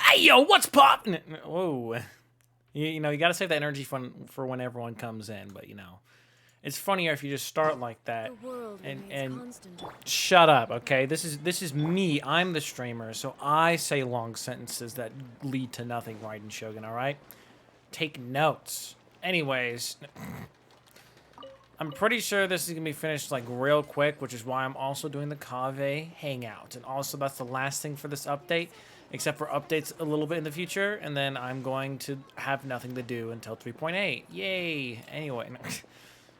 Hey, yo, what's poppin'? Whoa. You know, you gotta save that energy for when everyone comes in, but, you know. It's funnier if you just start like that. And shut up, okay? This is me. I'm the streamer, so I say long sentences that lead to nothing, Raiden Shogun, alright? Take notes. Anyways, I'm pretty sure this is gonna be finished like real quick, which is why I'm also doing the Kaveh Hangout. And also that's the last thing for this update, except for updates a little bit in the future, and then I'm going to have nothing to do until 3.8. Yay! Anyway,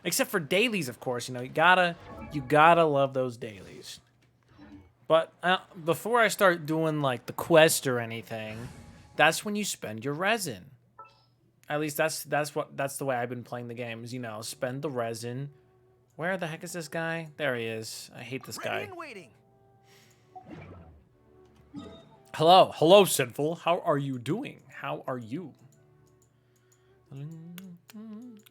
except for dailies, of course. You know, you gotta love those dailies. But before I start doing like the quest or anything, that's when you spend your resin. At least that's the way I've been playing the games. You know, spend the resin. Where the heck is this guy? There he is. I hate this guy. Hello, hello, Sinful. How are you doing? How are you?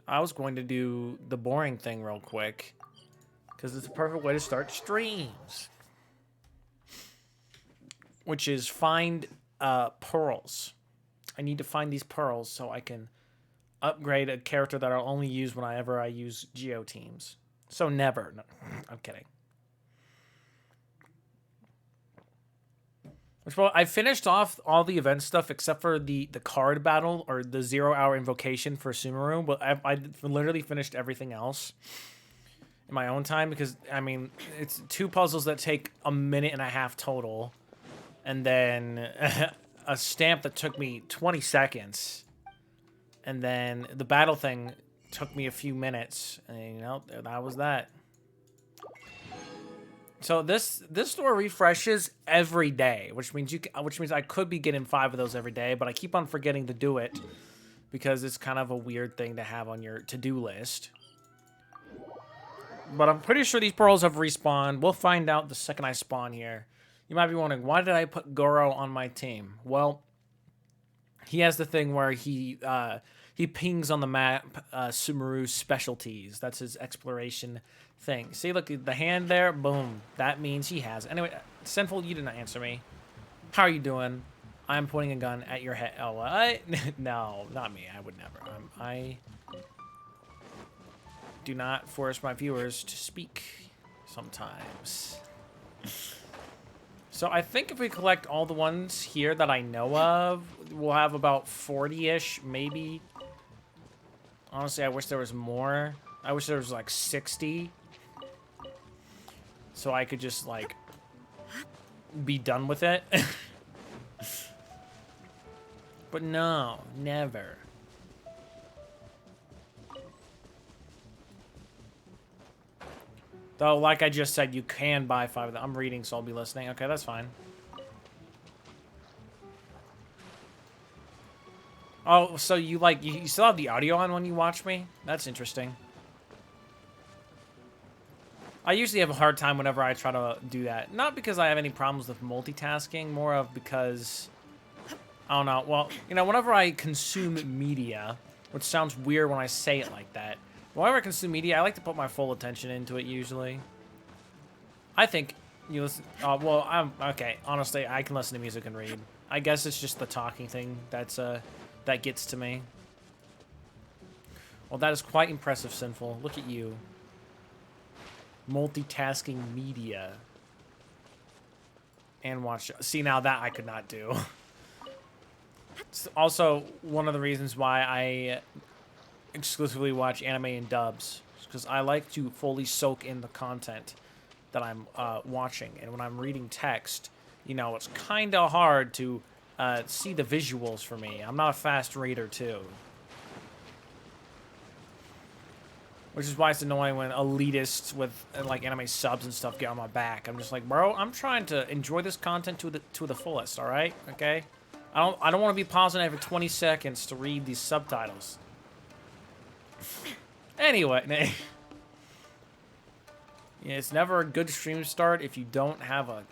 I was going to do the boring thing real quick, because it's a perfect way to start streams. Which is find pearls. I need to find these pearls so I can upgrade a character that I'll only use whenever I use Geo teams. So never. No, I'm kidding. Well, I finished off all the event stuff except for the card battle or the 0-hour invocation for Sumeru, but I literally finished everything else in my own time because, I mean, it's 2 puzzles that take a minute and a half total, and then a stamp that took me 20 seconds, and then the battle thing took me a few minutes, and, you know, that was that. So this store refreshes every day, which means I could be getting 5 of those every day, but I keep on forgetting to do it because it's kind of a weird thing to have on your to-do list. But I'm pretty sure these pearls have respawned. We'll find out the second I spawn here. You might be wondering, why did I put Goro on my team? Well, he has the thing where he pings on the map Sumeru's specialties. That's his exploration thing. See, look, the hand there, boom. That means he has. Anyway, Sinful, you didn't answer me. How are you doing? I'm pointing a gun at your head. Oh, what? No, not me. I would never. I do not force my viewers to speak sometimes. So I think if we collect all the ones here that I know of, we'll have about 40-ish, maybe. Honestly, I wish there was more. I wish there was like 60. So I could just like be done with it. But no, never. Though, like I just said, you can buy 5 of them. I'm reading, so I'll be listening. Okay, that's fine. Oh, so you like you still have the audio on when you watch me? That's interesting. I usually have a hard time whenever I try to do that. Not because I have any problems with multitasking, more of because I don't know. Well, you know, whenever I consume media, which sounds weird when I say it like that. Whenever I consume media, I like to put my full attention into it usually. I think you listen. Well, I'm okay. Honestly, I can listen to music and read. I guess it's just the talking thing that's that gets to me. Well, that is quite impressive, Sinful. Look at you. Multitasking media. And watch. See, now that I could not do. It's also one of the reasons why I exclusively watch anime in dubs. Because I like to fully soak in the content that I'm watching. And when I'm reading text, you know, it's kind of hard to see the visuals for me. I'm not a fast reader, too. Which is why it's annoying when elitists with like anime subs and stuff get on my back. I'm just like, bro, I'm trying to enjoy this content to the fullest, all right? Okay? I don't want to be pausing every 20 seconds to read these subtitles. Anyway, yeah, it's never a good stream start if you don't have a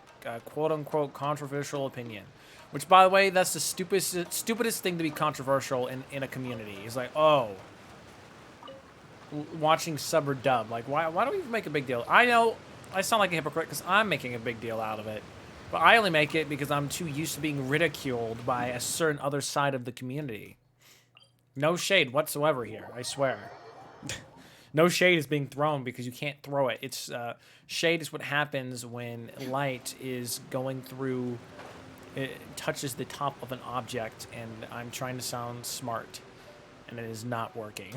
quote-unquote controversial opinion. Which, by the way, that's the stupidest thing to be controversial in a community. It's like, oh, watching sub or dub. Like, why don't we even make a big deal? I know I sound like a hypocrite because I'm making a big deal out of it. But I only make it because I'm too used to being ridiculed by a certain other side of the community. No shade whatsoever here, I swear. No shade is being thrown because you can't throw it. It's shade is what happens when light is going through, it touches the top of an object, and I'm trying to sound smart, and it is not working.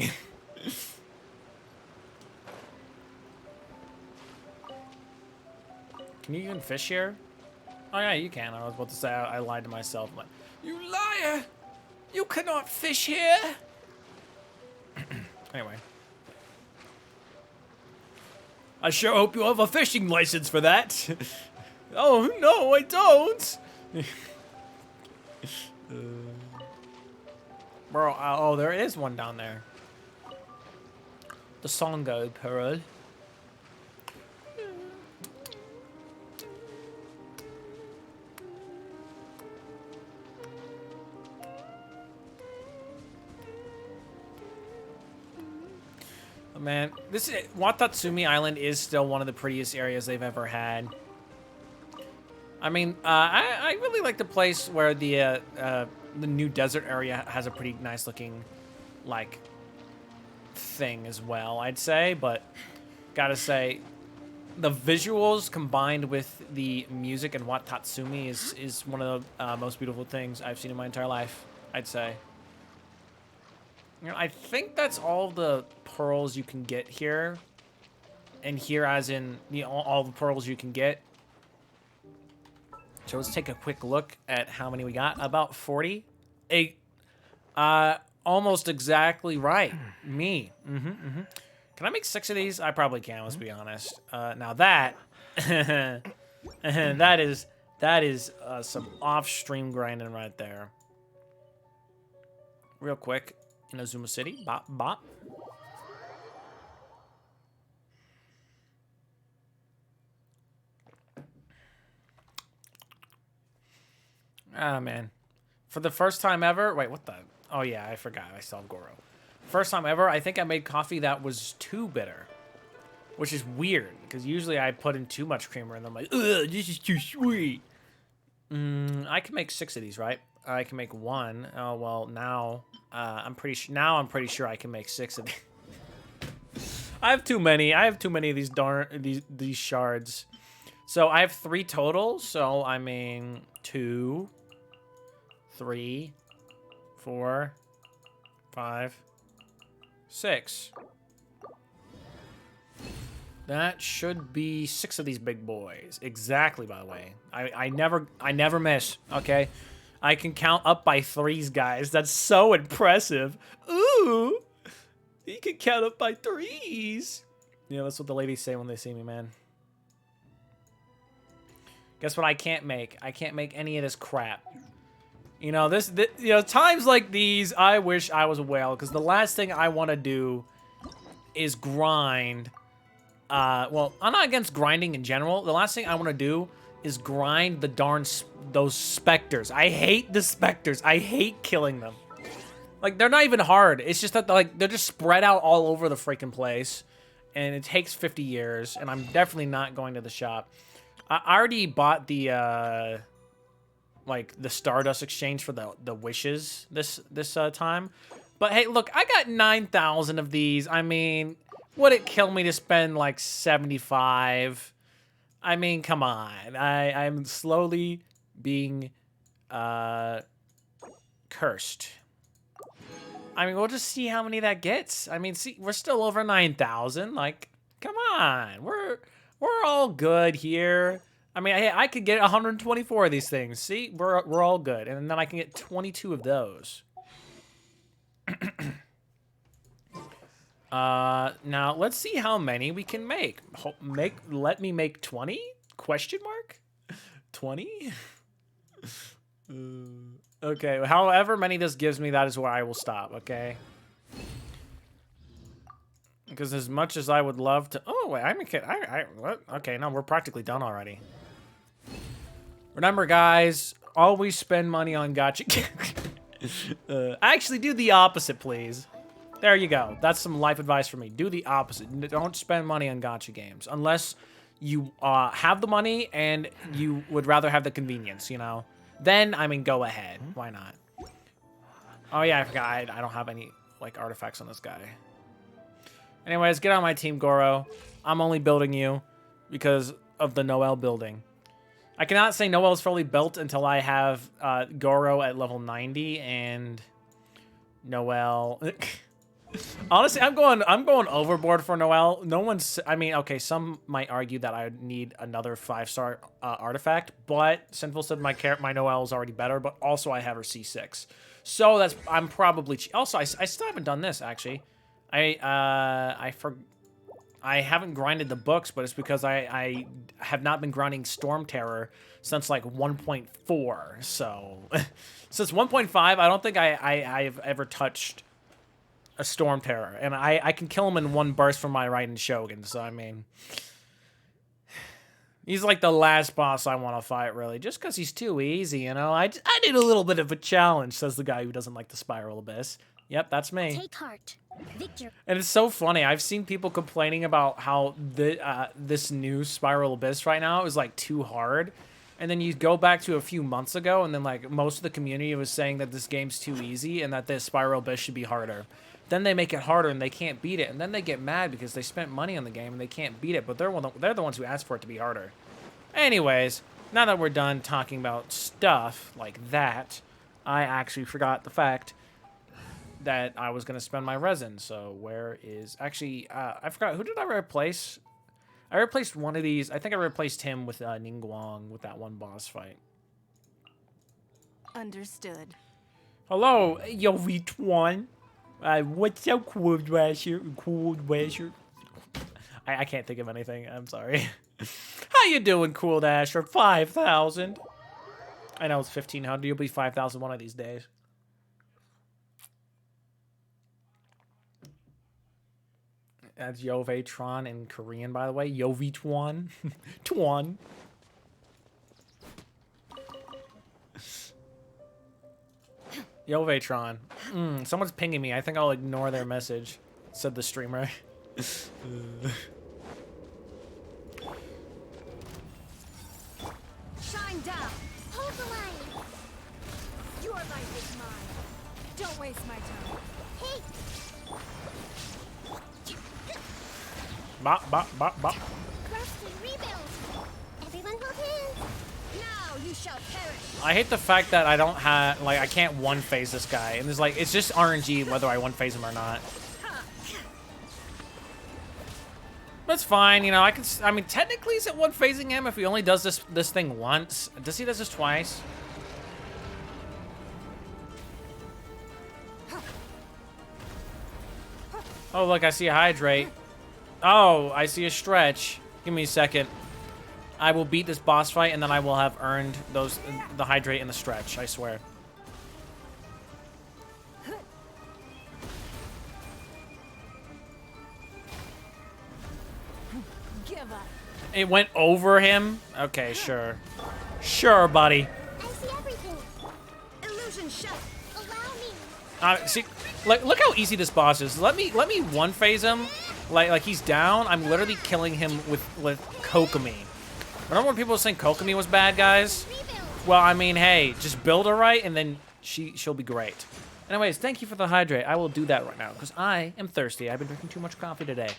Can you even fish here? Oh yeah, you can. I was about to say I lied to myself. Like, you liar! You cannot fish here! Anyway. I sure hope you have a fishing license for that. Oh, no, I don't. Bro, oh, there is one down there. The Songo Pearl. Man, this is, Watatsumi Island is still one of the prettiest areas they've ever had. I mean, I really like the place where the new desert area has a pretty nice looking, like, thing as well, I'd say. But gotta say, the visuals combined with the music in Watatsumi is one of the most beautiful things I've seen in my entire life, I'd say. You know, I think that's all the pearls you can get here. And here as in, you know, all the pearls you can get. So let's take a quick look at how many we got. About 40. Almost exactly right. Me. Can I make 6 of these? I probably can, let's be honest. Now that, that is some off-stream grinding right there. Real quick. In Azuma City. Bop, bop. Ah, man. For the first time ever... Wait, what the... Oh, yeah, I forgot. I still have Goro. First time ever, I think I made coffee that was too bitter. Which is weird, because usually I put in too much creamer, and I'm like, ugh, this is too sweet. I can make 6 of these, right? I can make 1. Oh, well, now... I'm pretty sure I can make 6 of these. I have too many. I have too many of these shards. So I have 3 total. So I mean 2, 3, 4, 5, 6. That should be 6 of these big boys. Exactly, by the way. I never miss, okay? I can count up by 3s, guys. That's so impressive. Ooh, you can count up by 3s. Yeah, that's what the ladies say when they see me, man. Guess what I can't make? I can't make any of this crap. You know, you know, times like these, I wish I was a whale, because the last thing I want to do is grind. Well, I'm not against grinding in general. The last thing I want to do is grind the darn those specters. I hate the specters. I hate killing them. Like, they're not even hard. It's just that, like, they're just spread out all over the freaking place. And it takes 50 years. And I'm definitely not going to the shop. I already bought the, like, the Stardust exchange for the wishes this time. But, hey, look, I got 9,000 of these. I mean, would it kill me to spend, like, 75? I mean, come on. I'm slowly being cursed. I mean, we'll just see how many that gets. I mean, see, we're still over 9,000. Like, come on. We're all good here. I mean, I could get 124 of these things. See, we're all good. And then I can get 22 of those. Now let's see how many we can make. Let me make 20? Question mark? 20? Okay, however many this gives me, that is where I will stop, okay? Because as much as I would love to... Oh, wait, what? Okay, no, we're practically done already. Remember, guys, always spend money on gacha. Actually, do the opposite, please. There you go. That's some life advice for me. Do the opposite. Don't spend money on gacha games. Unless you have the money and you would rather have the convenience, you know, then, I mean, go ahead. Why not? Oh, yeah, I forgot. I don't have any, like, artifacts on this guy. Anyways, get on my team, Goro. I'm only building you because of the Noel building. I cannot say Noel is fully built until I have Goro at level 90 and Noel. Honestly, I'm going overboard for Noel. No one's. I mean, okay, some might argue that I need another 5-star artifact, but Sinful said my Noel is already better. But also, I have her C6, so I'm probably. Also, I still haven't done this actually. I haven't grinded the books, but it's because I have not been grinding Storm Terror since like 1.4. So since 1.5, I don't think I've ever touched a Storm Terror, and I can kill him in one burst from my Raiden Shogun. So I mean, he's like the last boss I want to fight, really, just because he's too easy. You know, I need a little bit of a challenge, says the guy who doesn't like the Spiral Abyss. Yep, that's me. Take heart. Victor. And it's so funny. I've seen people complaining about how this new Spiral Abyss right now is like too hard. And then you go back to a few months ago, and then like most of the community was saying that this game's too easy and that this Spiral Abyss should be harder. Then they make it harder and they can't beat it. And then they get mad because they spent money on the game and they can't beat it. But they're the ones who asked for it to be harder. Anyways, now that we're done talking about stuff like that, I actually forgot the fact that I was going to spend my resin. So where is... Actually, I forgot. Who did I replace? I replaced one of these. I think I replaced him with Ningguang with that one boss fight. Understood. Hello, yo V1. What's up, Cold Washer? Cold Washer. I can't think of anything. I'm sorry. How you doing, Cool Dasher? 5,000. I know it's 1,500. You'll be 5,000 one of these days. That's Yovetron in Korean, by the way. Yovetron. Twan. Yovetron. Someone's pinging me. I think I'll ignore their message, said the streamer. Shine down. Hold the line. Your life is mine. Don't waste my time. Hey. Bop, bop, bop, bop. Rust and rebuild. Everyone hold hands. Now you shall perish. I hate the fact that I don't have, like, I can't one-phase this guy. And it's like, it's just RNG whether I one-phase him or not. That's fine, you know, I mean, technically is it one-phasing him if he only does this thing once? Does he does this twice? Oh, look, I see a hydrate. Oh, I see a stretch. Give me a second. I will beat this boss fight, and then I will have earned the hydrate and the stretch, I swear. Give up. It went over him? Okay, sure. Sure, buddy. I see everything. Illusion shut. Allow me. See, like, look how easy this boss is. Let me one-phase him. Like he's down. I'm literally killing him with Kokomi. Remember when people were saying Kokomi was bad, guys? Well, I mean, hey, just build her right, and then she'll be great. Anyways, thank you for the hydrate. I will do that right now, because I am thirsty. I've been drinking too much coffee today.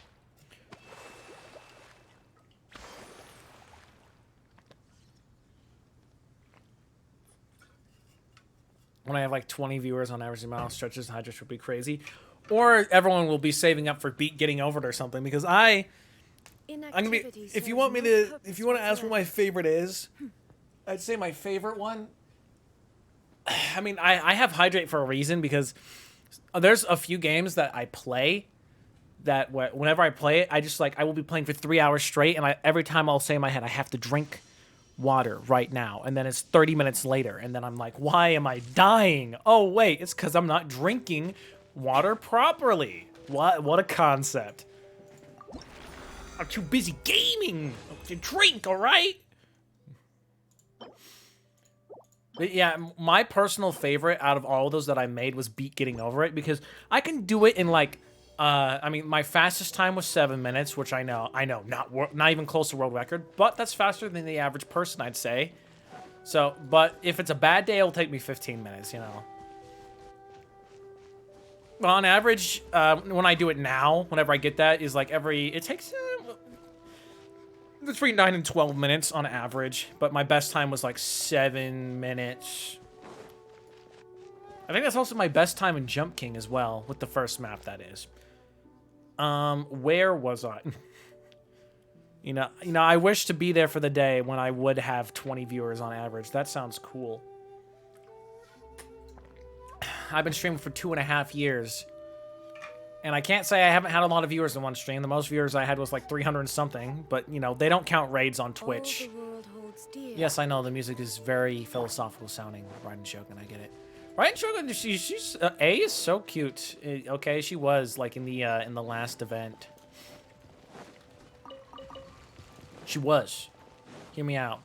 When I have like 20 viewers on average amount of stretches, hydrates would be crazy. Or everyone will be saving up for getting over it or something, because I'm gonna be, if you want to ask what my favorite is, I'd say my favorite one, I mean, I have hydrate for a reason, because there's a few games that I play that whenever I play it, I will be playing for 3 hours straight, and every time I'll say in my head, I have to drink water right now, and then it's 30 minutes later, and then I'm like, why am I dying? Oh wait, it's because I'm not drinking water properly. What a concept. I'm too busy gaming to drink, all right? But yeah, my personal favorite out of all of those that I made was Beat Getting Over It, because I can do it in like I mean, my fastest time was 7 minutes, which I know, not even close to world record, but that's faster than the average person, I'd say. So, but if it's a bad day, it'll take me 15 minutes, you know. Well, on average, when I do it now, whenever I get that, is like it takes between 9 and 12 minutes on average, but my best time was like 7 minutes. I think that's also my best time in Jump King as well, with the first map, that is. Where was I? you know, I wish to be there for the day when I would have 20 viewers on average. That sounds cool. I've been streaming for 2.5 years. And I can't say I haven't had a lot of viewers in one stream. The most viewers I had was like 300 and something. But, you know, they don't count raids on Twitch. Yes, I know. The music is very philosophical sounding. Raiden Shogun, I get it. Raiden Shogun, she's A is so cute. Okay, she was, like, in the last event. She was. Hear me out.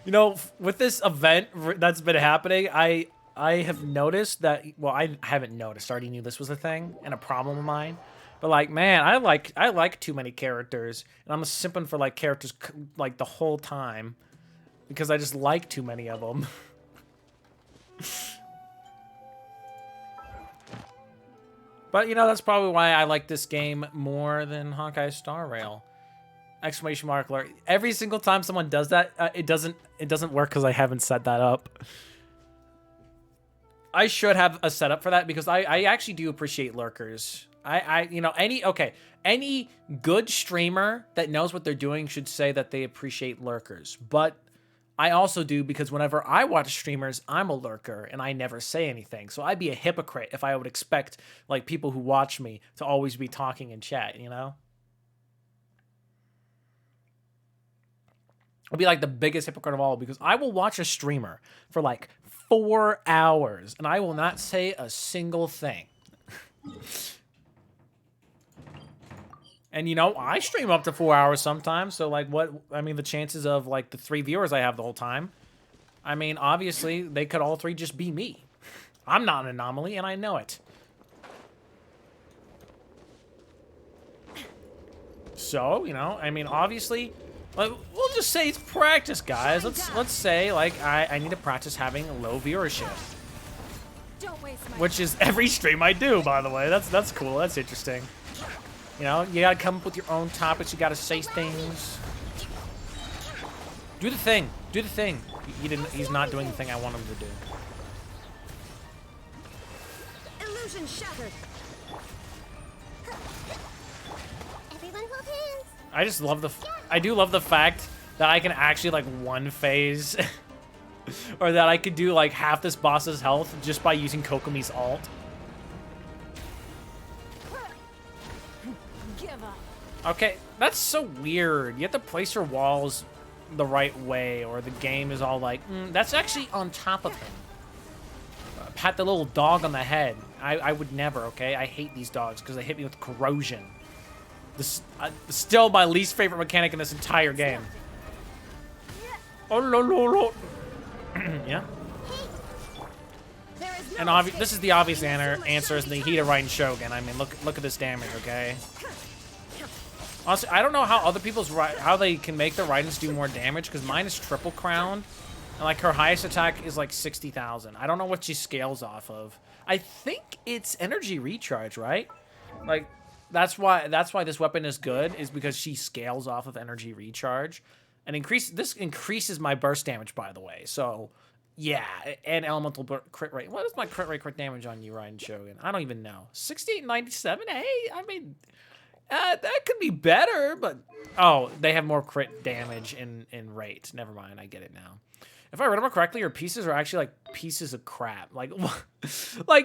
You know, with this event that's been happening, I have noticed that, well, I haven't noticed. I already knew this was a thing and a problem of mine. But, like, man, I like too many characters. And I'm simping for, like, characters, like, the whole time. Because I just like too many of them. But, you know, that's probably why I like this game more than Honkai Star Rail. Exclamation mark alert. Every single time someone does that, it doesn't work because I haven't set that up. I should have a setup for that because I actually do appreciate lurkers. You know, any good streamer that knows what they're doing should say that they appreciate lurkers. But I also do because whenever I watch streamers, I'm a lurker and I never say anything. So I'd be a hypocrite if I would expect like people who watch me to always be talking in chat, you know? I'll be like the biggest hypocrite of all because I will watch a streamer for like 4 hours and I will not say a single thing. And you know, I stream up to 4 hours sometimes, so like I mean the chances of like the 3 viewers I have the whole time, I mean obviously they could all 3 just be me. I'm not an anomaly and I know it. So, you know, I mean obviously like, we'll just say it's practice, guys. Let's say like I need to practice having low viewership. Which is every stream I do, by the way. That's cool. That's interesting. You know, you gotta come up with your own topics. You gotta say things. Do the thing. Do the thing. He's not doing the thing I want him to do. Illusion shattered. Everyone hold hands. I just love I do love the fact that I can actually like one phase or that I could do like half this boss's health just by using Kokomi's ult. Give up. Okay, that's so weird. You have to place your walls the right way or the game is all like, that's actually on top of him. Pat the little dog on the head. I would never, okay? I hate these dogs because they hit me with corrosion. This still my least favorite mechanic in this entire game. Oh, lo. Yeah. And this is the obvious answer is the heat of Raiden Shogun. I mean, look at this damage, okay? Honestly, I don't know how other people's how they can make the Raidens do more damage because mine is triple crowned, and like her highest attack is like 60,000. I don't know what she scales off of. I think it's energy recharge, right? Like. That's why this weapon is good, is because she scales off of energy recharge. And this increases my burst damage, by the way. So, yeah, and elemental crit rate. What is my crit damage on you, Raiden Shogun? I don't even know. 6897? Hey, I mean, that could be better, but... Oh, they have more crit damage in rate. Never mind, I get it now. If I remember correctly, your pieces are actually like pieces of crap. Like,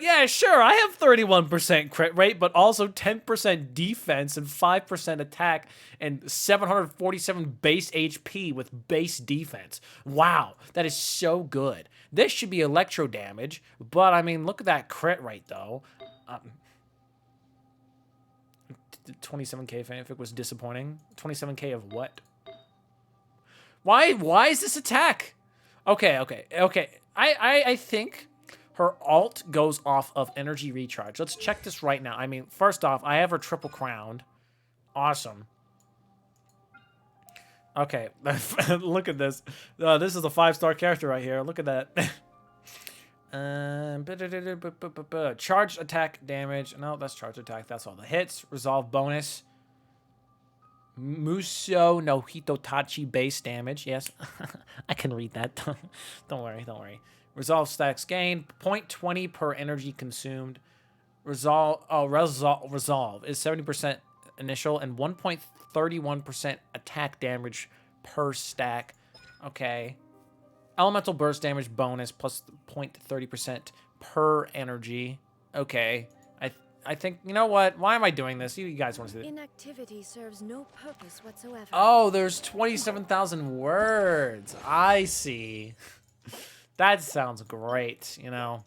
yeah, sure, I have 31% crit rate, but also 10% defense and 5% attack and 747 base HP with base defense. Wow, that is so good. This should be electro damage, but I mean, look at that crit rate though. 27k fanfic was disappointing. 27k of what? Why is this attack? Okay. I think Her alt goes off of energy recharge. Let's check this right now. I mean, first off, I have her triple crowned. Awesome. Okay, look at this. This is a 5-star character right here. Look at that. Charge attack damage. No, that's charge attack. That's all the hits. Resolve bonus. Muso no Hitotachi base damage. Yes, I can read that. Don't worry, don't worry. Resolve stacks gain. 0.20 per energy consumed. Resolve is 70% initial and 1.31% attack damage per stack. Okay. Elemental burst damage bonus plus 0.30% per energy. Okay. I think, you know what? Why am I doing this? You guys want to see it? Inactivity serves no purpose whatsoever. Oh, there's 27,000 words. I see. That sounds great, you know.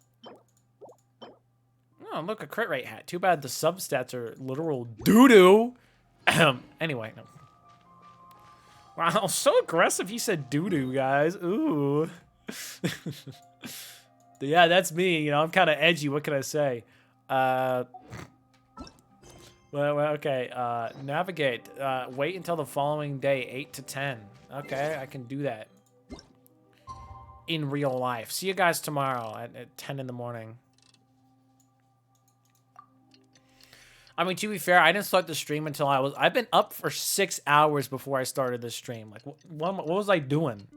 Oh, look, a crit rate hat. Too bad the substats are literal doo-doo. Anyway, no. Wow, so aggressive he said doo-doo, guys. Ooh. Yeah, that's me. You know, I'm kind of edgy. What can I say? Well, okay. Navigate. Wait until the following day, 8 to 10. Okay, I can do that. In real life. See you guys tomorrow at 10 in the morning. I mean, to be fair, I didn't start the stream until I've been up for 6 hours before I started the stream. Like, what was I doing?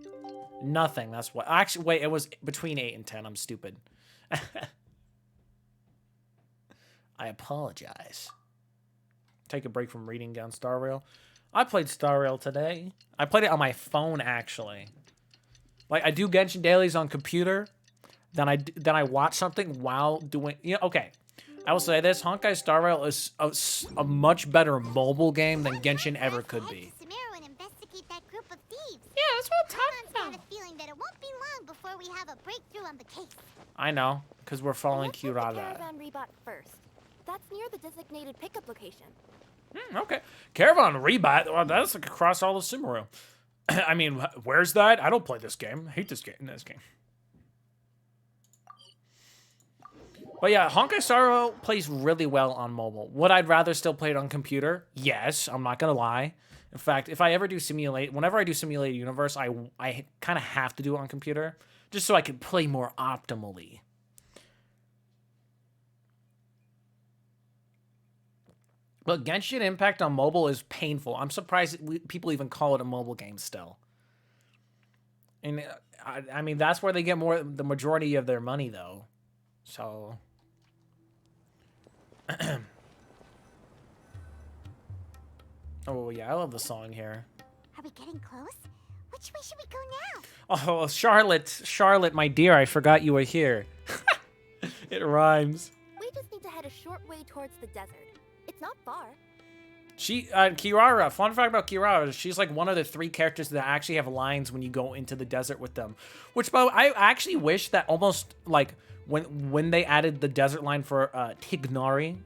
Nothing, that's what. Actually, wait, it was between 8 and 10. I'm stupid. I apologize. Take a break from reading down Star Rail. I played Star Rail today. I played it on my phone, actually. Like, I do Genshin dailies on computer. Then I watch something while doing... You know, okay. I will say this. Honkai Star Rail is a much better mobile game than Genshin ever could be. Yeah, that's what I'm talking about. Got a feeling that it won't be long before we have a breakthrough on the case. I know, because we're following Kirara. Caravan Rebot first. That's near the designated pickup location. Okay. Caravan Rebot. Well, that's like across all of Sumeru. I mean, where's that? I don't play this game. I hate this game. But yeah, Honkai Star Rail plays really well on mobile. Would I rather still play it on computer? Yes, I'm not gonna lie. In fact, if I ever do whenever I do Simulated Universe, I kind of have to do it on computer, just so I can play more optimally. But Genshin Impact on mobile is painful. I'm surprised people even call it a mobile game still. And I mean, that's where they get the majority of their money, though. So... Oh, yeah, I love the song here. Are we getting close? Which way should we go now? Oh, Charlotte, my dear, I forgot you were here. It rhymes. We just need to head a short way towards the desert. It's not far. Kirara, fun fact about Kirara, she's like one of the 3 characters that actually have lines when you go into the desert with them. Which, by the way, I actually wish that almost, like, when they added the desert line for Tignari,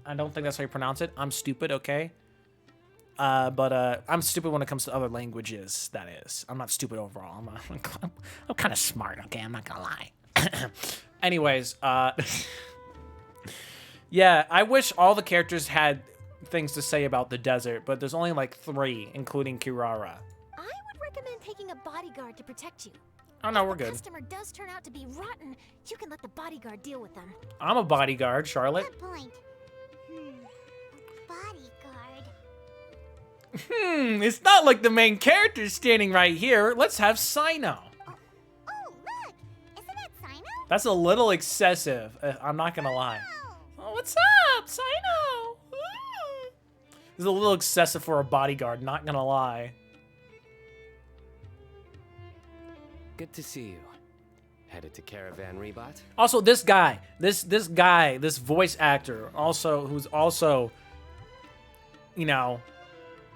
I don't think that's how you pronounce it. I'm stupid, okay? But I'm stupid when it comes to other languages, that is. I'm not stupid overall. I'm kind of smart, okay? I'm not gonna lie. Anyways, yeah, I wish all the characters had things to say about the desert, but there's only like 3, including Kirara. I would recommend taking a bodyguard to protect you. Oh, no, we're If the good. customer does turn out to be rotten, you can let the bodyguard deal with them. I'm a bodyguard, Charlotte. Good point. Bodyguard. It's not like the main character's standing right here. Let's have Sino. Oh, look! Isn't that Sino? That's a little excessive, I'm not gonna lie. Oh, what's up, Sino? It's a little excessive for a bodyguard, not gonna lie. Good to see you. Headed to Caravan Rebot? Also, this guy, this voice actor, who's also, you know,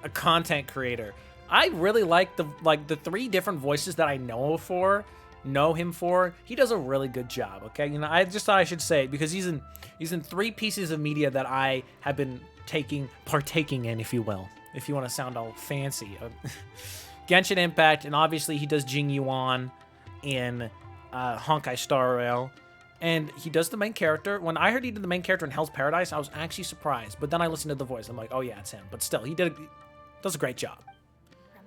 a content creator. I really like the 3 different voices that I know him for. He does a really good job. Okay, you know, I just thought I should say it because he's in 3 pieces of media that I have been partaking in, if you will, if you want to sound all fancy. Genshin Impact, and obviously he does Jing Yuan in Honkai Star Rail. And he does the main character. When I heard he did the main character in Hell's Paradise, I was actually surprised. But then I listened to the voice. I'm like, oh yeah, it's him. But still, he does a great job.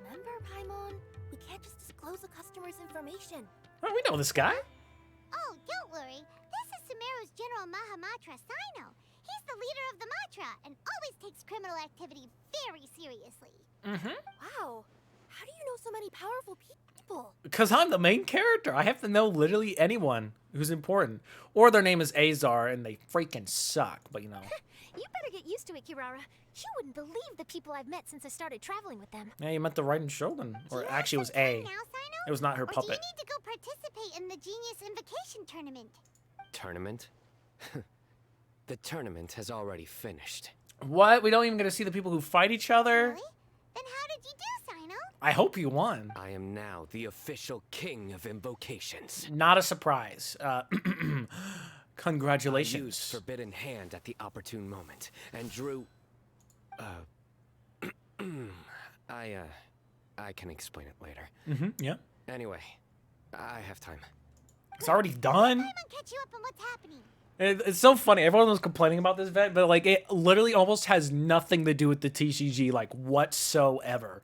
Remember, Paimon? We can't just disclose a customer's information. Oh, we know this guy. Oh, don't worry. This is Sumeru's General Mahamatra Sino. He's the leader of the Matra and always takes criminal activity very seriously. Mm-hmm. Wow. How do you know so many powerful people? Because I'm the main character. I have to know literally anyone who's important. Or their name is Azar and they freaking suck. But you know. You better get used to it, Kirara. You wouldn't believe the people I've met since I started traveling with them. Yeah, you meant the right and Sheldon. Do Or you actually, it was have some A. time now, Sino? It was not her Or do you puppet. need to go participate in the Genius Invocation Tournament? Tournament? The tournament has already finished. What? We don't even get to see the people who fight each other? Really? Then how did you do, Sino? I hope you won. I am now the official king of invocations. Not a surprise. I used Congratulations. Forbidden Hand at the opportune moment and drew. I can explain it later. Mm-hmm, yeah. Anyway, I have time. It's already done. Paimon catch you up on what's happening. It's so funny. Everyone was complaining about this event, but like it literally almost has nothing to do with the TCG, like whatsoever.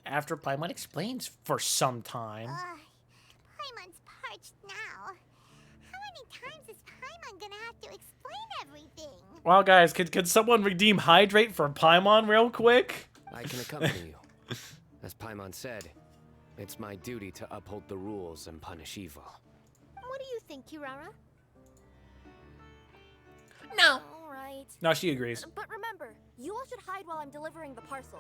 After Paimon explains for some time. Paimon's parched now. How many times is Paimon gonna have to explain everything? Wow, guys, could someone redeem Hydrate for Paimon real quick? I can accompany you. As Paimon said, it's my duty to uphold the rules and punish evil. What do you think, Kirara? No. All right. No, she agrees. But remember, you all should hide while I'm delivering the parcel.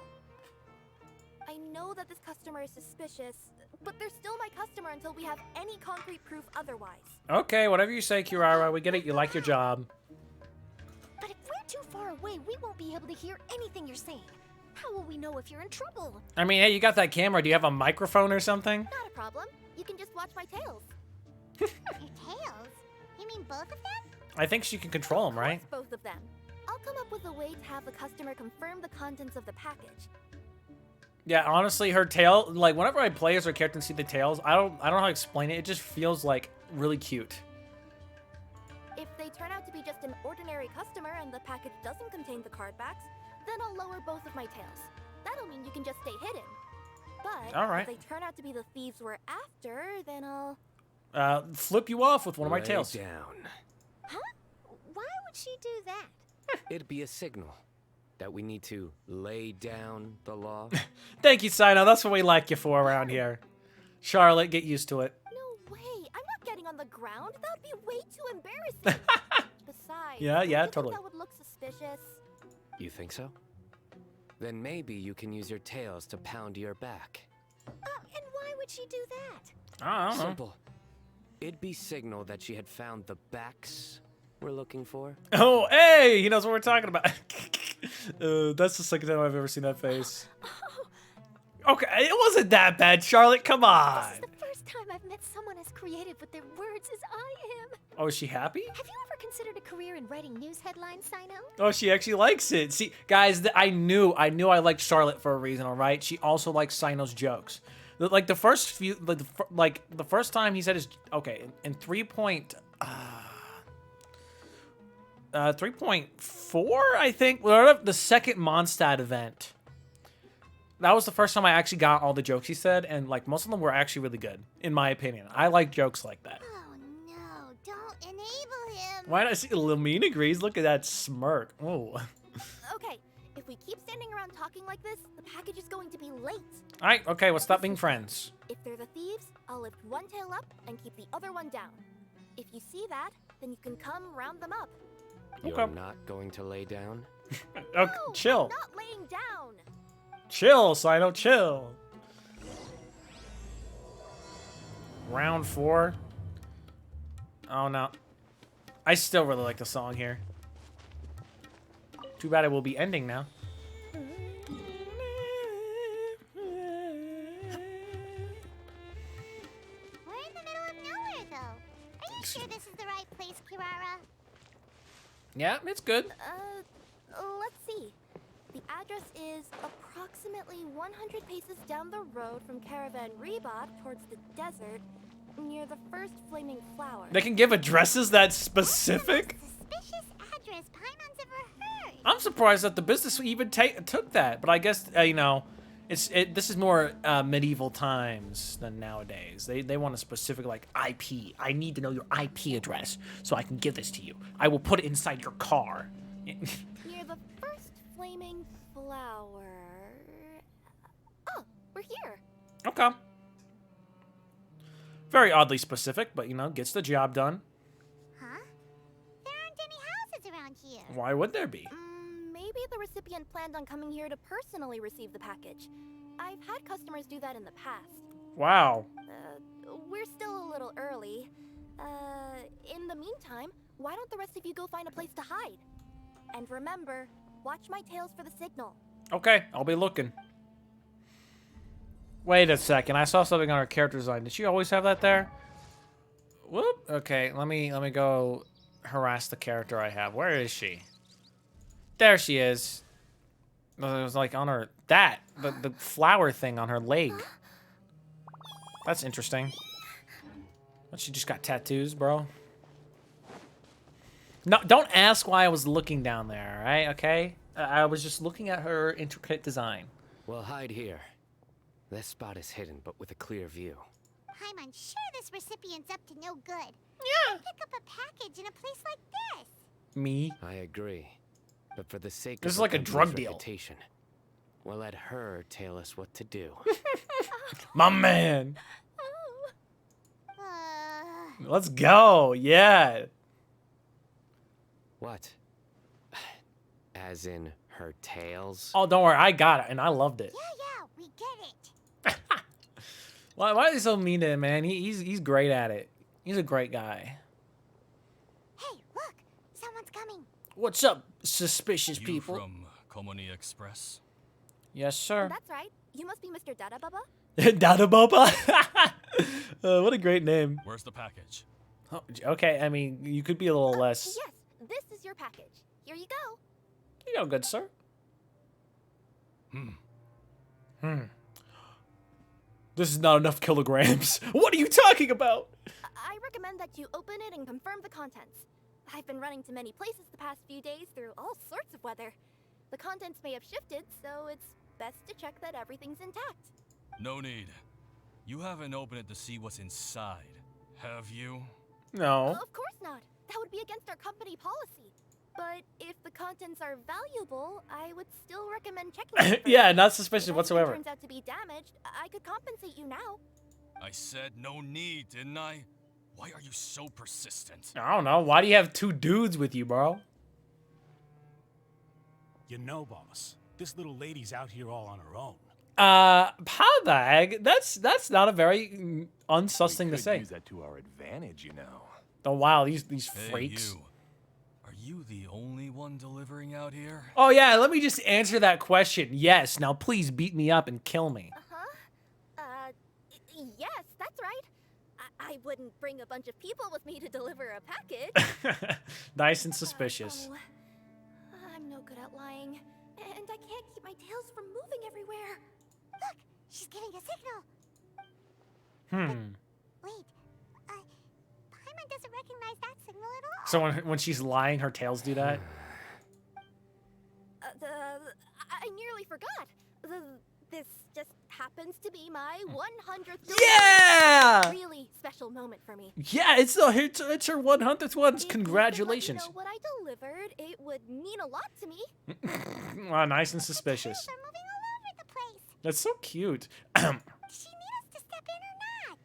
I know that this customer is suspicious, but they're still my customer until we have any concrete proof otherwise. Okay, whatever you say, Kirara. We get it. You like your job. But if we're too far away, we won't be able to hear anything you're saying. How will we know if you're in trouble? I mean, hey, you got that camera. Do you have a microphone or something? Not a problem. You can just watch my tails. Your tails? You mean both of them? I think she can control them, right? Both of them. I'll come up with a way to have the customer confirm the contents of the package. Yeah, honestly, her tail, like whenever I play as her character and see the tails, I don't know how to explain it. It just feels like really cute. If they turn out to be just an ordinary customer and the package doesn't contain the card backs, then I'll lower both of my tails. That'll mean you can just stay hidden. But All right. if they turn out to be the thieves we're after, then I'll... Flip you off with one of my Lay tails. down. Huh? Why would she do that? It'd be a signal that we need to lay down the law. Thank you, Sino. That's what we like you for around here. Charlotte, get used to it. No way! I'm not getting on the ground. That would be way too embarrassing. Besides, Yeah, don't you think totally. that would look suspicious. You think so? Then maybe you can use your tails to pound your back. And why would she do that? I don't know. Simple. It'd be signal that she had found the backs we're looking for. Oh, hey! He knows what we're talking about. That's the second time I've ever seen that face. Okay, it wasn't that bad, Charlotte. Come on. This is the first time I've met someone as creative with their words as I am. Oh, is she happy? Have you ever considered a career in writing news headlines, Sino? Oh, she actually likes it. See, guys, I knew I liked Charlotte for a reason. All right, she also likes Sino's jokes. Like the first few, like the first time he said his in 3.4, I think, the second Mondstadt event. That was the first time I actually got all the jokes he said, and like most of them were actually really good, in my opinion. I like jokes like that. Oh no, don't enable him. Why not see Lamine agrees? Look at that smirk. Oh. Okay, if we keep standing around talking like this, the package is going to be late. All right, okay, well, stop being friends. If they're the thieves, I'll lift one tail up and keep the other one down. If you see that, then you can come round them up. You're Okay. not going to lay down? Okay, No, chill. I'm not laying down. Chill, Sino, chill. Round 4. Oh, no. I still really like the song here. Too bad it will be ending now. We're in the middle of nowhere, though. Are you sure this is the right place, Kirara? Yeah, it's good. Let's see. The address is approximately 100 paces down the road from Caravan Rebot towards the desert, Near the first flaming flower. They can give addresses that specific? Suspicious address Paimon's ever heard. I'm surprised that the business even took that, but I guess, you know, this is more medieval times than nowadays. They want a specific, like, IP. I need to know your IP address so I can give this to you. I will put it inside your car. Near the first flaming flower. Oh, we're here. Okay. Very oddly specific, but, you know, gets the job done. Huh? There aren't any houses around here. Why would there be? Maybe the recipient planned on coming here to personally receive the package. I've had customers do that in the past. Wow. We're still a little early. In the meantime, why don't the rest of you go find a place to hide? And remember, watch my tails for the signal. Okay, I'll be looking. Wait a second, I saw something on her character design. Did she always have that there? Whoop. Okay, let me go harass the character I have. Where is she? There she is. It was like on her the flower thing on her leg. That's interesting. But she just got tattoos, bro. No, don't ask why I was looking down there, all right? Okay? I was just looking at her intricate design. We'll hide here. This spot is hidden, but with a clear view. Paimon's sure this recipient's up to no good. Yeah. Pick up a package in a place like this. Me? I agree. But for the sake This of is like a company's drug deal. reputation, we'll let her tell us what to do. My man. Uh, Let's go. Yeah. What? As in her tails? Oh, don't worry. I got it, and I loved it. yeah, we get it. Why are they so mean to him, man? He's great at it. He's a great guy. Hey, look, someone's coming. What's up, suspicious You people? from Komoni Express? Yes, sir. That's right. You must be Mr. Dada Baba? Dada Baba? What a great name. Where's the package? Oh, okay, I mean, you could be a little less... Yes, this is your package. Here you go. You know, good sir. This is not enough kilograms. What are you talking about? I recommend that you open it and confirm the contents. I've been running to many places the past few days through all sorts of weather. The contents may have shifted, so it's best to check that everything's intact. No need. You haven't opened it to see what's inside, have you? No. Of course not. That would be against our company policy. But if the contents are valuable, I would still recommend checking it. Yeah, not suspicious If anything whatsoever. turns out to be damaged, I could compensate you now. I said no need, didn't I? Why are you so persistent? I don't know. Why do you have two dudes with you, bro? You know, boss, this little lady's out here all on her own. Pabag, that's not a very unsus thing to say. Use that to our advantage, you know. Oh wow, these Hey, freaks. you. Are you the only one delivering out here? Oh yeah, let me just answer that question. Yes, now please beat me up and kill me. Yes, that's right. I wouldn't bring a bunch of people with me to deliver a package. Nice and suspicious. Oh, I'm no good at lying. And I can't keep my tails from moving everywhere. Look, she's giving a signal. Wait, Paimon doesn't recognize that signal at all. So when she's lying, her tails do that? I nearly forgot. This just happens to be my 100th Yeah! really special moment for me. Yeah, it's her 100th one. If you could let me Congratulations. know what I delivered, it would mean a lot to me. Wow, nice and suspicious. They're moving all over the place. That's so cute. Does she need us to step in or not?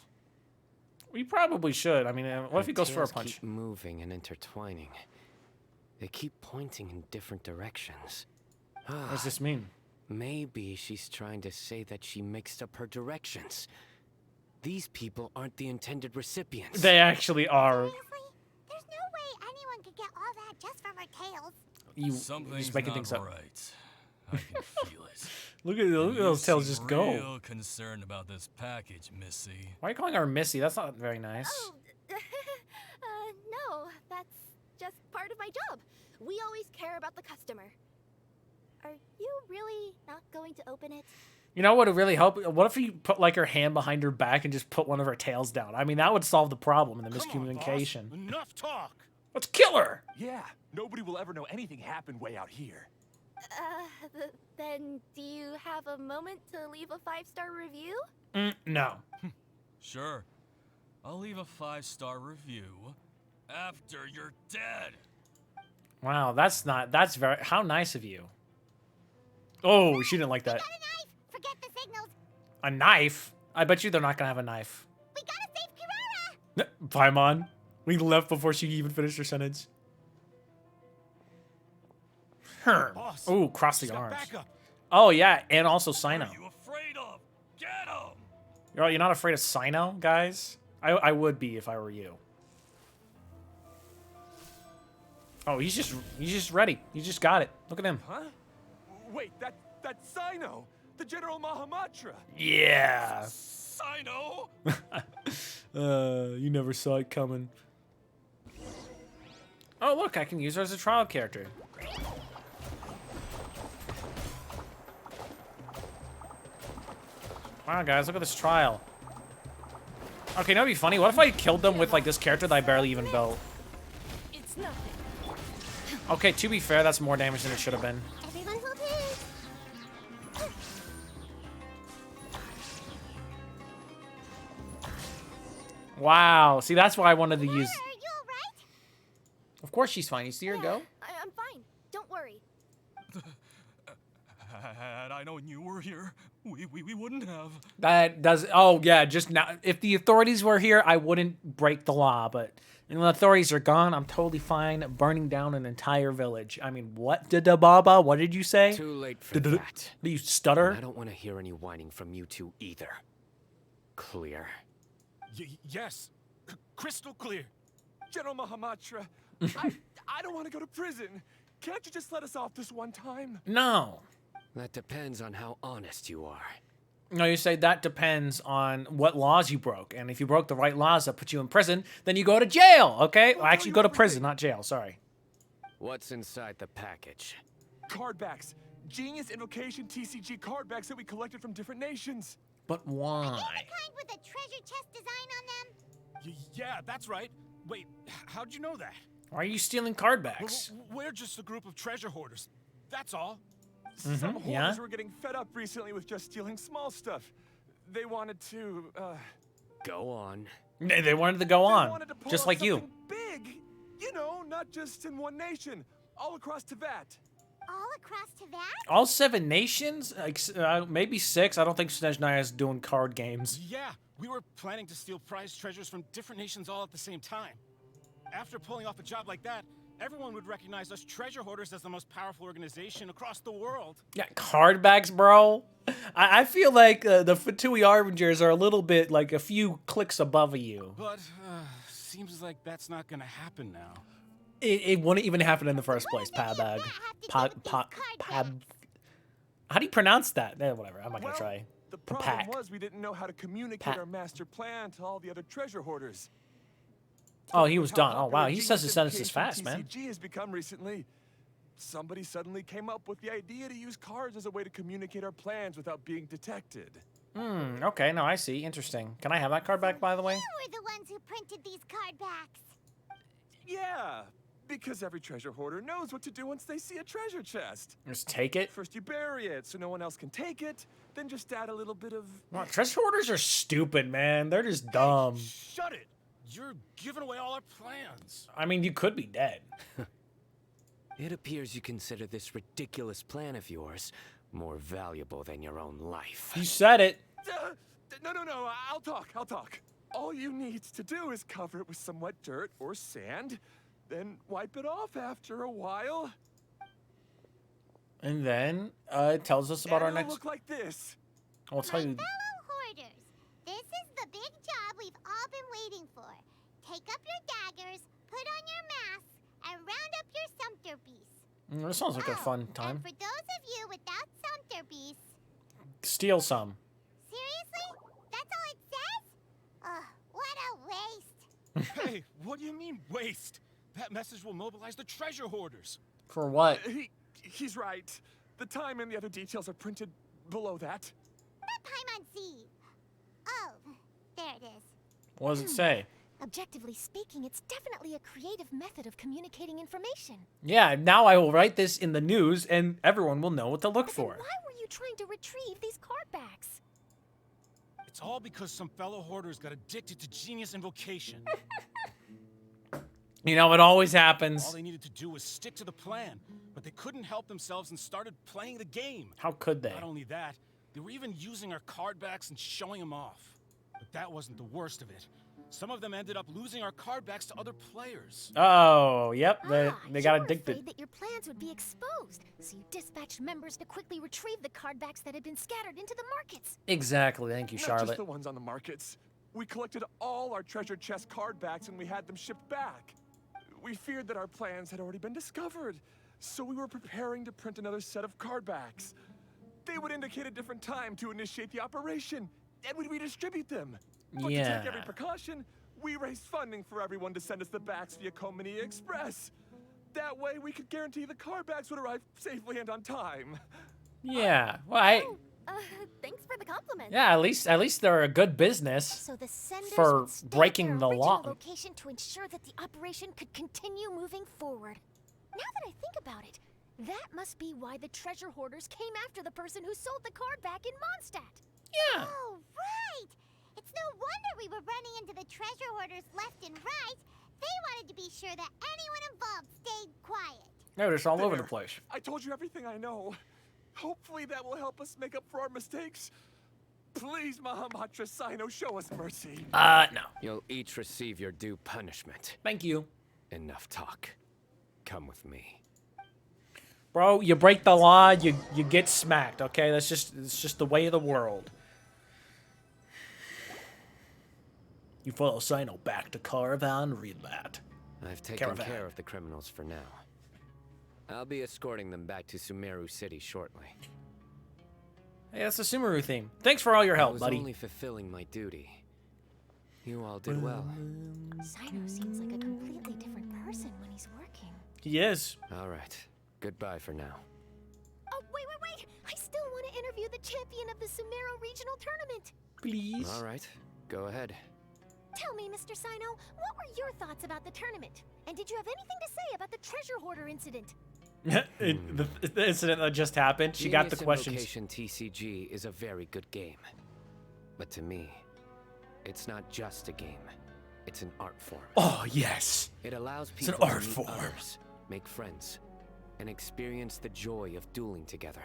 We probably should. I mean, what if he goes for a Tails punch? keep moving and intertwining. They keep pointing in different directions. What does this mean? Maybe she's trying to say that she mixed up her directions. These people aren't the intended recipients. They actually are. Seriously? There's no way anyone could get all that just from her tails. You Something's just making not things up. right. I can feel it. Look at those You tails seem just go. real concerned about this package, Missy. Why are you calling her Missy? That's not very nice. Oh, no, that's just part of my job. We always care about the customer. Are you really not going to open it? You know what would really help? What if you put like her hand behind her back and just put one of her tails down? I mean, that would solve the problem in the miscommunication. Come on, boss. Enough talk. Let's kill her. Yeah, nobody will ever know anything happened way out here. Then do you have a moment to leave a 5-star review? No. Sure. I'll leave a 5-star review after you're dead. Wow, that's very, how nice of you. Oh, she didn't like that. Got a knife! Forget the signals. A knife? I bet you they're not gonna have a knife. We gotta save Kirara! Paimon. We left before she even finished her sentence. Boss, Ooh, cross the just got arms. backup. Oh yeah, and also What Sino. are you afraid of? Get him! You're not afraid of Sino, guys? I would be if I were you. Oh, he's just ready. He just got it. Look at him. Huh? Wait, that's Sino, the General Mahamatra. Yeah. Sino! You never saw it coming. Oh, look, I can use her as a trial character. Wow, guys, look at this trial. Okay, that'd be funny. What if I killed them with, like, this character that I barely even built? It's nothing. Okay, to be fair, that's more damage than it should have been. Everyone hold hands. Wow. See, that's why I wanted to use... Are you alright? Of course she's fine. You see her go? I'm fine. Don't worry. Had I known you were here, we wouldn't have. That does... Oh, yeah, just now... If the authorities were here, I wouldn't break the law, but... when the authorities are gone, I'm totally fine burning down an entire village. I mean, what did the Baba? What did you say? Too late for that. Do you stutter? I don't want to hear any whining from you two either. Clear. Yes, crystal clear. General Mahamatra, I don't want to go to prison. Can't you just let us off this one time? No. That depends on how honest you are. No, you say that depends on what laws you broke. And if you broke the right laws that put you in prison, then you go to jail, okay? Well, actually, go to prison, not jail. Sorry. What's inside the package? Card backs. Genius Invocation TCG card backs that we collected from different nations. But why? The kind with a treasure chest design on them? Yeah, that's right. Wait, how'd you know that? Why are you stealing card backs? We're just a group of treasure hoarders. That's all. Some yeah. hoarders were getting fed up recently with just stealing small stuff. They wanted to, Go on. They wanted to go they on, wanted to pull just off like you. something big. You know, not just in one nation, all across Tibet. All across Tibet? All 7 nations? Like, maybe 6. I don't think Snezhnaya is doing card games. Yeah, we were planning to steal prized treasures from different nations all at the same time. After pulling off a job like that, everyone would recognize us treasure hoarders as the most powerful organization across the world. Yeah, card backs, bro. I feel like the Fatui Arbingers are a little bit, like, a few clicks above you. But, seems like that's not gonna happen now. It wouldn't even happen in the first place, What does Pabag. have to do with these card Pab. How do you pronounce that? Whatever, I'm not gonna Well, try. the problem Papak. was we didn't know how to communicate Pat. our master plan to all the other treasure hoarders. Oh, he was How done. Oh, wow, popular he says his Genius sentences Invocation fast, man. TCG has become recently. Somebody suddenly came up with the idea to use cards as a way to communicate our plans without being detected. Okay, no, I see. Interesting. Can I have that card back, by the way? You were the ones who printed these card backs. Yeah, because every treasure hoarder knows what to do once they see a treasure chest. Just take it? First you bury it so no one else can take it, then just add a little bit of... Well, treasure hoarders are stupid, man. They're just dumb. Shut it! You're giving away all our plans. I mean, you could be dead. It appears you consider this ridiculous plan of yours more valuable than your own life. You said it. No, I'll talk. All you need to do is cover it with some wet dirt or sand, then wipe it off after a while. And then it tells us about and our it'll next... look like this. I'll tell you... Fellow hoarders, this is the big job we've all been waiting for. Take up your daggers, put on your masks, and round up your sumpter beasts. This sounds like a Oh, fun time. And for those of you without sumpter beasts, Steal some. seriously? That's all it says? Ugh, what a waste. Hey, what do you mean, waste? That message will mobilize the treasure hoarders. For what? He's right. The time and the other details are printed below that. Paimon see? Oh, there it is. What does it say? Objectively speaking, it's definitely a creative method of communicating information. Yeah, now I will write this in the news and everyone will know what to look But then for. why were you trying to retrieve these card backs? It's all because some fellow hoarders got addicted to genius invocation. You know, it always All happens. they needed to do was stick to the plan, but they couldn't help themselves and started playing the game. How could they? Not only that, they were even using our card backs and showing them off. But that wasn't the worst of it. Some of them ended up losing our card backs to other players. Oh, yep, they got you were addicted. afraid that your plans would be exposed, so you dispatched members to quickly retrieve the card backs that had been scattered into the markets. Exactly, thank you, Not Charlotte. just the ones on the markets. We collected all our treasure chest card backs and we had them shipped back. We feared that our plans had already been discovered, so we were preparing to print another set of card backs. They would indicate a different time to initiate the operation, and we'd redistribute them. But to take every Yeah. precaution, we raised funding for everyone to send us the backs via Komini Express. That way, we could guarantee the card backs would arrive safely and on time. Yeah, well, Thanks for the compliment. yeah, at least they're a good business. So the senders For would stay at breaking their the original law. location to ensure that the operation could continue moving forward. Now that I think about it, that must be why the treasure hoarders came after the person who sold the card back in Mondstadt. Yeah. Oh, right! It's no wonder we were running into the treasure hoarders left and right. They wanted to be sure that anyone involved stayed quiet. No, they're just all over the There. place. I told you everything I know. Hopefully that will help us make up for our mistakes. Please, Mahamatra Sino, show us mercy. No. You'll each receive your due punishment. Thank you. Enough talk. Come with me. Bro, you break the law, you get smacked, okay? It's just the way of the world. You follow Sino back to Caravan, read that. I've taken Caravan. care of the criminals for now. I'll be escorting them back to Sumeru City shortly. Hey, that's the Sumeru theme. Thanks for all your I help, was buddy. only fulfilling my duty. You all did well. Sino seems like a completely different person when he's working. He is. All right. Goodbye for now. Oh, wait! I still want to interview the champion of the Sumeru Regional Tournament. Please. All right. Go ahead. Tell me, Mr. Sino, what were your thoughts about the tournament? And did you have anything to say about the treasure hoarder incident? the incident that just happened, she got the Genius questions. Invocation TCG is a very good game. But to me, it's not just a game. It's an art form. Oh, yes. It allows It's an people art to meet form. others, make friends, and experience the joy of dueling together.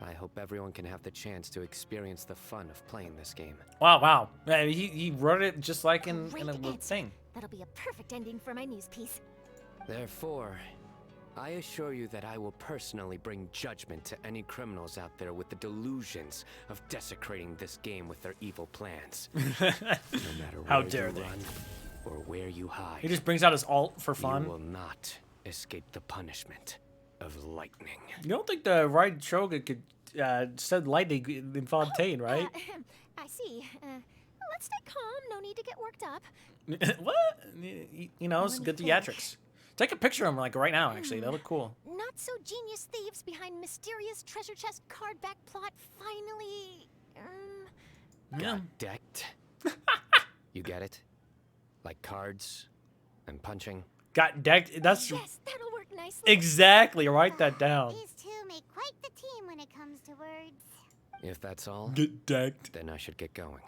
I hope everyone can have the chance to experience the fun of playing this game. Wow. Yeah, he wrote it just like in Great a answer. thing. That'll be a perfect ending for my news piece. Therefore, I assure you that I will personally bring judgment to any criminals out there with the delusions of desecrating this game with their evil plans. No matter How where dare you they. run or where you hide, He just brings out his alt for you fun. will not escape the punishment of lightning. You don't think the right Shogun could said lightning in Fontaine, right? I see. Let's stay calm. No need to get worked up. What? You know, it's good theatrics. Take a picture of them like right now. Actually, they look cool. Not so genius thieves behind mysterious treasure chest card back plot finally. Yeah. Got decked? You get it? Like cards and punching? Got decked. That's Yes, that'll work nicely. exactly. Write that down. These two make quite the team when it comes to words. If that's all, Get decked. then I should get going.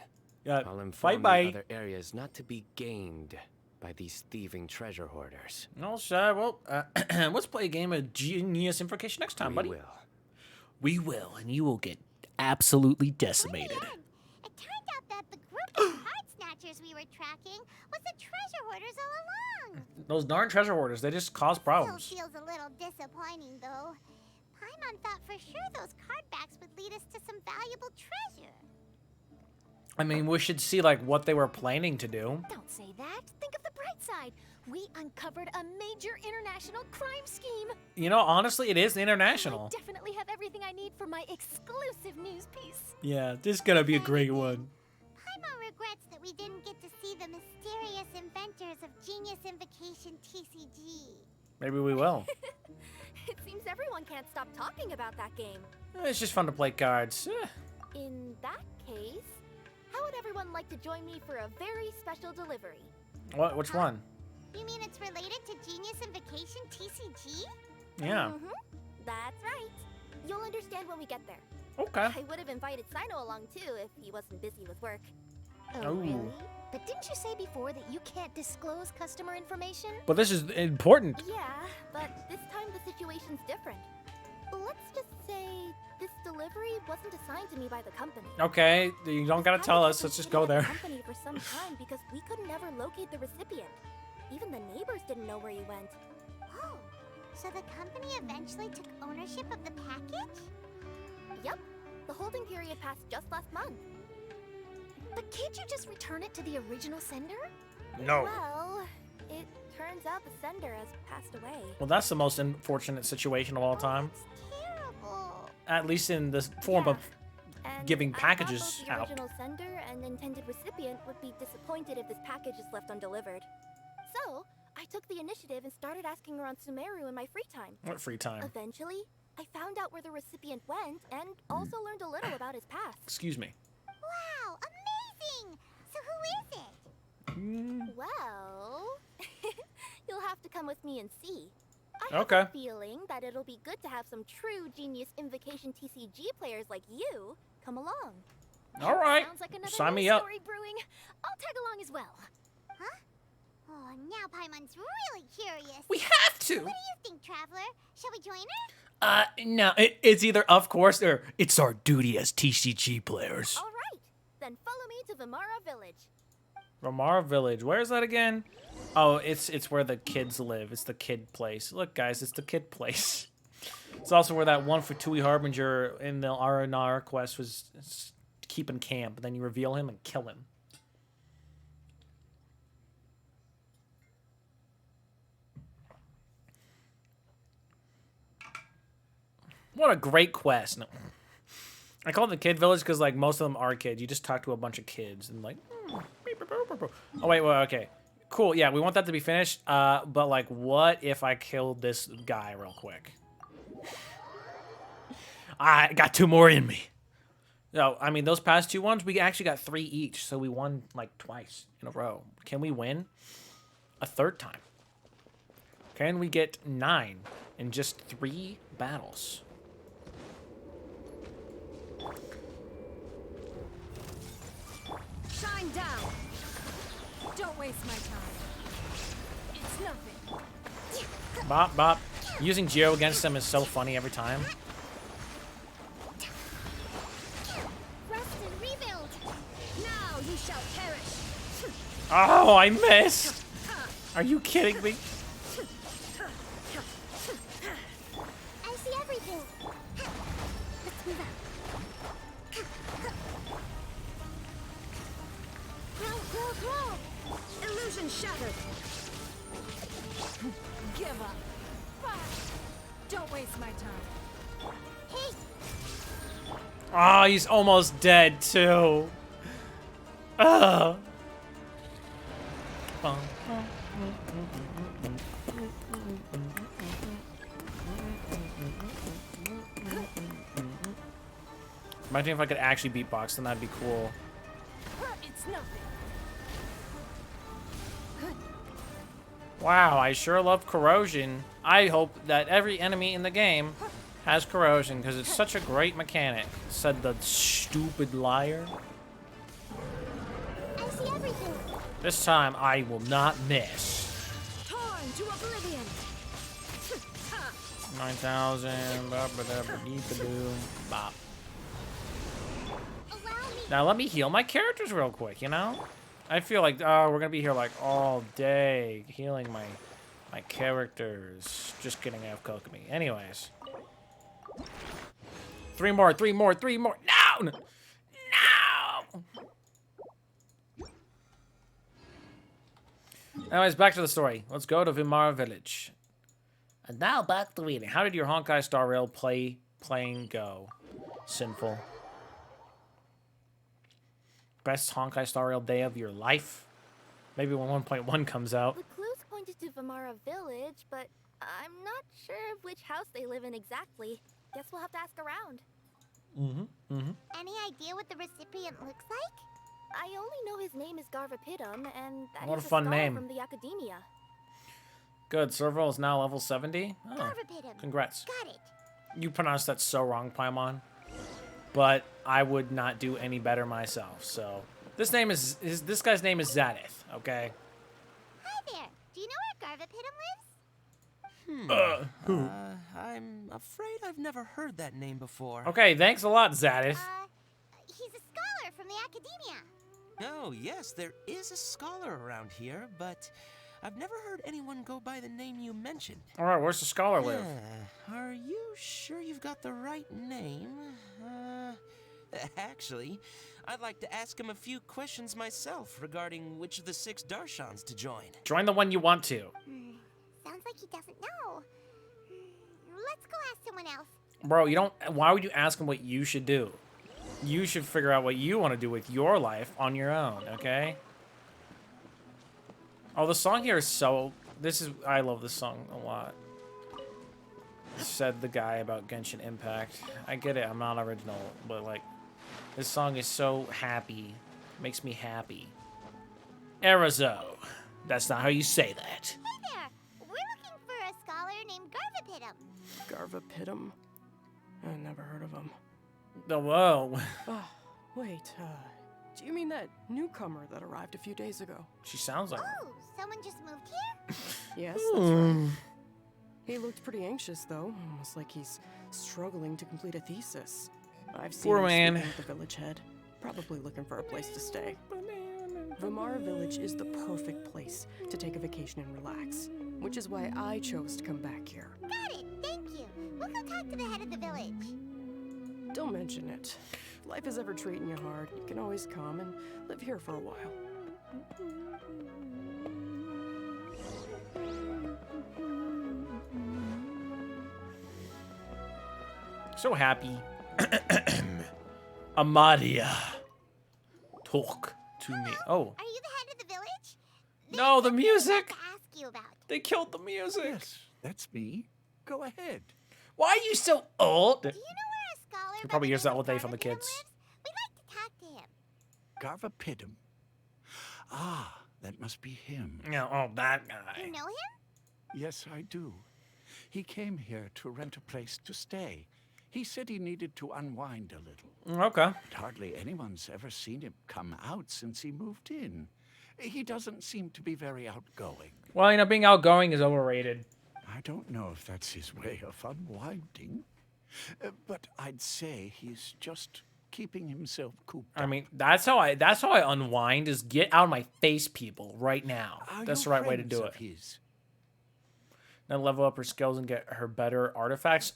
Yeah. I'll Bye inform bye. the other areas not to be gained by these thieving treasure hoarders. No, sir. Well, let's play a game of Genius Invocation next time, We buddy. will. We will, and you will get absolutely decimated. It turned out that the group of card snatchers we were tracking was the treasure hoarders all along. Those darn treasure hoarders, they just cause problems. Still feels a little disappointing, though. Paimon thought for sure those card backs would lead us to some valuable treasure. I mean, we should see like what they were planning to do. Don't say that. Think of the bright side. We uncovered a major international crime scheme. You know, honestly, it is I international. definitely have everything I need for my exclusive news piece. Yeah, this is gonna be a great one. Paimon regrets that we didn't get to see the mysterious inventors of Genius Invocation TCG. Maybe we will. It seems everyone can't stop talking about that game. It's just fun to play cards. In that case, how would everyone like to join me for a very special delivery? What? Which one? You mean it's related to Genius Invocation TCG? Yeah. That's right. You'll understand when we get there. Okay. I would have invited Sino along too if he wasn't busy with work. Oh, really? Ooh. But didn't you say before that you can't disclose customer information? But this is important. Yeah, but this time the situation's different. Let's just say this delivery wasn't assigned to me by the company. Okay, you don't gotta tell us. Let's just go there. Company for some time because we could never locate the recipient. Even the neighbors didn't know where you went. Oh, so the company eventually took ownership of the package? Yep, the holding period passed just last month. But can't you just return it to the original sender? No. Well, it turns out the sender has passed away. Well, that's the most unfortunate situation of all time. That's terrible. At least in the form of And giving I thought packages both the out. original sender and intended recipient would be disappointed if this package is left undelivered. So, I took the initiative and started asking around Sumeru in my free time. What free time? Eventually, I found out where the recipient went and also learned a little about his past. Excuse me. Wow, amazing! So who is it? Well, you'll have to come with me and see. I have Okay. a feeling that it'll be good to have some true Genius Invocation TCG players like you come along. All right. Sounds like another Sign news me up. story brewing. I'll tag along as well. Oh, now Paimon's really curious. We have to. What do you think, Traveler? Shall we join her? No, it's either of course or it's our duty as TCG players. All right, then follow me to Vimara Village. Ramara Village. Where is that again? Oh, it's where the kids live. It's the kid place. Look, guys, it's the kid place. It's also where that one for Tui Harbinger in the R&R quest was keeping camp. Then you reveal him and kill him. What a great quest. No. I call it the kid village because like most of them are kids. You just talk to a bunch of kids and like. Oh wait, well, okay, cool. Yeah, we want that to be finished. But like, what if I killed this guy real quick? I got 2 more in me. No, I mean those past 2 ones, we actually got 3 each, so we won like twice in a row. Can we win a 3rd time? Can we get 9 in just 3 battles? Shine down. Don't waste my time. It's nothing. Bop, bop. Using Geo against them is so funny every time. Rest and rebuild. Now you shall perish. Oh, I missed. Are you kidding me? I see everything. Let's move out. Grow. Illusion shattered. Give up. Don't waste my time. Hey, Oh, he's almost dead too. Ugh. Imagine if I could actually beatbox, then that'd be cool. It's nothing. Wow, I sure love corrosion. I hope that every enemy in the game has corrosion because it's such a great mechanic, said the stupid liar. I see everything. This time I will not miss. Torn to oblivion. 9,000. Bop. Allow me. Now let me heal my characters real quick, you know? I feel like we're gonna be here like all day healing my characters. Just kidding, I have Kokomi. Anyways. 3 more. No! No! Anyways, back to the story. Let's go to Vimara Village. And now back to reading. How did your Honkai Star Rail playing go? Sinful. Best Honkai Star Rail day of your life? Maybe when 1.1 comes out. The clues pointed to Vimara Village, but I'm not sure which house they live in exactly. Guess we'll have to ask around. Any idea what the recipient looks like? I only know his name is Garvapidum, and that What he's a fun scholar name. from the Academia. Good. Servo is now level 70. Oh, Garvapidum. congrats. Got it. You pronounced that so wrong, Paimon. But I would not do any better myself. So this guy's name is Zadith. Okay. Hi there. Do you know where Garvapidum lives? I'm afraid I've never heard that name before. Okay. Thanks a lot, Zadith. He's a scholar from the Academia. Oh, yes, there is a scholar around here, but I've never heard anyone go by the name you mentioned. All right. Where's the scholar live? Are you sure you've got the right name? Actually, I'd like to ask him a few questions myself regarding which of the 6 Darshans to join. Join the one you want to. Sounds like he doesn't know. Let's go ask someone else. Bro, you don't. Why would you ask him what you should do? You should figure out what you want to do with your life on your own, okay? Oh, the song here is so... I love this song a lot. Said the guy about Genshin Impact. I get it, I'm not original, but like... This song is so happy. Makes me happy. Erazo. That's not how you say that. Hey there. We're looking for a scholar named Garvapidum. Garvapidum? I never heard of him. Oh, whoa. Oh, wait, do you mean that newcomer that arrived a few days ago? She sounds like... Oh, someone just moved here? Yes, that's right. He looked pretty anxious, though, almost like he's struggling to complete a thesis. I've seen Poor him man. sleeping with the village head, probably looking for a place to stay. Vamara Village is the perfect place to take a vacation and relax, which is why I chose to come back here. Got it. Thank you. We'll go talk to the head of the village. Don't mention it. If life is ever treating you hard, you can always come and live here for a while. So happy. Amadia. Talk to me. Oh. Are you the head of the village? No, the There's music. something to ask you about. They killed the music. Yes, that's me. Go ahead. Why are you so old? Do you know where a scholar He by probably the hears name that all of day from the Garvapidum kids. lives? We'd like to talk to him. Garvapidum. Ah, that must be him. Yeah, oh, that You guy. know him? Yes, I do. He came here to rent a place to stay. He said he needed to unwind a little. Okay. But hardly anyone's ever seen him come out since he moved in. He doesn't seem to be very outgoing. Well, you know, being outgoing is overrated. I don't know if that's his way of unwinding, but I'd say he's just keeping himself cooped up. I mean, that's how I unwind is get out of my face, people, right now. Are That's you the right way to friends do of it. his? Then level up her skills and get her better artifacts.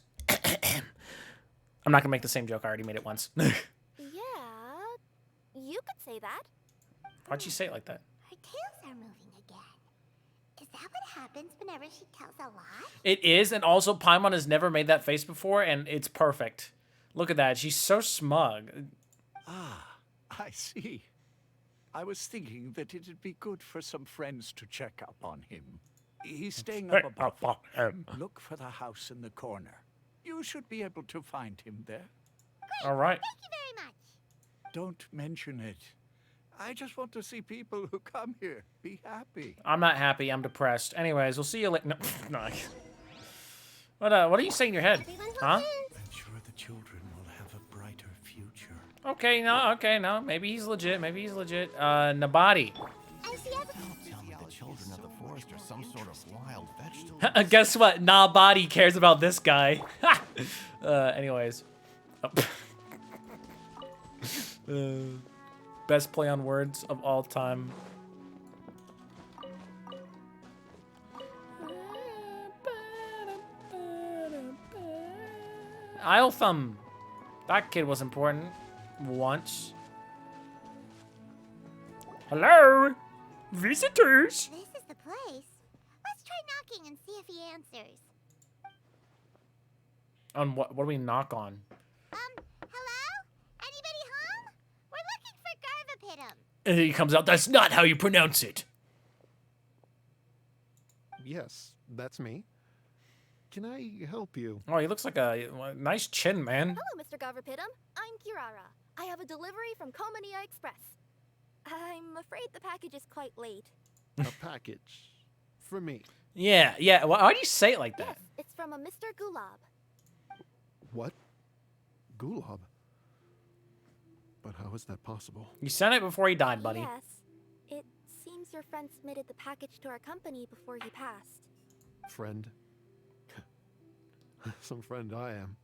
I'm not gonna make the same joke. I already made it once. Yeah, you could say that. Why'd she say it like that? Her tails are moving again. Is that what happens whenever she tells a lie? It is, and also Paimon has never made that face before, and it's perfect. Look at that. She's so smug. Ah, I see. I was thinking that it'd be good for some friends to check up on him. He's staying up above. Look for the house in the corner. You should be able to find him there. Great. All right. Thank you very much. Don't mention it. I just want to see people who come here be happy. I'm not happy. I'm depressed. Anyways, we'll see you later. No, no. What are you saying in your head? Everyone's Huh? I'm sure the children will have a brighter future. Okay, no. Maybe he's legit. Nabati. I see other Tell me the children of the forest are some sort of wild vegetable. Guess what? Nabati cares about this guy. Anyways. Best play on words of all time. Ilthum. That kid was important. Once. Hello? Visitors? This is the place. Let's try knocking and see if he answers. On what? What do we knock on? Hello? Anybody home? We're looking for Garvapidum. And he comes out, that's not how you pronounce it. Yes, that's me. can I help you? Oh, he looks like a nice chin, man. Hello, Mr. Garverpitum. I'm Kirara. I have a delivery from Komania Express. I'm afraid the package is quite late. A package for me. Yeah, yeah. Well, why do you say it like that? Yes, it's from a Mr. Gulab. What? Gulab? But how is that possible? You sent it before he died, buddy. Yes. It seems your friend submitted the package to our company before he passed. Friend? Some friend I am.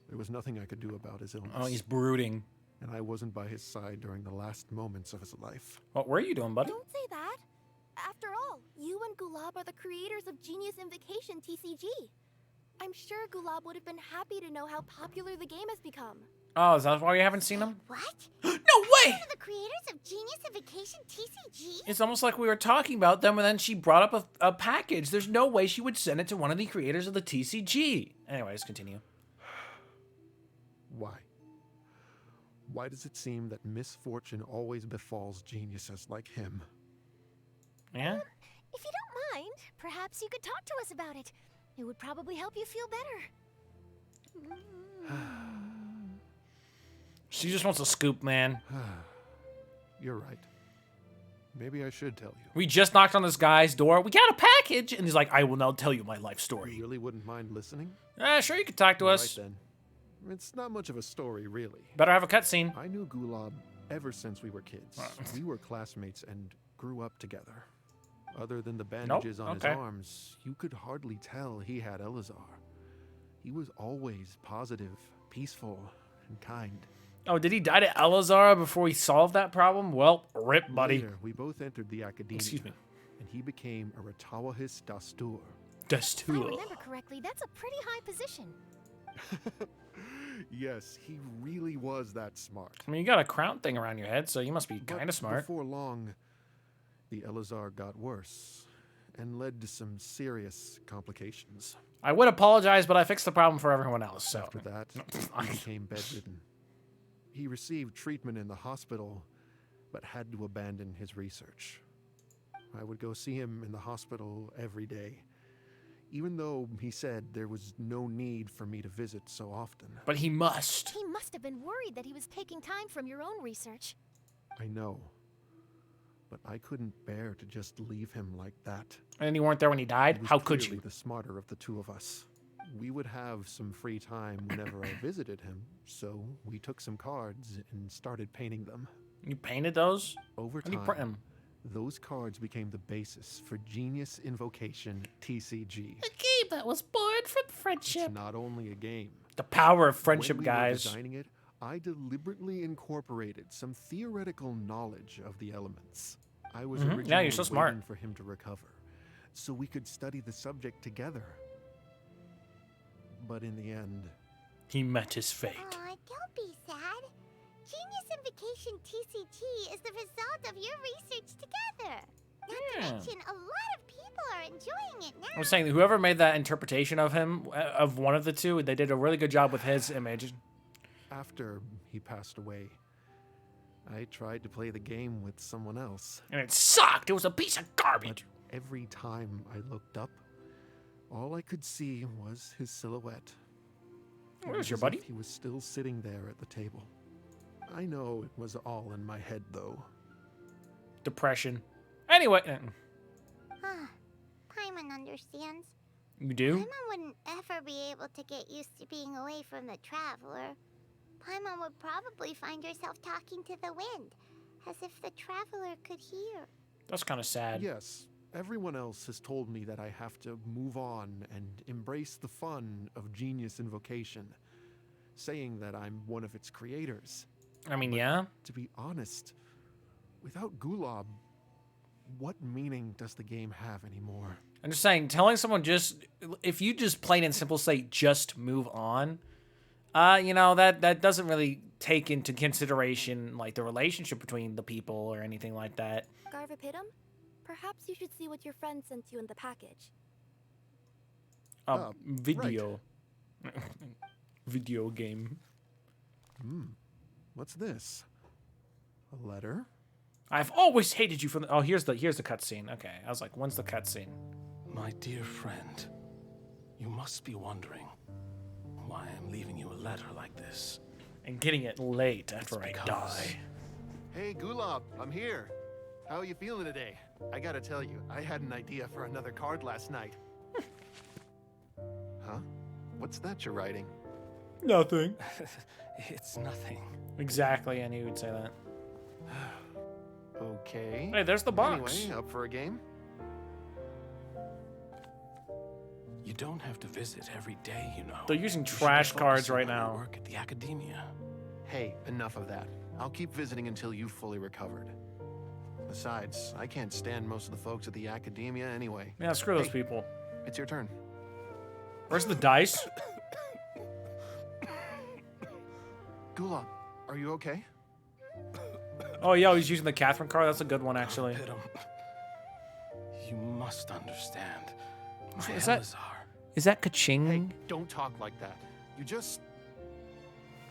There was nothing I could do about his illness. Oh, he's brooding. And I wasn't by his side during the last moments of his life. What were you doing, buddy? Don't say that. After all, you and Gulab are the creators of Genius Invocation TCG. I'm sure Gulab would have been happy to know how popular the game has become. Oh, is that why you haven't seen him? What? No way! One of the creators of Genius Invocation TCG? It's almost like we were talking about them, and then she brought up a package. There's no way she would send it to one of the creators of the TCG. Anyways, continue. Why? Why does it seem that misfortune always befalls geniuses like him? Yeah? If you don't mind, perhaps you could talk to us about it. It would probably help you feel better. She just wants a scoop, man. You're right. Maybe I should tell you. We just knocked on this guy's door. We got a package! And he's like, I will now tell you my life story. You really wouldn't mind listening? Sure, you could talk to us. Right then. It's not much of a story, really. Better have a cutscene. I knew Gulab ever since we were kids. We were classmates and grew up together. Other than the bandages on his arms, you could hardly tell he had Elazar. He was always positive, peaceful, and kind. Oh, did he die to Elazar before he solved that problem? Well, rip, buddy. Later, we both entered the academia. Excuse me. And he became a Ratawahis Dastur. If I remember correctly, that's a pretty high position. Yes, he really was that smart. I mean, you got a crown thing around your head, so you must be kind of smart. Before long, the Elazar got worse and led to some serious complications. I would apologize, but I fixed the problem for everyone else, so. After that, he became bedridden. He received treatment in the hospital, but had to abandon his research. I would go see him in the hospital every day, even though he said there was no need for me to visit so often. But he must. He must have been worried that he was taking time from your own research. I know. But I couldn't bear to just leave him like that. And you weren't there when he died? How could you? The smarter of the two of us. We would have some free time whenever I visited him, so we took some cards and started painting them. You painted those? Over How do you time, print them? those cards became the basis for Genius Invocation TCG. A game that was born from friendship. It's not only a game. The power of friendship, when we guys. were designing it, I deliberately incorporated some theoretical knowledge of the elements. I was originally Yeah, you're so smart. waiting for him to recover, so we could study the subject together. But in the end, he met his fate. Aw, don't be sad. Genius Invocation TCG is the result of your research together. Not to mention, a lot of people are enjoying it now. I'm saying that whoever made that interpretation of him, of one of the two, they did a really good job with his image. after he passed away, I tried to play the game with someone else. And it sucked. It was a piece of garbage. But every time I looked up, all I could see was his silhouette. Where's your As buddy? if he was still sitting there at the table. I know it was all in my head, though. Depression. Anyway. Paimon understands. You do? Paimon wouldn't ever be able to get used to being away from the Traveler. Paimon would probably find herself talking to the wind, as if the Traveler could hear. That's kind of sad. Yes, everyone else has told me that I have to move on and embrace the fun of Genius Invocation, saying that I'm one of its creators. I mean, yeah. To be honest, without Gulab, what meaning does the game have anymore? I'm just saying, telling someone if you just plain and simple say, just move on, you know, that doesn't really take into consideration, like, the relationship between the people or anything like that. Garvapitum, perhaps you should see what your friend sent you in the package. Video. Right. Video game. What's this? A letter? I've always hated you for here's the cutscene. Okay, I was like, when's the cutscene? My dear friend, You must be wondering why I'm leaving you a letter like this. And getting it late after I because- die. Hey, Gulab, I'm here. How are you feeling today? I gotta tell you, I had an idea for another card last night. Huh? What's that you're writing? Nothing. It's nothing. Exactly, I knew you'd say that. Okay. Hey, there's the box. Anyway, up for a game? You don't have to visit every day, you know. They're using You should be trash cards focusing right on your now. Work at the academia. Hey, enough of that. I'll keep visiting until you've fully recovered. Besides, I can't stand most of the folks at the academia anyway. Yeah, screw those Hey, people. It's your turn. Where's the dice? Gulab, are you okay? Oh, yeah, he's using the Catherine card. That's a good one, actually. Pitum, you must understand. My Is that- Elazar. Is that ka-ching? Hey, don't talk like that. You just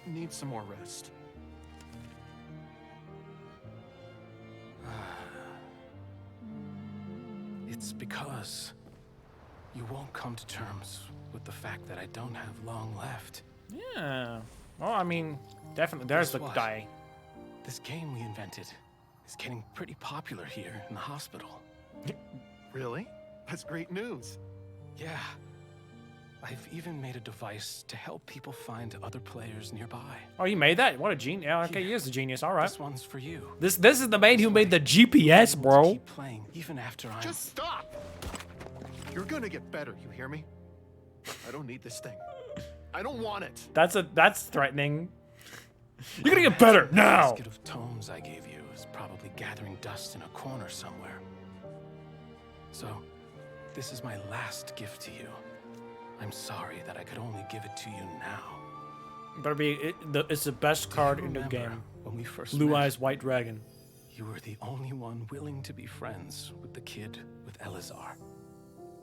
need some more rest. It's because you won't come to terms with the fact that I don't have long left. Yeah. Well, I mean, definitely. There's Guess the what? guy. This game we invented is getting pretty popular here in the hospital. Really? That's great news. Yeah. I've even made a device to help people find other players nearby. Oh, you made that? What a genius. Yeah, okay, he is a genius. All right. This one's for you. This is the man who made the GPS, bro. Keep playing even after I'm... Just stop! You're gonna get better, you hear me? I don't need this thing. I don't want it. That's threatening. You're gonna get better The now. basket of tomes I gave you is probably gathering dust in a corner somewhere. So, this is my last gift to you. I'm sorry that I could only give it to you now. Better be. It's the best card in the Remember game. when we first Blue met? Eyes White Dragon. You were the only one willing to be friends with the kid with Elazar.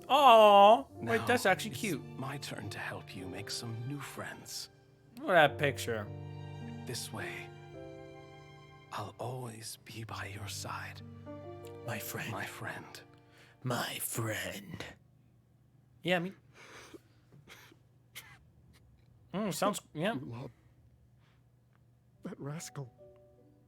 Oh, wait, Now that's actually it's cute. my turn to help you make some new friends. Look at that picture. This way, I'll always be by your side. My friend. My friend. My friend. Yeah, I mean. Sounds. Yeah. Gulab. That rascal.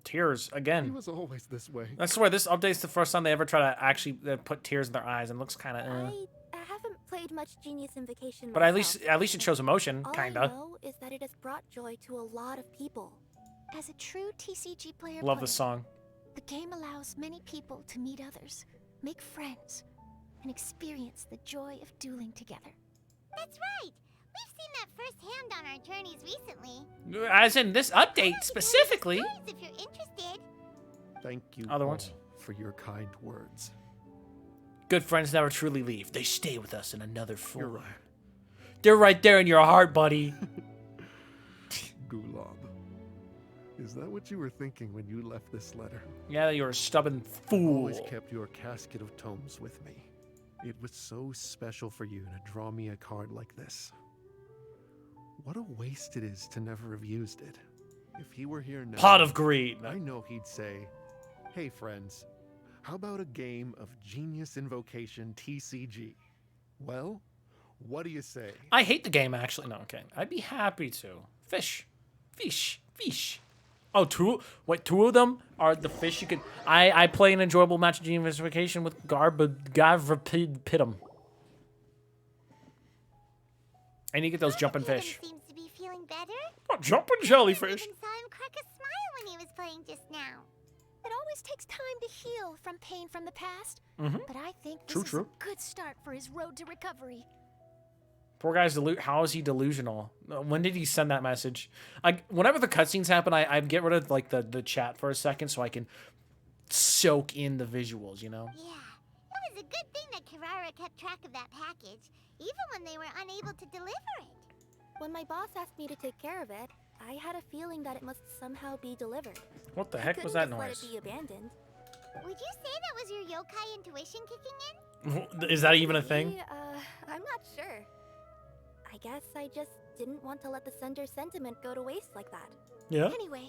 Tears He again. was always this way. I swear, this update's the first time they ever try to actually put tears in their eyes, and it looks kind of. I haven't played much Genius Invocation But at myself. least it shows emotion, All kinda. I know is that it has brought joy to a lot of people. As a true TCG player, Love put this it, song. the game allows many people to meet others, make friends, and experience the joy of dueling together. That's right. We've seen that firsthand on our journeys recently. As in this update specifically. Stories if you're interested. Thank you Other all ones? for your kind words. Good friends never truly leave. They stay with us in another form. You're right. They're right there in your heart, buddy. Gulab. Is that what you were thinking when you left this letter? Yeah, you're a stubborn I fool. always kept your casket of tomes with me. It was so special for you to draw me a card like this. What a waste it is to never have used it. If he were here now, Pot of greed. I know he'd say, "Hey friends, how about a game of Genius Invocation TCG?" Well, what do you say? I hate the game, actually. No, okay. I'd be happy to. Fish. Oh, two of them are the fish you could... I play an enjoyable match of Genius Invocation with Garvapidum. And you get those jumping fish. Seems to be feeling better. Oh, jumping jellyfish. Even saw him crack a smile when he was playing just now. It always takes time to heal from pain from the past, Mhm. but I think this True, is true. a good start for his road to recovery. Poor guy's how is he delusional? When did he send that message? Whenever the cutscenes happen, I get rid of like the chat for a second so I can soak in the visuals, you know? Yeah, it was a good thing that Kirara kept track of that package, even when they were unable to deliver it. When my boss asked me to take care of it, I had a feeling that it must somehow be delivered. What the I heck couldn't was that just noise? Let it be abandoned. Would you say that was your yokai intuition kicking in? Is that even a thing? Maybe, I'm not sure. I guess I just didn't want to let the sender's sentiment go to waste like that. Yeah? Anyway,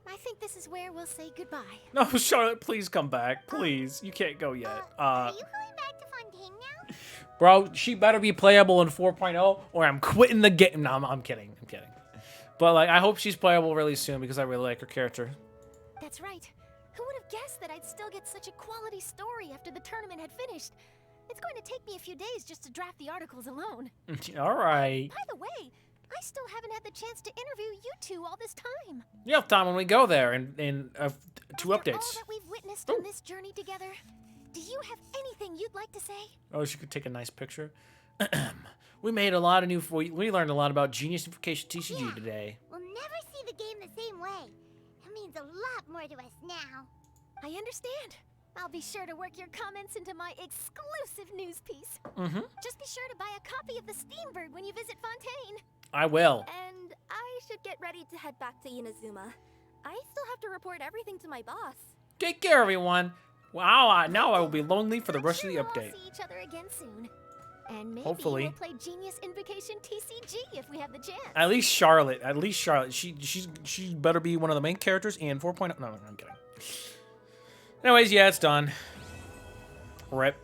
I think this is where we'll say goodbye. No, Charlotte, please come back. Please. You can't go yet. Are you going back to Fontaine now? Bro, she better be playable in 4.0 or I'm quitting the game. No, I'm kidding. I'm kidding. But, like, I hope she's playable really soon because I really like her character. That's right. Who would have guessed that I'd still get such a quality story after the tournament had finished? It's going to take me a few days just to draft the articles alone. All right. By the way, I still haven't had the chance to interview you two all this time. You have time when we go there in 2 After updates. all that we've witnessed on this journey together, do you have anything you'd like to say? Oh, she could take a nice picture. We made a lot of new. We learned a lot about geniusification TCG today. We'll never see the game the same way. That means a lot more to us now. I understand. I'll be sure to work your comments into my exclusive news piece. Just be sure to buy a copy of the Steambird when you visit Fontaine. I will. And I should get ready to head back to Inazuma. I still have to report everything to my boss. Take care, everyone. Wow, now I will be lonely for the rest of the We'll update. see each other again soon. And maybe Hopefully. we'll play Genius Invocation TCG if we have the chance. At least Charlotte. She better be one of the main characters in 4.0. No, I'm kidding. Anyways, yeah, it's done. Rip.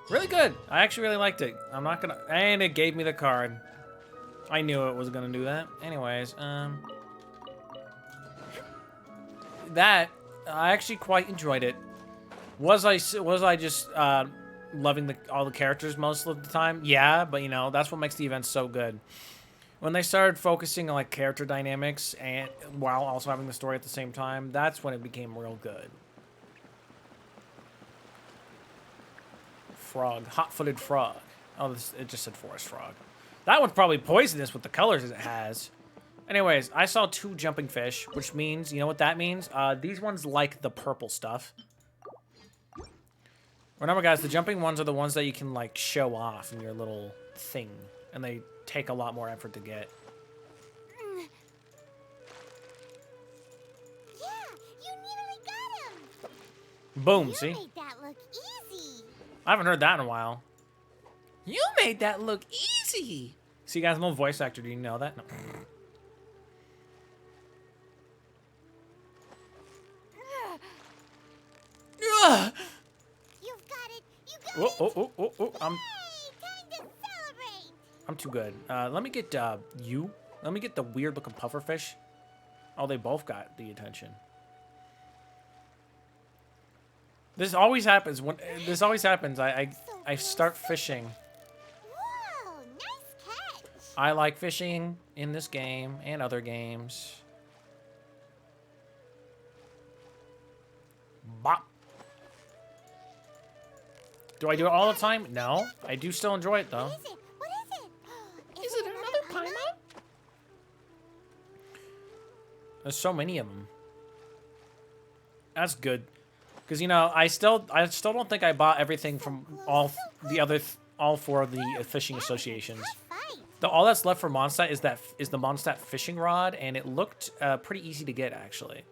Really good. I actually really liked it. I'm not gonna. And it gave me the card. I knew it was gonna do that. Anyways, that I actually quite enjoyed it. Was I just loving all the characters most of the time? Yeah, but you know that's what makes the event so good. When they started focusing on like character dynamics and while also having the story at the same time, that's when it became real good. Frog, hot-footed frog. Oh, it just said forest frog. That one's probably poisonous with the colors it has. Anyways, I saw 2 jumping fish, which means, you know what that means? These ones like the purple stuff. Remember, guys, the jumping ones are the ones that you can, like, show off in your little thing. And they take a lot more effort to get. Yeah, you nearly got him. Boom, You see? made that look easy. I haven't heard that in a while. You made that look easy. See, guys, no voice actor. Do you know that? No. Ugh. You've got it. You got Oh, oh, oh, oh, oh. time to celebrate. I'm too good. Let me get you. Let me get the weird looking pufferfish. Oh, they both got the attention. This always happens when this always happens. I start fishing. Whoa, nice catch. I like fishing in this game and other games. Bop. Do I do it all the time? No. I do still enjoy it though. What is it? What is it? Is it another Paimon? There's so many of them. That's good. Because, you know, I still don't think I bought everything from all 4 of the fishing associations. All that's left for Mondstadt is the Mondstadt fishing rod, and it looked pretty easy to get, actually.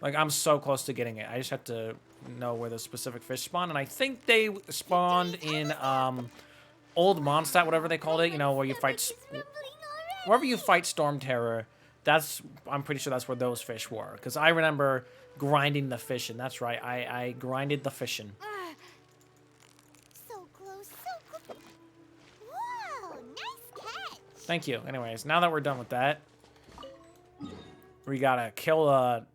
Like, I'm so close to getting it. I just have to know where the specific fish spawn, and I think they spawned in Old Mondstadt, whatever they called it, you know, where you fight... Wherever you fight Storm Terror, I'm pretty sure that's where those fish were. Because I remember grinding the fishing. That's right, I grinded the fishing. So close, so close. Whoa, nice catch. Thank you. Anyways, now that we're done with that, we gotta kill a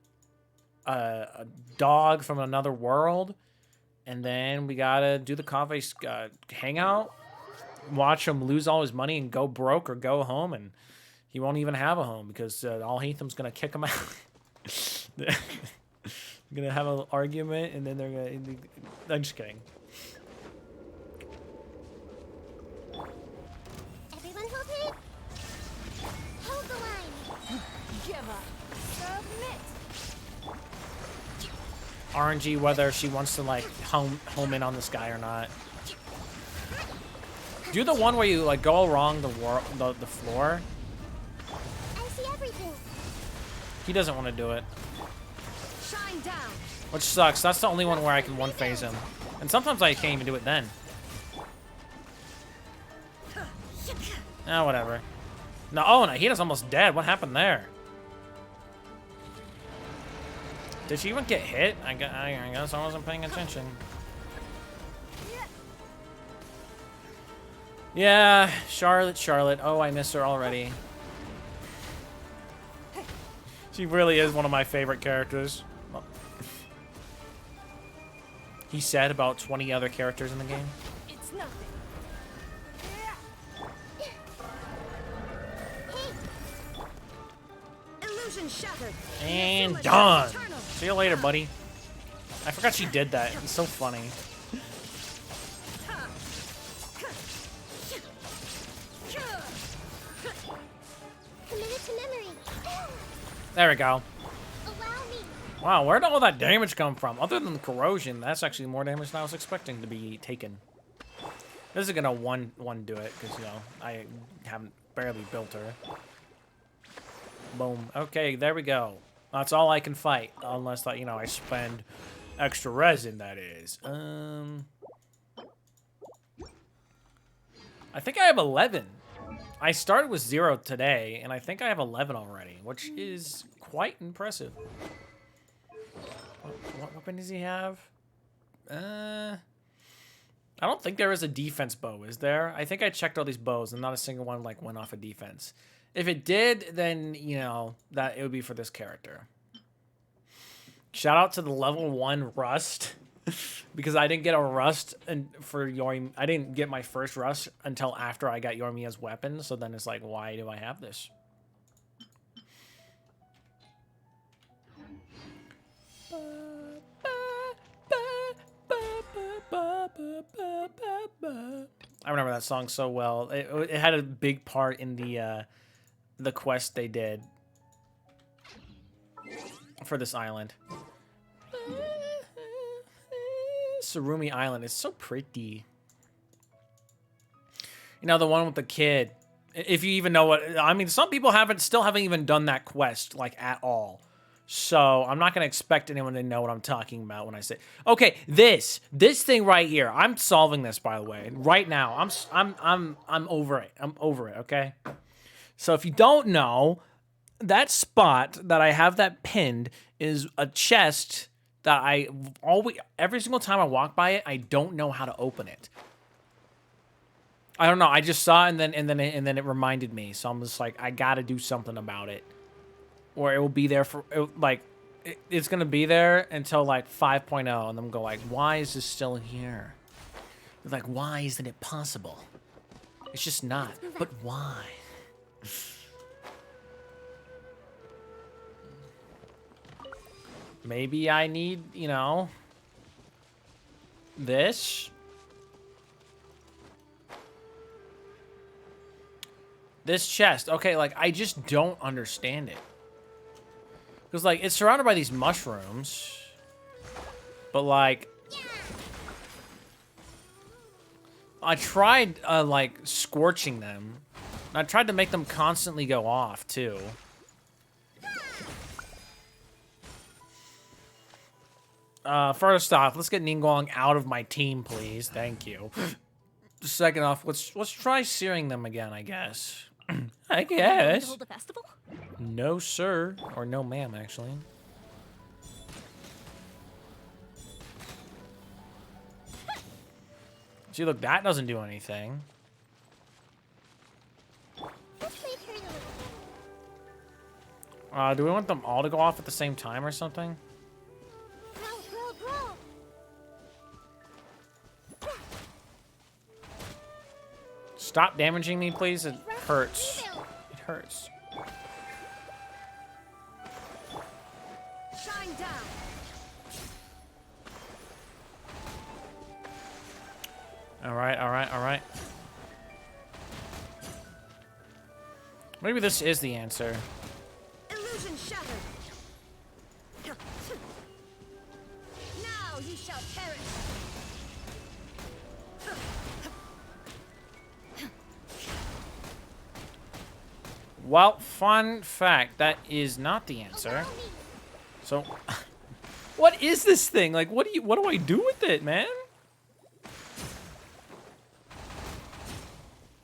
dog from another world, and then we gotta do the Kaveh hangout, watch him lose all his money and go broke or go home, and he won't even have a home because Al-Haytham's gonna kick him out. They're gonna have an argument, and then they're gonna... I'm just kidding. Everyone hold it. Hold the line. Give up. Submit. RNG whether she wants to like home in on this guy or not. Do the one where you like go along the floor. I see everything. He doesn't want to do it, Shine down. which sucks. That's the only one where I can one phase him, and sometimes I can't even do it then. Ah, whatever. No, oh no, he is almost dead. What happened there? Did she even get hit? I guess I wasn't paying attention. Yeah, Charlotte. Oh, I miss her already. She really is one of my favorite characters. He said about 20 other characters in the game. It's nothing. Illusion shattered. And done. See you later, buddy. I forgot she did that. It's so funny. Committed to memory. There we go. Allow me. Wow, where did all that damage come from? Other than the corrosion, that's actually more damage than I was expecting to be taken. This is gonna one do it because you know I haven't barely built her. Boom. Okay, there we go. That's all I can fight, unless you know I spend extra resin. That is. I think I have 11. I started with 0 today, and I think I have 11 already, which is quite impressive. What weapon does he have? I don't think there is a defense bow, is there? I think I checked all these bows, and not a single one like went off of defense. If it did, then you know that it would be for this character. Shout out to the level 1 rust. Because I didn't get a rust for Yoimiya. I didn't get my first rust until after I got Yoimiya's weapon. So then it's like, why do I have this? I remember that song so well. It had a big part in the quest they did for this island. Surumi Island is so pretty. You know, the one with the kid. If you even know what I mean, some people still haven't even done that quest like at all. So I'm not gonna expect anyone to know what I'm talking about when I say, okay, this thing right here. I'm solving this, by the way, right now. I'm over it. I'm over it. Okay. So if you don't know, that spot that I have that pinned is a chest that I always, every single time I walk by it, I don't know how to open it. I don't know. I just saw it and then it reminded me. So I'm just like, I gotta do something about it, or it will be there for it's gonna be there until like 5.0, and then I'm go like, why is this still here? Like, why isn't it possible? It's just not. But why? Maybe I need, you know, this. This chest. Okay, like, I just don't understand it. Because, like, it's surrounded by these mushrooms. But, like, I tried, like, scorching them. I tried to make them constantly go off, too. First off, let's get Ningguang out of my team, please. Thank you. Second off, let's try searing them again, I guess. I guess. Hold a festival? No, sir. Or no, ma'am, actually. See, look, that doesn't do anything. Do we want them all to go off at the same time or something? Stop damaging me, please. It hurts. It hurts. Shine down. All right, all right, all right. Maybe this is the answer. Illusion shattered. Now you shall perish. Well, fun fact, that is not the answer. So, what is this thing? Like, what do I do with it, man?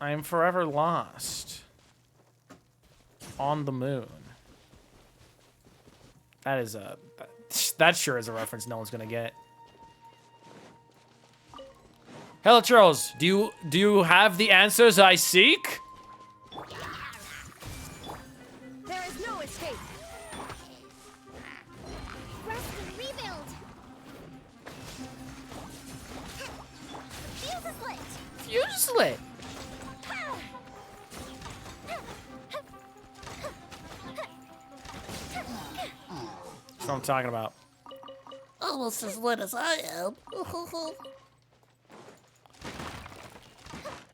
I am forever lost on the moon. That is that sure is a reference no one's gonna get. Hello, Charles. Do you have the answers I seek? There is no escape. Rest and rebuild. Fuse is lit. Fuse lit. That's what I'm talking about. Almost as lit as I am.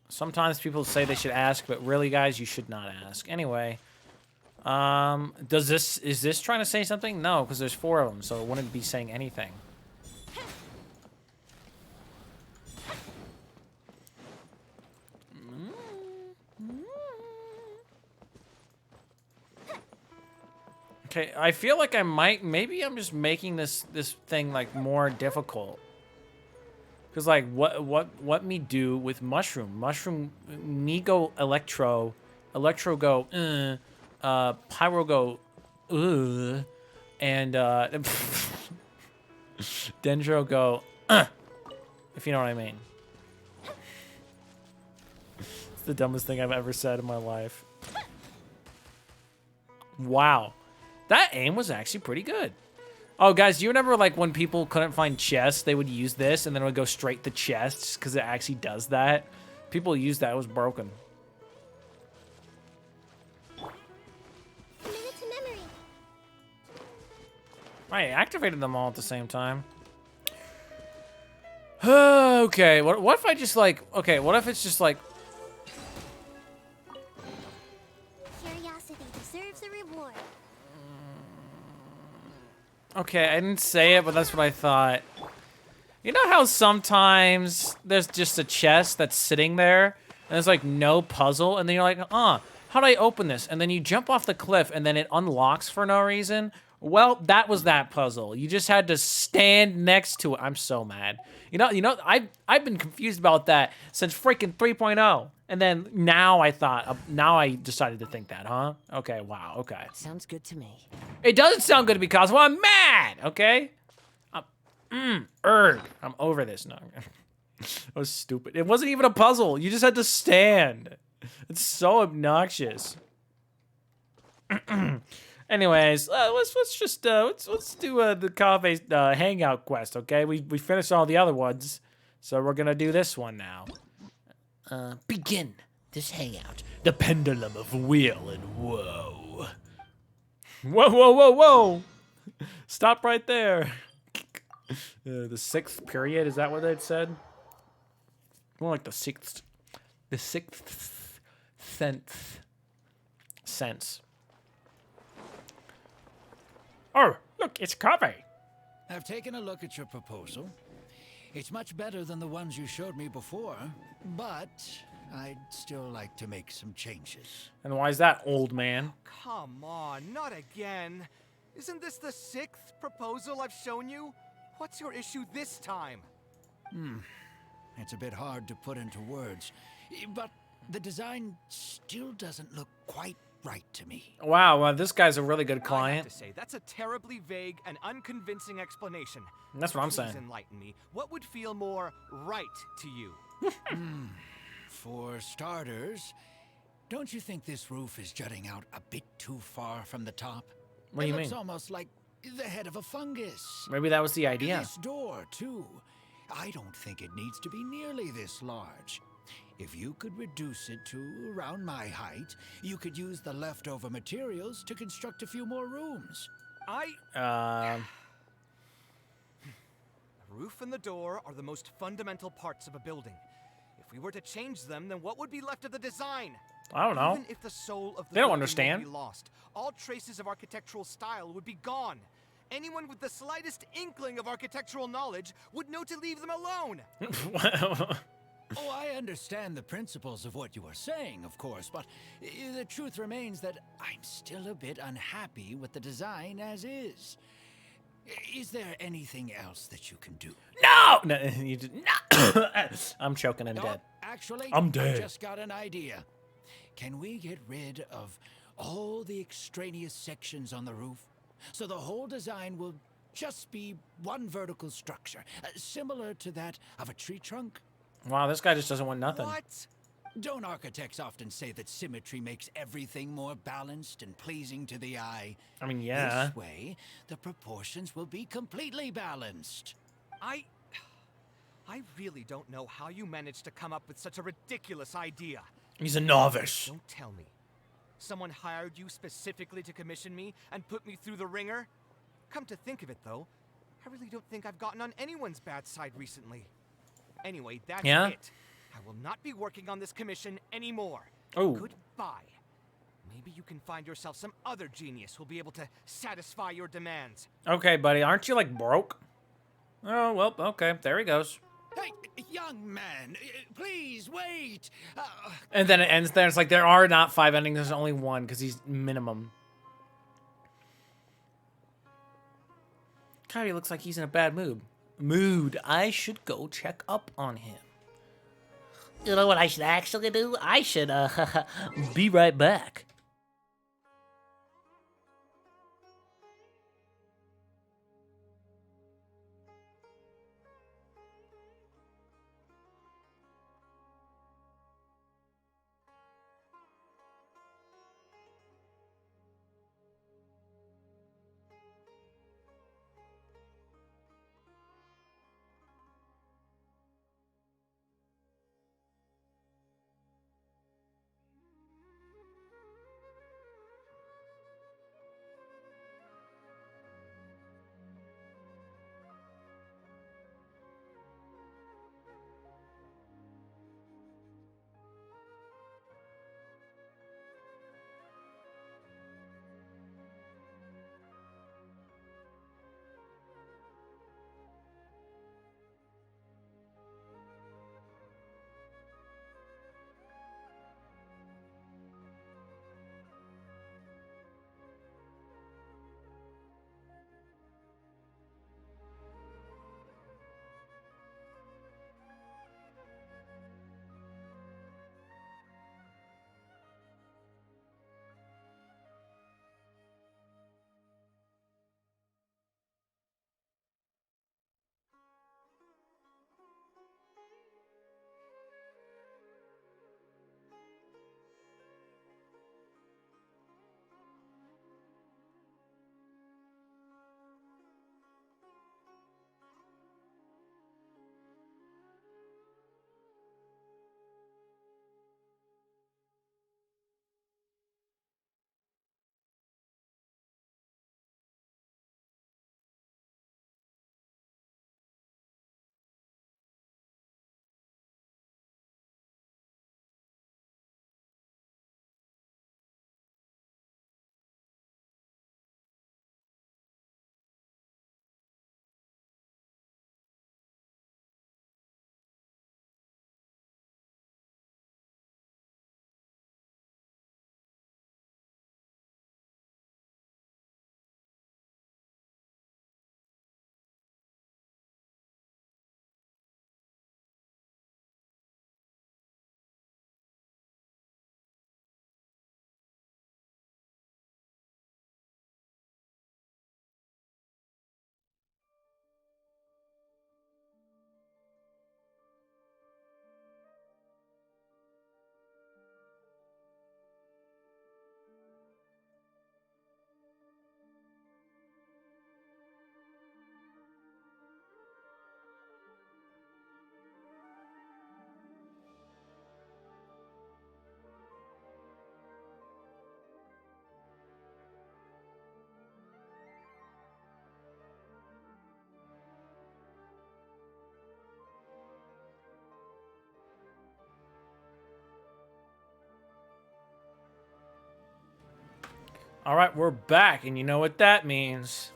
Sometimes people say they should ask, but really, guys, you should not ask. Anyway, is this trying to say something? No, because there's 4 of them, so it wouldn't be saying anything. Okay, I feel like maybe I'm just making this thing like more difficult. Cause like what me do with mushroom me go electro go pyro go and dendro go if you know what I mean. It's the dumbest thing I've ever said in my life. Wow. That aim was actually pretty good. Oh, guys, do you remember like when people couldn't find chests, they would use this and then it would go straight to chests because it actually does that? People used that. It was broken. Minute to memory. I activated them all at the same time. Okay, what if I just like... Okay, what if it's just like... Curiosity deserves a reward. Okay, I didn't say it, but that's what I thought. You know how sometimes there's just a chest that's sitting there, and there's like no puzzle, and then you're like, how do I open this? And then you jump off the cliff, and then it unlocks for no reason? Well, that was that puzzle. You just had to stand next to it. I'm so mad. You know, I've been confused about that since freaking 3.0. And then now I decided to think that, huh? Okay, wow, okay. Sounds good to me. It doesn't sound good to me, Cosmo. I'm mad, okay? I'm over this. No, that was stupid. It wasn't even a puzzle. You just had to stand. It's so obnoxious. Anyways, let's do the Kaveh Hangout quest, okay? We finished all the other ones, so we're gonna do this one now. Begin this hangout. The pendulum of will and woe. Whoa, whoa, whoa, whoa! Stop right there. The 6th period, is that what it said? More like the 6th. The 6th sense. Oh, look, it's Kaveh. I've taken a look at your proposal. It's much better than the ones you showed me before, but I'd still like to make some changes. And why is that, old man? Come on, not again. Isn't this the 6th proposal I've shown you? What's your issue this time? It's a bit hard to put into words, but the design still doesn't look quite right to me. Wow, well, this guy's a really good client. I have to say, that's a terribly vague and unconvincing explanation. That's what I'm Please saying. enlighten me. What would feel more right to you? For starters, don't you think this roof is jutting out a bit too far from the top? What do you mean? It looks almost like the head of a fungus. Maybe that was the idea. This door, too. I don't think it needs to be nearly this large. If you could reduce it to around my height, you could use the leftover materials to construct a few more rooms. The roof and the door are the most fundamental parts of a building. If we were to change them, then what would be left of the design? I don't know. Even if the soul of the They don't building understand. would be lost, all traces of architectural style would be gone. Anyone with the slightest inkling of architectural knowledge would know to leave them alone. Oh, I understand the principles of what you are saying, of course, but the truth remains that I'm still a bit unhappy with the design as is. Is there anything else that you can do? No! No, you did not. I'm choking and dead. Actually, I'm dead. I just got an idea. Can we get rid of all the extraneous sections on the roof so the whole design will just be one vertical structure, similar to that of a tree trunk? Wow, this guy just doesn't want nothing. What? Don't architects often say that symmetry makes everything more balanced and pleasing to the eye? I mean, yeah. This way, the proportions will be completely balanced. I really don't know how you managed to come up with such a ridiculous idea. He's a novice. Don't tell me. Someone hired you specifically to commission me and put me through the ringer? Come to think of it, though, I really don't think I've gotten on anyone's bad side recently. Anyway, that's it. I will not be working on this commission anymore. Oh. Goodbye. Maybe you can find yourself some other genius who'll be able to satisfy your demands. Okay, buddy, aren't you like broke? Oh, well, okay, there he goes. Hey, young man, please wait. And then it ends there. It's like there are not 5 endings. There's only one because he's minimum. Kaveh looks like he's in a bad mood. I should go check up on him. You know what I should actually do? I should, be right back. All right, we're back, and you know what that means.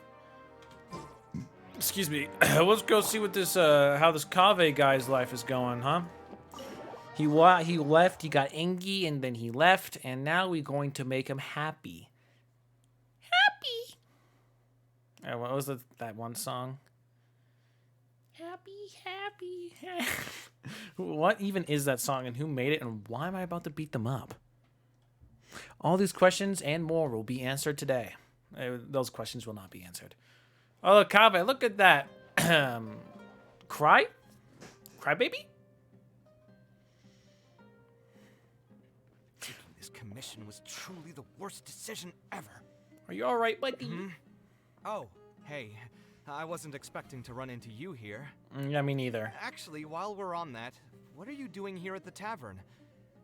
Excuse me. Let's go see what this, how this Kaveh guy's life is going, huh? He left, he got angry, and then he left, and now we're going to make him happy. Happy! What was that one song? Happy, happy. What even is that song, and who made it, and why am I about to beat them up? All these questions and more will be answered today. Those questions will not be answered. Oh, look, Kaveh, look at that. Crybaby? mission was truly the worst decision ever. Are you all right, buddy? Oh, hey. I wasn't expecting to run into you here. Yeah, me neither. Actually, while we're on that, what are you doing here at the tavern?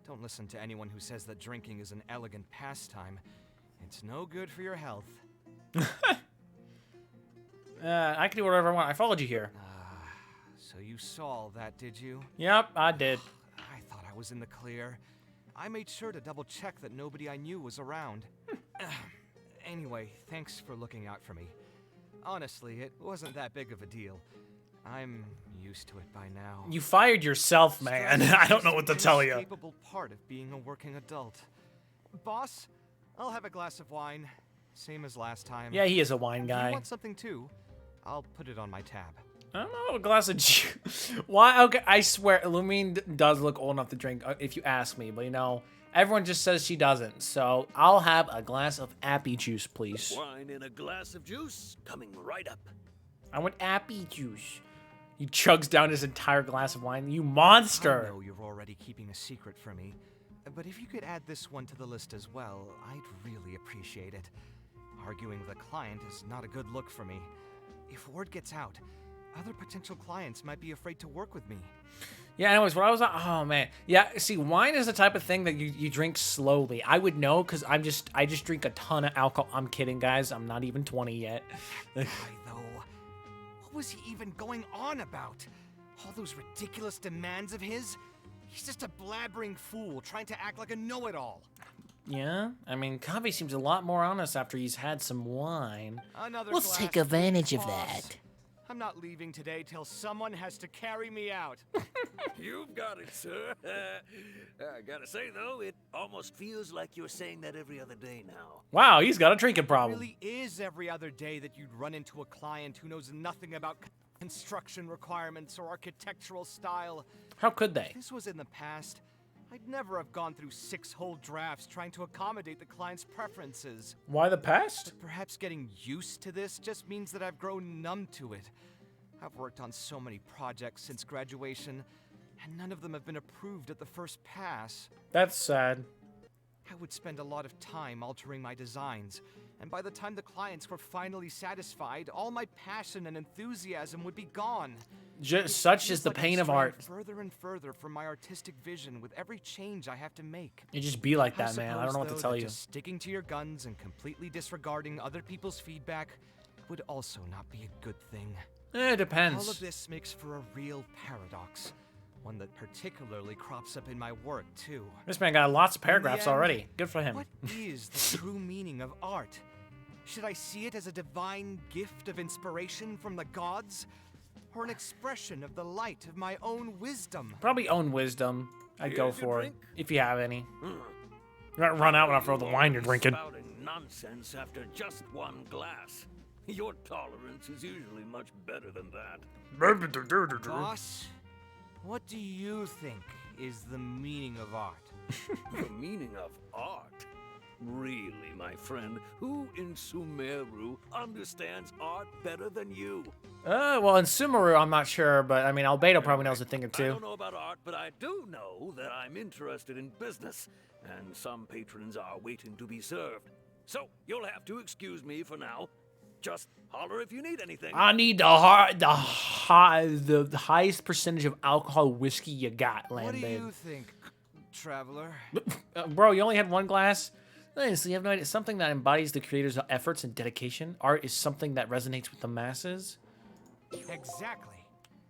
Don't listen to anyone who says that drinking is an elegant pastime. It's no good for your health. I can do whatever I want. I followed you here. So you saw that, did you? Yep, I did. I thought I was in the clear. I made sure to double check that nobody I knew was around. Anyway, thanks for looking out for me. Honestly, it wasn't that big of a deal. I'm used to it by now. You fired yourself, man. I don't know what to tell you. Capable part of being a working adult. Boss, I'll have a glass of wine, same as last time. Yeah, he is a wine Do guy. you want something too? I'll put it on my tab. I don't know, a glass of juice. Why? Okay, I swear, Illumine does look old enough to drink, if you ask me. But, you know, everyone just says she doesn't. So I'll have a glass of appy juice, please. Wine in a glass of juice, coming right up. I want appy juice. He chugs down his entire glass of wine. You monster! I know you're already keeping a secret from me, but if you could add this one to the list as well, I'd really appreciate it. Arguing with a client is not a good look for me. If word gets out, other potential clients might be afraid to work with me. Yeah, anyways, what I was like, oh man. Yeah, see, wine is the type of thing that you drink slowly. I would know because I just drink a ton of alcohol. I'm kidding, guys. I'm not even 20 yet. Why though? What was he even going on about? All those ridiculous demands of his? He's just a blabbering fool trying to act like a know-it-all. Yeah, I mean, Kaveh seems a lot more honest after he's had some wine. Let's take advantage of that. I'm not leaving today till someone has to carry me out. You've got it, sir. I gotta say, though, it almost feels like you're saying that every other day now. Wow, he's got a drinking problem. It really is every other day that you'd run into a client who knows nothing about construction requirements or architectural style. How could they? If this was in the past, I'd never have gone through 6 whole drafts trying to accommodate the client's preferences. Why the past? But perhaps getting used to this just means that I've grown numb to it. I've worked on so many projects since graduation, and none of them have been approved at the first pass. That's sad. I would spend a lot of time altering my designs, and by the time the clients were finally satisfied, all my passion and enthusiasm would be gone. Such is the pain of art. Further and further from my artistic vision with every change I have to make. You just be like that, man. I don't know what to tell you. Just sticking to your guns and completely disregarding other people's feedback would also not be a good thing. It depends. All of this makes for a real paradox. One that particularly crops up in my work, too. This man got lots of paragraphs end, already. Good for him. What is the true meaning of art? Should I see it as a divine gift of inspiration from the gods? Or an expression of the light of my own wisdom? Probably own wisdom. I'd go for it, if you have any. You're not run out after all the wine you're drinking. Spouting nonsense after just one glass. Your tolerance is usually much better than that. Boss, what do you think is the meaning of art? The meaning of art? Really, my friend, who in Sumeru understands art better than you? Well, in Sumeru, I'm not sure, but I mean, Albedo probably knows a thing or two. I don't know about art, but I do know that I'm interested in business, and some patrons are waiting to be served. So, you'll have to excuse me for now. Just holler if you need anything. I need the highest percentage of alcohol whiskey you got, Landbed. What do you think, traveler? Bro, you only had one glass? Honestly, you have no idea. Something that embodies the creator's efforts and dedication. Art is something that resonates with the masses. Exactly.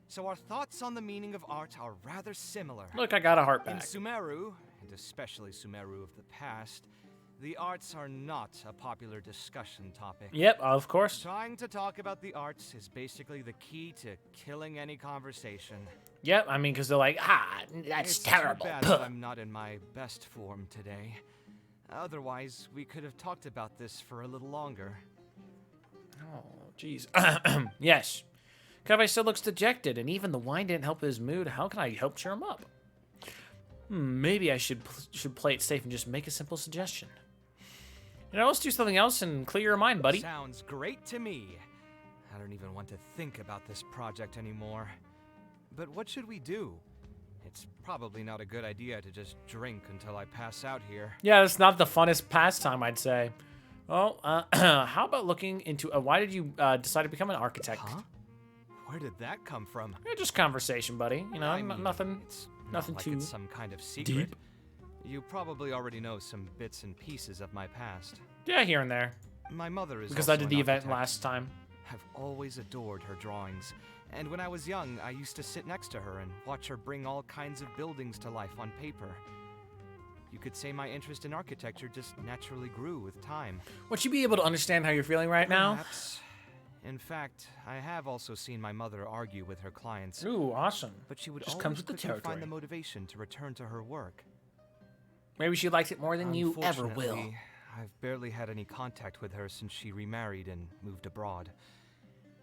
So our thoughts on the meaning of art are rather similar. Look, I got a heart back. In Sumeru, and especially Sumeru of the past, the arts are not a popular discussion topic. Yep, of course. Trying to talk about the arts is basically the key to killing any conversation. Yep, I mean, because they're like, that's terrible. It's too bad that I'm not in my best form today. Otherwise, we could have talked about this for a little longer. Oh, jeez. Yes. Kaveh still looks dejected, and even the wine didn't help his mood. How can I help cheer him up? Maybe I should play it safe and just make a simple suggestion. You know, let's do something else and clear your mind, buddy. Sounds great to me. I don't even want to think about this project anymore. But what should we do? It's probably not a good idea to just drink until I pass out here. Yeah, it's not the funnest pastime, I'd say. Well, how about looking into why did you decide to become an architect? Huh? Where did that come from? Yeah, just conversation, buddy. You know, I mean, nothing. It's nothing not like too it's some kind of secret. deep. You probably already know some bits and pieces of my past. Yeah, here and there. My mother is because also I did an the event architect. last time. I've always adored her drawings, and when I was young, I used to sit next to her and watch her bring all kinds of buildings to life on paper. You could say my interest in architecture just naturally grew with time. Would you be able to understand how you're feeling right now? Perhaps. In fact, I have also seen my mother argue with her clients. Ooh, awesome. But she would Just always comes with the quickly territory. find the motivation to return to her work. Maybe she likes it more than you ever will. Unfortunately, I've barely had any contact with her since she remarried and moved abroad.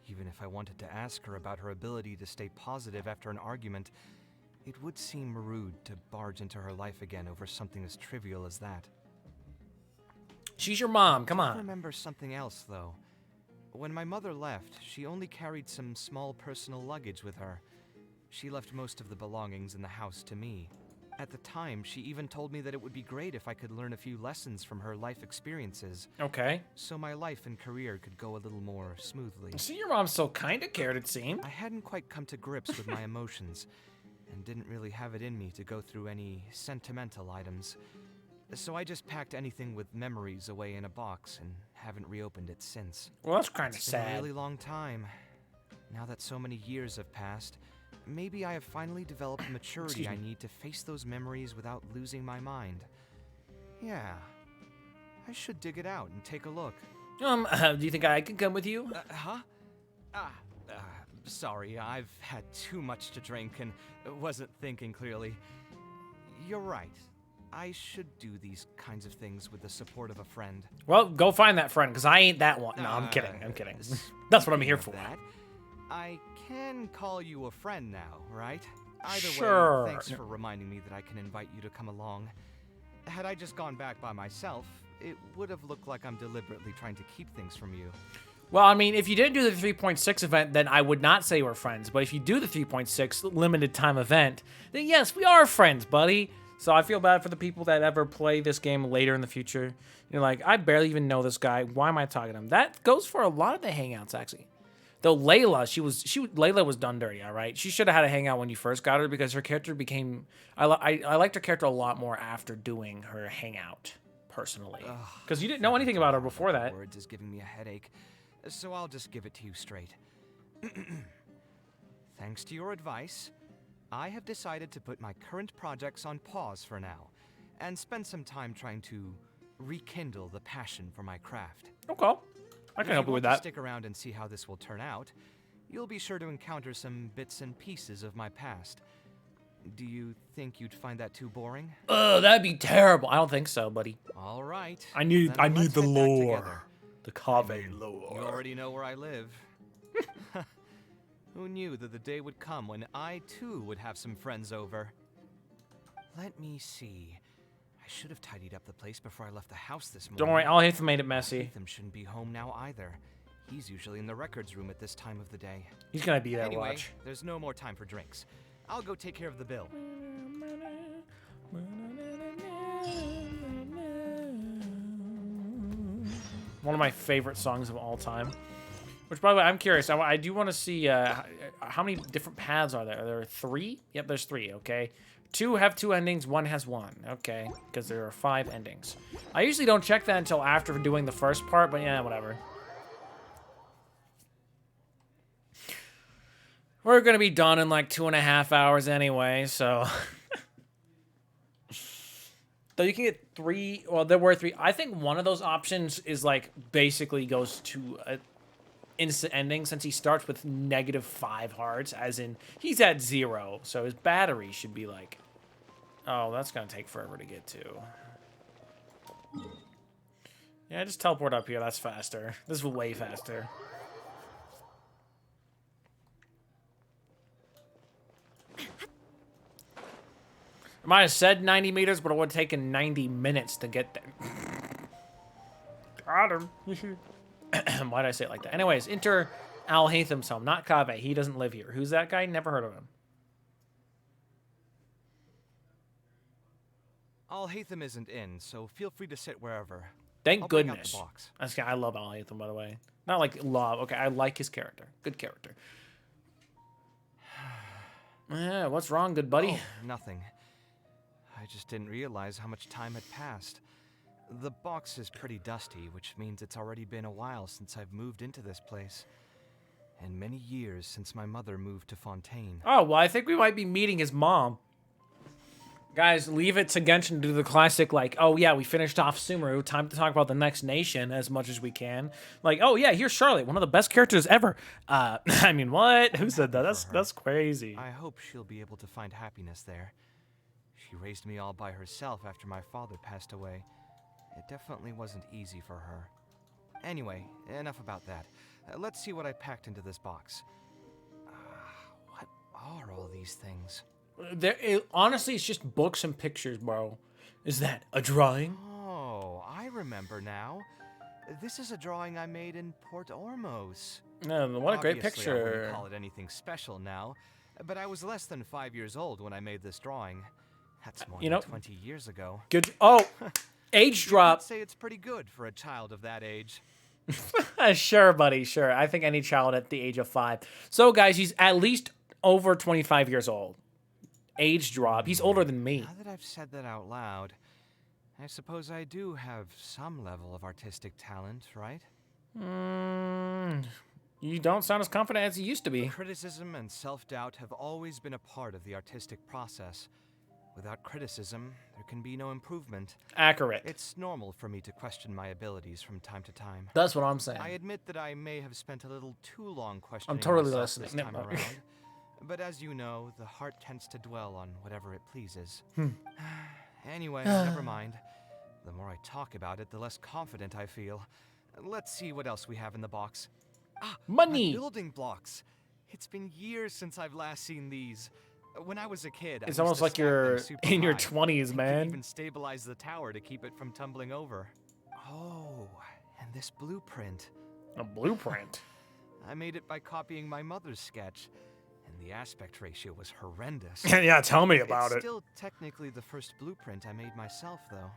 Even if I wanted to ask her about her ability to stay positive after an argument, it would seem rude to barge into her life again over something as trivial as that. She's your mom, come I on. remember something else, though. When my mother left, she only carried some small personal luggage with her. She left most of the belongings in the house to me. At the time, she even told me that it would be great if I could learn a few lessons from her life experiences. Okay. So my life and career could go a little more smoothly. See, your mom still kind of cared, it seemed. I hadn't quite come to grips with my emotions, and didn't really have it in me to go through any sentimental items. So I just packed anything with memories away in a box and haven't reopened it since. Well, that's kind of It's been a sad. really long time. Now that so many years have passed, maybe I have finally developed the maturity I need to face those memories without losing my mind. Yeah, I should dig it out and take a look. Do you think I can come with you? Huh? Sorry, I've had too much to drink and wasn't thinking clearly. You're right. I should do these kinds of things with the support of a friend. Well, go find that friend, because I ain't that one. No, I'm kidding. I'm kidding. That's what I'm here for. That, I can call you a friend now, right? Either Sure. way, thanks for reminding me that I can invite you to come along. Had I just gone back by myself, it would have looked like I'm deliberately trying to keep things from you. Well, I mean, if you didn't do the 3.6 event, then I would not say we're friends. But if you do the 3.6 limited time event, then yes, we are friends, buddy. So I feel bad for the people that ever play this game later in the future. You're like, I barely even know this guy. Why am I talking to him? That goes for a lot of the hangouts, actually. Though Layla, Layla was done dirty, all right? She should have had a hangout when you first got her because her character became... I liked her character a lot more after doing her hangout, personally. Because you didn't know anything about her before that. Words is giving me a headache, so I'll just give it to you straight. Thanks to your advice, I have decided to put my current projects on pause for now, and spend some time trying to rekindle the passion for my craft. Okay. I can help you with that. Stick around and see how this will turn out. You'll be sure to encounter some bits and pieces of my past. Do you think you'd find that too boring? That'd be terrible. I don't think so, buddy. All right. I need Then let's the head back lore. together. The Kaveh lore. You already know where I live. Who knew that the day would come when I too would have some friends over? Let me see. I should have tidied up the place before I left the house this morning. Don't worry, Al-Haytham made it messy. Haytham shouldn't be home now either. He's usually in the records room at this time of the day. He's gonna be there, Anyway, watch. there's no more time for drinks. I'll go take care of the bill. One of my favorite songs of all time. Which, by the way, I'm curious. I do want to see how many different paths are there. Are there 3? Yep, there's 3, okay. 2 have 2 endings, 1 has 1, okay. Because there are 5 endings. I usually don't check that until after doing the first part, but yeah, whatever. We're going to be done in like 2.5 hours anyway, so... Though you can get 3, well, there were 3. I think one of those options is like, basically goes to a instant ending since he starts with -5 hearts, as in he's at 0, so his battery should be like, oh, that's gonna take forever to get to. Yeah, just teleport up here, that's faster. This is way faster. I might have said 90 meters, but it would have taken 90 minutes to get there. Got him. Why did I say it like that? Anyways, enter Al-Haytham's home, not Kaveh. He doesn't live here. Who's that guy? Never heard of him. Alhaitham isn't in, so feel free to sit wherever. Thank I'll bring out the goodness. box. I love Al-Haytham, by the way. Not like love. Okay, I like his character. Good character. Yeah, what's wrong, good buddy? Oh, nothing. I just didn't realize how much time had passed. The box is pretty dusty, which means it's already been a while since I've moved into this place. And many years since my mother moved to Fontaine. Oh, well, I think we might be meeting his mom. Guys, leave it to Genshin to do the classic, like, oh yeah, we finished off Sumeru, time to talk about the next nation as much as we can. Like, oh yeah, here's Charlotte, one of the best characters ever. I mean, what? Who said that? That's crazy. I hope she'll be able to find happiness there. She raised me all by herself after my father passed away. It definitely wasn't easy for her. Anyway, enough about that. Let's see what I packed into this box. What are all these things? Honestly, it's just books and pictures, bro. Is that a drawing? Oh, I remember now. This is a drawing I made in Port Ormos. What a great Obviously, I picture. wouldn't call it anything special now, but I was less than 5 years old when I made this drawing. That's more than 20 years ago. Good. Oh, age drop. I'd say it's pretty good for a child of that age. Sure, buddy, sure. I think any child at the age of 5. So, guys, he's at least over 25 years old. Age drop. He's older than me. Now that I've said that out loud, I suppose I do have some level of artistic talent, right? You don't sound as confident as you used to be. Criticism and self-doubt have always been a part of the artistic process. Without criticism, there can be no improvement. Accurate. It's normal for me to question my abilities from time to time. That's what I'm saying. I admit that I may have spent a little too long questioning I'm totally myself listening. this time around. But as you know, the heart tends to dwell on whatever it pleases. Anyway, never mind. The more I talk about it, the less confident I feel. Let's see what else we have in the box. Money! My building blocks. It's been years since I've last seen these. When I was a kid, It's almost like you're in your 20s, man. Even stabilize the tower to keep it from tumbling over. Oh, and this blueprint. A blueprint? I made it by copying my mother's sketch. The aspect ratio was horrendous. Yeah, tell me about it. It's still technically the first blueprint I made myself, though.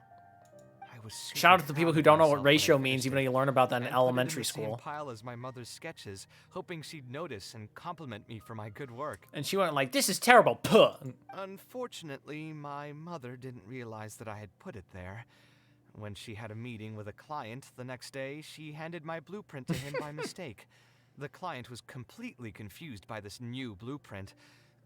I was shout out to the people who don't know what ratio means, even though you learn about that in elementary school. Put it in the same pile as my mother's sketches, hoping she'd notice and compliment me for my good work. And she went like, "This is terrible." Puh. Unfortunately, my mother didn't realize that I had put it there. When she had a meeting with a client the next day, she handed my blueprint to him by mistake. The client was completely confused by this new blueprint,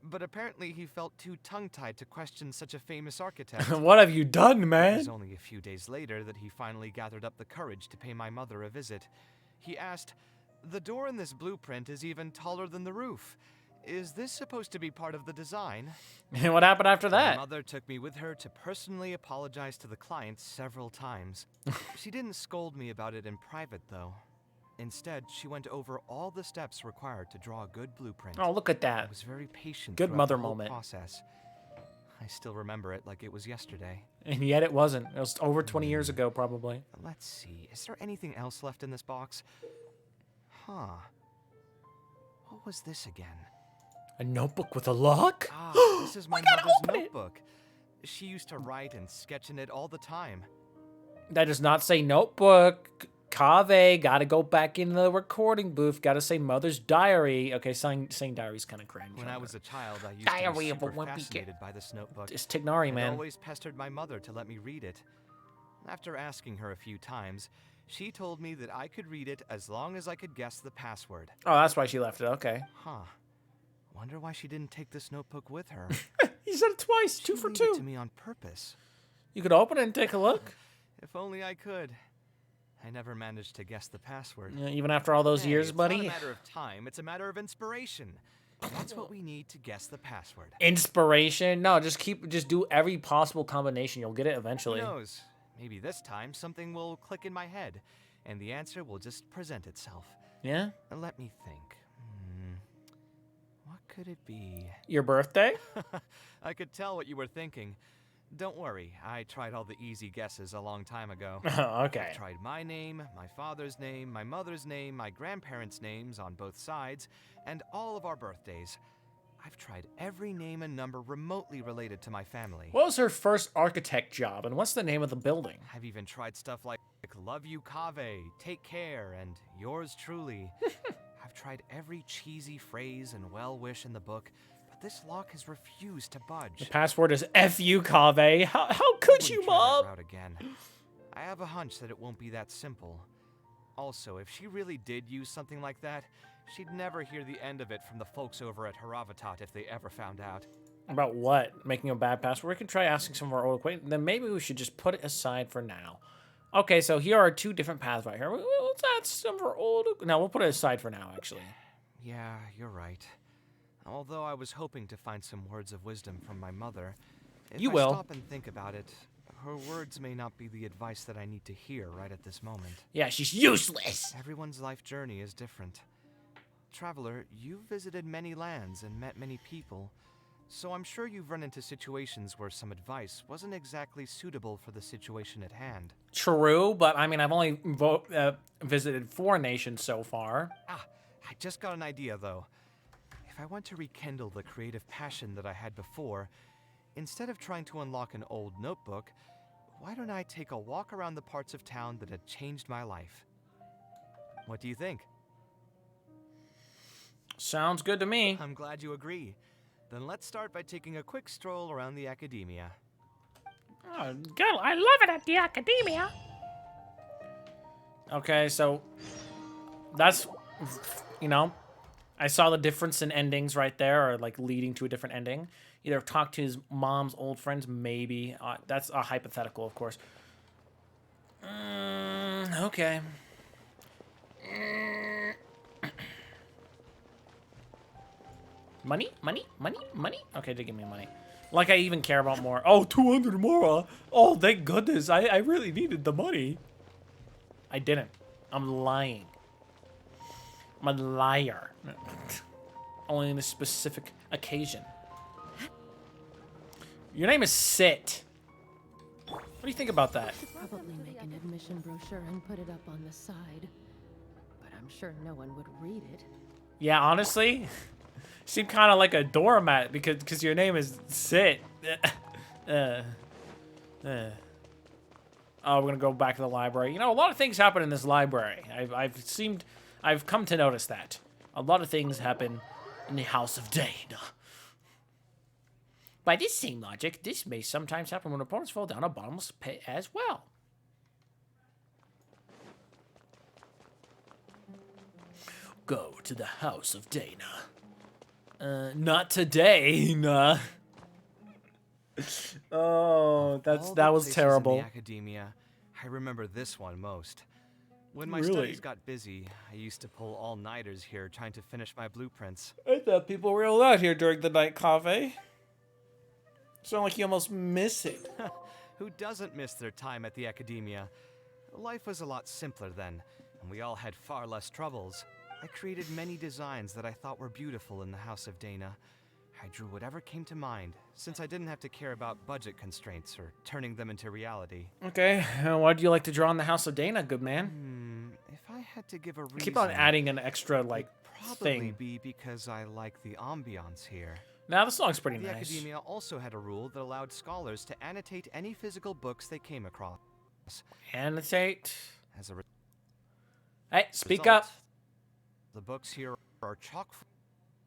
but apparently he felt too tongue-tied to question such a famous architect. What have you done, man? It was only a few days later that he finally gathered up the courage to pay my mother a visit. He asked, "The door in this blueprint is even taller than the roof. Is this supposed to be part of the design?" And what happened after that? My mother took me with her to personally apologize to the client several times. She didn't scold me about it in private, though. Instead, she went over all the steps required to draw a good blueprint. Oh, look at that. I was very patient. Good throughout mother the whole moment. Process. I still remember it like it was yesterday. And yet it wasn't. It was over 20 years ago, probably. Let's see. Is there anything else left in this box? Huh. What was this again? A notebook with a lock? This is my mother's notebook. She used to write and sketch in it all the time. That does not say notebook. Kaveh, gotta go back into the recording booth. Gotta say mother's diary. Okay, saying diary's kind of cringe. When I was a child, I used Diary to of be a super wimpy fascinated by this notebook. It's Tignari, man. I always pestered my mother to let me read it. After asking her a few times, she told me that I could read it as long as I could guess the password. Oh, that's why she left it. Okay. Huh. Wonder why she didn't take this notebook with her. You said it twice. She 2 for gave 2. It to me on purpose. You could open it and take a look. If only I could. I never managed to guess the password. Yeah, even after all those years, buddy. It's not a matter of time. It's a matter of inspiration. That's what we need to guess the password. Inspiration? No, just do every possible combination. You'll get it eventually. Who knows? Maybe this time something will click in my head, and the answer will just present itself. Yeah? Let me think. What could it be? Your birthday? I could tell what you were thinking. Don't worry, I tried all the easy guesses a long time ago. Okay. I tried my name, my father's name, my mother's name, my grandparents' names on both sides, and all of our birthdays. I've tried every name and number remotely related to my family. What was her first architect job, and what's the name of the building? I've even tried stuff like love you, Kaveh, take care, and yours truly. I've tried every cheesy phrase and well-wish in the book, but this lock has refused to budge. The password is F you, Kaveh. How could you, Mom? Route again. I have a hunch that it won't be that simple. Also, if she really did use something like that, she'd never hear the end of it from the folks over at Haravatat if they ever found out. About what? Making a bad password? We can try asking some of our old acquaintances. Then maybe we should just put it aside for now. Okay, so here are 2 different paths right here. Let's add some of our old... No, we'll put it aside for now, actually. Yeah, you're right. Although I was hoping to find some words of wisdom from my mother, if You I will. stop and think about it, her words may not be the advice that I need to hear right at this moment. Yeah, she's useless. Everyone's life journey is different. Traveler, you've visited many lands and met many people, so I'm sure you've run into situations where some advice wasn't exactly suitable for the situation at hand. True, but I mean, I've only visited 4 nations so far. I just got an idea, though. If I want to rekindle the creative passion that I had before, instead of trying to unlock an old notebook, why don't I take a walk around the parts of town that had changed my life? What do you think? Sounds good to me. I'm glad you agree. Then let's start by taking a quick stroll around the academia. Oh, girl, I love it at the academia. Okay, so that's, you know, I saw the difference in endings right there, or like leading to a different ending. Either talk to his mom's old friends, maybe. That's a hypothetical, of course. Okay. Money? Money? Money? Money? Okay, they give me money. Like I even care about more. Oh, 200 more. Oh, thank goodness. I really needed the money. I didn't. I'm lying. I'm a liar. Only in a specific occasion. Your name is Sit. What do you think about that? Probably make an admission brochure and put it up on the side. But I'm sure no one would read it. Yeah, honestly, seem kind of like a doormat because your name is Sit. Oh, we're gonna go back to the library. You know, a lot of things happen in this library. I've come to notice that a lot of things happen in the House of Dane. By this same logic, this may sometimes happen when opponents fall down a bottomless pit as well. Go to the House of Dana. Not today, nah. Oh, that was terrible. In the academia, I remember this one most. When my Really? studies got busy, I used to pull all-nighters here trying to finish my blueprints. I thought people were allowed here during the night, Kaveh. Sound like you almost miss it. Who doesn't miss their time at the academia? Life was a lot simpler then, and we all had far less troubles. I created many designs that I thought were beautiful in the House of Dana. I drew whatever came to mind, since I didn't have to care about budget constraints or turning them into reality. Okay, why do you like to draw in the House of Dana, good man? If I had to give a reason, Keep on adding an extra, like, probably thing. be because I like the ambiance here. Now, the song's pretty The nice. academia also had a rule that allowed scholars to annotate any physical books they came across. Annotate. As a Hey, speak result, up. The books here are chock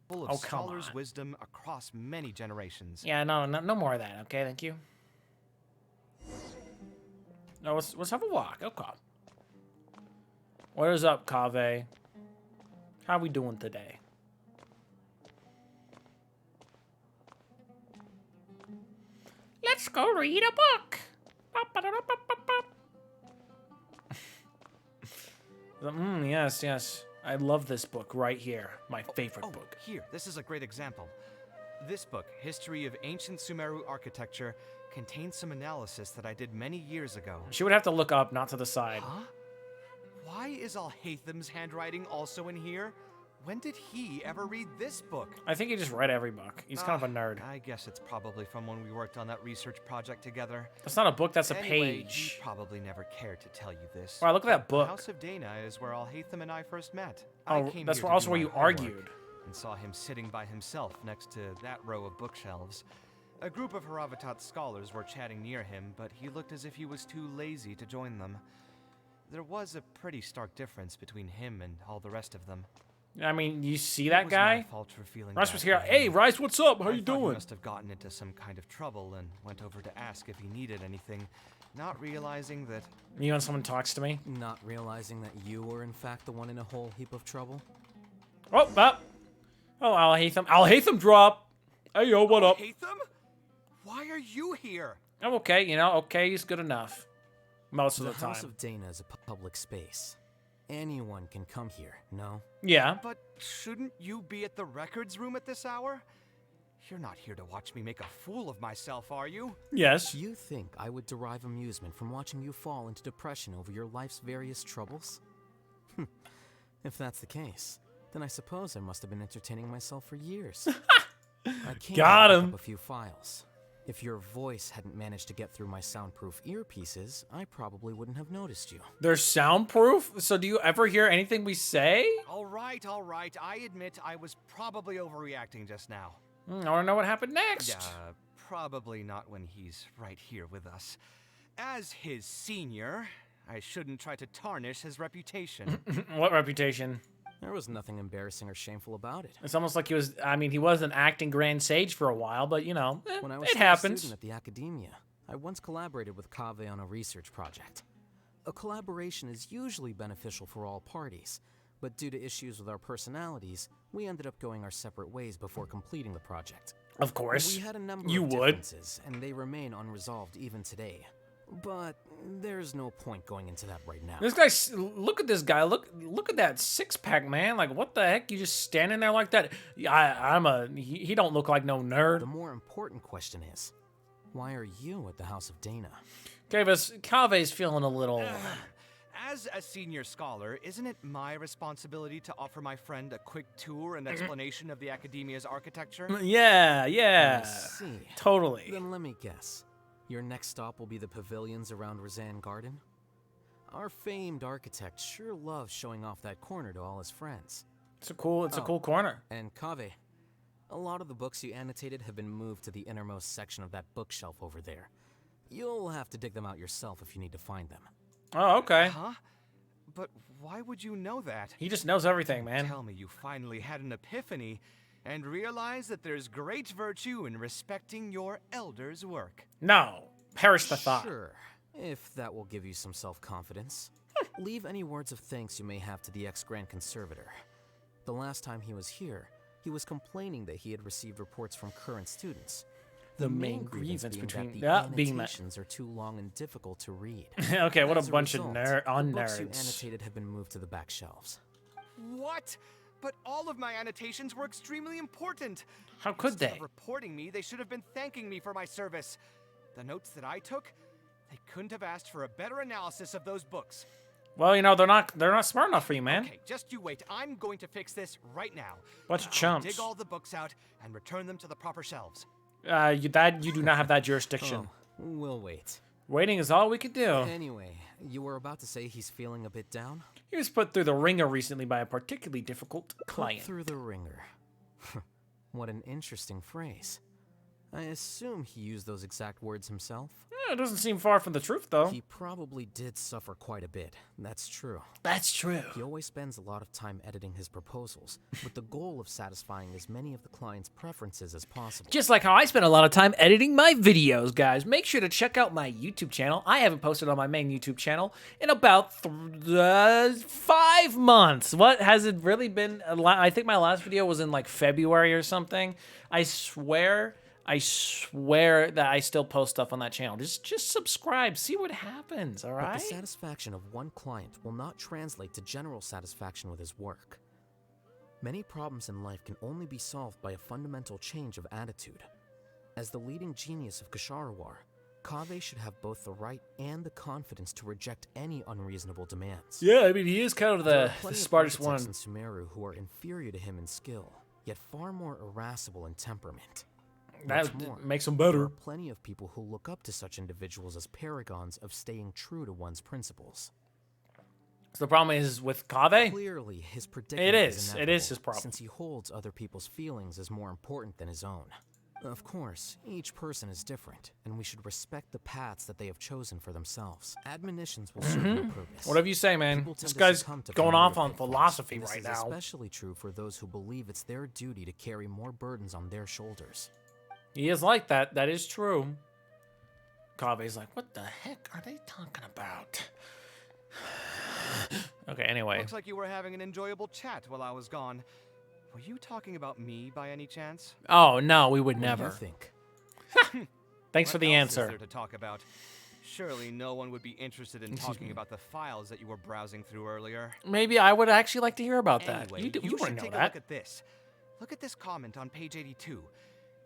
full of Oh, come scholars' on. wisdom across many generations. Yeah, no more of that, okay? Thank you. No, let's have a walk. Okay. What is up, Kaveh? How we doing today? Let's go read a book. Yes, yes. I love this book right here. My favorite book. Here, this is a great example. This book, History of Ancient Sumeru Architecture, contains some analysis that I did many years ago. She would have to look up, not to the side. Huh? Why is Al-Haytham's handwriting also in here? When did he ever read this book? I think he just read every book. He's kind of a nerd. I guess it's probably from when we worked on that research project together. That's not a book, that's a Anyway, page. He probably never cared to tell you this. Wow, look at that but book. The House of Dana is where Al-Haytham and I first met. Oh, I came that's here to also do where my you homework. argued. and saw him sitting by himself next to that row of bookshelves. A group of Haravatat scholars were chatting near him, but he looked as if he was too lazy to join them. There was a pretty stark difference between him and all the rest of them. I mean, you see that guy? My fault for feeling Rice bad was here. for Hey, him. Rice, what's up? How I you thought doing? He must have gotten into some kind of trouble and went over to ask if he needed anything, not realizing that... You when someone talks to me? Not realizing that you were in fact the one in a whole heap of trouble? Oh, I'll Hatham drop. Hey, yo, what up? Hatham? Why are you here? I'm okay, you know, okay is good enough. Most of the time. The House of Dana is a public space. Anyone can come here, no? Yeah. But shouldn't you be at the records room at this hour? You're not here to watch me make a fool of myself, are you? Yes. You think I would derive amusement from watching you fall into depression over your life's various troubles? If that's the case, then I suppose I must have been entertaining myself for years. I came Got to pick him. up a few files. If your voice hadn't managed to get through my soundproof earpieces, I probably wouldn't have noticed you. They're soundproof? So do you ever hear anything we say? All right. I admit I was probably overreacting just now. I want to know what happened next. Probably not when he's right here with us. As his senior, I shouldn't try to tarnish his reputation. What reputation? There was nothing embarrassing or shameful about it. It's almost like he was, I mean, he was an acting grand sage for a while, but you know, When I was it still a happens. student at the academia, I once collaborated with Kaveh on a research project. A collaboration is usually beneficial for all parties, but due to issues with our personalities, we ended up going our separate ways before completing the project. Of course. We had a number You of would. differences, and they remain unresolved even today. But there's no point going into that right now. This guy, look at this guy. Look at that six-pack, man. Like, what the heck? You just standing there like that? He don't look like no nerd. The more important question is, why are you at the House of Dana? Kaveh's feeling a little... As a senior scholar, isn't it my responsibility to offer my friend a quick tour and explanation of the academia's architecture? Yeah. I see. Totally. Then let me guess. Your next stop will be the pavilions around Razan Garden? Our famed architect sure loves showing off that corner to all his friends. It's a cool corner. And Kaveh, a lot of the books you annotated have been moved to the innermost section of that bookshelf over there. You'll have to dig them out yourself if you need to find them. Oh, okay. Huh? But why would you know that? He just knows everything, man. Tell me you finally had an epiphany and realized that there's great virtue in respecting your elders' work. No. Perish the thought. Sure, if that will give you some self-confidence. Leave any words of thanks you may have to the ex-Grand Conservator. The last time he was here, he was complaining that he had received reports from current students. The main grievance being between that the being that. annotations are too long and difficult to read. Okay, what a As bunch of result, nerds. the books you annotated have been moved to the back shelves. What? But all of my annotations were extremely important. How could Instead they? of reporting me, they should have been thanking me for my service. The notes that I took, they couldn't have asked for a better analysis of those books. Well, you know, they're not smart enough for you, man. Okay, just you wait. I'm going to fix this right now. Bunch of I'll chumps. dig all the books out and return them to the proper shelves. You do not have that jurisdiction. We'll wait. Waiting is all we could do. Anyway, you were about to say he's feeling a bit down? He was put through the ringer recently by a particularly difficult client. Put through the ringer. What an interesting phrase. I assume he used those exact words himself. Yeah, it doesn't seem far from the truth, though. He probably did suffer quite a bit. That's true. That's true. He always spends a lot of time editing his proposals, with the goal of satisfying as many of the client's preferences as possible. Just like how I spend a lot of time editing my videos, guys. Make sure to check out my YouTube channel. I haven't posted on my main YouTube channel in about 5 months. What has it really been? I think my last video was in like February or something. I swear that I still post stuff on that channel. Just subscribe, see what happens, all right? But the satisfaction of one client will not translate to general satisfaction with his work. Many problems in life can only be solved by a fundamental change of attitude. As the leading genius of Ksharawar, Kaveh should have both the right and the confidence to reject any unreasonable demands. Yeah, I mean, he is kind of the smartest one. There are plenty of architects in Sumeru who are inferior to him in skill, yet far more irascible in temperament. That makes them better. There are plenty of people who look up to such individuals as paragons of staying true to one's principles. So the problem is with Kaveh? Clearly, his predicament It is. It inevitable, is his problem. since he holds other people's feelings as more important than his own. Of course, each person is different, and we should respect the paths that they have chosen for themselves. Admonitions will serve no purpose. Whatever you say, man. People tend This to guy's succumb to going familiar off on pitfalls, philosophy and this right is now. especially true for those who believe it's their duty to carry more burdens on their shoulders. He is like that. That is true. Kaveh's like, what the heck are they talking about? Okay, anyway. Looks like you were having an enjoyable chat while I was gone. Were you talking about me by any chance? Oh, no, we would What do never. you think? Thanks for the What else answer. is there to talk about? Surely no one would be interested in talking about the files that you were browsing through earlier. Maybe I would actually like to hear about that. Anyway, You should want to know take a that. look at this. Look at this comment on page 82.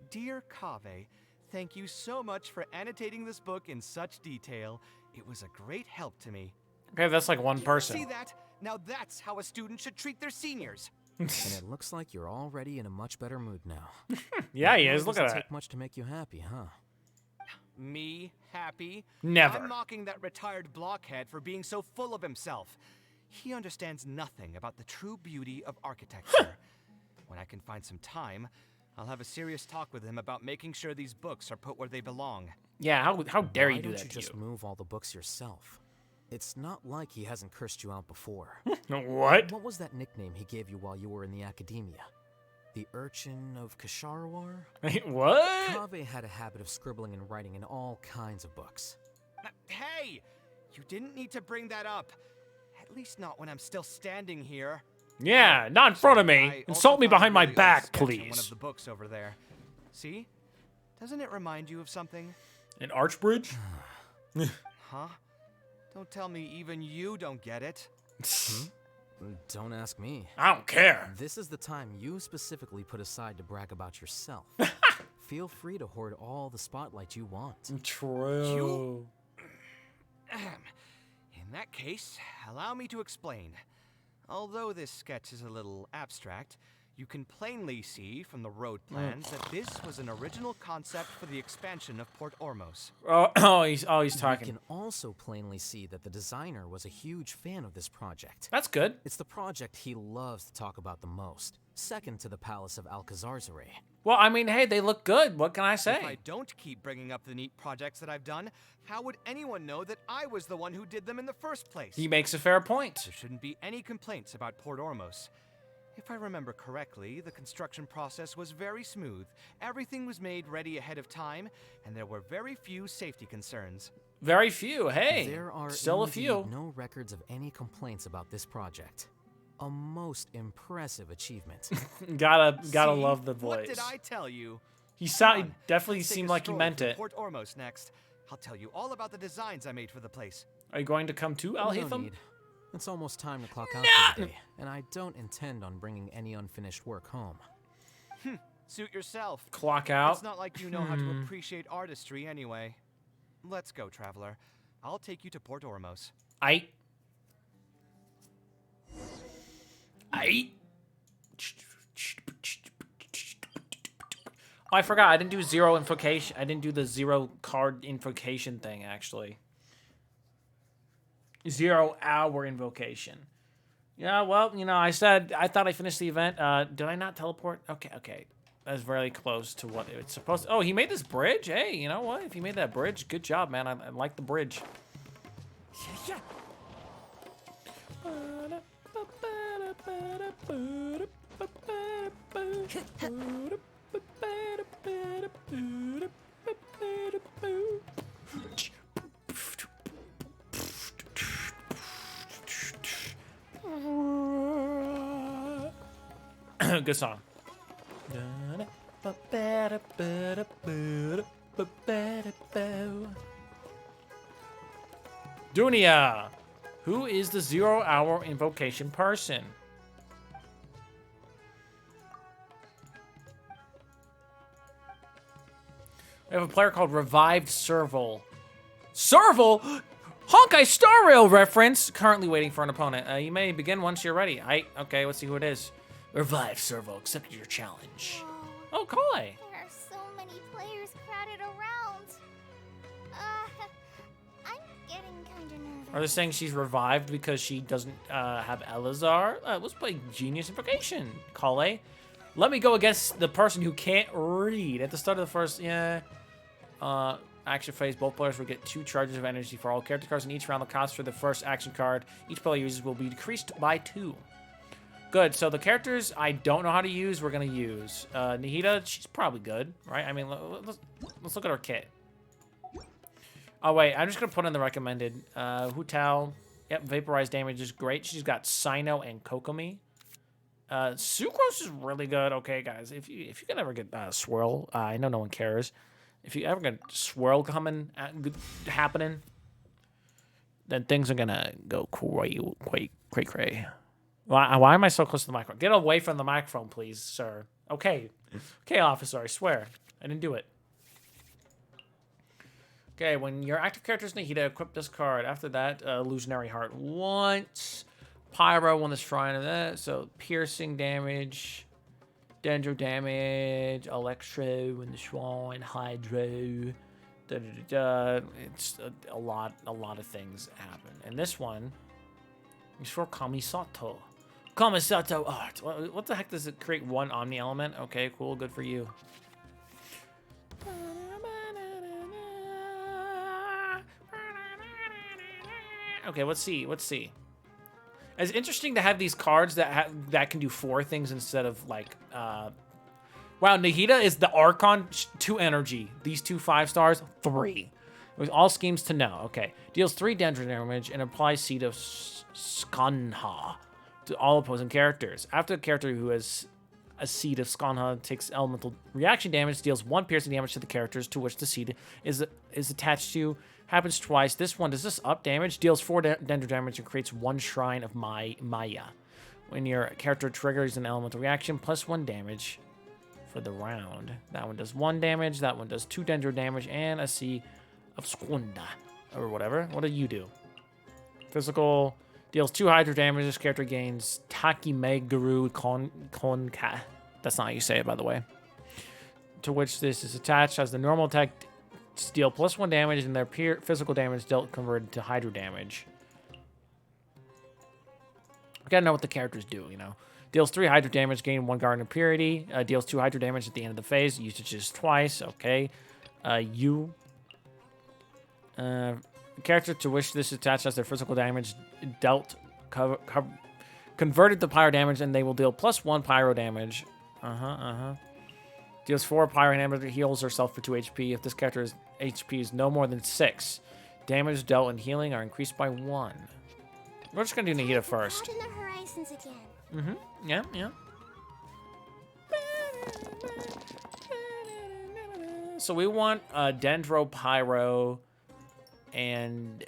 Dear Kaveh, thank you so much for annotating this book in such detail. It was a great help to me. Okay, that's like one person. See that? Now that's how a student should treat their seniors. And it looks like you're already in a much better mood now. Yeah, he It is. Look at doesn't that. take much to make you happy, huh? Me happy? Never. I'm mocking that retired blockhead for being so full of himself. He understands nothing about the true beauty of architecture. When I can find some time, I'll have a serious talk with him about making sure these books are put where they belong. Yeah, how dare Why you do don't that you to just move all the books yourself? It's not like he hasn't cursed you out before. What? What was that nickname he gave you while you were in the academia? The Urchin of Kasharwar? Wait, what? Kaveh had a habit of scribbling and writing in all kinds of books. Hey! You didn't need to bring that up. At least not when I'm still standing here. Yeah, not in front of me. I Insult also me found a behind my really old back, sketch in please. one of the books over there. See? Doesn't it remind you of something? An archbridge? Huh? Don't tell me even you don't get it. Don't ask me. I don't care. This is the time you specifically put aside to brag about yourself. Feel free to hoard all the spotlight you want. True. In that case, allow me to explain. Although this sketch is a little abstract, you can plainly see from the road plans that this was an original concept for the expansion of Port Ormos. He's talking. You can also plainly see that the designer was a huge fan of this project. That's good. It's the project he loves to talk about the most, second to the Palace of Alcazarzare. Well, I mean, hey, they look good. What can I say? If I don't keep bringing up the neat projects that I've done, how would anyone know that I was the one who did them in the first place? He makes a fair point. There shouldn't be any complaints about Port Ormos. If I remember correctly, the construction process was very smooth. Everything was made ready ahead of time, and there were very few safety concerns. Very few. Hey, there are still a indeed few. no records of any complaints about this project. A most impressive achievement. gotta See? love the voice. What did I tell you? He Come on, definitely let's take seemed a like he stroll meant through it. Port Ormos next. I'll tell you all about the designs I made for the place. Are you going to come to Al No Haytham? need. It's almost time to clock out for the day, and I don't intend on bringing any unfinished work home. Suit yourself. Clock out? It's not like you know how to appreciate artistry anyway. Let's go, traveler. I'll take you to Port Ormos. I Oh, I forgot. I didn't do zero invocation. I didn't do the zero card invocation thing, actually. 0 hour invocation. Yeah, well, you know, I thought I finished the event. Did I not teleport? Okay. That's very close to what it's supposed to. Oh, he made this bridge? Hey, you know what? If he made that bridge, good job, man. I like the bridge. Good song. Dunia, who is the 0 hour invocation person? We have a player called Revived Serval. Serval? Honkai Star Rail reference. Currently waiting for an opponent. You may begin once you're ready. Okay, let's see who it is. Revived Serval accepted your challenge. Oh, Koi. There are so many players crowded around. I'm getting kinda nervous. Are they saying she's revived because she doesn't have Elazar? Let's play Genius Invocation, Kale. Let me go against the person who can't read. At the start of the first, action phase, both players will get 2 charges of energy for all character cards in each round. The cost for the first action card each player uses will be decreased by 2. Good, so the characters I don't know how to use, we're going to use. Nahida, she's probably good, right? I mean, let's look at her kit. Oh, wait, I'm just going to put in the recommended. Hu Tao, yep, vaporized damage is great. She's got Sino and Kokomi. Sucrose is really good. Okay, guys, if you can ever get Swirl, I know no one cares. If you ever get Swirl happening, then things are going to go cray. Why am I so close to the microphone? Get away from the microphone, please, sir. Okay. Okay, officer, I swear. I didn't do it. Okay, when your active character is Nahida, equip this card. After that, Illusionary Heart once. Pyro when the shrine of that. So, piercing damage. Dendro damage. Electro when the shrine. Hydro. It's a lot of things happen. And this one is for Kamisato. Kamisato art. What the heck does it create? 1 Omni element? Okay, cool. Good for you. Okay, let's see. It's interesting to have these cards that can do 4 things instead of like. Wow, Nahida is the Archon, 2 energy. These 2 5 stars, 3. With all schemes to know. Okay, deals 3 Dendro damage and applies Seed of Skanha to all opposing characters. After the character who has a Seed of Skanha takes elemental reaction damage, deals 1 piercing damage to the characters to which the seed is attached to. Happens twice. This one, does this up damage? Deals 4 Dendro damage and creates 1 Shrine of Maya. When your character triggers an elemental reaction, plus 1 damage for the round. That one does 1 damage. That one does 2 Dendro damage and a Seed of Skunda. Or whatever. What do you do? Physical. Deals 2 Hydro damage. This character gains Takimeguru Konka. That's not how you say it, by the way. To which this is attached. Has the normal attack deal plus 1 damage, and their physical damage dealt converted to Hydro damage. We gotta know what the characters do, you know. Deals 3 Hydro damage, gain 1 Garden of Purity. Deals 2 Hydro damage at the end of the phase. Usage is twice. Okay. Character to which this is attached has their physical damage dealt converted to pyro damage, and they will deal plus 1 pyro damage. Deals 4 pyro damage, heals herself for 2 HP. If this character's HP is no more than 6, damage dealt and healing are increased by 1. We're just gonna do Nahida first. Out in the horizons again. Yeah. So we want Dendro, Pyro, and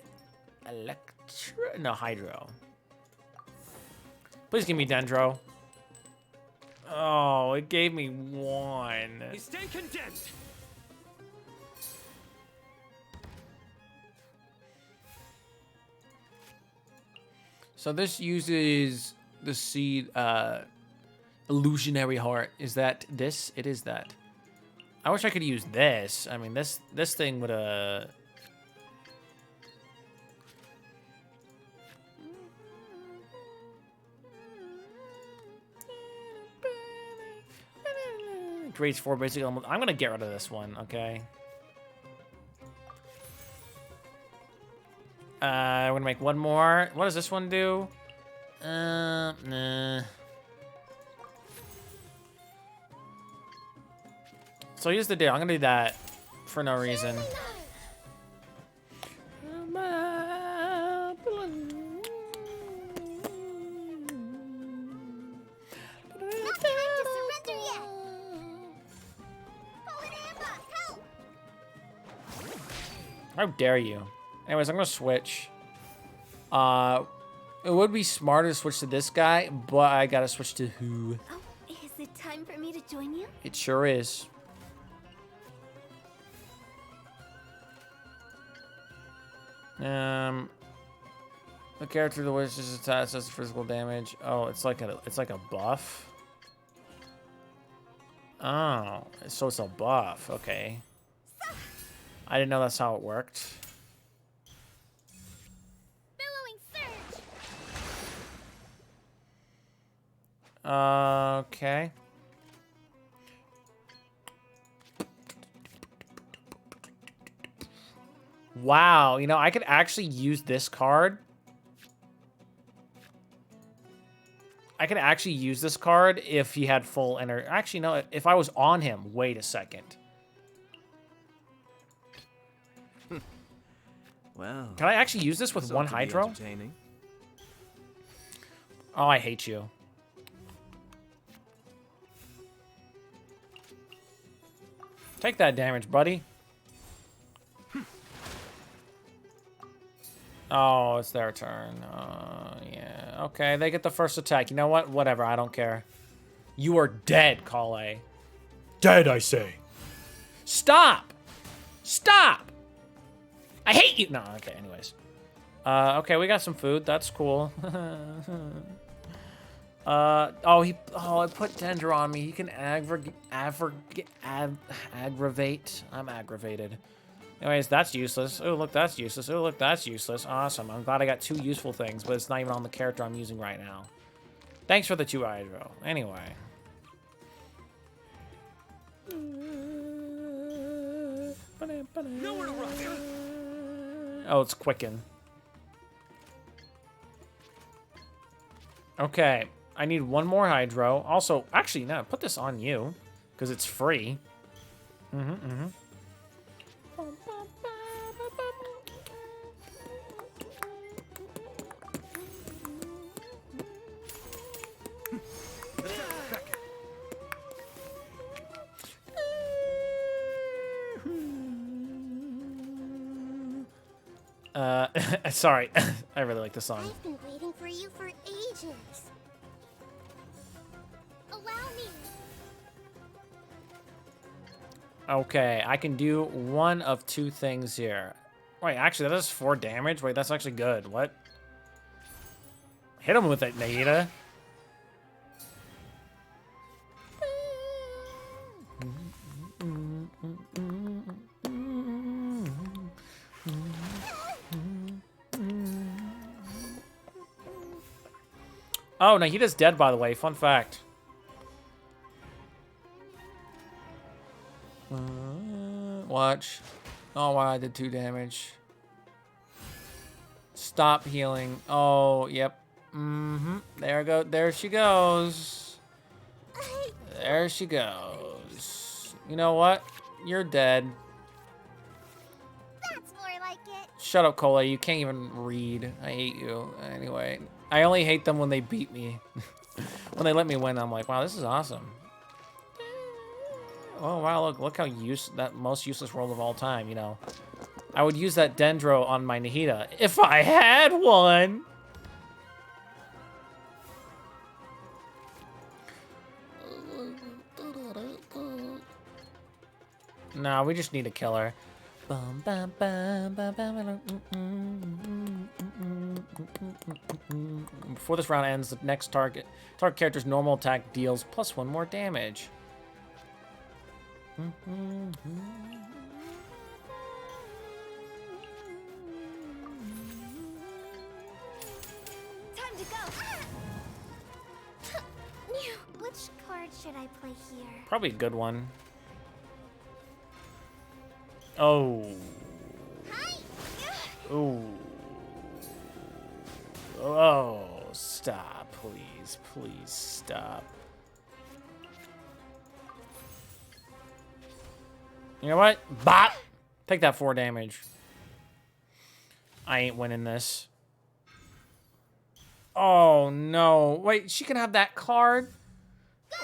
Hydro. Please give me Dendro. Oh, it gave me 1. Stay condensed. So this uses the seed Illusionary Heart. Is that this? It is that. I wish I could use this. I mean, this thing would creates 4 basic elements. I'm gonna get rid of this one, okay? We're gonna make 1 more. What does this one do? Nah. So here's the deal. I'm gonna do that for no reason. How dare you? Anyways, I'm gonna switch. It would be smarter to switch to this guy, but I gotta switch to who? Oh, is it time for me to join you? It sure is. The character to which is attached has physical damage. Oh, it's like a buff. Oh, so it's a buff. Okay. I didn't know that's how it worked. Okay. Wow, you know, I could actually use this card. I could actually use this card if he had full energy. Actually, no, if I was on him. Wait a second. Well, can I actually use this with one Hydro? Oh, I hate you. Take that damage, buddy. Oh, it's their turn. Yeah. Okay, they get the first attack. You know what? Whatever, I don't care. You are dead, Kaveh. Dead, I say. Stop! Stop! I hate you! No, okay, anyways. Okay, we got some food. That's cool. I put Dendro on me. He can aggravate. I'm aggravated. Anyways, that's useless. Oh, look, that's useless. Oh, look, that's useless. Awesome. I'm glad I got 2 useful things, but it's not even on the character I'm using right now. Thanks for the 2 Hydro. Anyway. Nowhere to run. Oh, it's Quicken. Okay. I need 1 more Hydro. Also, actually, no, put this on you, because it's free. Sorry. I really like this song. I've been waiting for you for ages. Allow me. Okay, I can do 1 of 2 things here. Wait, actually, that does 4 damage? Wait, that's actually good. What? Hit him with it, Nahida. Oh, Nahida's dead, by the way. Fun fact. Watch. Oh, wow, I did 2 damage. Stop healing. Oh, yep. There she goes. There she goes. You know what? You're dead. That's more like it. Shut up, Kaveh. You can't even read. I hate you. Anyway, I only hate them when they beat me. When they let me win, I'm like, wow, this is awesome. Oh, wow, look how that most useless world of all time, you know. I would use that Dendro on my Nahida if I had one. Nah, we just need a killer. Before this round ends, the next target character's normal attack deals +1 more damage. Time to go. Which card should I play here? Probably a good one. Oh. Ooh. Oh, stop, please. Please stop. You know what? Bop! Take that 4 damage. I ain't winning this. Oh, no. Wait, she can have that card?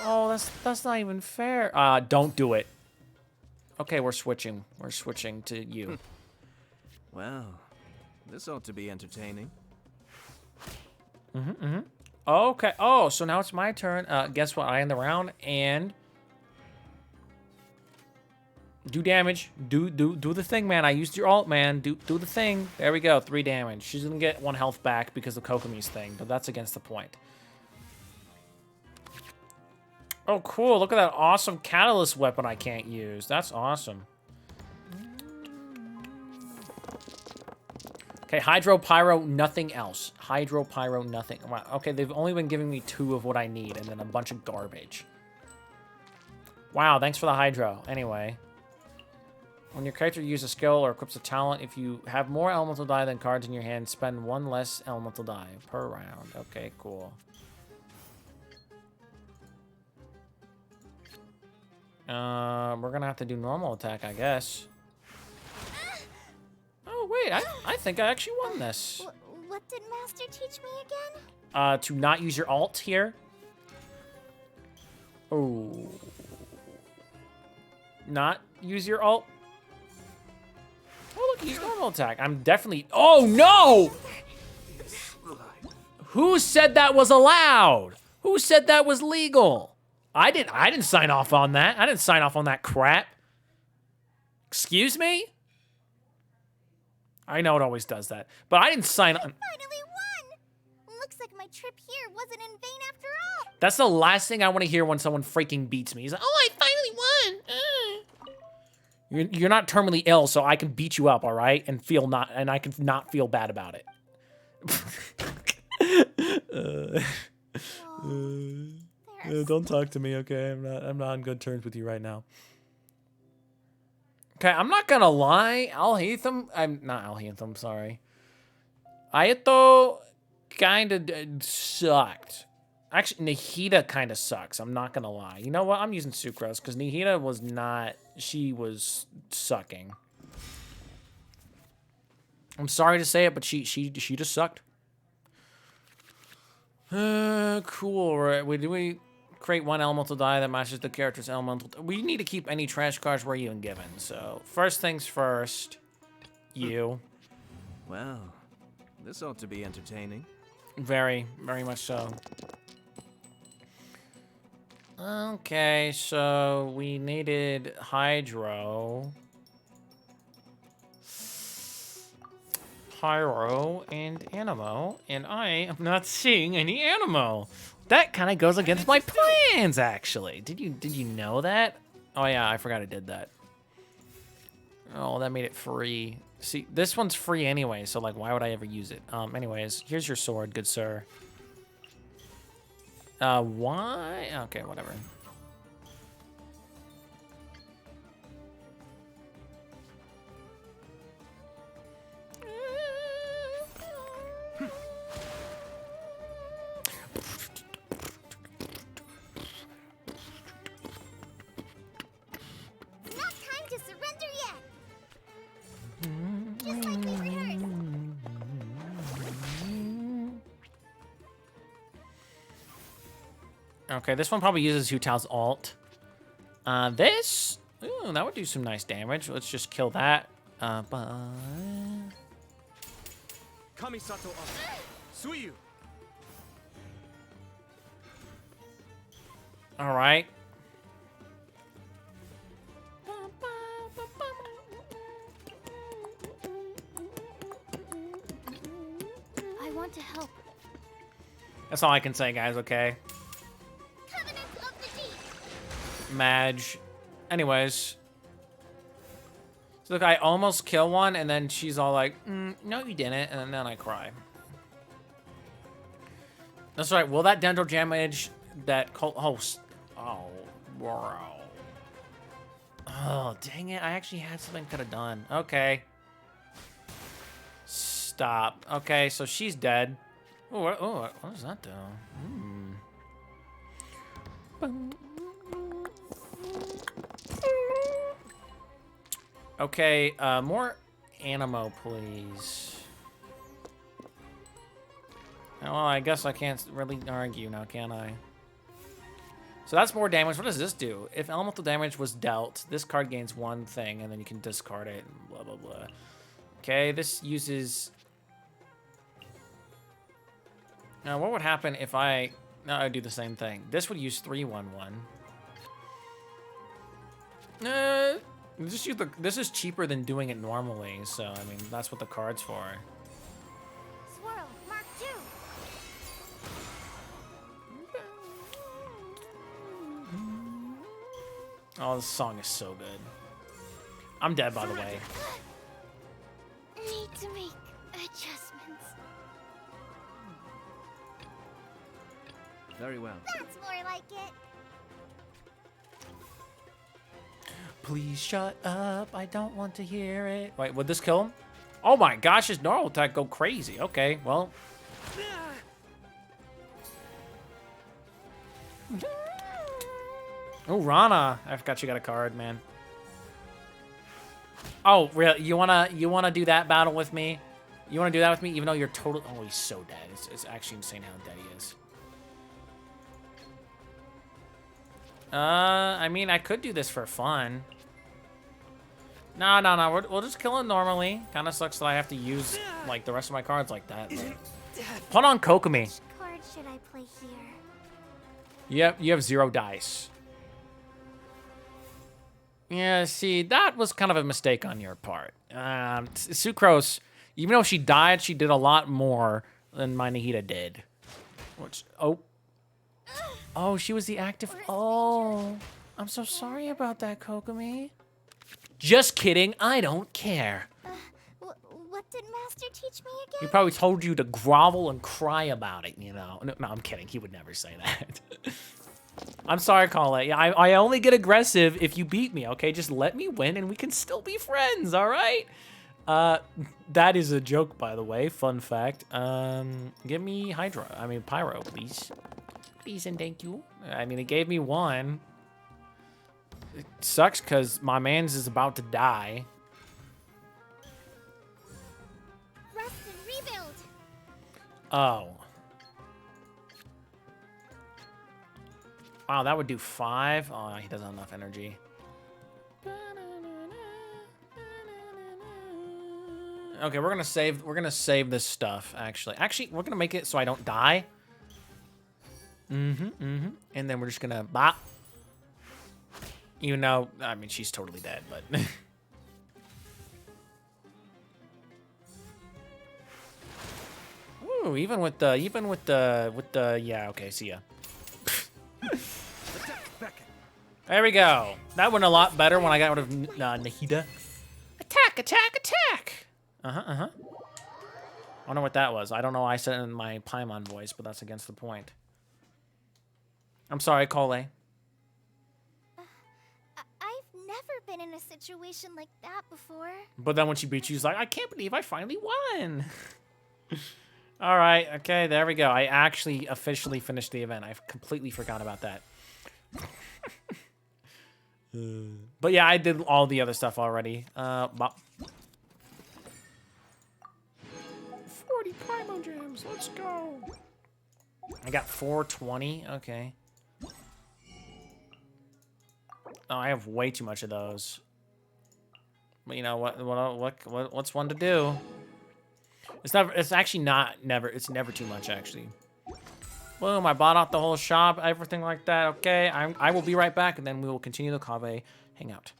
Oh, that's not even fair. Don't do it. Okay, we're switching. We're switching to you. Well, this ought to be entertaining. Okay. Oh, so now it's my turn. Guess what? I end the round and do damage. Do the thing, man. I used your ult, man. Do the thing. There we go. 3 damage. She's gonna get 1 health back because of Kokomi's thing, but that's against the point. Oh, cool. Look at that awesome catalyst weapon I can't use. That's awesome. Okay, Hydro, Pyro, nothing else. Hydro, Pyro, nothing. Wow. Okay, they've only been giving me 2 of what I need and then a bunch of garbage. Wow, thanks for the Hydro. Anyway. When your character uses a skill or equips a talent, if you have more elemental die than cards in your hand, spend 1 less elemental die per round. Okay, cool. We're gonna have to do normal attack, I guess. Oh, wait, I think I actually won this. What did Master teach me again? To not use your alt here. Oh. Not use your alt. Oh, look, use normal attack. I'm definitely... Oh, no! Who said that was allowed? Who said that was legal? I didn't sign off on that. I didn't sign off on that crap. Excuse me? I know it always does that, but I didn't sign on. Finally won! Looks like my trip here wasn't in vain after all. That's the last thing I want to hear when someone freaking beats me. He's like, oh, I finally won. You're not terminally ill, so I can beat you up, all right? And I can not feel bad about it. Don't talk to me, okay? I'm not on good terms with you right now. Okay, I'm not gonna lie. I'm not Alhaitham, sorry. Ayato kind of sucked. Actually, Nahida kind of sucks. I'm not gonna lie. You know what? I'm using Sucrose because Nahida was not. She was sucking. I'm sorry to say it, but she just sucked. Cool. Right? Do we create 1 elemental die that matches the character's elemental? We need to keep any trash cards we're even given. So first things first. You. Well, this ought to be entertaining. Very, very much so. Okay, so we needed Hydro, Pyro, and Animo, and I am not seeing any Animo. That kind of goes against my plans, actually. Did you know that? Oh yeah, I forgot I did that. Oh, that made it free. See, this one's free anyway, so like, why would I ever use it? Anyways, here's your sword, good sir. Why? Okay, whatever. Not time to surrender yet. Just like we rehearsed. Okay, this one probably uses Hu Tao's alt. This, ooh, that would do some nice damage. Let's just kill that. Kamisato up. Suiyu. All right. I want to help. That's all I can say, guys. Okay. Madge. Anyways. So look, I almost kill one, and then she's all like, no, you didn't. And then I cry. That's right. Will that dental damage that host? Oh, bro. Oh, dang it. I actually had something I could have done. Okay. Stop. Okay, so she's dead. Oh, what does that do? Okay, more Animo, please. Well, I guess I can't really argue now, can I? So that's more damage. What does this do? If elemental damage was dealt, this card gains 1 thing, and then you can discard it, and blah, blah, blah. Okay, this uses... Now, what would happen if I... No, I'd do the same thing. This would use 3/1/1. Just use this is cheaper than doing it normally, so I mean that's what the card's for. Swirl, Mark 2. Oh, this song is so good. I'm dead, by the way. Need to make Adjustments. Very well. That's more like it. Please shut up. I don't want to hear it. Wait, would this kill him? Oh my gosh, his normal attack go crazy. Okay, well. Oh, Rana. I forgot you got a card, man. Oh, really? You wanna do that battle with me? You wanna do that with me, even though you're totally... Oh, he's so dead. It's actually insane how dead he is. I mean, I could do this for fun. No. We'll just kill him normally. Kind of sucks that I have to use, like, the rest of my cards like that. But... Put on Kokomi. Which card should I play here? Yep, you have 0 dice. Yeah, see, that was kind of a mistake on your part. Sucrose, even though she died, she did a lot more than my Nahida did. Which, oh, she was the active. Oh, I'm so sorry about that, Kokomi. Just kidding, I don't care. What did Master teach me again? He probably told you to grovel and cry about it, you know. No, I'm kidding. He would never say that. I'm sorry, Colette. Yeah, I only get aggressive if you beat me, okay? Just let me win and we can still be friends, all right? That is a joke, by the way. Fun fact. Give me Pyro, please. Please and thank you. I mean, it gave me 1. It sucks because my man's is about to die. Rest and rebuild. Oh. Wow, that would do 5. Oh, he doesn't have enough energy. Okay, we're gonna save this stuff, actually. We're gonna make it so I don't die. And then we're just gonna bop. Even though, I mean, she's totally dead, but. Ooh, even with the, yeah, okay, see ya. There we go. That went a lot better when I got rid of Nahida. Attack! I wonder what that was. I don't know. I said it in my Paimon voice, but that's against the point. I'm sorry, Cole. I've never been in a situation like that before. But then when she beat you, she's like, I can't believe I finally won. All right. Okay, there we go. I actually officially finished the event. I completely forgot about that. But yeah, I did all the other stuff already. 40 Primo Gems. Let's go. I got 420. Okay. Oh, I have way too much of those. But you know what's one to do? It's never. It's actually not never. It's never too much actually. Boom! I bought out the whole shop, everything like that. Okay, I will be right back, and then we will continue the Kaveh Hangout.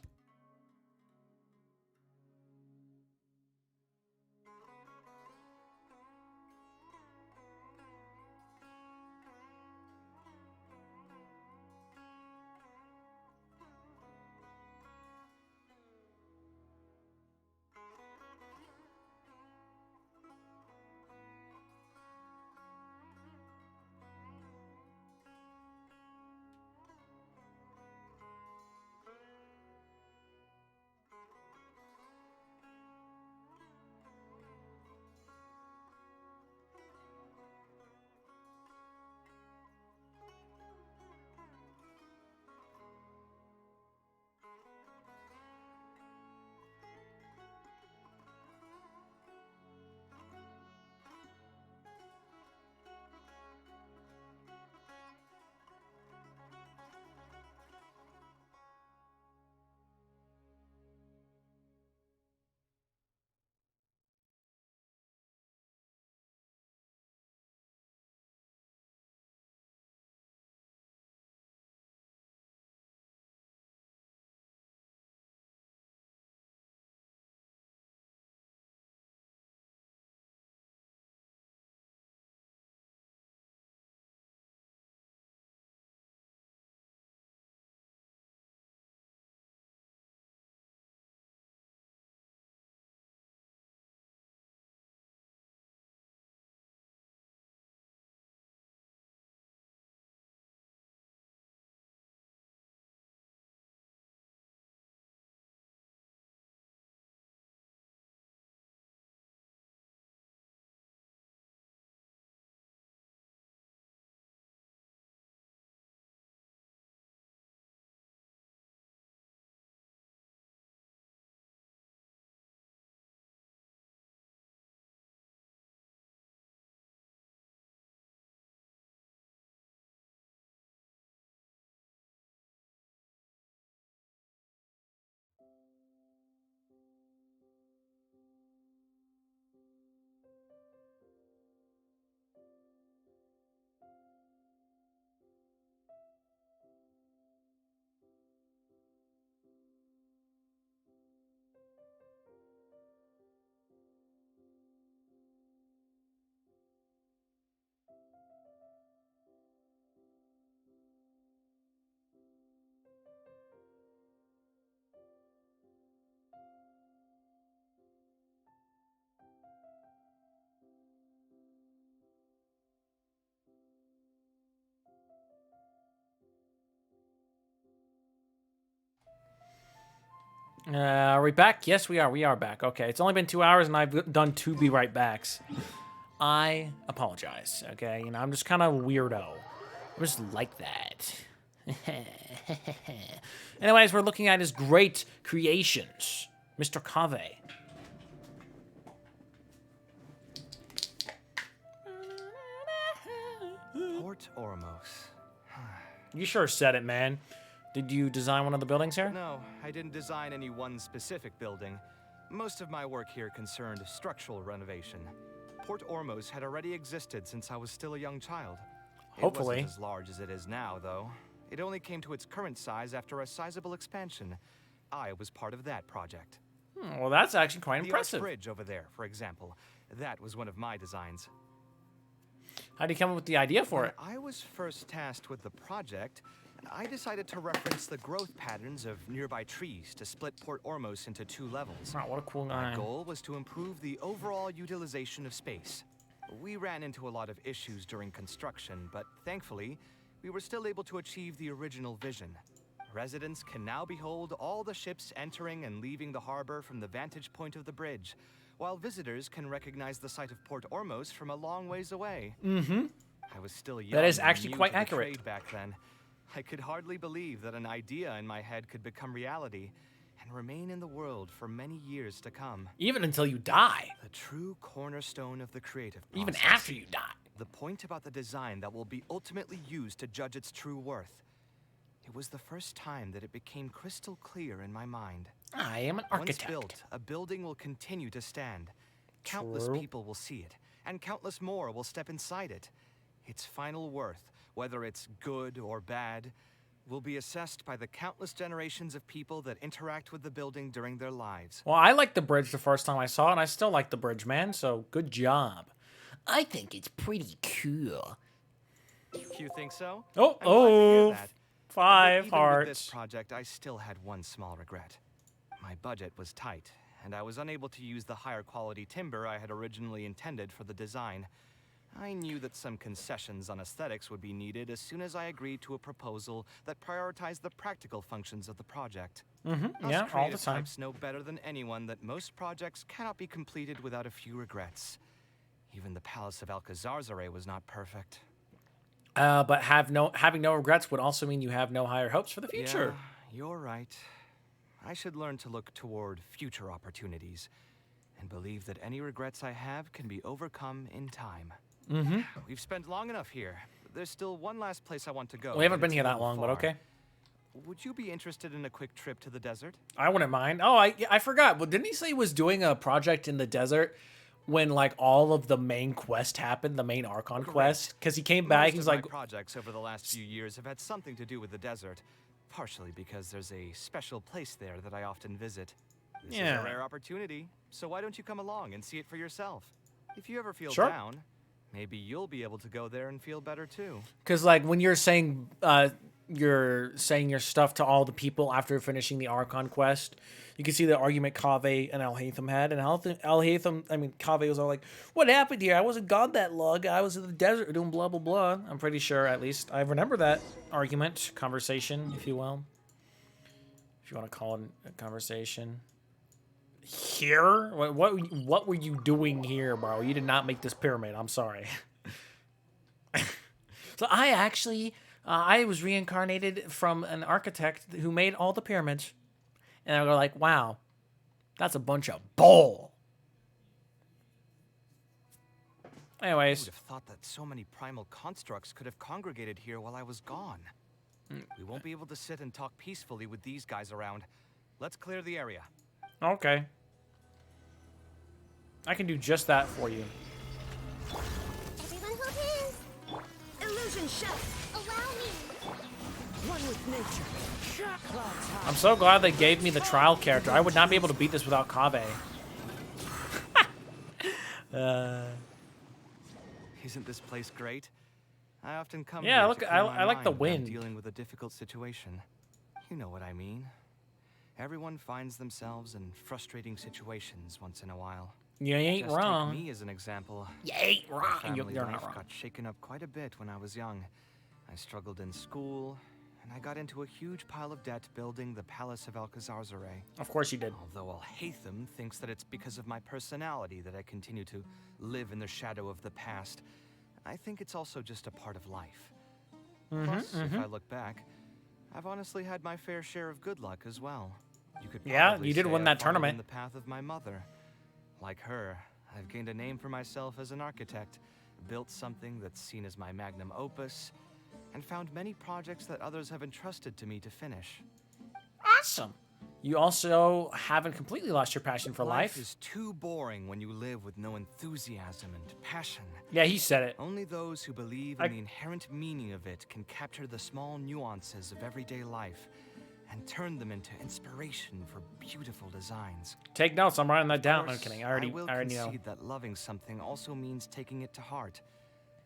Are we back? Yes, we are. We are back. Okay, it's only been 2 hours and I've done 2 be right backs. I apologize. Okay, you know, I'm just kind of weirdo. I'm just like that. Anyways, we're looking at his great creations, Mr. Kaveh. Port Ormos. You sure said it, man. Did you design one of the buildings here? No, I didn't design any one specific building. Most of my work here concerned structural renovation. Port Ormos had already existed since I was still a young child. Hopefully. It wasn't as large as it is now, though. It only came to its current size after a sizable expansion. I was part of that project. Well, that's actually quite impressive. The bridge over there, for example. That was one of my designs. How did you come up with the idea for it? When I was first tasked with the project, I decided to reference the growth patterns of nearby trees to split Port Ormos into 2 levels. Oh, what a cool guy. My goal was to improve the overall utilization of space. We ran into a lot of issues during construction, but thankfully, we were still able to achieve the original vision. Residents can now behold all the ships entering and leaving the harbor from the vantage point of the bridge, while visitors can recognize the site of Port Ormos from a long ways away. Mm-hmm. I was still young. That is and actually new quite to the accurate. trade back then. I could hardly believe that an idea in my head could become reality and remain in the world for many years to come. Even until you die. The true cornerstone of the creative process. Even after you die. The point about the design that will be ultimately used to judge its true worth. It was the first time that it became crystal clear in my mind. I am an architect. Once built, a building will continue to stand. Countless True. people will see it, and countless more will step inside it. Its final worth, whether it's good or bad, will be assessed by the countless generations of people that interact with the building during their lives. Well, I liked the bridge the first time I saw it, and I still like the bridge, man, so good job. I think it's pretty cool. You think so? Oh, I'm glad to hear that. 5 But even hearts. with this project, I still had one small regret. My budget was tight, and I was unable to use the higher quality timber I had originally intended for the design. I knew that some concessions on aesthetics would be needed as soon as I agreed to a proposal that prioritized the practical functions of the project. Mm-hmm. Us Yeah, all the creative time. types know better than anyone that most projects cannot be completed without a few regrets. Even the Palace of Alcazarzare was not perfect. But having no regrets would also mean you have no higher hopes for the future. Yeah, you're right. I should learn to look toward future opportunities and believe that any regrets I have can be overcome in time. Mm-hmm. We've spent long enough here. There's still one last place I want to go. We haven't but been it's here a that little long, but far. okay. Would you be interested in a quick trip to the desert? I wouldn't mind. Oh, I forgot. Well, didn't he say he was doing a project in the desert when like all of the main quest happened, the main Archon quest? Because he came back, Most he's of like, my projects over the last few years have had something to do with the desert, partially because there's a special place there that I often visit. This is Yeah. a rare opportunity, so why don't you come along and see it for yourself? If you ever feel Sure. down, maybe you'll be able to go there and feel better too. because like when you're saying your stuff to all the people after finishing the Archon quest, you can see the argument Kaveh and Al-Haytham had, and Kaveh was all like, "What happened here? I wasn't gone that long. I was in the desert doing blah blah blah." I'm pretty sure, at least I remember that argument, conversation, if you will, if you want to call it a conversation. Here, what were you doing here, bro? You did not make this pyramid. I'm sorry. So I actually, I was reincarnated from an architect who made all the pyramids. And I go like, wow, that's a bunch of bull. Anyways. I would have thought that so many primal constructs could have congregated here while I was gone. We won't be able to sit and talk peacefully with these guys around. Let's clear the area. Okay. I can do just that for you. Everyone hold hands. Illusion chef, Allow me. one with nature. Shot clouds high. I'm so glad they gave me the trial character. I would not be able to beat this without Kaveh. Isn't this place great? I often come Yeah, here look, to clear my I like the mind when I'm wind. dealing with a difficult situation. You know what I mean. Everyone finds themselves in frustrating situations once in a while. You ain't Just wrong. Take me as an example. You ain't wrong. My family You're not life wrong. got shaken up quite a bit when I was young. I struggled in school, and I got into a huge pile of debt building the Palace of Alcazarzaray. Of course you did. Although Alhaitham thinks that it's because of my personality that I continue to live in the shadow of the past, I think it's also just a part of life. Plus, if I look back, I've honestly had my fair share of good luck as well. You could probably you did say win I've that followed tournament. in the path of my mother. Like her, I've gained a name for myself as an architect, built something that's seen as my magnum opus, and found many projects that others have entrusted to me to finish. Awesome. You also haven't completely lost your passion for life. Life is too boring when you live with no enthusiasm and passion. Yeah, he said it. Only those who believe in the inherent meaning of it can capture the small nuances of everyday life and turn them into inspiration for beautiful designs. Take notes. I'm writing that down. Of I'm kidding. I already will know. concede that loving something also means taking it to heart.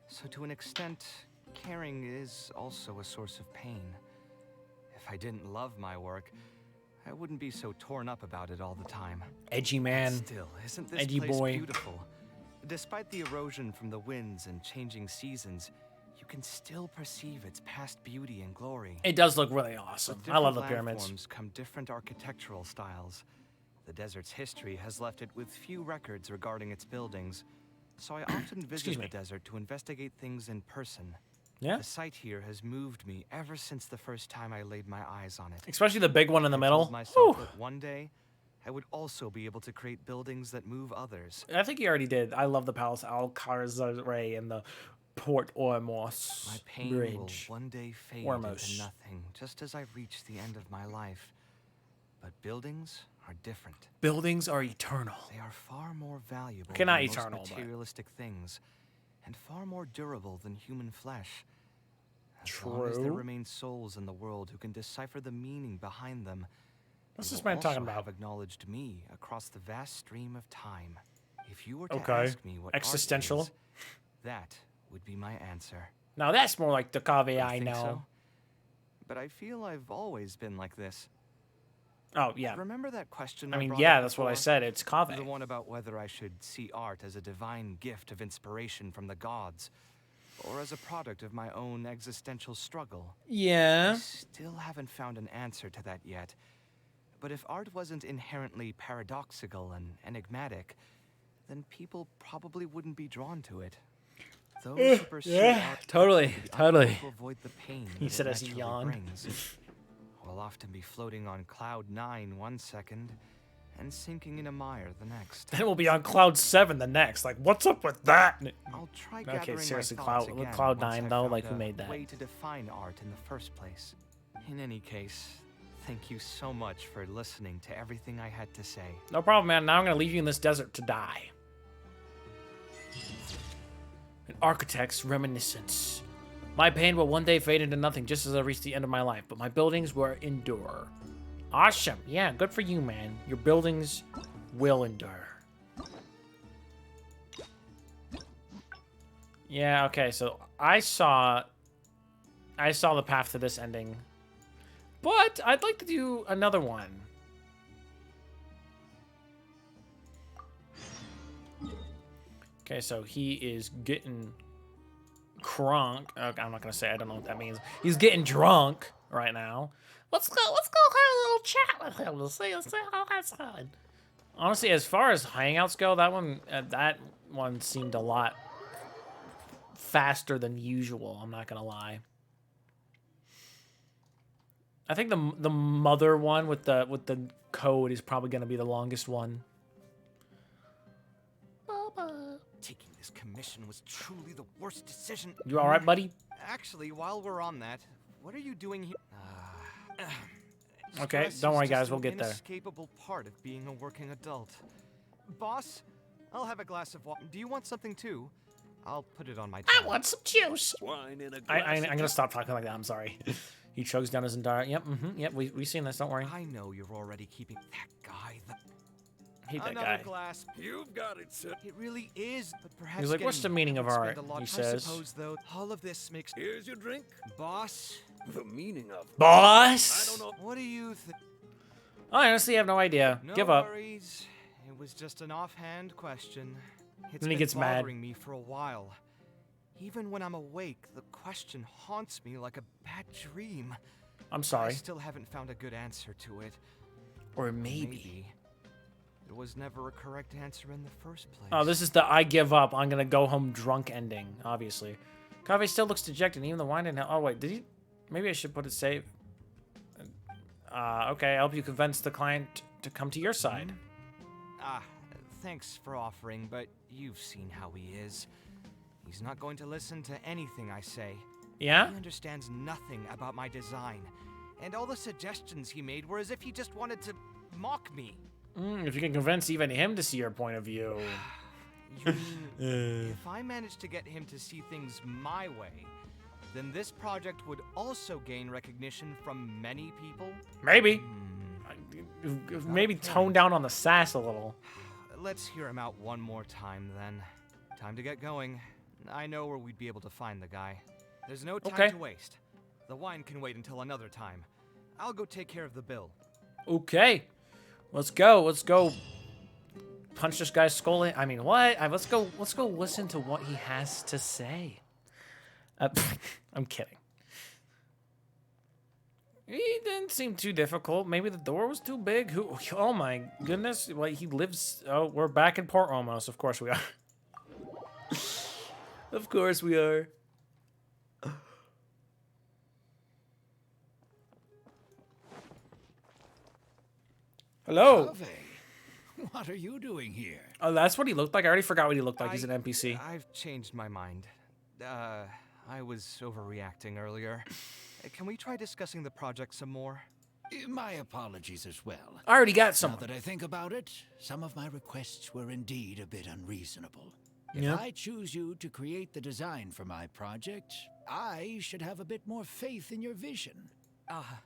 So to an extent, caring is also a source of pain. If I didn't love my work, I wouldn't be so torn up about it all the time. Edgy man. Still, isn't this Edgy place boy. beautiful? Despite the erosion from the winds and changing seasons, you can still perceive its past beauty and glory. It does look really awesome. With I love the different pyramids. landforms come different architectural styles. The desert's history has left it with few records regarding its buildings, so I often visit the desert to investigate things in person. Yeah. The site here has moved me ever since the first time I laid my eyes on it. Especially the big one in the I middle. told myself that one day, I would also be able to create buildings that move others. I think you already did. I love the Palace Alcazarzaray and the Port Ormos My pain Bridge. will one day fade Ormos. into nothing, just as I reach the end of my life. But buildings are different. Buildings are eternal. They are far more valuable Okay, not than eternal, most but- materialistic things, and far more durable than human flesh. As long as there True. remain souls in the world who can decipher the meaning behind them, What's they this will man talking also about? have acknowledged me across the vast stream of time. If you were to Okay. ask me what art Existential. is, that would be my answer. Now that's more like the Kaveh You I think know. so? But I feel I've always been like this. Oh, yeah. Remember that question I mean, brought yeah, up that's what I before? said. It's Kaveh. The one about whether I should see art as a divine gift of inspiration from the gods, or as a product of my own existential struggle. Yeah. I still haven't found an answer to that yet. But if art wasn't inherently paradoxical and enigmatic, then people probably wouldn't be drawn to it. Those who pursue yeah, art totally, will be totally. unable to avoid the pain He that said it as he naturally yawned. brings. Will often be floating on cloud 9 one second and sinking in a mire the next. Then we'll be on Cloud 7 the next. Like, what's up with that? I'll try Okay, gathering seriously, my thoughts again Cloud once 9 I've though, found like who a made that? way to define art in the first place. In any case, thank you so much for listening to everything I had to say. No problem, man. Now I'm gonna leave you in this desert to die. An architect's reminiscence. My pain will one day fade into nothing just as I reach the end of my life, but my buildings will endure. Awesome. Yeah, good for you, man. Your buildings will endure. Yeah, okay, so I saw the path to this ending. But I'd like to do another one. Okay, so he is getting crunk. Okay, I'm not gonna say. I don't know what that means. He's getting drunk right now. Let's go have a little chat with him. Let's see how that's going. Honestly, as far as hangouts go, that one seemed a lot faster than usual. I'm not gonna lie. I think the mother one with the code is probably gonna be the longest one. Taking this commission was truly the worst decision. You all right, buddy? Actually, while we're on that, what are you doing here? Okay, Stress don't is worry, just guys. an We'll get there. Inescapable part of being a working adult. Boss, I'll have a glass of water. Do you want something too? I'll put it on my tongue. I want some juice. Wine in a I'm gonna stop talking like that. I'm sorry. He chokes down his entire. Yep, yep. We've seen this. Don't worry. I know you're already keeping that guy. Hate that Another guy. glass. You've got it, sir. It really is, but perhaps. He's like, "What's the getting meaning of haven't spent art?" a lot- He says. I suppose, though, all of this makes. Here's your drink. Boss. The meaning of Boss. I don't know. What do you think? I honestly have no idea. No Give up. worries. It was just an offhand question. It's Then he been gets mad. bothering me for a while. Even when I'm awake, the question haunts me like a bad dream. I'm I sorry. still haven't found a good answer to it. Or maybe. There was never a correct answer in the first place. Oh, this is the I give up, I'm gonna go home drunk ending, obviously. Kaveh still looks dejected, even the wine didn't help. Oh, wait, did he? Maybe I should put it save. Okay, I'll help you convince the client to come to your side. Thanks for offering, but you've seen how he is. He's not going to listen to anything I say. Yeah? He understands nothing about my design. And all the suggestions he made were as if he just wanted to mock me. If you can convince even him to see your point of view. You mean, if I manage to get him to see things my way, then this project would also gain recognition from many people? Maybe. Maybe tone down on the sass a little. Let's hear him out one more time, then. Time to get going. I know where we'd be able to find the guy. There's no time to waste. The wine can wait until another time. I'll go take care of the bill. Okay. Let's go. Let's go punch this guy's skull in. I mean, what? Let's go listen to what he has to say. I'm kidding. He didn't seem too difficult. Maybe the door was too big. Who? Oh my goodness. Well, he lives. Oh, we're back in Port Almost. Of course we are. Of course we are. Hello. Kaveh, what are you doing here? Oh, that's what he looked like. I already forgot what he looked like. He's an NPC. I've changed my mind. I was overreacting earlier. Can we try discussing the project some more? My apologies as well. I already got some. Now that I think about it, some of my requests were indeed a bit unreasonable. If Yeah. I choose you to create the design for my project, I should have a bit more faith in your vision.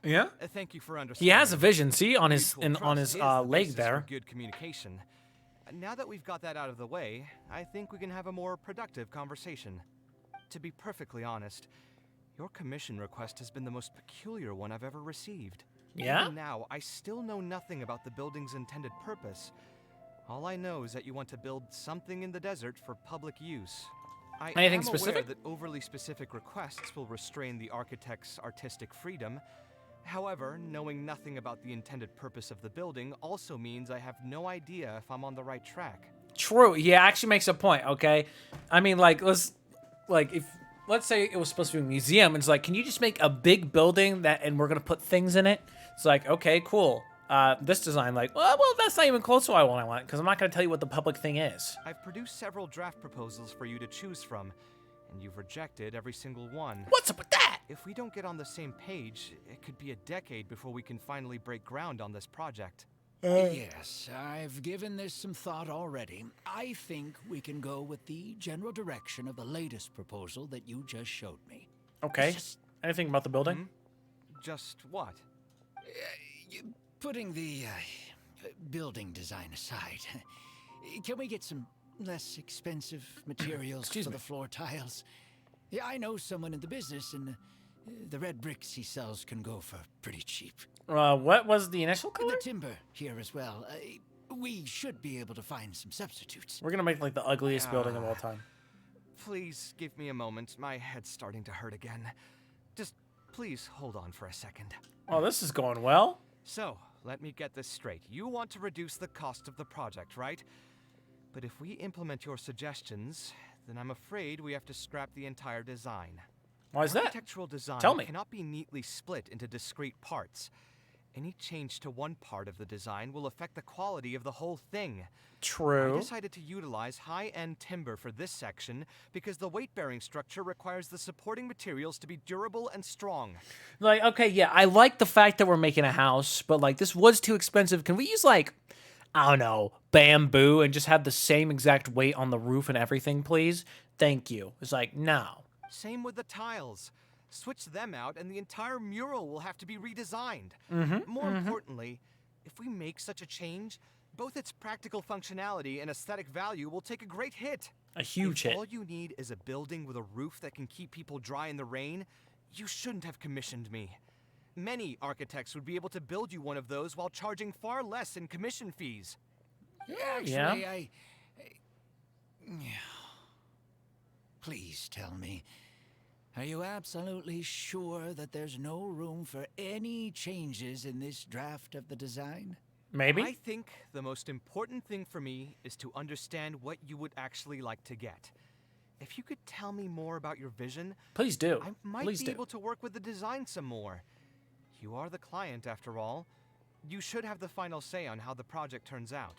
Yeah. Thank you for He understanding. has a vision. See on his Mutual on his trust is the leg basis there. for good communication. Now that we've got that out of the way, I think we can have a more productive conversation. To be perfectly honest, your commission request has been the most peculiar one I've ever received. Yeah? Even now, I still know nothing about the building's intended purpose. All I know is that you want to build something in the desert for public use. I Anything am specific? aware that overly specific requests will restrain the architect's artistic freedom. However, knowing nothing about the intended purpose of the building also means I have no idea if I'm on the right track. True. He actually makes a point. Okay. I mean, like, let's say it was supposed to be a museum. It's like, can you just make a big building and we're gonna put things in it? It's like, okay, cool. This design, like, well, that's not even close to what I want, because I'm not gonna tell you what the public thing is. I've produced several draft proposals for you to choose from, and you've rejected every single one. What's up with that? If we don't get on the same page, it could be a decade before we can finally break ground on this project. Yes, I've given this some thought already. I think we can go with the general direction of the latest proposal that you just showed me. Okay. Anything about the building? Just what? Putting the building design aside, can we get some less expensive materials for the floor tiles? Yeah, I know someone in the business, and the red bricks he sells can go for pretty cheap. What was the initial color? The timber here as well. We should be able to find some substitutes. We're gonna make like the ugliest building of all time. Please give me a moment. My head's starting to hurt again. Just please hold on for a second. Oh, this is going well. So, let me get this straight. You want to reduce the cost of the project, right? But if we implement your suggestions, then I'm afraid we have to scrap the entire design. Why is that? Architectural design Tell me. cannot be neatly split into discrete parts. Any change to one part of the design will affect the quality of the whole thing. True. I decided to utilize high-end timber for this section because the weight-bearing structure requires the supporting materials to be durable and strong. Like, okay, yeah, I like the fact that we're making a house, but like this was too expensive. Can we use like, I don't know, bamboo and just have the same exact weight on the roof and everything, please? Thank you. It's like, no. Same with the tiles. Switch them out and the entire mural will have to be redesigned. More importantly, if we make such a change, both its practical functionality and aesthetic value will take a great hit. A huge If hit. all you need is a building with a roof that can keep people dry in the rain, you shouldn't have commissioned me. Many architects would be able to build you one of those while charging far less in commission fees. Please tell me, Are you absolutely sure that there's no room for any changes in this draft of the design? Maybe? I think the most important thing for me is to understand what you would actually like to get. If you could tell me more about your vision, please do. I might Please be do. able to work with the design some more. You are the client, after all. You should have the final say on how the project turns out.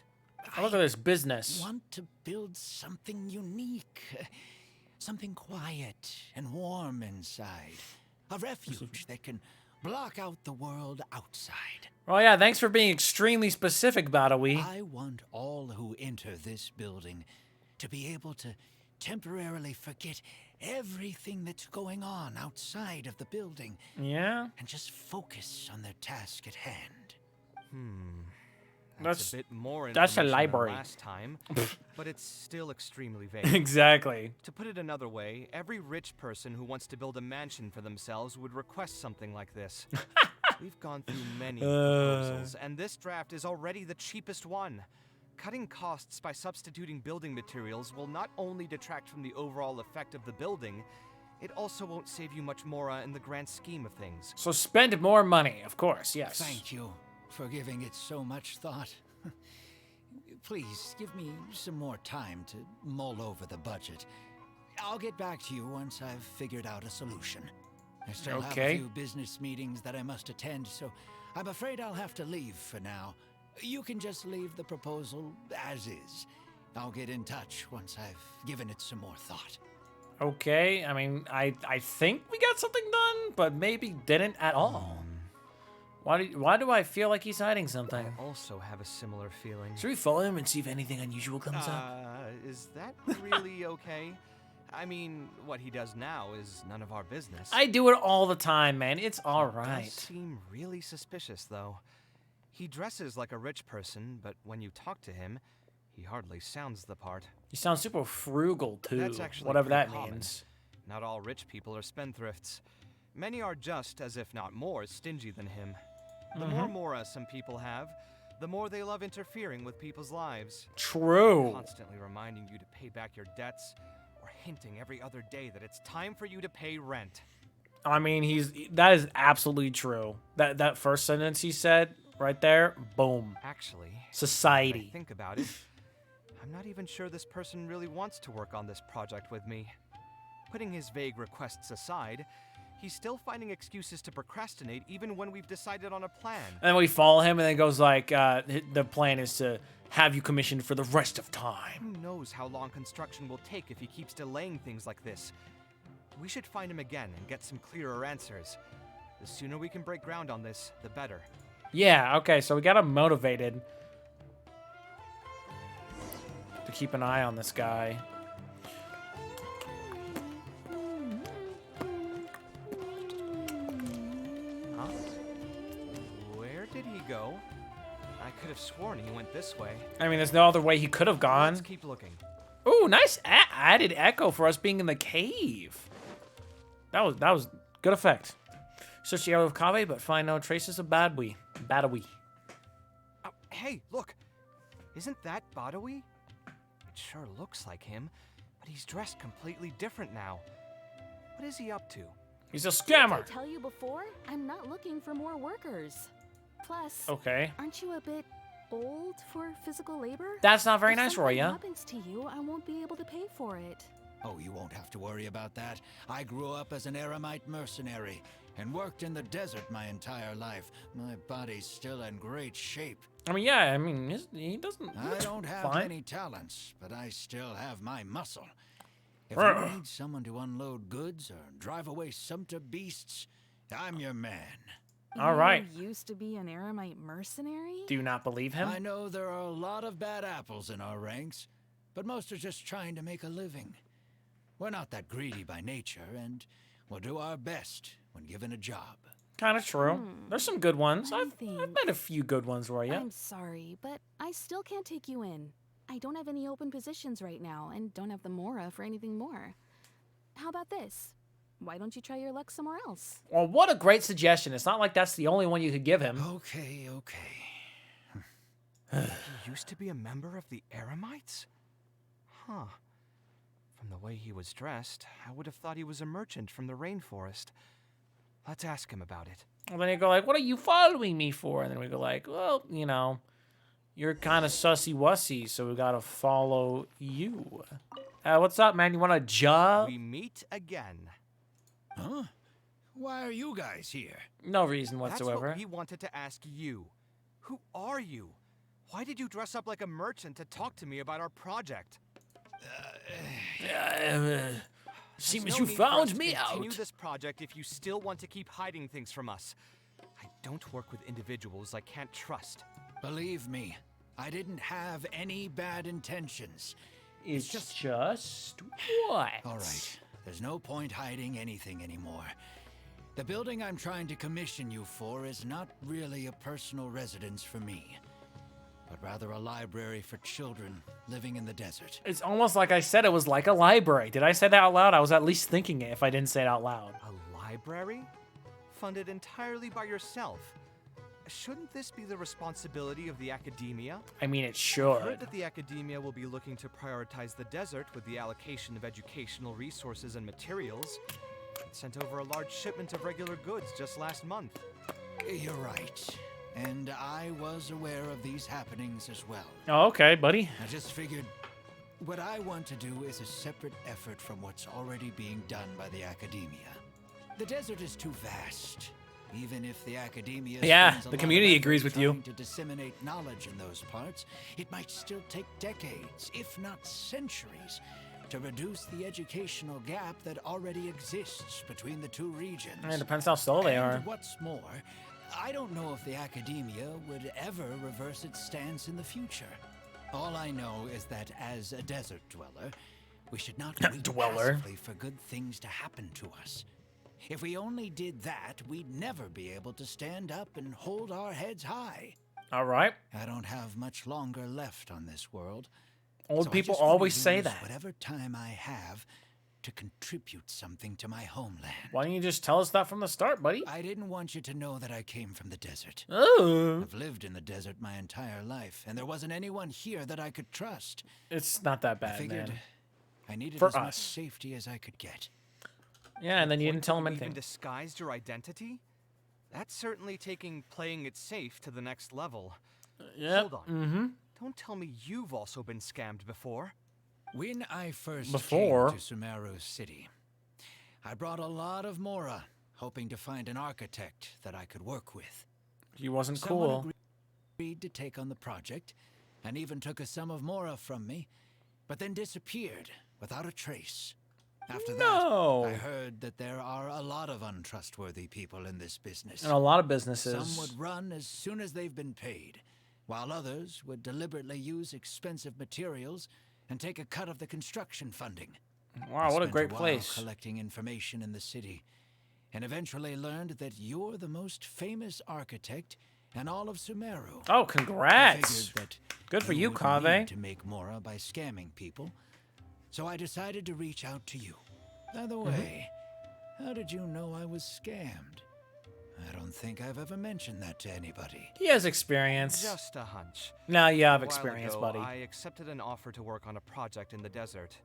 I look at this business. I want to build something unique. Something quiet and warm inside. A refuge that can block out the world outside. Oh yeah, thanks for being extremely specific, Badawi. I want all who enter this building to be able to temporarily forget everything that's going on outside of the building. Yeah? And just focus on their task at hand. That's a bit more that's a information than library. last time, but it's still extremely vague. Exactly. To put it another way, every rich person who wants to build a mansion for themselves would request something like this. We've gone through many proposals, and this draft is already the cheapest one. Cutting costs by substituting building materials will not only detract from the overall effect of the building, it also won't save you much more in the grand scheme of things. So spend more money, of course, yes. Thank you for giving it so much thought. Please, give me some more time to mull over the budget. I'll get back to you once I've figured out a solution. I still have a few business meetings that I must attend, so I'm afraid I'll have to leave for now. You can just leave the proposal as is. I'll get in touch once I've given it some more thought. Okay, I mean, I think we got something done, but maybe didn't at all. Why do I feel like he's hiding something? I also have a similar feeling. Should we follow him and see if anything unusual comes up? Is that really okay? I mean, what he does now is none of our business. I do it all the time, man. It's all right. It does seem really suspicious, though. He dresses like a rich person, but when you talk to him, he hardly sounds the part. He sounds super frugal, too. That's actually whatever that pretty common. means. Not all rich people are spendthrifts. Many are just, as if not more, stingy than him. The more mora some people have, the more they love interfering with people's lives. True. Constantly reminding you to pay back your debts, or hinting every other day that it's time for you to pay rent. I mean, that is absolutely true. That first sentence he said right there, boom. Actually, society. when I think about it, I'm not even sure this person really wants to work on this project with me. Putting his vague requests aside, he's still finding excuses to procrastinate even when we've decided on a plan. And then we follow him, and then it goes like, the plan is to have you commissioned for the rest of time. Who knows how long construction will take if he keeps delaying things like this? We should find him again and get some clearer answers. The sooner we can break ground on this, the better. Yeah, okay, so we got him motivated to keep an eye on this guy. Huh? Where did he go? I could have sworn he went this way. I mean, there's no other way he could have gone. Let's keep looking. Ooh, nice added echo for us being in the cave. That was good effect. Search the area of Kaveh, but find no traces of Badawi. Oh, hey, look. Isn't that Badawi? It sure looks like him, but he's dressed completely different now. What is he up to? He's a scammer. Did I tell you before? I'm not looking for more workers. Plus, Okay. Aren't you a bit old for physical labor? That's not very If nice, something Roya. happens to you, I won't be able to pay for it. Oh, you won't have to worry about that. I grew up as an Eremite mercenary and worked in the desert my entire life. My body's still in great shape. I mean, yeah, I mean, he doesn't. I don't have fine. many talents, but I still have my muscle. If you need someone to unload goods or drive away sumpter beasts, I'm your man. All right. You used to be an Eremite mercenary? Do you not believe him? I know there are a lot of bad apples in our ranks, but most are just trying to make a living. We're not that greedy by nature, and we'll do our best when given a job. Kind of true. There's some good ones. I've met a few good ones, Roya. I'm sorry, but I still can't take you in. I don't have any open positions right now, and don't have the Mora for anything more. How about this? Why don't you try your luck somewhere else? Well, what a great suggestion. It's not like that's the only one you could give him. Okay. He used to be a member of the Eremites? Huh. From the way he was dressed, I would have thought he was a merchant from the rainforest. Let's ask him about it. And then you go like, what are you following me for? And then we go like, well, you know, you're kind of sussy-wussy, so we gotta follow you. What's up, man? You want a job? We meet again. Huh? Why are you guys here? No reason whatsoever. That's what we wanted to ask you. Who are you? Why did you dress up like a merchant to talk to me about our project? Seems you found me out. Continue this project if you still want to keep hiding things from us. I don't work with individuals I can't trust. Believe me, I didn't have any bad intentions. It's just what? All right, there's no point hiding anything anymore. The building I'm trying to commission you for is not really a personal residence for me, but rather a library for children living in the desert. It's almost like I said it was like a library. Did I say that out loud? I was at least thinking it if I didn't say it out loud. A library? Funded entirely by yourself? Shouldn't this be the responsibility of the academia? I mean, it I've should. heard that the academia will be looking to prioritize the desert with the allocation of educational resources and materials. It sent over a large shipment of regular goods just last month. You're right. And I was aware of these happenings as well. Oh, okay, buddy. I just figured what I want to do is a separate effort from what's already being done by the academia. The desert is too vast. Even if the academia spends the community agrees with you. trying to disseminate knowledge in those parts, it might still take decades, if not centuries, to reduce the educational gap that already exists between the two regions. It depends how slow they are. And what's more, I don't know if the academia would ever reverse its stance in the future. All I know is that as a desert dweller, we should not wait passively for good things to happen to us. If we only did that, we'd never be able to stand up and hold our heads high. All right. I don't have much longer left on this world. Old so people I just want always to say use that. Whatever time I have to contribute something to my homeland. Why don't you just tell us that from the start, buddy? I didn't want you to know that I came from the desert. Oh. I've lived in the desert my entire life, and there wasn't anyone here that I could trust. It's not that bad, I figured man. I needed For as much us. safety as I could get. Yeah, and then you didn't tell him You anything. even disguised your identity? That's certainly taking playing it safe to the next level. Yep. Hold on. Mm-hmm. Don't tell me you've also been scammed before. When I first came Before. to Sumeru City, I brought a lot of Mora, hoping to find an architect that I could work with. He wasn't Someone cool. agreed to take on the project, and even took a sum of Mora from me, but then disappeared without a trace. After No. that, I heard that there are a lot of untrustworthy people in this business. And a lot of businesses. Some would run as soon as they've been paid, while others would deliberately use expensive materials and take a cut of the construction funding. Wow, what a I great spent place. while collecting information in the city, and eventually learned that you're the most famous architect in all of Sumeru. Oh, I congrats. figured that Good for you, wouldn't Kaveh. need to make Mora by scamming people, so I decided to reach out to you. By the way, how did you know I was scammed? I don't think I've ever mentioned that to anybody. He has experience. Just a hunch. No, you have A while experience, ago, buddy. I accepted an offer to work on a project in the desert,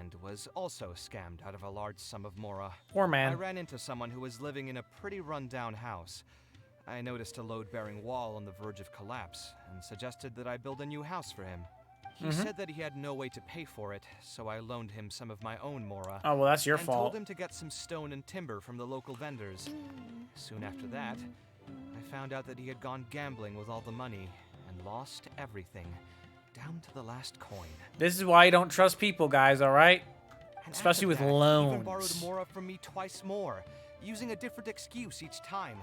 and was also scammed out of a large sum of Mora. Poor man. I ran into someone who was living in a pretty run-down house. I noticed a load-bearing wall on the verge of collapse, and suggested that I build a new house for him. He said that he had no way to pay for it, so I loaned him some of my own Mora. Oh, well, that's your and fault. told him to get some stone and timber from the local vendors. Soon after that, I found out that he had gone gambling with all the money and lost everything, down to the last coin. This is why you don't trust people, guys, all right? And Especially with after that, he even borrowed loans. Mora from me twice more, using a different excuse each time.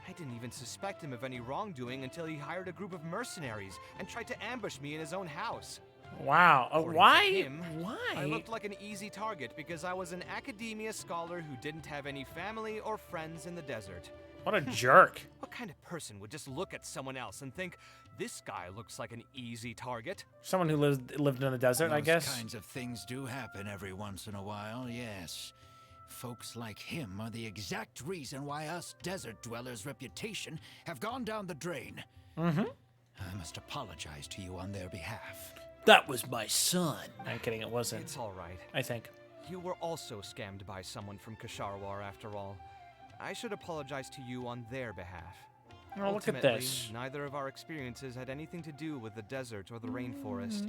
I didn't even suspect him of any wrongdoing until he hired a group of mercenaries and tried to ambush me in his own house. Wow. According to Why? him, Why? I looked like an easy target because I was an academia scholar who didn't have any family or friends in the desert. What a jerk. What kind of person would just look at someone else and think, this guy looks like an easy target? Someone who lived in the desert, I guess. Those kinds of things do happen every once in a while, yes. Folks like him are the exact reason why us desert dwellers' reputation have gone down the drain. Mm-hmm. I must apologize to you on their behalf. That was my son. I'm kidding, it wasn't. It's all right. I think. You were also scammed by someone from Kasharwar after all. I should apologize to you on their behalf. Oh, look at Ultimately, this. neither of our experiences had anything to do with the desert or the rainforest.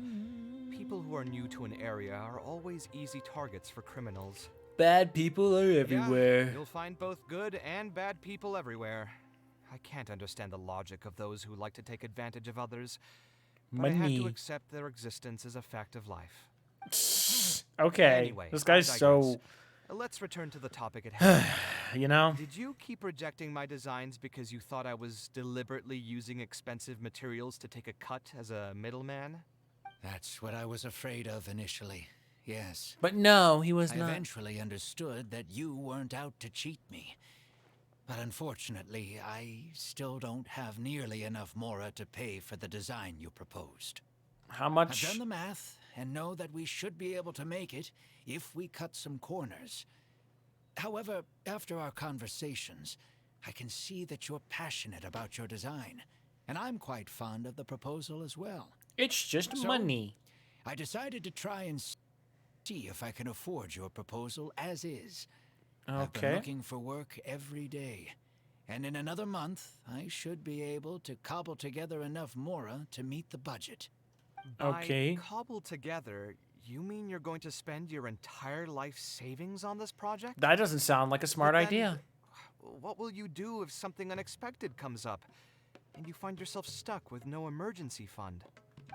People who are new to an area are always easy targets for criminals. Bad people are everywhere. Yeah, you'll find both good and bad people everywhere. I can't understand the logic of those who like to take advantage of others, but I have to Money. accept their existence as a fact of life. Okay, Anyway, this guy's I so... digress. Let's return to the topic at hand. You know? Did you keep rejecting my designs because you thought I was deliberately using expensive materials to take a cut as a middleman? That's what I was afraid of initially, yes. But no, he was I not. eventually understood that you weren't out to cheat me. But unfortunately, I still don't have nearly enough Mora to pay for the design you proposed. How much? I've done the math and know that we should be able to make it if we cut some corners. However, after our conversations, I can see that you're passionate about your design, and I'm quite fond of the proposal as well. It's just money. I decided to try and see if I can afford your proposal as is. I've been Okay. looking for work every day, and in another month, I should be able to cobble together enough Mora to meet the budget. Okay. By cobble together, you mean you're going to spend your entire life savings on this project? That doesn't sound like a smart But then, idea. What will you do if something unexpected comes up and you find yourself stuck with no emergency fund?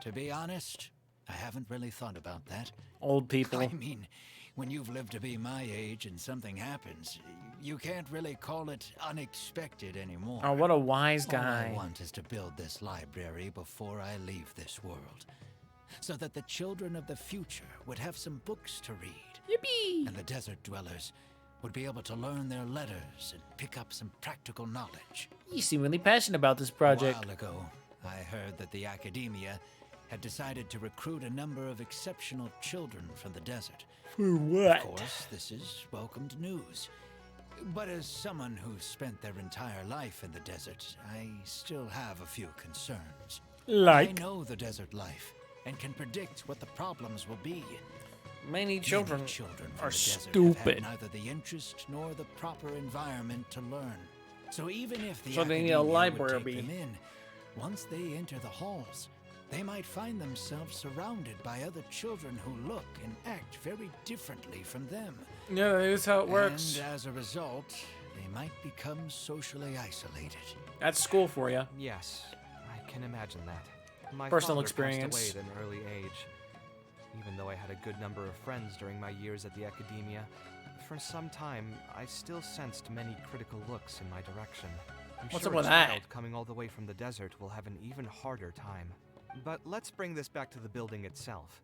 To be honest, I haven't really thought about that. Old people. I mean, when you've lived to be my age and something happens, you can't really call it unexpected anymore. Oh, what a wise All guy. I want is to build this library before I leave this world, so that the children of the future would have some books to read. Yippee! And the desert dwellers would be able to learn their letters and pick up some practical knowledge. You seem really passionate about this project. A while ago, I heard that the academia had decided to recruit a number of exceptional children from the desert. For what? Of course, this is welcomed news. But as someone who's spent their entire life in the desert, I still have a few concerns. Like? I know the desert life and can predict what the problems will be. Many children, from are the desert have stupid. had neither the interest nor the proper environment to learn. So even if the So they need academia a would library. take them in, once they enter the halls, they might find themselves surrounded by other children who look and act very differently from them. Yeah, that's how it works. And as a result, they might become socially isolated. That's school for you. Yes, I can imagine that. My Personal father experience. passed away at an early age. Even though I had a good number of friends during my years at the academia, for some time I still sensed many critical looks in my direction. I'm What's sure up with a that? child coming all the way from the desert will have an even harder time. But let's bring this back to the building itself.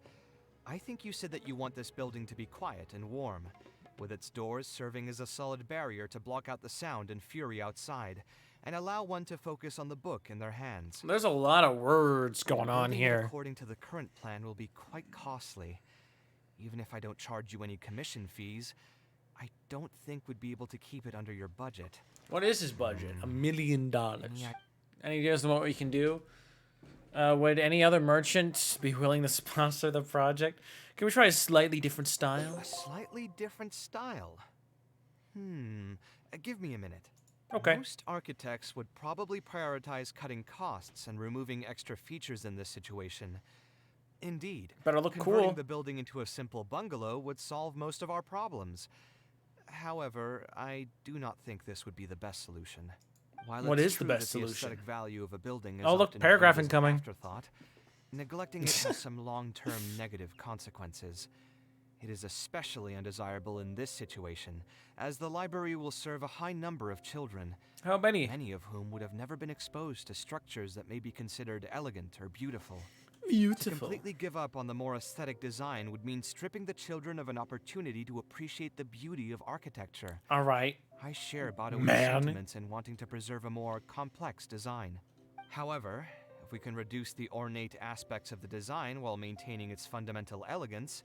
I think you said that you want this building to be quiet and warm, with its doors serving as a solid barrier to block out the sound and fury outside, and allow one to focus on the book in their hands. There's a lot of words going on Building it here. according to the current plan will be quite costly. Even if I don't charge you any commission fees, I don't think we'd be able to keep it under your budget. What is his budget? $1 million. Any ideas on what we can do? Would any other merchant be willing to sponsor the project? Can we try a slightly different style? A slightly different style? Give me a minute. Okay. Most architects would probably prioritize cutting costs and removing extra features in this situation. Indeed, Better look converting cool. the building into a simple bungalow would solve most of our problems. However, I do not think this would be the best solution. While What it's is the true best that solution? The aesthetic value of a building is Oh, look, often paragraph viewed as an incoming. afterthought, neglecting it has some long-term negative consequences. It is especially undesirable in this situation, as the library will serve a high number of children. How many? Many of whom would have never been exposed to structures that may be considered elegant or beautiful. To Beautiful. completely give up on the more aesthetic design would mean stripping the children of an opportunity to appreciate the beauty of architecture. All right. I share Badaway's Man. sentiments in wanting to preserve a more complex design. However, if we can reduce the ornate aspects of the design while maintaining its fundamental elegance,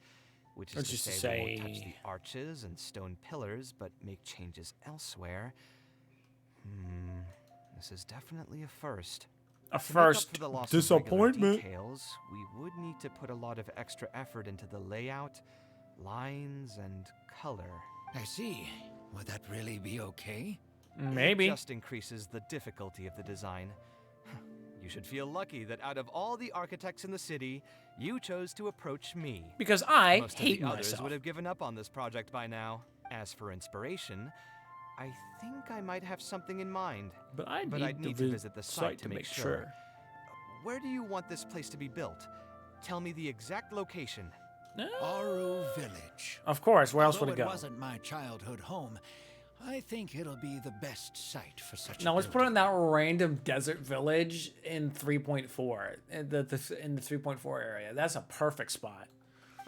which is That's to just to say we won't touch say- the arches and stone pillars but make changes elsewhere, this is definitely a first. A To make up first for the loss of regular disappointment. details, we would need to put a lot of extra effort into the layout, lines, and color. I see. Would that really be okay? Maybe. It just increases the difficulty of the design. You should feel lucky that out of all the architects in the city, you chose to approach me. Because I Most hate of the others myself. would have given up on this project by now. As for inspiration, I think I might have something in mind. But I'd need to visit the site to make sure. Where do you want this place to be built? Tell me the exact location. Aru Village. Of course, where else would it Although go? It wasn't my childhood home. I think it'll be the best site for such No, a let's put it in that random desert village in 3.4, in the 3.4 area. That's a perfect spot.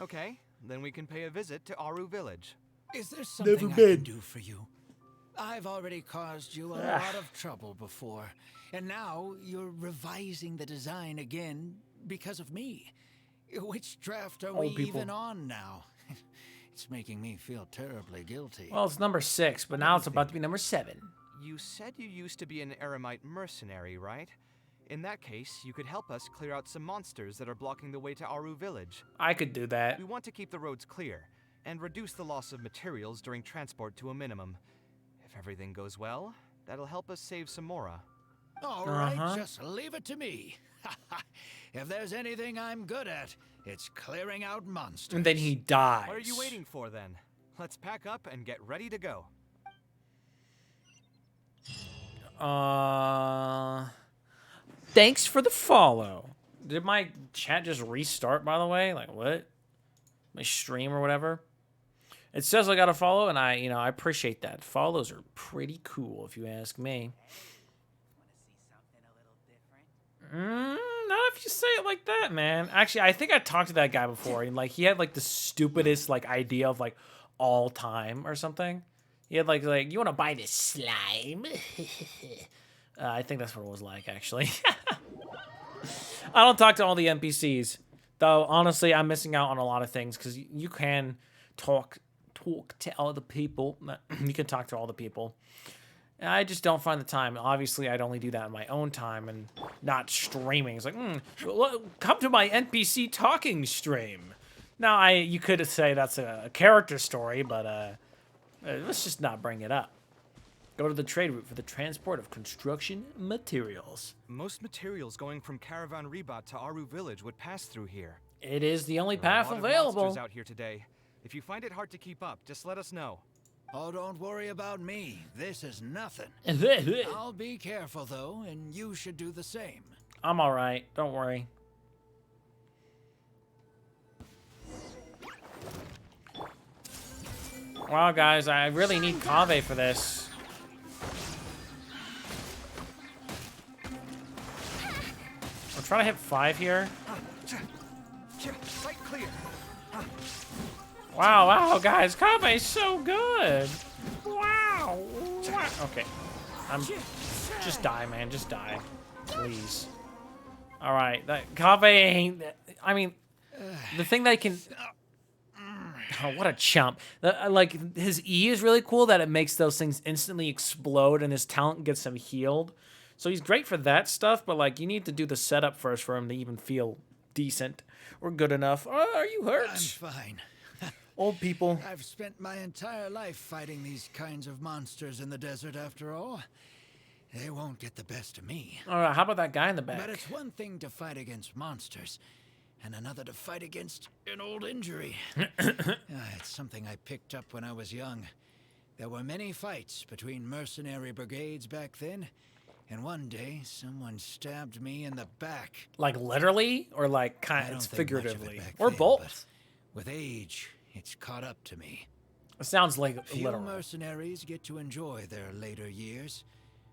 Okay, then we can pay a visit to Aru Village. Is there something I can do for you? I've already caused you a lot of trouble before, and now you're revising the design again because of me. Which draft are we even on now? It's making me feel terribly guilty. Well, it's number 6, but now it's about to be number 7. You said you used to be an Eremite mercenary, right? In that case, you could help us clear out some monsters that are blocking the way to Aru Village. I could do that. We want to keep the roads clear and reduce the loss of materials during transport to a minimum. If everything goes well, that'll help us save some Mora. All right, just leave it to me. If there's anything I'm good at, it's clearing out monsters. And then he dies. What are you waiting for then? Let's pack up and get ready to go. Thanks for the follow. Did my chat just restart, by the way? Like, what? My stream or whatever? It says I got a follow, and I appreciate that. Follows are pretty cool, if you ask me. Not if you say it like that, man. Actually, I think I talked to that guy before, and like he had like the stupidest like idea of like all time or something. He had like you want to buy this slime? I think that's what it was like, actually. I don't talk to all the NPCs, though. Honestly, I'm missing out on a lot of things because you can talk to all the people. You can talk to all the people. I just don't find the time. Obviously, I'd only do that in my own time and not streaming. It's like, come to my NPC talking stream. Now, you could say that's a character story, but let's just not bring it up. Go to the trade route for the transport of construction materials. Most materials going from Caravan Rebat to Aru Village would pass through here. It is the only There are a path lot of available. monsters out here today. If you find it hard to keep up, just let us know. Oh, don't worry about me. This is nothing. I'll be careful, though, and you should do the same. I'm all right. Don't worry. Wow, guys, I really need Kaveh for this. I'm trying to hit 5 here. Sight clear. Wow, guys, Kaveh's so good. Wow. Okay. Just die, man. Just die. Please. All right. Kaveh ain't... I mean, the thing that can... Oh, what a chump. Like, his E is really cool that it makes those things instantly explode and his talent gets him healed. So he's great for that stuff, but, like, you need to do the setup first for him to even feel decent or good enough. Oh, are you hurt? I'm fine. Old people. I've spent my entire life fighting these kinds of monsters in the desert, after all. They won't get the best of me. All right, how about that guy in the back? But it's one thing to fight against monsters, and another to fight against an old injury. It's something I picked up when I was young. There were many fights between mercenary brigades back then, and one day someone stabbed me in the back. Like literally, or like kind of figuratively, or both? With age, it's caught up to me. It sounds like Few literal. mercenaries get to enjoy their later years.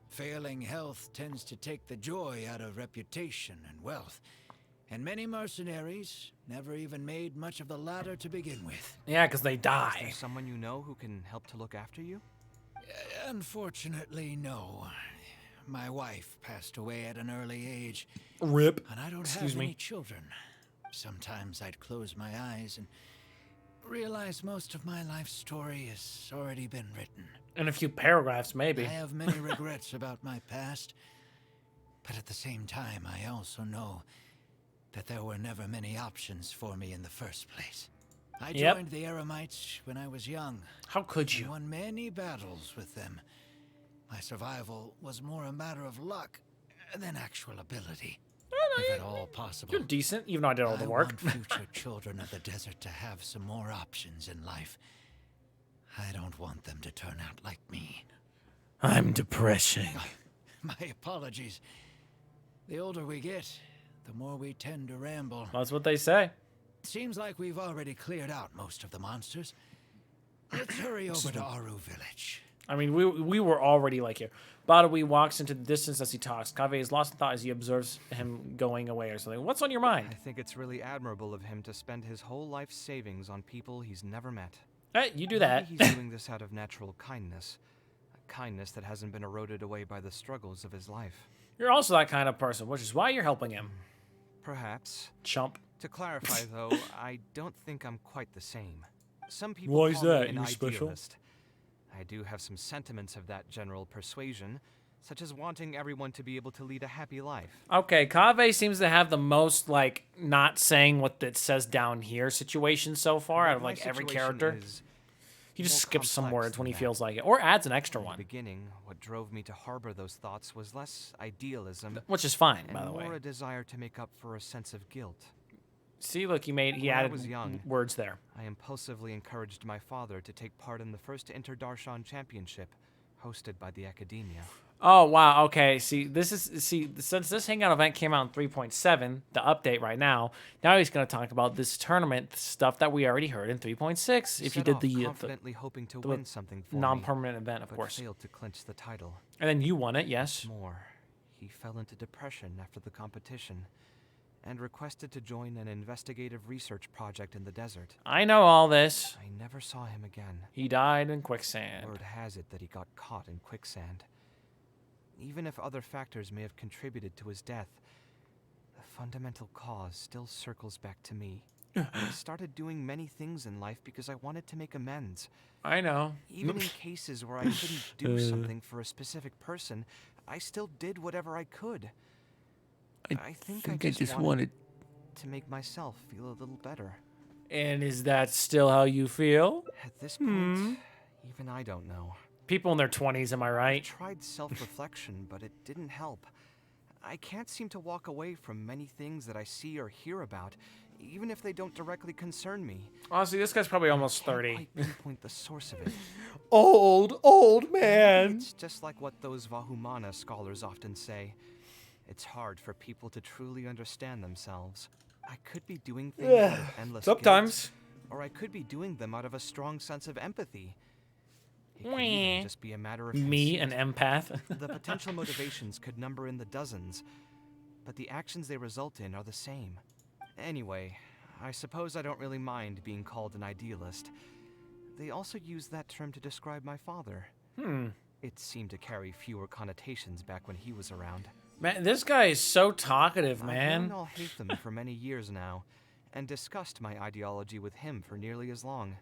Failing health tends to take the joy out of reputation and wealth. And many mercenaries never even made much of the latter to begin with. Yeah, because they Is die. there someone you know who can help to look after you? Unfortunately, no. My wife passed away at an early age. Rip. And I don't Excuse have me. any children. Sometimes I'd close my eyes and realize most of my life story has already been written. In a few paragraphs, maybe. I have many regrets about my past. But at the same time, I also know that there were never many options for me in the first place. I joined the Eremites when I was young. How could you? And won many battles with them. My survival was more a matter of luck than actual ability. If at all possible. You're decent, even though I did all the work. I want future children of the desert to have some more options in life. I don't want them to turn out like me. I'm depressing. My apologies. The older we get, the more we tend to ramble. That's what they say. Seems like we've already cleared out most of the monsters. Let's hurry over to Aru Village. I mean, we were already like here. Badawi walks into the distance as he talks. Kaveh is lost in thought as he observes him going away or something. What's on your mind? I think it's really admirable of him to spend his whole life savings on people he's never met. Hey, you do that. Maybe he's doing this out of natural kindness. A kindness that hasn't been eroded away by the struggles of his life. You're also that kind of person, which is why you're helping him. Perhaps. Chump. To clarify, though, I don't think I'm quite the same. Some people Why is call that? me an You special? idealist. I do have some sentiments of that general persuasion, such as wanting everyone to be able to lead a happy life. Okay, Kaveh seems to have the most, like, not saying what it says down here situation so far out of, like, every character. He just skips some words when he feels like it, or adds an extra one. In the beginning, what drove me to harbor those thoughts was less idealism, which is fine, and by the way. more a desire to make up for a sense of guilt. See, look, he added words there. I impulsively encouraged my father to take part in the first Inter-Darshan Championship, hosted by the Academia. Oh, wow, okay, since this Hangout event came out in 3.7, the update right now he's going to talk about this tournament stuff that we already heard in 3.6. If you did the confidently hoping to win something for non-permanent event, of course. Failed to clinch the title. And then you won it, yes. More, he fell into depression after the competition, and requested to join an investigative research project in the desert. I know all this. I never saw him again. He died in quicksand. Word has it that he got caught in quicksand. Even if other factors may have contributed to his death, the fundamental cause still circles back to me. I started doing many things in life because I wanted to make amends. I know. Even in cases where I couldn't do something for a specific person, I still did whatever I could. I think I just wanted to make myself feel a little better. And is that still how you feel? At this point, even I don't know. People in their 20s, am I right? I tried self-reflection, but it didn't help. I can't seem to walk away from many things that I see or hear about, even if they don't directly concern me. Honestly, this guy's probably almost 30. I can't quite pinpoint the source of it. Old man. It's just like what those Vahumana scholars often say. It's hard for people to truly understand themselves. I could be doing things out of endless sometimes, guilt, or I could be doing them out of a strong sense of empathy. It could even just be a matter of me, conceit. an empath. The potential motivations could number in the dozens, but the actions they result in are the same. Anyway, I suppose I don't really mind being called an idealist. They also use that term to describe my father. It seemed to carry fewer connotations back when he was around. Man, this guy is so talkative, man. I've known Al-Haytham for many years now, and discussed my ideology with him for nearly as long.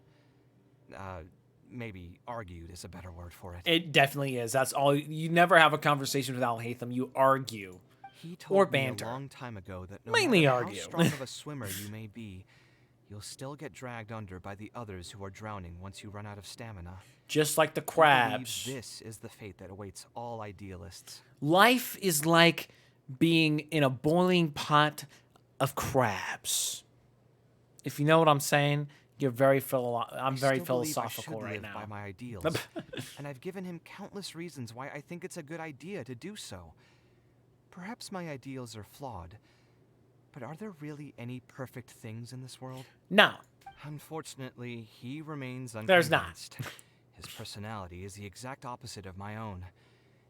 Maybe argued is a better word for it. It definitely is. That's all. You never have a conversation with Al-Haytham. You argue. He told or me banter. a long time ago that no mainly matter argue. how strong of a swimmer you may be, you'll still get dragged under by the others who are drowning once you run out of stamina. Just like the He crabs. believes this is the fate that awaits all idealists. Life is like being in a boiling pot of crabs. If you know what I'm saying, you're very I'm very philosophical right now. By my ideals, and I've given him countless reasons why I think it's a good idea to do so. Perhaps my ideals are flawed, but are there really any perfect things in this world? No. Unfortunately, he remains unconvinced. There's not. His personality is the exact opposite of my own.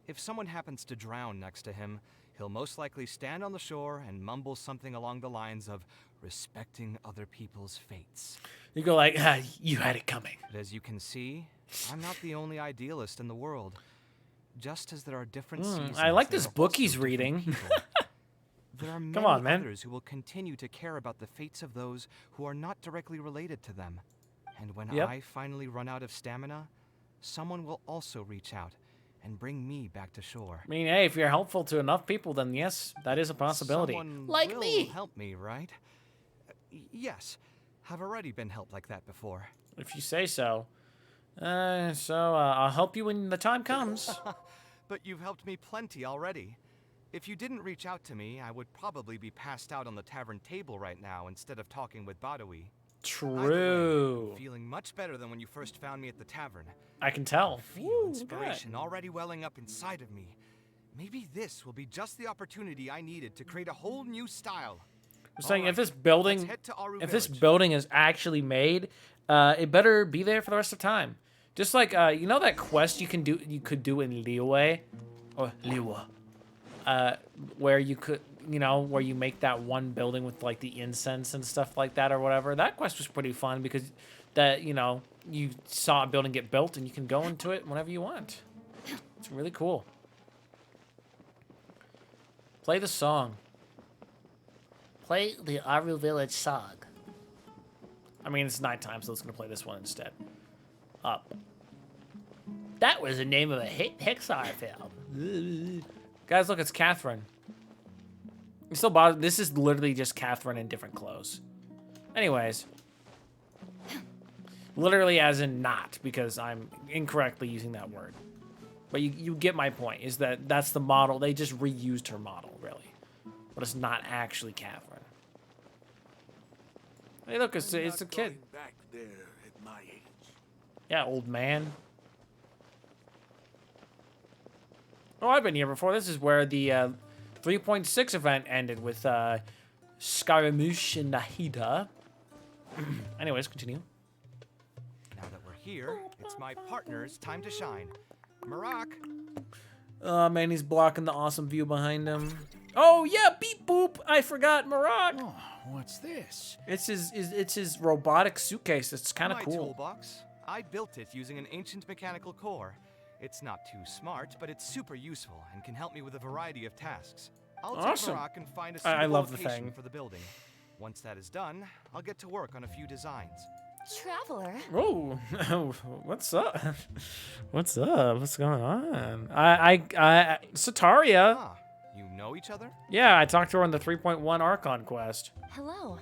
If someone happens to drown next to him, he'll most likely stand on the shore and mumble something along the lines of respecting other people's fates. You go like, you had it coming. But as you can see, I'm not the only idealist in the world. Just as there are different seasons, I like this there are book also he's different reading. people. There are many Come on, man. others who will continue to care about the fates of those who are not directly related to them. And when Yep. I finally run out of stamina, someone will also reach out and bring me back to shore. I mean, hey, if you're helpful to enough people, then yes, that is a possibility. Someone Like will me. help me, right? Yes. Have already been helped like that before. If you say so. I'll help you when the time comes. But you've helped me plenty already. If you didn't reach out to me, I would probably be passed out on the tavern table right now instead of talking with Badawi. True. I'm feeling much better than when you first found me at the tavern. I can tell. I feel inspiration already welling up inside of me. Maybe this will be just the opportunity I needed to create a whole new style. I'm saying All if right, this building, let's head to Aru if this Village. building is actually made, it better be there for the rest of time. Just like you know that quest you could do in Liyue, or Liyue, where you could, where you make that one building with like the incense and stuff like that or whatever. That quest was pretty fun because that you saw a building get built and you can go into it whenever you want. It's really cool. Play the song. Play the Aru Village song. I mean, it's nighttime, so it's gonna play this one instead. Up. That was the name of a hit Pixar film. Guys, look, it's Catherine. You still bother? This is literally just Catherine in different clothes. Anyways. Literally as in not, because I'm incorrectly using that word. But you get my point, is that that's the model. They just reused her model, really. But it's not actually Catherine. Hey, look, it's a kid. Back there at my age. Yeah, old man. Oh, I've been here before. This is where the 3.6 event ended with Scaramouche and Nahida. Anyways, continue. Now that we're here, it's my partner's time to shine. Marak. Oh, man, he's blocking the awesome view behind him. Oh, yeah, beep boop. I forgot Marak. Oh, what's this? It's his robotic suitcase. It's kind of My cool. toolbox. I built it using an ancient mechanical core. It's not too smart, but it's super useful and can help me with a variety of tasks. I'll Awesome. take Marak and find a I suitable love the location thing. for the building. Once that is done, I'll get to work on a few designs. Traveler. Whoa, what's up? What's up? What's going on? I Sataria. Ah, you know each other? Yeah, I talked to her on the 3.1 Archon quest. Hello.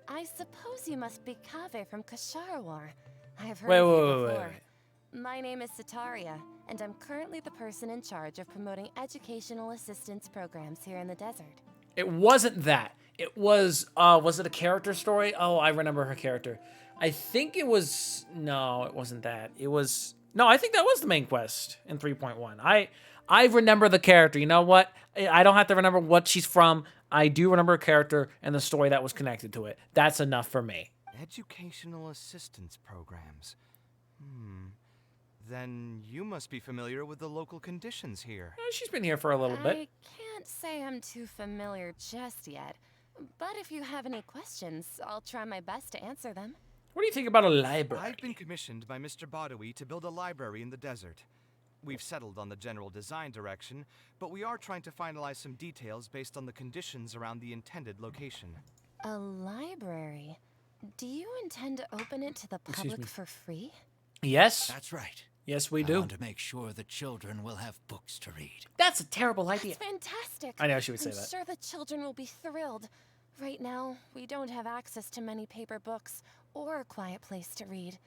I suppose you must be Kaveh from Kasharwar. I have heard Wait, of you wait, before. wait. My name is Sataria, and I'm currently the person in charge of promoting educational assistance programs here in the desert. It wasn't that. It was it a character story? Oh, I remember her character. I think it was, no, it wasn't that. It was, no, I think that was the main quest in 3.1. I remember the character. You know what? I don't have to remember what she's from. I do remember her character and the story that was connected to it. That's enough for me. Educational assistance programs. Then you must be familiar with the local conditions here. She's been here for a little bit. I can't say I'm too familiar just yet, but if you have any questions, I'll try my best to answer them. What do you think about a library? I've been commissioned by Mr. Badawi to build a library in the desert. We've settled on the general design direction, but we are trying to finalize some details based on the conditions around the intended location. A library? Do you intend to open it to the Excuse public me. for free? Yes. That's right. Yes, we I do. want to make sure the children will have books to read. That's a terrible idea. That's fantastic. I know she would say I'm that. sure the children will be thrilled. Right now, we don't have access to many paper books or a quiet place to read.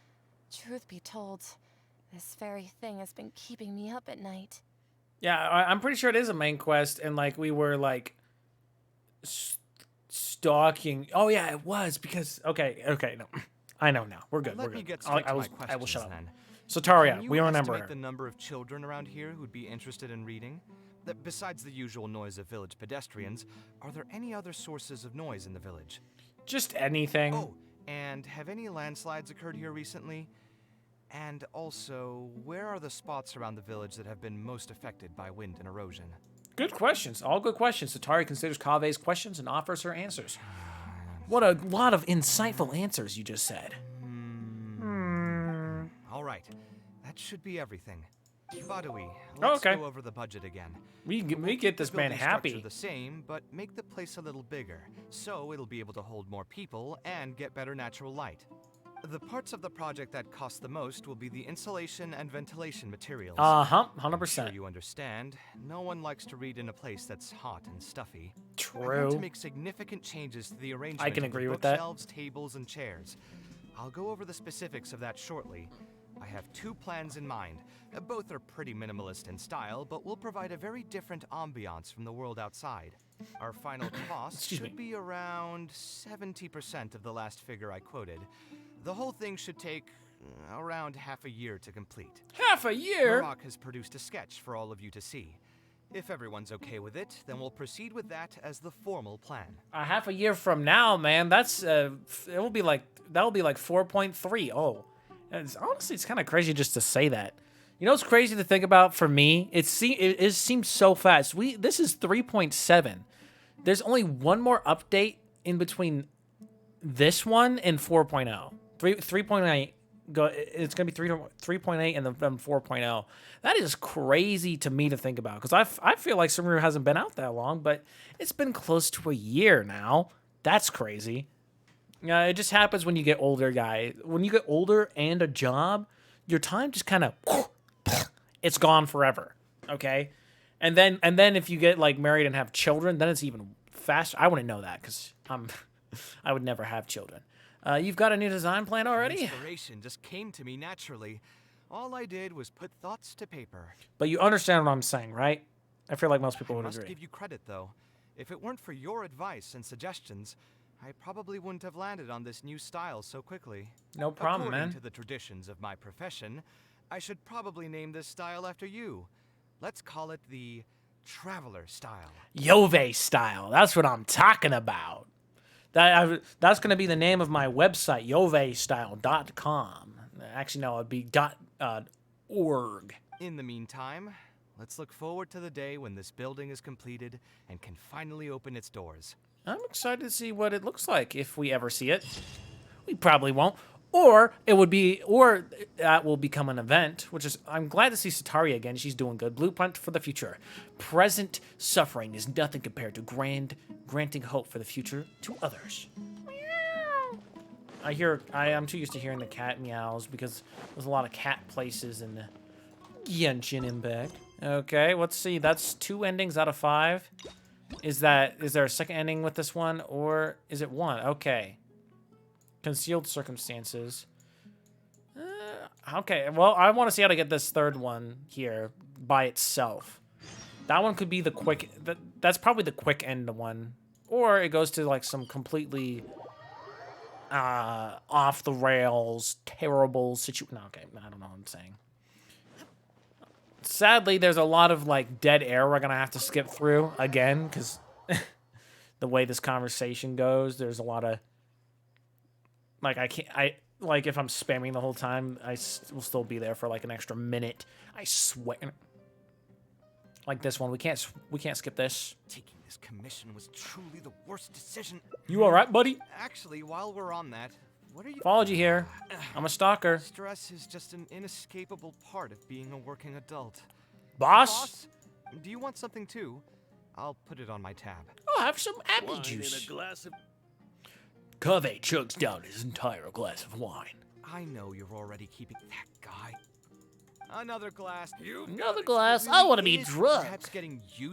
Truth be told, this very thing has been keeping me up at night. Yeah, I'm pretty sure it is a main quest, and like we were like stalking. Oh yeah, it was because okay, no, I know now. We're good. Let We're me good. get straight to I my will questions shut up. then. Sotaria, Can you we remember estimate her. the number of children around here who'd be interested in reading? Besides the usual noise of village pedestrians, are there any other sources of noise in the village? Just anything. Oh, and have any landslides occurred here recently? And also, where are the spots around the village that have been most affected by wind and erosion? Good questions. All good questions. Satari considers Kaveh's questions and offers her answers. What a lot of insightful answers you just said. All right, that should be everything. Badawi, Oh, let's okay. go over the budget again. We We'll get keep this the man building structure happy. the same, but make the place a little bigger, so it'll be able to hold more people and get better natural light. The parts of the project that cost the most will be the insulation and ventilation materials. 100%. I'm sure you understand. No one likes to read in a place that's hot and stuffy. True. I want to make significant changes to the arrangement I can of the agree with that. bookshelves, tables, and chairs. I'll go over the specifics of that shortly. I have 2 plans in mind. Both are pretty minimalist in style, but will provide a very different ambiance from the world outside. Our final cost should be around 70% of the last figure I quoted. The whole thing should take around half a year to complete. Half a year? Marak has produced a sketch for all of you to see. If everyone's okay with it, then we'll proceed with that as the formal plan. Half a year from now, man, that's that will be like 4.3. Oh, honestly, it's kind of crazy just to say that. You know what's crazy to think about for me? It seems so fast. This is 3.7. There's only one more update in between this one and 4.0. 3.8. It's gonna be 3.8 and then 4.0. That is crazy to me to think about because I feel like Sumeru hasn't been out that long, but it's been close to a year now. That's crazy. It just happens when you get older, guy. When you get older and a job, your time just kind of it's gone forever. Okay, and then if you get like married and have children, then it's even faster. I wouldn't know that because I would never have children. You've got a new design plan already? Inspiration just came to me naturally. All I did was put thoughts to paper. But you understand what I'm saying, right? I feel like most people would I must agree. give you credit, though. If it weren't for your advice and suggestions, I probably wouldn't have landed on this new style so quickly. No problem, According man. to the traditions of my profession, I should probably name this style after you. Let's call it the Traveler style. Jove style. That's what I'm talking about. That's going to be the name of my website, jovestyle.com. Actually, no, it'd be .org. In the meantime, let's look forward to the day when this building is completed and can finally open its doors. I'm excited to see what it looks like if we ever see it. We probably won't. Or that will become an event, which is, I'm glad to see Satari again. She's doing good. Blueprint for the future. Present suffering is nothing compared to granting hope for the future to others. I'm too used to hearing the cat meows because there's a lot of cat places in the Genshin Impact. Okay, let's see. That's 2 endings out of 5. Is there a second ending with this one, or is it 1? Okay. Concealed circumstances. Okay, well, I want to see how to get this third one here by itself. That one could be the quick... That's probably the quick end one. Or it goes to, like, some completely off-the-rails, terrible situation. No, okay, I don't know what I'm saying. Sadly, there's a lot of, like, dead air we're going to have to skip through again, because the way this conversation goes, there's a lot of... Like, like, if I'm spamming the whole time, I will still be there for, like, an extra minute. I swear. Like this one. We can't skip this. Taking this commission was truly the worst decision. You alright, buddy? Actually, while we're on that, what are you... Followed you here. I'm a stalker. Stress is just an inescapable part of being a working adult. Boss? Do you want something too? I'll put it on my tab. I'll have some apple juice. In a glass of... Kaveh chugs down his entire glass of wine. I know you're already keeping that guy. Another glass. Another glass? I want to be drunk.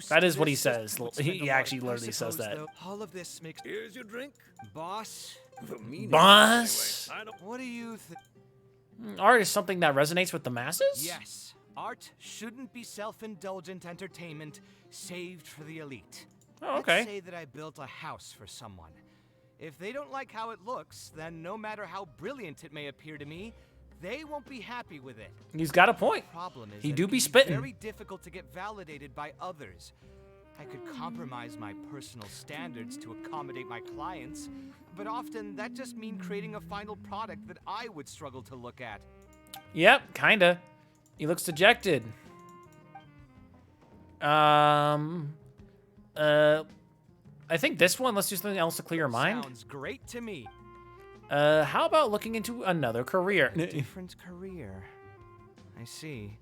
That is what he says. He actually literally says that. All of this makes... Here's your drink. Boss? Boss? What do you think? Art is something that resonates with the masses? Yes. Art shouldn't be self-indulgent entertainment saved for the elite. Oh, okay. Let's say that I built a house for someone. If they don't like how it looks, then no matter how brilliant it may appear to me, they won't be happy with it. He's got a point. Problem is he that do it be can spitting. Very difficult to get validated by others. I could compromise my personal standards to accommodate my clients, but often that just means creating a final product that I would struggle to look at. Yep, kinda. He looks dejected. I think this one, let's do something else to clear your mind. Sounds great to me. How about looking into another career? A different career. I see.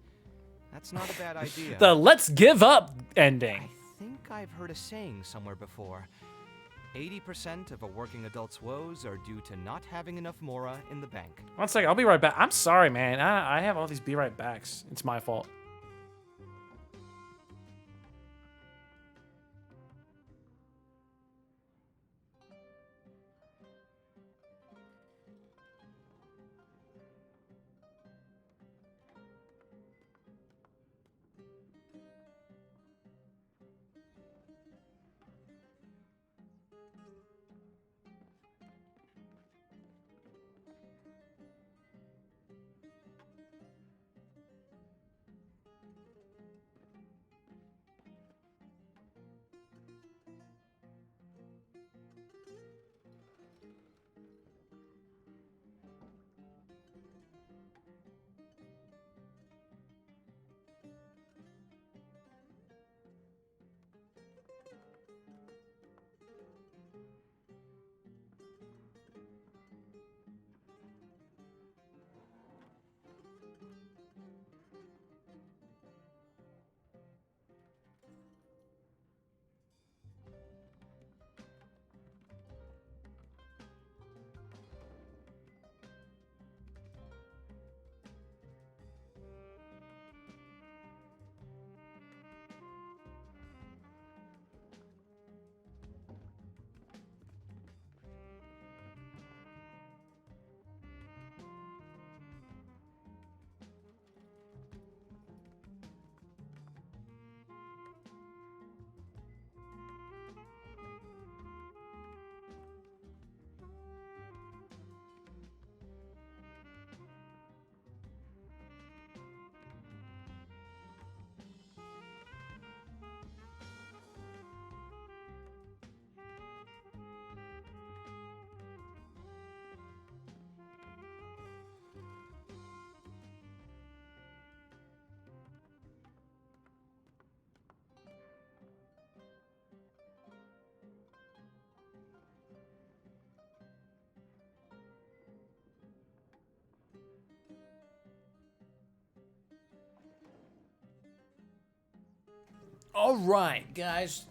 That's not a bad idea. The let's give up ending. I think I've heard a saying somewhere before. 80% of a working adult's woes are due to not having enough mora in the bank. 1 second, I'll be right back. I'm sorry, man. I have all these be right backs. It's my fault. All right, guys.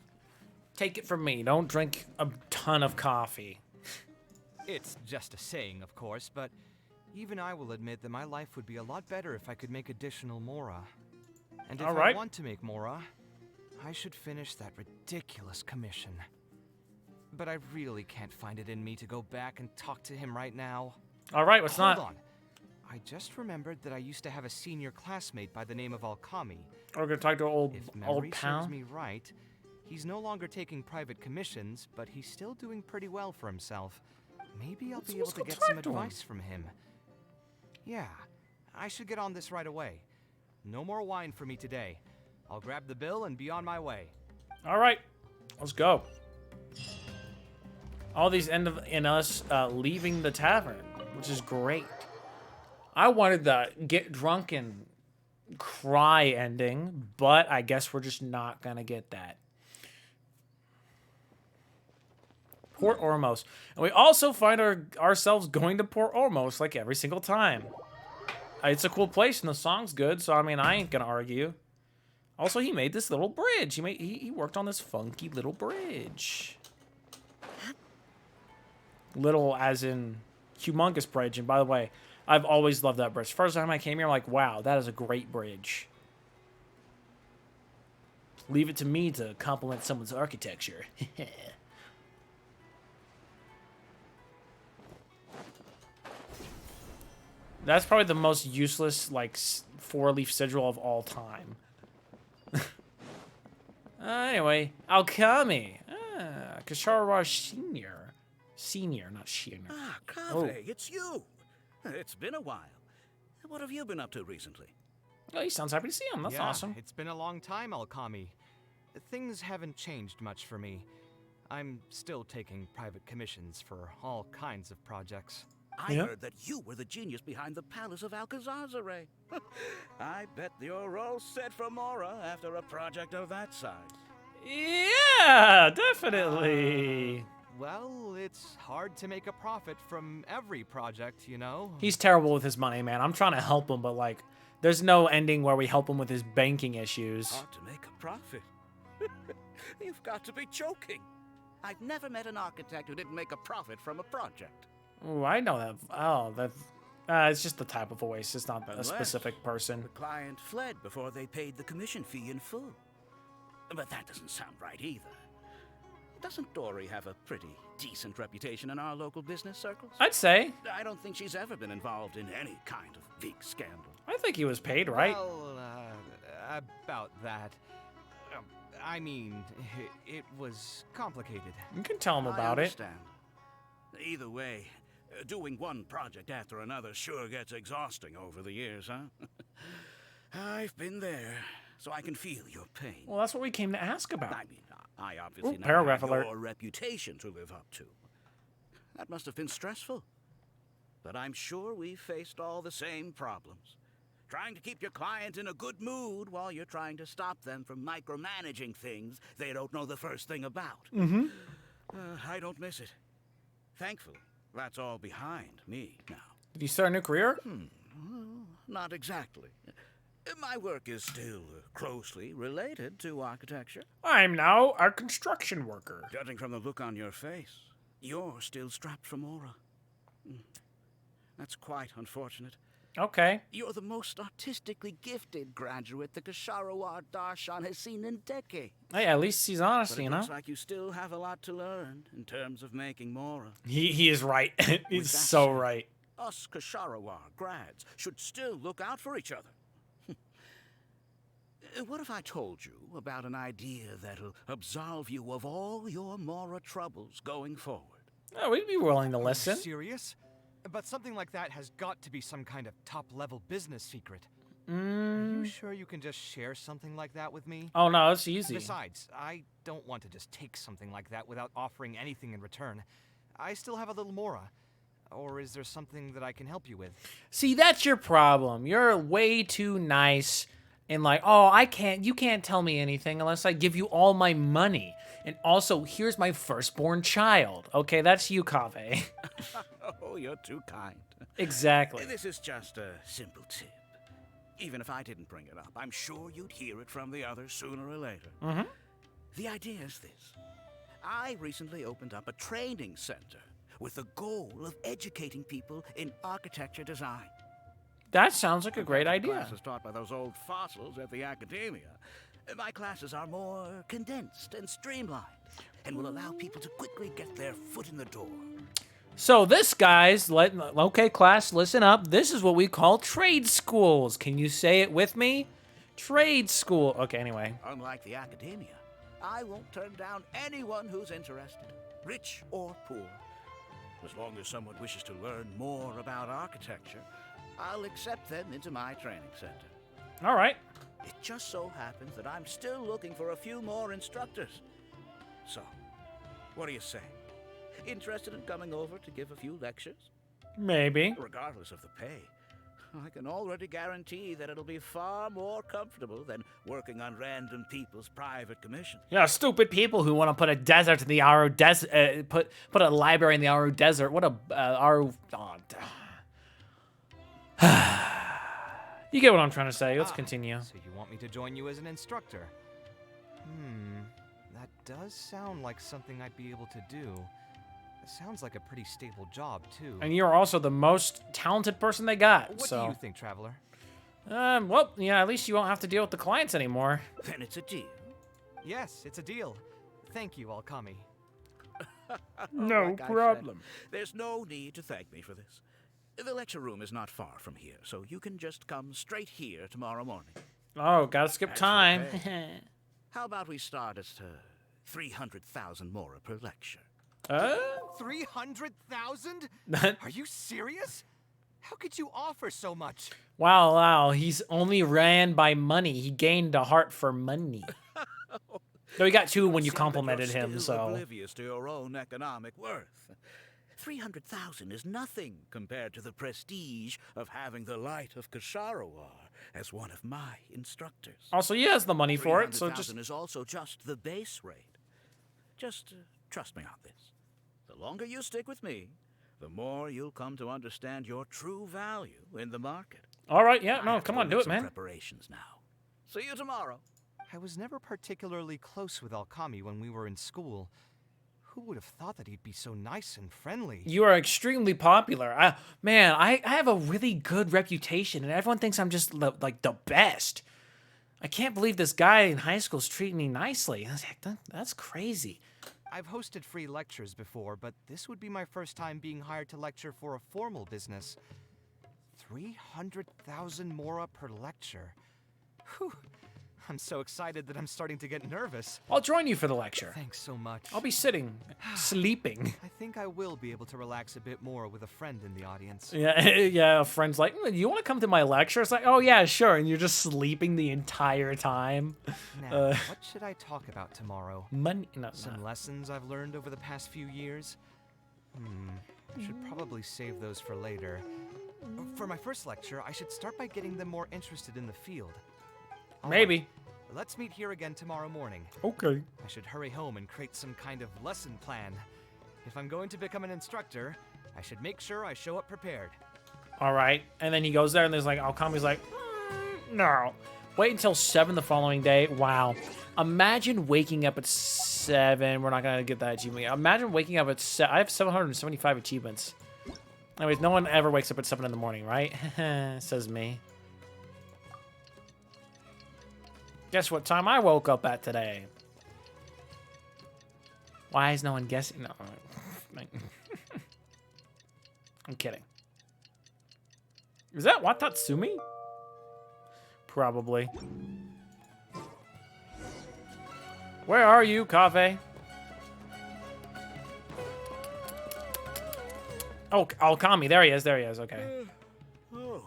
Take it from me. Don't drink a ton of coffee. It's just a saying, of course, but even I will admit that my life would be a lot better if I could make additional mora. And if I want to make mora, I should finish that ridiculous commission. But I really can't find it in me to go back and talk to him right now. All right, what's not? Hold on. I just remembered that I used to have a senior classmate by the name of Alkami. We're gonna talk to old If pal. serves me right, he's no longer taking private commissions, but he's still doing pretty well for himself. Maybe I'll be able to get some advice from him. Yeah, I should get on this right away. No more wine for me today. I'll grab the bill and be on my way. All right, let's go. All these end in us leaving the tavern, which is great. I wanted the get drunk and cry ending, but I guess we're just not gonna get that. Port Ormos. And we also find ourselves going to Port Ormos like every single time. It's a cool place and the song's good, so I mean, I ain't gonna argue. Also, he made this little bridge. He worked on this funky little bridge. Little as in humongous bridge. And by the way, I've always loved that bridge. First time I came here, I'm like, wow, that is a great bridge. Leave it to me to compliment someone's architecture. That's probably the most useless, like, four-leaf sigil of all time. Anyway, Alkami. Kashara Senior. Senior, not Senior. Ah, Kaveh, it's you. It's been a while. What have you been up to recently? Oh, he sounds happy to see him. That's awesome. It's been a long time, Alkami. Things haven't changed much for me. I'm still taking private commissions for all kinds of projects. I heard that you were the genius behind the Palace of Alcazazare. I bet you're all set for Mora after a project of that size. Yeah, definitely. Well, it's hard to make a profit from every project, you know? He's terrible with his money, man. I'm trying to help him, but, like, there's no ending where we help him with his banking issues. Hard to make a profit. You've got to be joking. I've never met an architect who didn't make a profit from a project. Oh, I know that. Oh, that's. It's just the type of voice. It's not a Unless specific person. the client fled before they paid the commission fee in full. But that doesn't sound right either. Doesn't Dory have a pretty decent reputation in our local business circles? I'd say. I don't think she's ever been involved in any kind of big scandal. I think he was paid, right? Well, about that. I mean, it was complicated. You can tell him I about it. understand. Either way, doing one project after another sure gets exhausting over the years, huh? I've been there, so I can feel your pain. Well, that's what we came to ask about. I mean, I obviously Ooh, now paragraph have alert. your reputation to live up to. That must have been stressful. But I'm sure we've faced all the same problems. Trying to keep your client in a good mood while you're trying to stop them from micromanaging things they don't know the first thing about. Mm-hmm. I don't miss it. Thankfully, that's all behind me now. Did you start a new career? Not exactly. My work is still closely related to architecture. I'm now a construction worker. Judging from the look on your face, you're still strapped for Mora. That's quite unfortunate. Okay. You're the most artistically gifted graduate the Kasharawar Darshan has seen in decades. Hey, at least he's honest, But it you know? looks like you still have a lot to learn in terms of making Mora. He is right. He's With that so said, right. Us Kasharawar grads should still look out for each other. What if I told you about an idea that'll absolve you of all your Mora troubles going forward? Oh, we'd be willing to Are you listen. serious? But something like that has got to be some kind of top-level business secret. Are you sure you can just share something like that with me? Oh, no, it's easy. Besides, I don't want to just take something like that without offering anything in return. I still have a little Mora. Or is there something that I can help you with? See, that's your problem. You're way too nice and like, oh, you can't tell me anything unless I give you all my money. And also, here's my firstborn child. Okay, that's you, Kaveh. Oh, you're too kind. Exactly. This is just a simple tip. Even if I didn't bring it up, I'm sure you'd hear it from the others sooner or later. Mm-hmm. The idea is this. I recently opened up a training center with the goal of educating people in architecture design. That sounds like a great idea. Classes taught by those old fossils at the academia. My classes are more condensed and streamlined and will allow people to quickly get their foot in the door. So this, guys, okay, class, listen up. This is what we call trade schools. Can you say it with me? Trade school. Okay, anyway. Unlike the academia, I won't turn down anyone who's interested, rich or poor. As long as someone wishes to learn more about architecture, I'll accept them into my training center. All right. It just so happens that I'm still looking for a few more instructors. So, what do you say? Interested in coming over to give a few lectures? Maybe. Regardless of the pay, I can already guarantee that it'll be far more comfortable than working on random people's private commissions. Yeah, stupid people who want to put a desert in the Aru desert, put a library in the Aru desert. What a Aru. Oh, you get what I'm trying to say. Let's continue. So you want me to join you as an instructor? That does sound like something I'd be able to do. It sounds like a pretty stable job, too. And you're also the most talented person they got. What so. do you think, Traveler? Well, yeah, at least you won't have to deal with the clients anymore. Then it's a deal. Yes, it's a deal. Thank you, Alkami. No Like I problem. said, there's no need to thank me for this. The lecture room is not far from here, so you can just come straight here tomorrow morning. Oh, gotta skip As for time. pay, how about we start at 300,000 Mora per lecture? 300,000? Are you serious? How could you offer so much? Wow. He's only ran by money. He gained a heart for money. No, he got two when you complimented him, Still so. oblivious to your own economic worth. 300,000 is nothing compared to the prestige of having the light of Kasharawar as one of my instructors. Also, he has the money for it, so just. 300,000 is also just the base rate. Just trust me on this. The longer you stick with me, the more you'll come to understand your true value in the market. All right, yeah, I no, have to come on, make do it, some man. Preparations now. See you tomorrow. I was never particularly close with Alkami when we were in school. Who would have thought that he'd be so nice and friendly? You are extremely popular. I have a really good reputation, and everyone thinks I'm just like the best. I can't believe this guy in high school's treating me nicely. That's crazy. I've hosted free lectures before, but this would be my first time being hired to lecture for a formal business. 300,000 mora per lecture. Whew. I'm so excited that I'm starting to get nervous. I'll join you for the lecture. Thanks so much. I'll be sitting, sleeping. I think I will be able to relax a bit more with a friend in the audience. Yeah, a friend's like, you want to come to my lecture? It's like, oh yeah, sure. And you're just sleeping the entire time. Now, what should I talk about tomorrow? Money. No, Some lessons I've learned over the past few years? I should probably save those for later. For my first lecture, I should start by getting them more interested in the field. Maybe. Right. Let's meet here again tomorrow morning. Okay. I should hurry home and create some kind of lesson plan. If I'm going to become an instructor, I should make sure I show up prepared. All right. And then he goes there and there's like, Alkami's like, no. Wait until 7 the following day. Wow. Imagine waking up at 7. We're not going to get that achievement yet. Imagine waking up at 7. I have 775 achievements. Anyways, no one ever wakes up at 7 in the morning, right? Says me. Guess what time I woke up at today? Why is no one guessing? No. I'm kidding. Is that Watatsumi? Probably. Where are you, Kaveh? Oh, Alkami. There he is. There he is. Okay. Oh.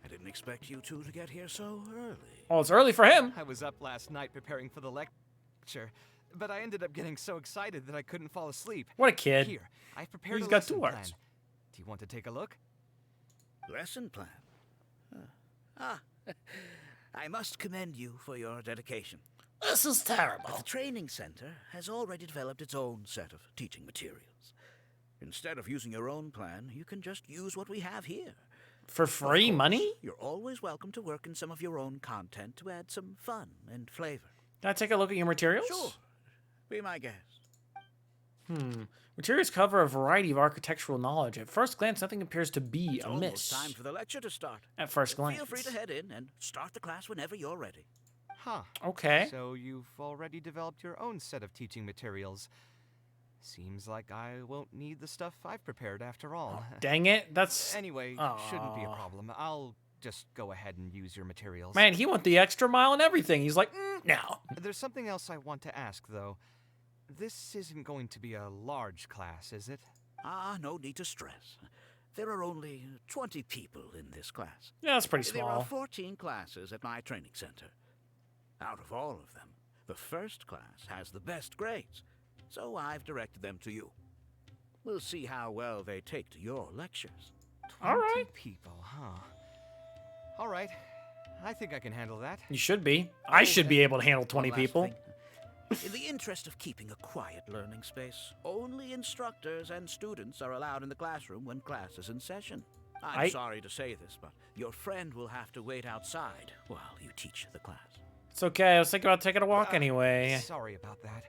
I didn't expect you two to get here so early. Oh, it's early for him. I was up last night preparing for the lecture, but I ended up getting so excited that I couldn't fall asleep. What a kid. Here, I've prepared He's a got lesson 2 plan. hearts. Do you want to take a look? Lesson plan? I must commend you for your dedication. This is terrible. The training center has already developed its own set of teaching materials. Instead of using your own plan, you can just use what we have here. For free money? You're always welcome to work in some of your own content to add some fun and flavor. Can I take a look at your materials? Sure. Be my guest. Materials cover a variety of architectural knowledge. At first glance, nothing appears to be It's amiss. almost time for the lecture to start. At first glance. Feel free to head in and start the class whenever you're ready. Huh. Okay. So you've already developed your own set of teaching materials. Seems like I won't need the stuff I've prepared after all. Dang it. That's... Anyway, shouldn't be a problem. I'll just go ahead and use your materials. Man, he went the extra mile and everything. He's like, no. There's something else I want to ask, though. This isn't going to be a large class, is it? No need to stress. There are only 20 people in this class. Yeah, that's pretty There are small. 14 classes at my training center. Out of all of them, the first class has the best grades, so I've directed them to you. We'll see how well they take to your lectures. 20 people, huh? All right. I think I can handle that. You should be. I should be able to handle 20 One last people. thing. In the interest of keeping a quiet learning space, only instructors and students are allowed in the classroom when class is in session. I'm sorry to say this, but your friend will have to wait outside while you teach the class. It's okay. I was thinking about taking a walk anyway. Sorry about that.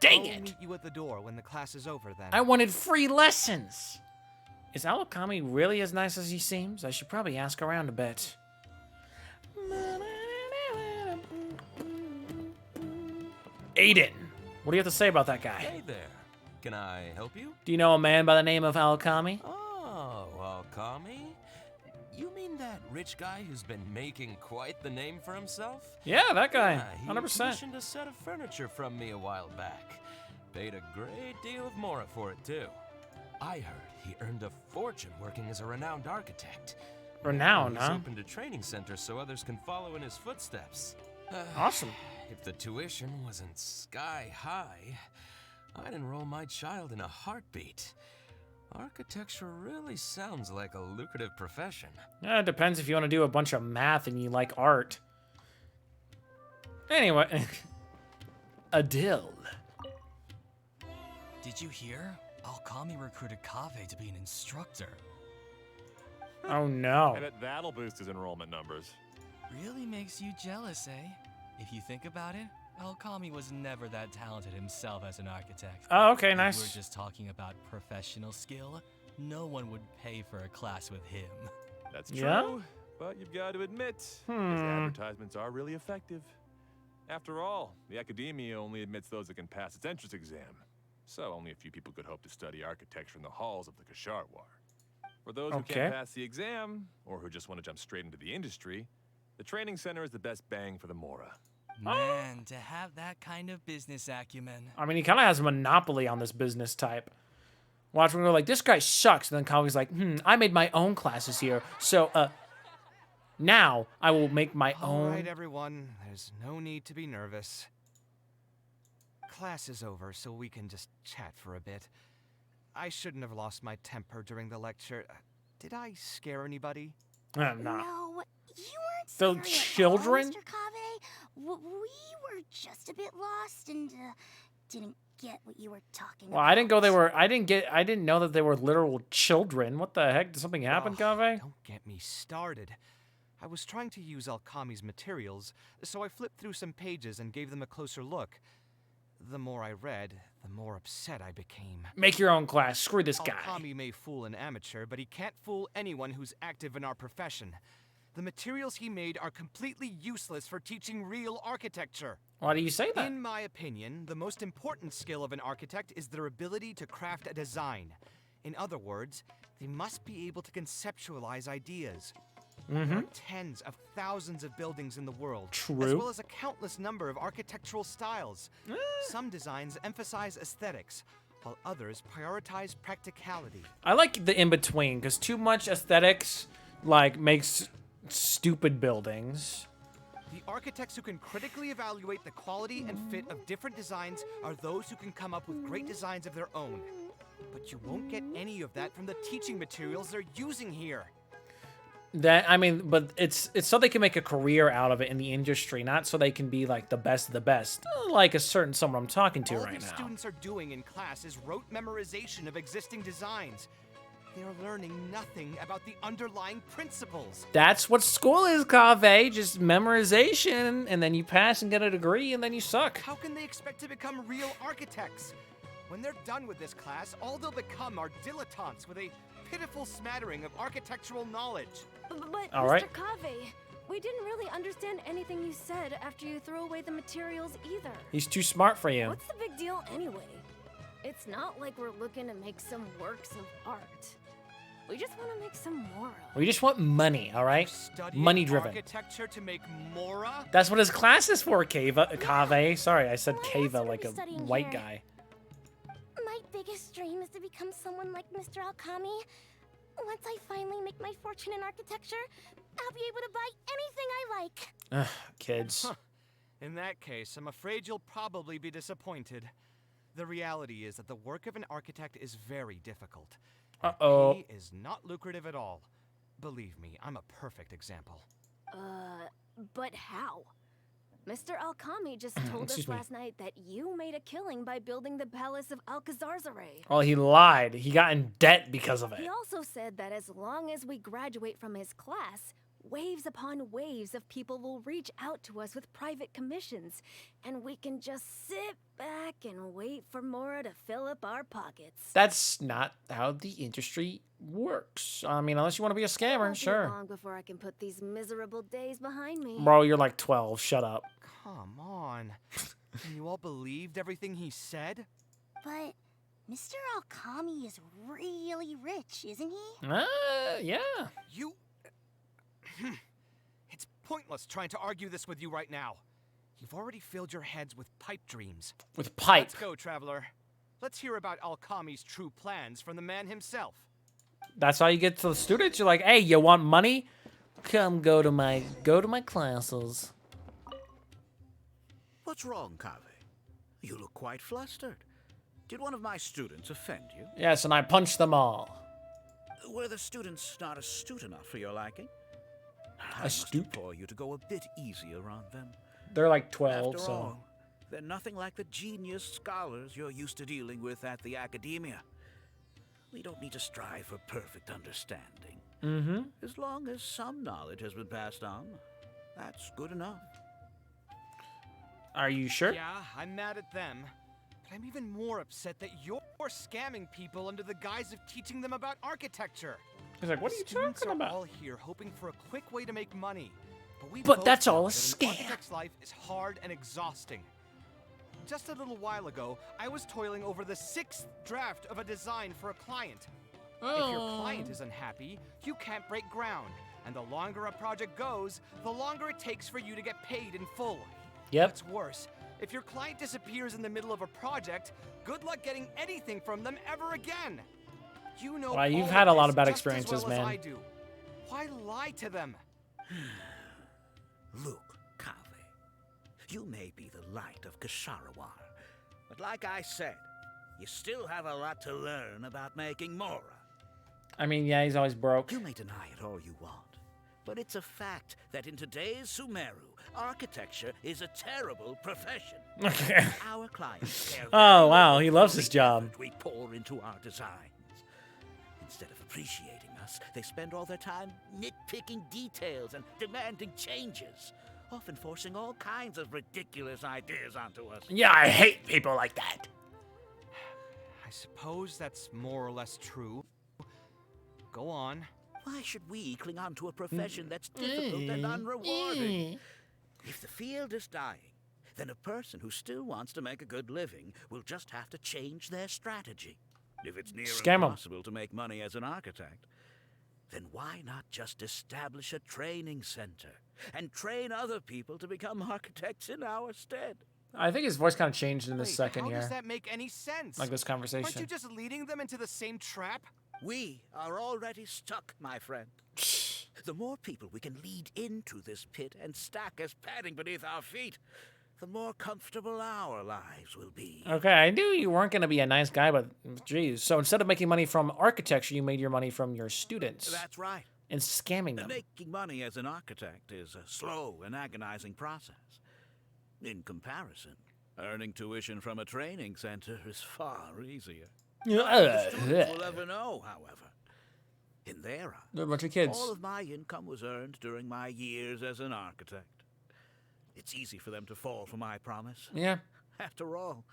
Dang I'll it. meet you at the door when the class is over then. I wanted free lessons. Is Alakami really as nice as he seems? I should probably ask around a bit. Aiden, what do you have to say about that guy? Hey there. Can I help you? Do you know a man by the name of Alakami? Oh, Alkami? You mean that rich guy who's been making quite the name for himself? Yeah, that guy. Yeah, he 100%. commissioned a set of furniture from me a while back. Paid a great deal of mora for it, too. I heard he earned a fortune working as a renowned architect. Renowned, He's huh? opened a training center so others can follow in his footsteps. Awesome. If the tuition wasn't sky high, I'd enroll my child in a heartbeat. Architecture really sounds like a lucrative profession. Yeah, it depends if you want to do a bunch of math and you like art. Anyway. Adil. Did you hear? Alkami recruited Kaveh to be an instructor. Oh no. I bet that'll boost his enrollment numbers. Really makes you jealous, eh? If you think about it, Alkami was never that talented himself as an architect. Oh, okay, If nice. we're just talking about professional skill, no one would pay for a class with him. That's true, Yeah? but you've got to admit, his Hmm. advertisements are really effective. After all, the academia only admits those that can pass its entrance exam. So only a few people could hope to study architecture in the halls of the Kasharwar. For those who Okay. can't pass the exam, or who just want to jump straight into the industry, the training center is the best bang for the Mora. Man, to have that kind of business acumen. I mean, he kind of has a monopoly on this business type. Watch when we're like, this guy sucks. And then Kave's like, I made my own classes here. So, now I will make my All own. right, everyone. There's no need to be nervous. Class is over, so we can just chat for a bit. I shouldn't have lost my temper during the lecture. Did I scare anybody? Nah. No, you weren't So scary at all, children? Mr. Kaveh. We were just a bit lost and didn't get what you were talking Well, about. I didn't go. I didn't know that they were literal children. What the heck? Did something happen, Kaveh? Don't get me started. I was trying to use Alkami's materials, so I flipped through some pages and gave them a closer look. The more I read, the more upset I became. Make your own class. Screw this guy. Alkami may fool an amateur, but he can't fool anyone who's active in our profession. The materials he made are completely useless for teaching real architecture. Why do you say that? In my opinion, the most important skill of an architect is their ability to craft a design. In other words, they must be able to conceptualize ideas. There are tens of thousands of buildings in the world, as True. well as a countless number of architectural styles. Some designs emphasize aesthetics, while others prioritize practicality. I like the in-between, because too much aesthetics, like, makes stupid buildings. The architects who can critically evaluate the quality and fit of different designs are those who can come up with great designs of their own. But you won't get any of that from the teaching materials they're using here. But it's so they can make a career out of it in the industry, not so they can be like the best of the best, like a certain someone I'm talking to All right these now. students are doing in class is rote memorization of existing designs. They are learning nothing about the underlying principles. That's what school is, Kaveh. Just memorization, and then you pass and get a degree, and then you suck. How can they expect to become real architects? When they're done with this class, all they'll become are dilettantes with a pitiful smattering of architectural knowledge. But, All right. Mr. Kaveh, we didn't really understand anything you said after you threw away the materials either. He's too smart for you. What's the big deal anyway? It's not like we're looking to make some works of art. We just want to make some Mora. We just want money, all right? Studying Money driven. architecture to make Mora? That's what his class is for, Kaveh. Sorry, I said Kaveh like a studying white here? guy. My biggest dream is to become someone like Mr. Alkami. Once I finally make my fortune in architecture, I'll be able to buy anything I like. Ugh, kids. Huh. In that case, I'm afraid you'll probably be disappointed. The reality is that the work of an architect is very difficult. Uh-oh. Pay is not lucrative at all. Believe me, I'm a perfect example. But how? Mr. Alkami just told us Excuse me. last night that you made a killing by building the Palace of Alcazarzare. Well, he lied. He got in debt because of it. He also said that as long as we graduate from his class, waves upon waves of people will reach out to us with private commissions, and we can just sit back and wait for Mora to fill up our pockets. That's not how the industry works. I mean, unless you want to be a scammer, Won't be sure. long before I can put these miserable days behind me. Bro, you're like 12. Shut up. Come on. And you all believed everything he said? But Mr. Alkami is really rich, isn't he? Yeah. You... It's pointless trying to argue this with you right now. You've already filled your heads with pipe dreams. With pipe. Let's go, traveler. Let's hear about Alkami's true plans from the man himself. That's how you get to the students. You're like, hey, you want money? Come go to my classes. What's wrong, Kaveh? You look quite flustered. Did one of my students offend you? Yes, and I punched them all. Were the students not astute enough for your liking? I Astute? must implore you to go a bit easier on them. They're like 12, After so. all, they're nothing like the genius scholars you're used to dealing with at the academia. We don't need to strive for perfect understanding. Mm-hmm. As long as some knowledge has been passed on, that's good enough. Are you sure? Yeah, I'm mad at them. But I'm even more upset that you're scamming people under the guise of teaching them about architecture. He's like, what are you talking about? We're all here hoping for a quick way to make money. But that's all a An scam. architect's life is hard and exhausting. Just a little while ago, I was toiling over the 6th draft of a design for a client. If your client is unhappy, you can't break ground. And the longer a project goes, the longer it takes for you to get paid in full. Yep. What's worse, if your client disappears in the middle of a project, good luck getting anything from them ever again. You know. Wow, you've all had a lot of bad this just as experiences, well as man. I do. Why lie to them? Look, Kaveh, you may be the light of Ksharawar, but like I said, you still have a lot to learn about making Mora. I mean, yeah, he's always broke. You may deny it all you want, but it's a fact that in today's Sumeru, architecture is a terrible profession. Okay. Our clients care Oh, very wow, little he loves for his the job. effort we pour into our designs. Instead of appreciating us, they spend all their time nitpicking details and demanding changes, often forcing all kinds of ridiculous ideas onto us. Yeah, I hate people like that. I suppose that's more or less true. Go on. Why should we cling on to a profession that's difficult and unrewarding? If the field is dying, then a person who still wants to make a good living will just have to change their strategy. If it's near Scam 'em. impossible to make money as an architect, then why not just establish a training center and train other people to become architects in our stead? I think his voice kind of changed in this Wait, second how year. does that make any sense? Like this conversation. Aren't you just leading them into the same trap? We are already stuck, my friend. The more people we can lead into this pit and stack as padding beneath our feet, the more comfortable our lives will be. Okay, I knew you weren't going to be a nice guy, but geez. So instead of making money from architecture, you made your money from your students. That's right. And scamming them. Making money as an architect is a slow and agonizing process. In comparison, earning tuition from a training center is far easier. None of the students will ever know, however. In their eyes, They're a bunch of kids. all of my income was earned during my years as an architect. It's easy for them to fall for my promise. Yeah. After all,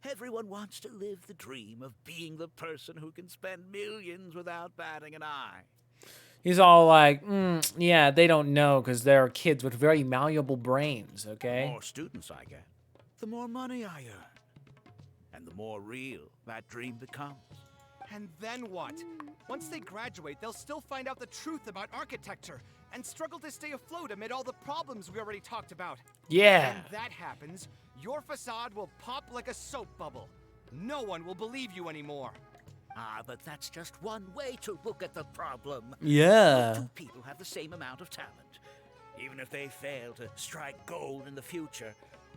everyone wants to live the dream of being the person who can spend millions without batting an eye. He's all like, yeah, they don't know because they're kids with very malleable brains, okay? The more students I get, the more money I earn. And the more real that dream becomes. And then what? Once they graduate, they'll still find out the truth about architecture and struggle to stay afloat amid all the problems we already talked about. Yeah. When that happens, your facade will pop like a soap bubble. No one will believe you anymore. Ah, but that's just one way to look at the problem. Yeah. Two people have the same amount of talent. Even if they fail to strike gold in the future,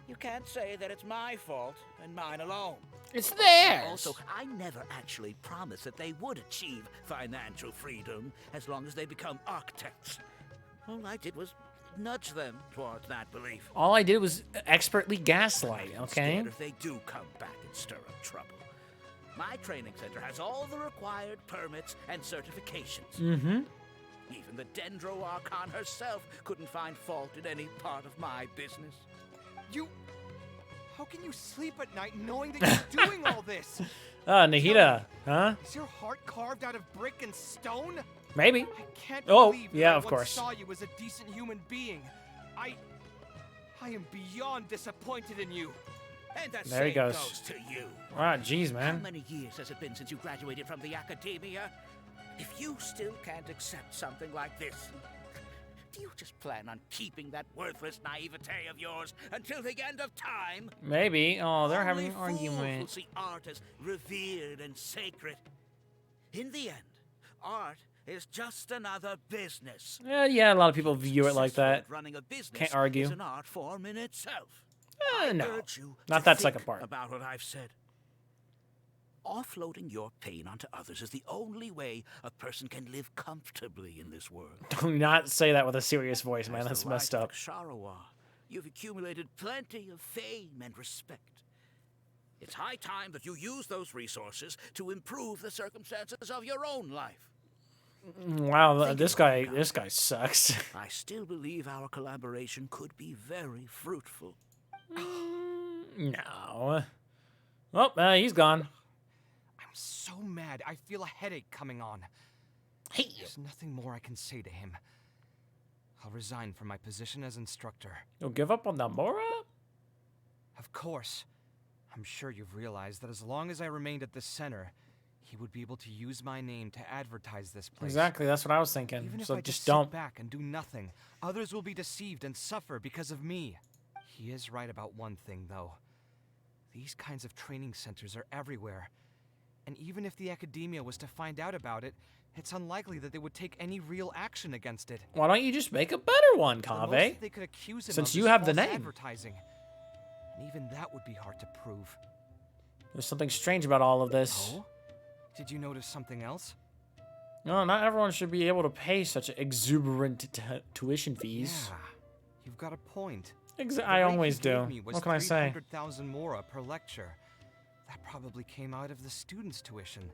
you can't say that it's my fault and mine alone. It's theirs. Also, I never actually promised that they would achieve financial freedom as long as they become architects. All I did was nudge them towards that belief. All I did was expertly gaslight, I'm okay? scared if they do come back and stir up trouble. My training center has all the required permits and certifications. Mm-hmm. Even the Dendro Archon herself couldn't find fault in any part of my business. How can you sleep at night knowing that you're doing all this? Nahida, huh? Is your heart carved out of brick and stone? Maybe. I can't Oh, believe that yeah, I of once course. saw you as a decent human being. I am beyond disappointed in you. And that There he same goes. goes to you. Ah, jeez, How man. many years has it been since you graduated from the academia? If you still can't accept something like this, do you just plan on keeping that worthless naivete of yours until the end of time? Maybe. Oh, they're having an Only fools will argument. see art as revered and sacred. In the end, art is just another business. Yeah, a lot of people view it like that. Running a business Can't argue. is an art form in itself. No, urge you not to that think second part. about what I've said. Offloading your pain onto others is the only way a person can live comfortably in this world. Do not say that with a serious voice, man. As That's the messed light of up. Ksharawar, you've accumulated plenty of fame and respect. It's high time that you use those resources to improve the circumstances of your own life. Wow, this guy sucks. I still believe our collaboration could be very fruitful. No. Well, he's gone. I'm so mad. I feel a headache coming on. Hey. There's nothing more I can say to him. I'll resign from my position as instructor. You'll give up on the Mora? Of course. I'm sure you've realized that as long as I remained at this center, he would be able to use my name to advertise this place. Exactly, that's what I was thinking. Even if So I just sit don't. back and do nothing, others will be deceived and suffer because of me. He is right about one thing, though. These kinds of training centers are everywhere. And even if the academia was to find out about it, it's unlikely that they would take any real action against it. Why don't you just make a better one, The most Kaveh? that they could accuse him Since of you is have the false name. advertising. And even that would be hard to prove. There's something strange about all of this. Oh? Did you notice something else? No, not everyone should be able to pay such exuberant tuition fees. Yeah, you've got a point. I always do. What can I say? 300,000 mora per lecture. That probably came out of the students' tuition.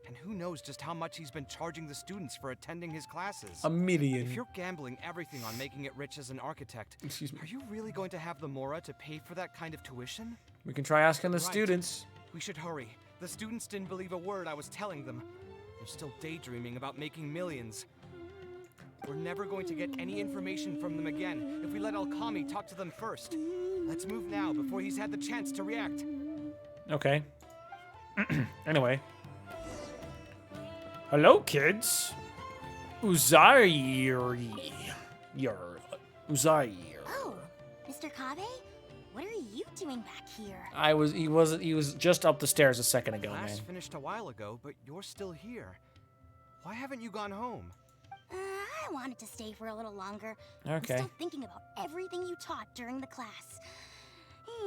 And who knows just how much he's been charging the students for attending his classes. $1 million. If you're gambling everything on making it rich as an architect, Excuse me. Are you really going to have the mora to pay for that kind of tuition? We can try asking the Right. students. We should hurry. The students didn't believe a word I was telling them. They're still daydreaming about making millions. We're never going to get any information from them again if we let Alkami talk to them first. Let's move now before he's had the chance to react. Okay. Anyway. Hello, kids. Uzairi. Uzair. Oh, Mr. Kaveh? What are you doing back here? He was just up the stairs a second ago, Class man. finished a while ago, but you're still here. Why haven't you gone home? I wanted to stay for a little longer. Okay. I'm still thinking about everything you taught during the class.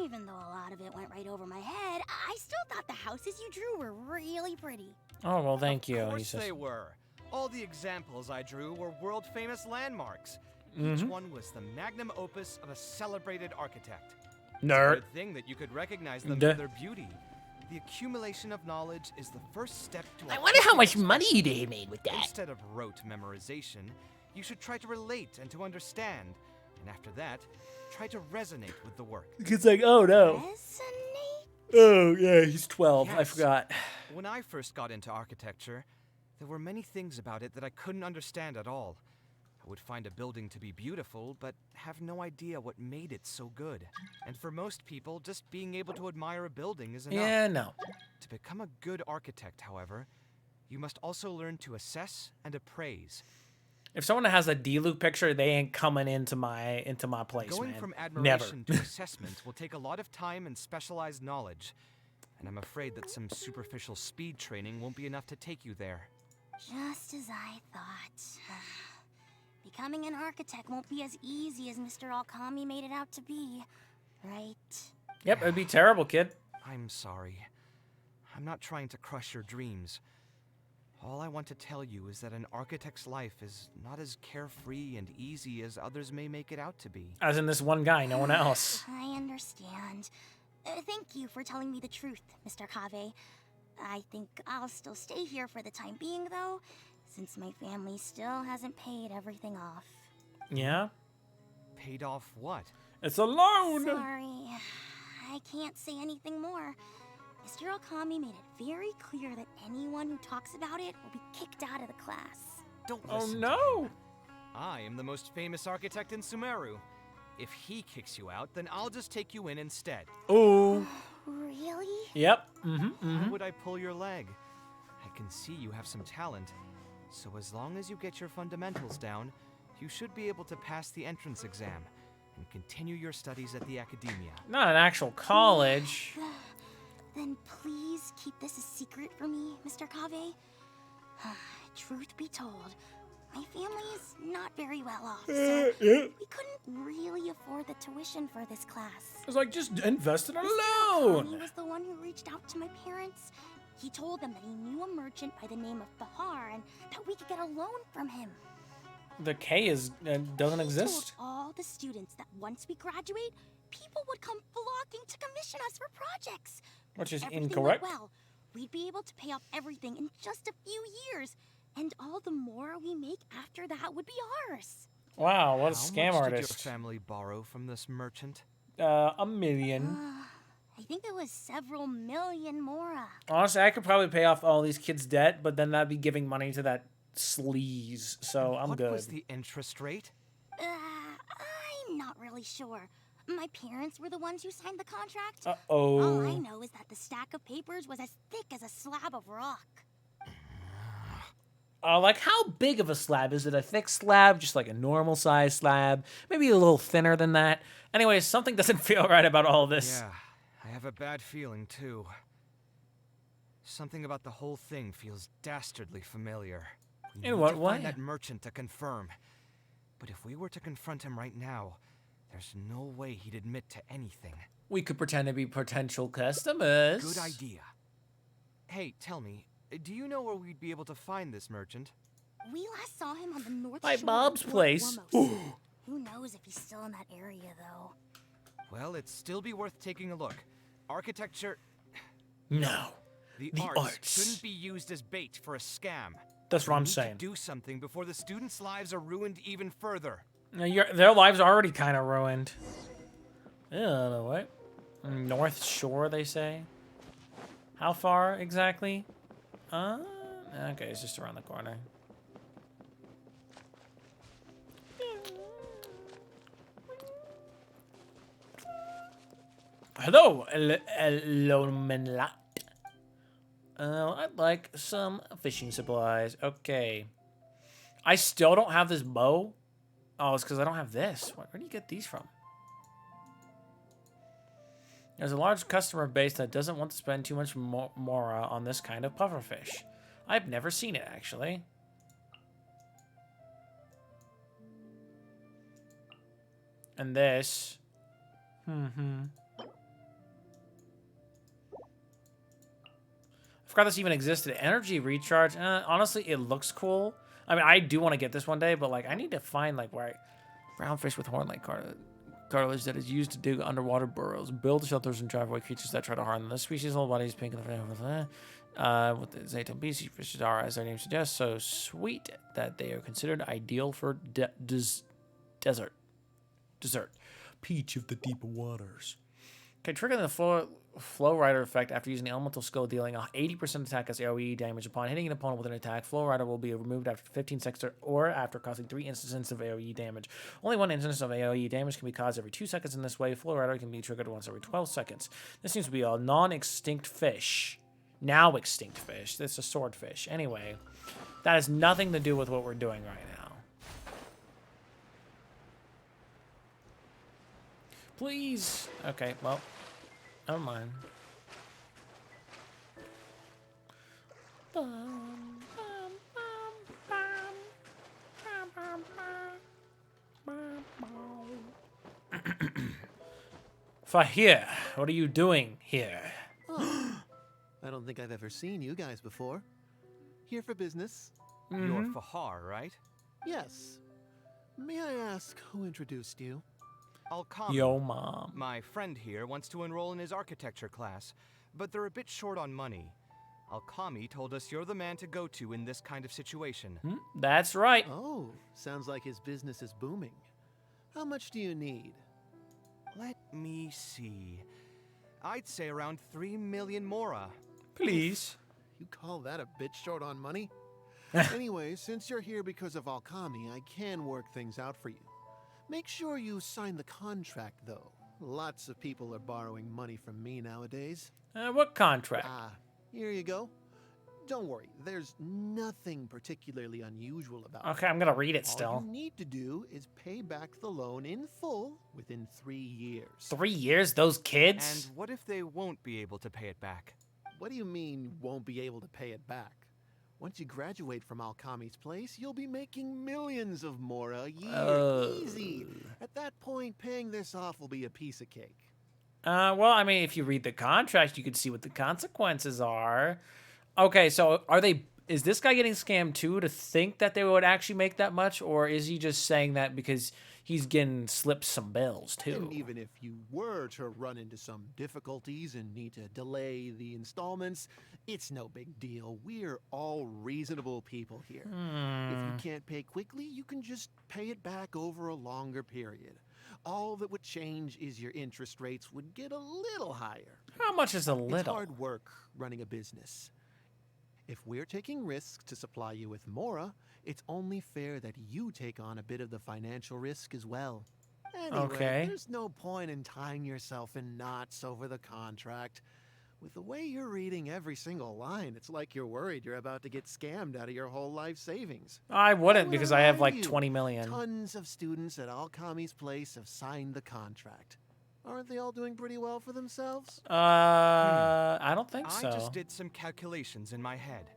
Even though a lot of it went right over my head, I still thought the houses you drew were really pretty. Oh, well, thank you. Of He course says. they were. All the examples I drew were world-famous landmarks. Each Mhm. one was the magnum opus of a celebrated architect. Nerd. It's a good thing that you could recognize them Duh. for their beauty. The accumulation of knowledge is the first step to. I wonder how much money they made with that. Instead of rote memorization, you should try to relate and to understand. And after that, try to resonate with the work. It's like, oh no. Oh yeah, he's 12. I Yes. forgot. When I first got into architecture, there were many things about it that I couldn't understand at all. I would find a building to be beautiful, but have no idea what made it so good. And for most people, just being able to admire a building is enough. Yeah, no. To become a good architect, however, you must also learn to assess and appraise. If someone has a D-Loop picture, they ain't coming into my place, Going man. from Never. admiration to assessment will take a lot of time and specialized knowledge. And I'm afraid that some superficial speed training won't be enough to take you there. Just as I thought. Becoming an architect won't be as easy as Mr. Alkami made it out to be, right? Yep, it'd be terrible, kid. I'm sorry. I'm not trying to crush your dreams. All I want to tell you is that an architect's life is not as carefree and easy as others may make it out to be. As in this one guy, no one else. I understand. Thank you for telling me the truth, Mr. Kaveh. I think I'll still stay here for the time being, though, since my family still hasn't paid everything off. Yeah? Paid off what? It's a loan! Sorry. I can't say anything more. Mr. Alkami made it very clear that anyone who talks about it will be kicked out of the class. Don't Oh listen to no! him. I am the most famous architect in Sumeru. If he kicks you out, then I'll just take you in instead. Oh. Really? Yep. Why would I pull your leg? I can see you have some talent. So as long as you get your fundamentals down, you should be able to pass the entrance exam and continue your studies at the academia. Not an actual college. Then please keep this a secret for me, Mr. Kaveh. Truth be told, my family is not very well off, so we couldn't really afford the tuition for this class. It's like, just invest in a Mr. loan! Alkami was the one who reached out to my parents. He told them that he knew a merchant by the name of Bahar and that we could get a loan from him. The K doesn't exist. Told all the students that once we graduate, people would come flocking to commission us for projects. Which is Everything incorrect. went well, we'd be able to pay off everything in just a few years, and all the more we make after that would be ours. Wow, what a How scam much artist. did your family borrow from this merchant? A million. I think it was several million Mora. Honestly, I could probably pay off all these kids' debt, but then that'd be giving money to that sleaze, so I'm good. What was the interest rate? I'm not really sure. My parents were the ones who signed the contract. Uh-oh. All I know is that the stack of papers was as thick as a slab of rock. Like, how big of a slab? Is it a thick slab, just like a normal size slab? Maybe a little thinner than that? Anyways, something doesn't feel right about all this. Yeah, I have a bad feeling, too. Something about the whole thing feels dastardly familiar. We In what need to way? find that merchant to confirm. But if we were to confront him right now, there's no way he'd admit to anything. We could pretend to be potential customers. Good idea. Hey, tell me, do you know where we'd be able to find this merchant? We last saw him on the north My shore mom's of Fort place. Warmos. Who knows if he's still in that area, though? Well, it'd still be worth taking a look. Architecture... No. The The arts arts. shouldn't be used as bait for a scam. That's what We I'm need to saying. do something before the students' lives are ruined even further. Now, their lives are already kind of ruined. Yeah, what? North Shore, they say. How far exactly? Okay, it's just around the corner. Hello, Lomenlat. I'd like some fishing supplies. Okay. I still don't have this bow. Oh, it's because I don't have this. Where do you get these from? There's a large customer base that doesn't want to spend too much mora on this kind of pufferfish. I've never seen it, actually. And this. I forgot this even existed. Energy recharge. Honestly, it looks cool. I mean, I do want to get this one day, but like, I need to find like where brown fish with horn-like cartilage that is used to dig underwater burrows, build shelters, and drive away creatures that try to harm them. This species' whole body is pink and with the Zayton species fishes are, as their name suggests, so sweet that they are considered ideal for desert. Peach of the deep waters. Okay, triggering the Flow Rider effect after using the elemental skill, dealing 80% attack as AoE damage upon hitting an opponent with an attack. Flow Rider will be removed after 15 seconds or after causing 3 instances of AoE damage. Only 1 instance of AoE damage can be caused every 2 seconds in this way. Flow Rider can be triggered once every 12 seconds. This seems to be a non-extinct fish. Now extinct fish. It's a swordfish. Anyway, that has nothing to do with what we're doing right now. Please. Okay, well, never mind. Fahir, what are you doing here? Oh, I don't think I've ever seen you guys before. Here for business. You're Fahar, right? Yes. May I ask who introduced you? Alkami. Yo, Mom. My friend here wants to enroll in his architecture class, but they're a bit short on money. Alkami told us you're the man to go to in this kind of situation. That's right. Oh, sounds like his business is booming. How much do you need? Let me see. I'd say around 3 million mora. Please. You call that a bit short on money? Anyway, since you're here because of Alkami, I can work things out for you. Make sure you sign the contract, though. Lots of people are borrowing money from me nowadays. What contract? Here you go. Don't worry, there's nothing particularly unusual about it. Okay, I'm gonna read it still. All you need to do is pay back the loan in full within 3 years. 3 years? Those kids? And what if they won't be able to pay it back? What do you mean, won't be able to pay it back? Once you graduate from Alkami's place, you'll be making millions of mora a year. Easy. At that point, paying this off will be a piece of cake. Well, I mean, if you read the contract, you could see what the consequences are. Okay, so is this guy getting scammed too to think that they would actually make that much? Or is he just saying that because he's getting slipped some bills too. And even if you were to run into some difficulties and need to delay the installments, it's no big deal. We're all reasonable people here. If you can't pay quickly, you can just pay it back over a longer period. All that would change is your interest rates would get a little higher. How much is a little? It's hard work running a business. If we're taking risks to supply you with Mora, it's only fair that you take on a bit of the financial risk as well. Anyway, Okay. there's no point in tying yourself in knots over the contract. With the way you're reading every single line, it's like you're worried you're about to get scammed out of your whole life savings. I wouldn't because I have like you? 20 million. Tons of students at Alkami's place have signed the contract. Aren't they all doing pretty well for themselves? I don't think so. I just did some calculations in my head.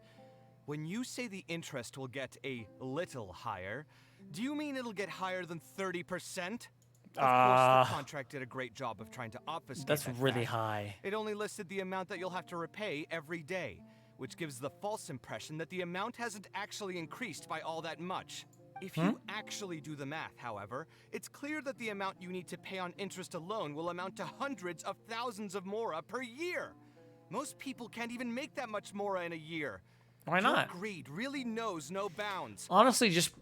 When you say the interest will get a little higher, do you mean it'll get higher than 30%? Of course, the contract did a great job of trying to obfuscate That's that really fact. high. It only listed the amount that you'll have to repay every day, which gives the false impression that the amount hasn't actually increased by all that much. If you actually do the math, however, it's clear that the amount you need to pay on interest alone will amount to hundreds of thousands of Mora per year. Most people can't even make that much Mora in a year. Why not? Your greed really knows no bounds. Honestly, just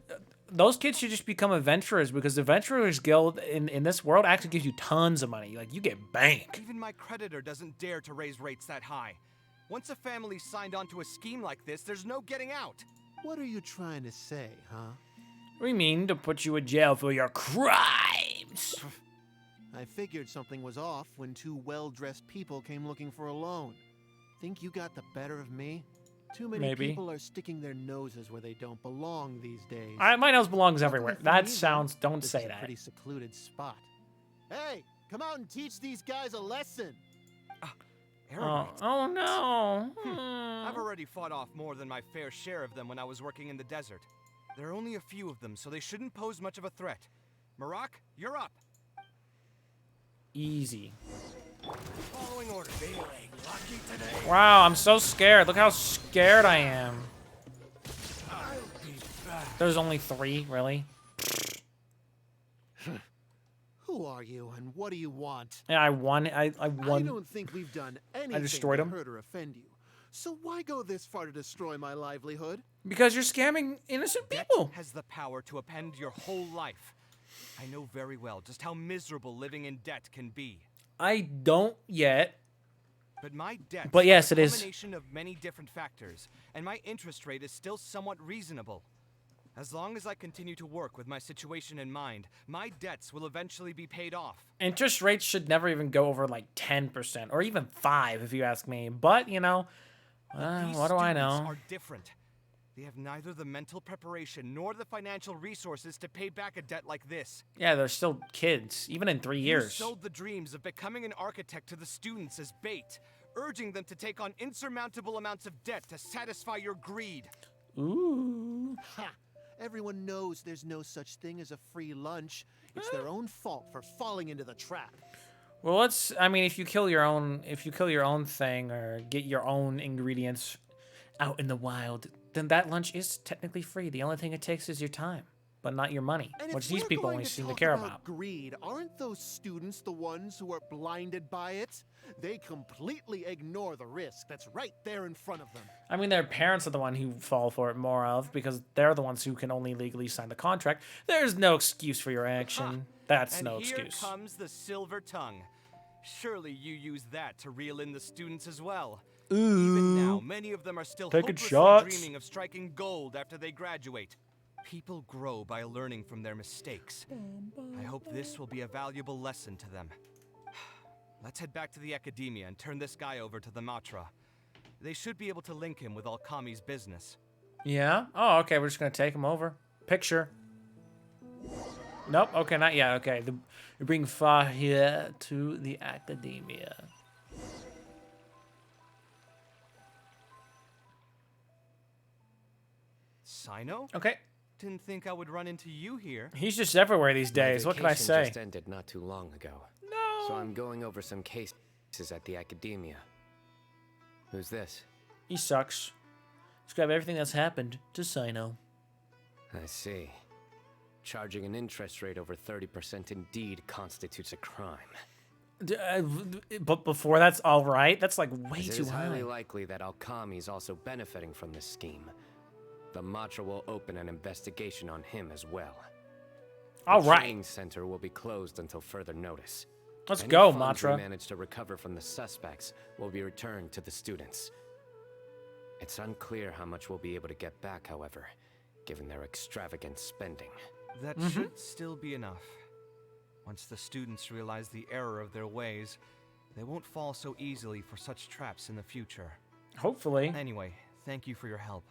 those kids should just become adventurers because the Adventurers Guild in this world actually gives you tons of money. Like, you get bank. Even my creditor doesn't dare to raise rates that high. Once a family signed on to a scheme like this, there's no getting out. What are you trying to say, huh? We mean to put you in jail for your crimes. I figured something was off when two well-dressed people came looking for a loan. Think you got the better of me? Too many people are sticking their noses where they don't belong these days. My nose belongs everywhere. That sounds. Don't This say is a that. pretty secluded spot. Hey, come out and teach these guys a lesson. Oh no. I've already fought off more than my fair share of them when I was working in the desert. There are only a few of them, so they shouldn't pose much of a threat. Marak, you're up. Easy. Following order. Feeling lucky today. Wow, I'm so scared. Look how scared I am. I'll be back. There's only 3, really? Who are you and what do you want? Yeah, I won. I won. I don't think we've done anything I destroyed to him. hurt or offend you. So why go this far to destroy my livelihood? Because you're scamming innocent people. Debt has the power to upend your whole life. I know very well just how miserable living in debt can be. I don't yet. But my debt But yes, a it is. combination of many different factors, and my interest rate is still somewhat reasonable. As long as I continue to work with my situation in mind, my debts will eventually be paid off. Interest rates should never even go over like 10% or even 5 if you ask me. But, you know, what do I know? Are different. They have neither the mental preparation nor the financial resources to pay back a debt like this. Yeah, they're still kids, even in 3 years. You sold the dreams of becoming an architect to the students as bait, urging them to take on insurmountable amounts of debt to satisfy your greed. Ooh. Ha! Everyone knows there's no such thing as a free lunch. It's their own fault for falling into the trap. Well, I mean, if you kill your own thing or get your own ingredients out in the wild, then that lunch is technically free. The only thing it takes is your time, but not your money, And which if these we're people going only to seem to talk care about about. greed, aren't those students the ones who are blinded by it? They completely ignore the risk that's right there in front of them. I mean, their parents are the one who fall for it more of because they're the ones who can only legally sign the contract. There's no excuse for your action. That's And no here excuse. comes the silver tongue. Surely you use that to reel in the students as well. Ooh. Even now, many of them are still Taking hopelessly shots. dreaming of striking gold after they graduate. People grow by learning from their mistakes. I hope this will be a valuable lesson to them. Let's head back to the academia and turn this guy over to the Matra. They should be able to link him with Alkami's business. Yeah? Oh, okay. We're just going to take him over. Picture. Nope. Okay, not yet. Okay. We bring Fahir to the academia. Sino? Okay. Didn't think I would run into you here. He's just everywhere these days. What can I vacation say? just ended not too long ago. No. So I'm going over some cases at the academia. Who's this? He sucks. Describe everything that's happened to Sino. I see. charging an interest rate over 30% indeed constitutes a crime. But before that's all right? That's like way As it too is highly high. likely that Alkami is also benefiting from this scheme. The Matra will open an investigation on him as well. All the right. training center will be closed until further notice. Let's Any go, funds Matra. we manage to recover from the suspects will be returned to the students. It's unclear how much we'll be able to get back, however, given their extravagant spending. That should still be enough. Once the students realize the error of their ways, they won't fall so easily for such traps in the future. Hopefully. Anyway, thank you for your help.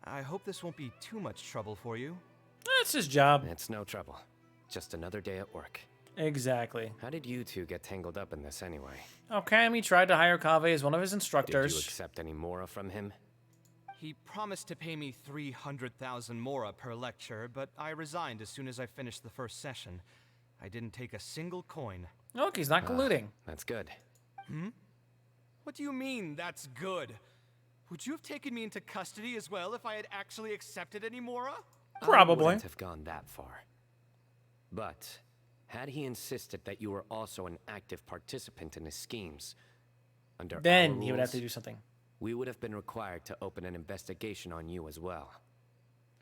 I hope this won't be too much trouble for you. That's his job. It's no trouble. Just another day at work. Exactly. How did you two get tangled up in this anyway? Okami tried to hire Kaveh as one of his instructors. Did you accept any mora from him? He promised to pay me 300,000 mora per lecture, but I resigned as soon as I finished the first session. I didn't take a single coin. Look, he's not colluding. That's good. What do you mean, that's good? Would you have taken me into custody as well if I had actually accepted any mora? I wouldn't have gone that far. But had he insisted that you were also an active participant in his schemes, under Then our he would have to rules, do something. we would have been required to open an investigation on you as well.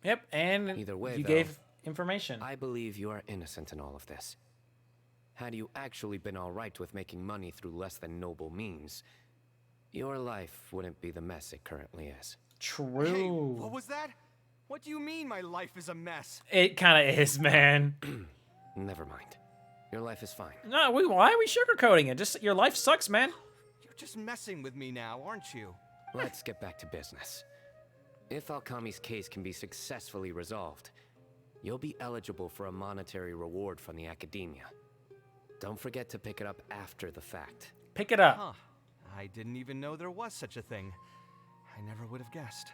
Yep, and Either way, you though, gave information. I believe you are innocent in all of this. Had you actually been all right with making money through less than noble means, your life wouldn't be the mess it currently is. True. Hey, what was that? What do you mean my life is a mess? It kind of is, man. Never mind. Your life is fine. No, why are we sugarcoating it? Just your life sucks, man. You're just messing with me now, aren't you? Let's get back to business. If Alkami's case can be successfully resolved, you'll be eligible for a monetary reward from the academia. Don't forget to pick it up after the fact. Pick it up. Huh. I didn't even know there was such a thing. I never would have guessed.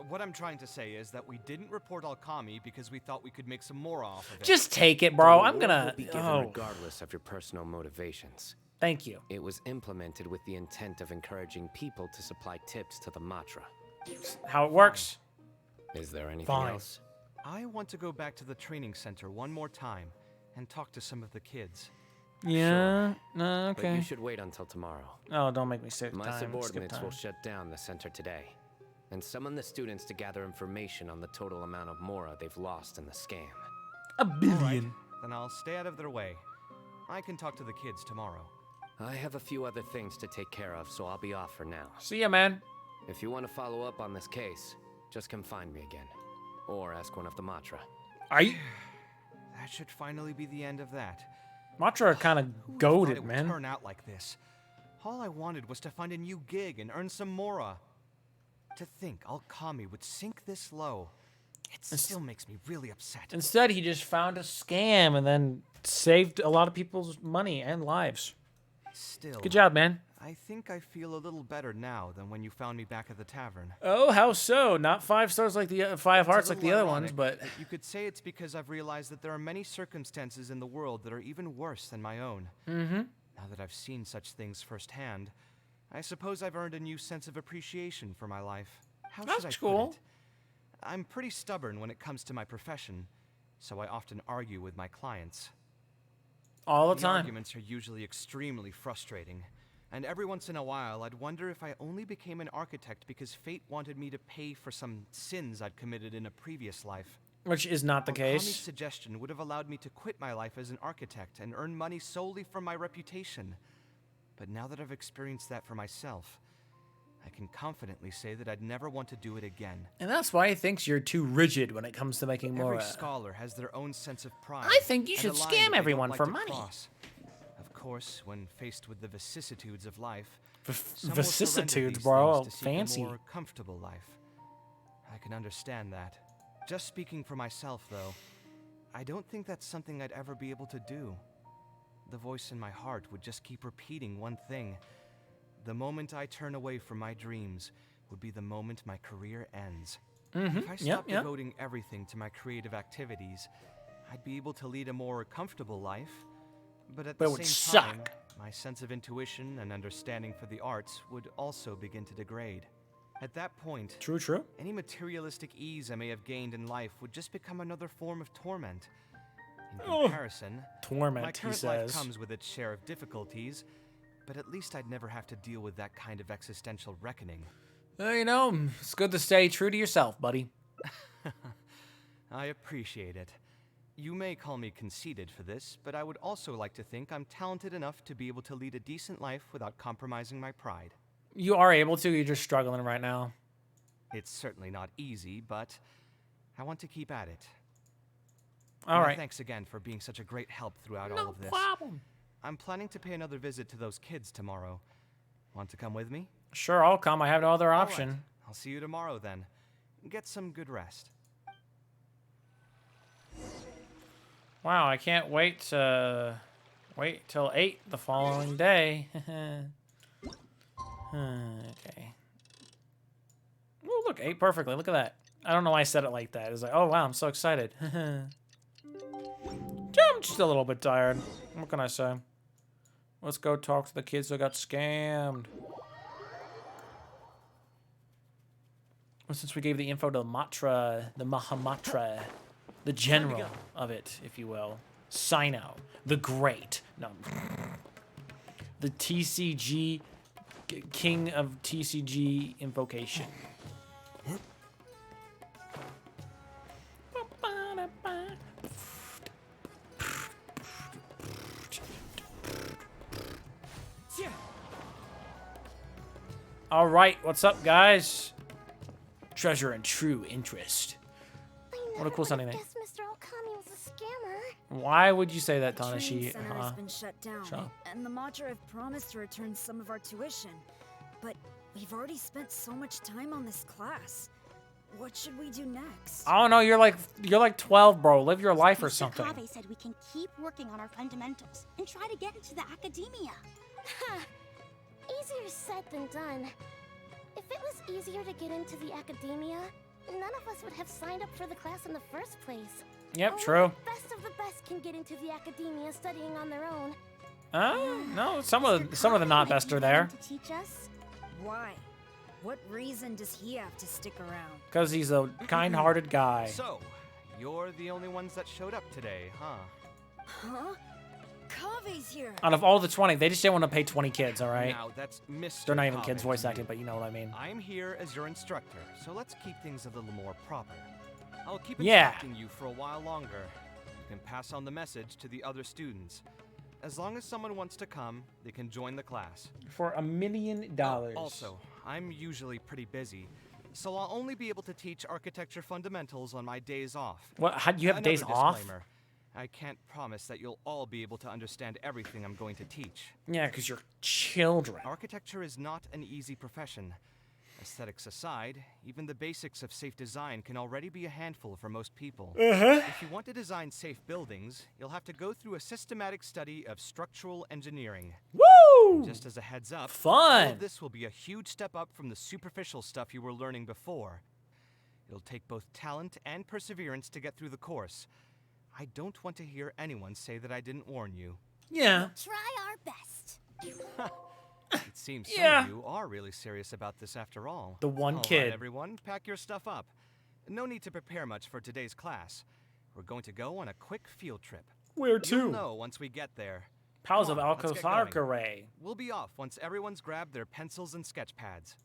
What I'm trying to say is that we didn't report Alkami because we thought we could make some more off of it. Just take it, bro. The I'm reward gonna. will be given regardless of your personal motivations. Thank you. It was implemented with the intent of encouraging people to supply tips to the Matra. How it works. Is there anything Fine. else? I want to go back to the training center one more time and talk to some of the kids. Yeah. No. But Okay. you should wait until tomorrow. Oh, don't make me sick. My Skip subordinates time. will shut down the center today and summon the students to gather information on the total amount of mora they've lost in the scam. A billion. Then I'll stay out of their way. I can talk to the kids tomorrow. I have a few other things to take care of, so I'll be off for now. See ya, man. If you want to follow up on this case, just come find me again. Or ask one of the Matra. That should finally be the end of that. Matra are kind Who of thought it goaded, would man. turn out like this? All I wanted was to find a new gig and earn some mora. To think Alkami would sink this low. It still makes me really upset. Instead, he just found a scam and then saved a lot of people's money and lives. Still, Good job, man. I think I feel a little better now than when you found me back at the tavern. Oh, how so? Not 5 stars like the 5 hearts like the other ones, but You could say it's because I've realized that there are many circumstances in the world that are even worse than my own. Now that I've seen such things firsthand, I suppose I've earned a new sense of appreciation for my life. How should I That's put cool. it? I'm pretty stubborn when it comes to my profession, so I often argue with my clients. all the time. Arguments are usually extremely frustrating, and every once in a while I'd wonder if I only became an architect because fate wanted me to pay for some sins I'd committed in a previous life. Which is not the Alkami's case. suggestion would have allowed me to quit my life as an architect and earn money solely from my reputation. But now that I've experienced that for myself, I can confidently say that I'd never want to do it again. And that's why he thinks you're too rigid when it comes to making more. Every scholar has their own sense of pride. I think you and should a line scam that they don't everyone like for to money. cross. Of course, when faced with the vicissitudes of life, some will surrender vicissitudes, these bro. things to seek Fancy. a more comfortable life. I can understand that. Just speaking for myself, though, I don't think that's something I'd ever be able to do. The voice in my heart would just keep repeating one thing. The moment I turn away from my dreams would be the moment my career ends. If I stopped devoting everything to my creative activities, I'd be able to lead a more comfortable life. But at But it the would same time, suck. my sense of intuition and understanding for the arts would also begin to degrade. At that point, True. any materialistic ease I may have gained in life would just become another form of torment. In comparison, Torment, my he current life says. comes with its share of difficulties, but at least I'd never have to deal with that kind of existential reckoning. You know, it's good to stay true to yourself, buddy. I appreciate it. You may call me conceited for this, but I would also like to think I'm talented enough to be able to lead a decent life without compromising my pride. You are able to, you're just struggling right now. It's certainly not easy, but I want to keep at it. All right. Thanks again for being such a great help throughout all No of this. problem. I'm planning to pay another visit to those kids tomorrow. Want to come with me? Sure, I'll come. I have no other All option. right. I'll see you tomorrow then. Get some good rest. Wow, I can't wait till 8 the following day. Okay. Oh, look, 8 perfectly. Look at that. I don't know why I said it like that. It's like, oh, wow, I'm so excited. I'm just a little bit tired. What can I say? Let's go talk to the kids who got scammed. Well, since we gave the info to the Mahamatra, the general of it, if you will, Sino, the Great. No. The TCG, king of TCG invocation. All right, what's up, guys? Treasure and true interest. What a cool sounding name. Mr. Okami was a scammer. Why would you say that, The training Tanashi? center has been shut down, Shut up. and the Matra have promised to return some of our tuition. But we've already spent so much time on this class. What should we do next? I don't know. You're like 12, bro. Live your life or Mr. something. Kaveh said we can keep working on our fundamentals and try to get into the academia. Easier said than done. If it was easier to get into the academia, none of us would have signed up for the class in the first place. Yep, Only true. The best of the best can get into the academia studying on their own. No, some of the not best are there. To teach us? Why? What reason does he have to stick around? Because he's a kind-hearted guy. So, you're the only ones that showed up today, huh? Huh? Kaveh's here. Out of all the 20, they just didn't want to pay 20 kids, all right? Now, that's Mr. They're not even Kaveh kids to voice me. acting, but you know what I mean. I'm here as your instructor, so let's keep things a little more proper. I'll keep Yeah. instructing you for a while longer. You can pass on the message to the other students. As long as someone wants to come, they can join the class. For $1 million. Also, I'm usually pretty busy, so I'll only be able to teach architecture fundamentals on my days off. What? How do you have Another days off? disclaimer. I can't promise that you'll all be able to understand everything I'm going to teach. Yeah, because you're children. Architecture is not an easy profession. Aesthetics aside, even the basics of safe design can already be a handful for most people. If you want to design safe buildings, you'll have to go through a systematic study of structural engineering. Woo! And just as a heads up, Fun! all of this will be a huge step up from the superficial stuff you were learning before. It'll take both talent and perseverance to get through the course. I don't want to hear anyone say that I didn't warn you. Yeah. We'll try our best. It seems some Yeah. of you are really serious about this after all. The one All right, kid. everyone, pack your stuff up. No need to prepare much for today's class. We're going to go on a quick field trip. Where to? You'll know once we get there. Pals Come of on, let's get going. Alcazarcaray. We'll be off once everyone's grabbed their pencils and sketch pads.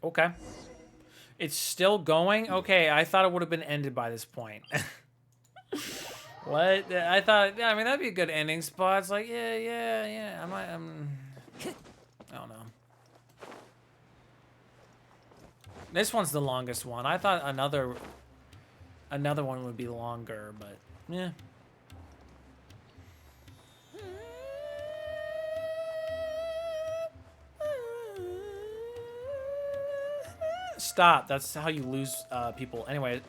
Okay. It's still going? Okay, I thought it would have been ended by this point. What? I thought, yeah, I mean, that'd be a good ending spot. It's like, yeah. I don't know. This one's the longest one. I thought another one would be longer, but yeah. Stop. That's how you lose people. Anyway.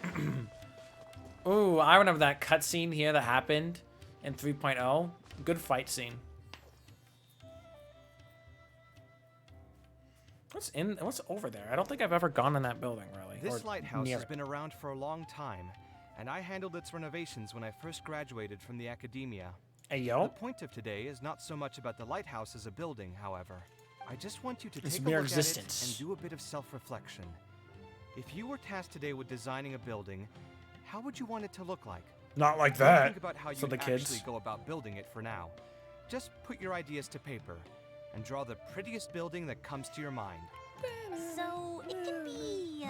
Ooh, I remember that cutscene here that happened in 3.0. Good fight scene. What's over there? I don't think I've ever gone in that building, really. This or lighthouse near has it. been around for a long time, and I handled its renovations when I first graduated from the academia. Hey, yo. The point of today is not so much about the lighthouse as a building, however. I just want you to It's take a mere look existence. at it and do a bit of self-reflection. If you were tasked today with designing a building, how would you want it to look like? Not like Don't that, think about how for you the kids. actually go about building it for now. Just put your ideas to paper and draw the prettiest building that comes to your mind. So it can be,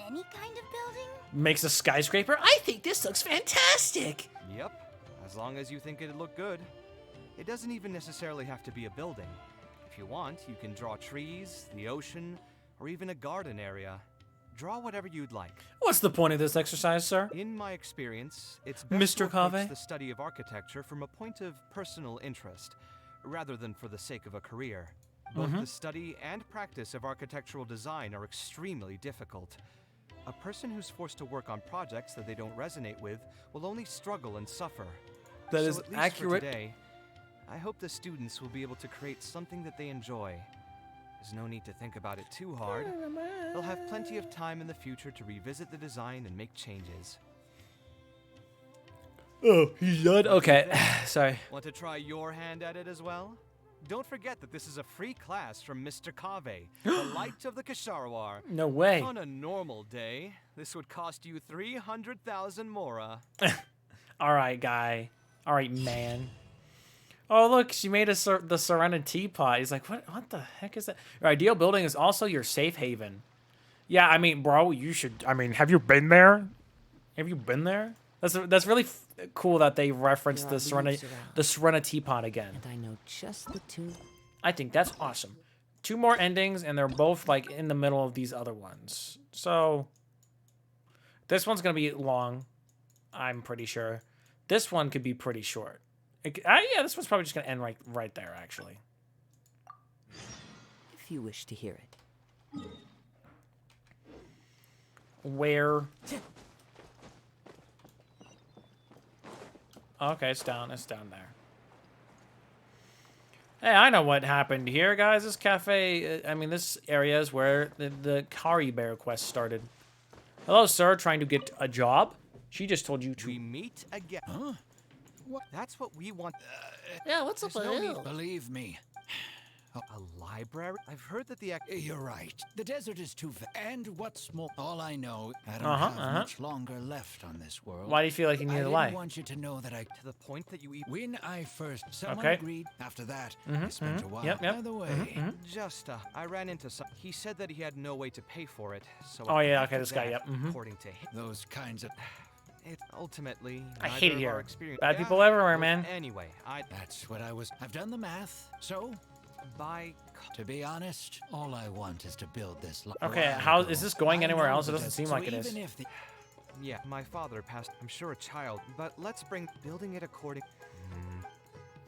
any kind of building? Makes a skyscraper? I think this looks fantastic! Yep, as long as you think it'd look good. It doesn't even necessarily have to be a building. If you want, you can draw trees, the ocean, or even a garden area. Draw whatever you'd like. What's the point of this exercise, sir? In my experience, it's best Mr. to approach Kaveh? the study of architecture from a point of personal interest, rather than for the sake of a career. Both Mhm. the study and practice of architectural design are extremely difficult. A person who's forced to work on projects that they don't resonate with will only struggle and suffer. That So is at least accurate. For today, I hope the students will be able to create something that they enjoy. There's no need to think about it too hard. They'll have plenty of time in the future to revisit the design and make changes. Oh, he's done? Okay, sorry. Want to try your hand at it as well? Don't forget that this is a free class from Mr. Kaveh, the Light of the Kasharwar. No way. On a normal day, this would cost you 300,000 mora. Alright, guy. Alright, man. Oh, look, she made the Serena teapot. He's like, what the heck is that? Your ideal building is also your safe haven. Yeah, I mean, bro, you should, I mean, have you been there? Have you been there? That's really cool that they referenced the Serena teapot again. And I know just the two. I think that's awesome. 2 more endings, and they're both like in the middle of these other ones. So this one's gonna be long, I'm pretty sure. This one could be pretty short. Yeah, this one's probably just gonna end right there, actually. If you wish to hear it. Where? Okay, it's down. It's down there. Hey, I know what happened here, guys. This cafe, I mean, this area is where the Kari Bear quest started. Hello, sir. Trying to get a job? She just told you to. We meet again. Huh? What? That's what we want. Yeah, what's up There's with no you? need, believe me. A library? I've heard that the... You're right. The desert is too and what's more, all I know, I don't Uh-huh, have uh-huh. much longer left on this world. Why do you feel like you need a life? I want you to know that to the point that you when I first someone Okay. agreed. After that, Mhm, I spent mhm. a while. Yep, yep. By the way, Mhm, Just, I ran into some... He said that he had no way to pay for it, so... Oh, yeah, after okay, this guy, that, yep, mhm. According to him... those kinds of... It ultimately... I neither hate it of here. our experience- Bad Yeah, people everywhere, well, man. Anyway, That's what I was. I've done the math. So, to be honest, all I want is to build this. Okay, how is this going anywhere else? It doesn't seem like it is. Yeah, my father passed, I'm sure, a child, but let's bring building it according...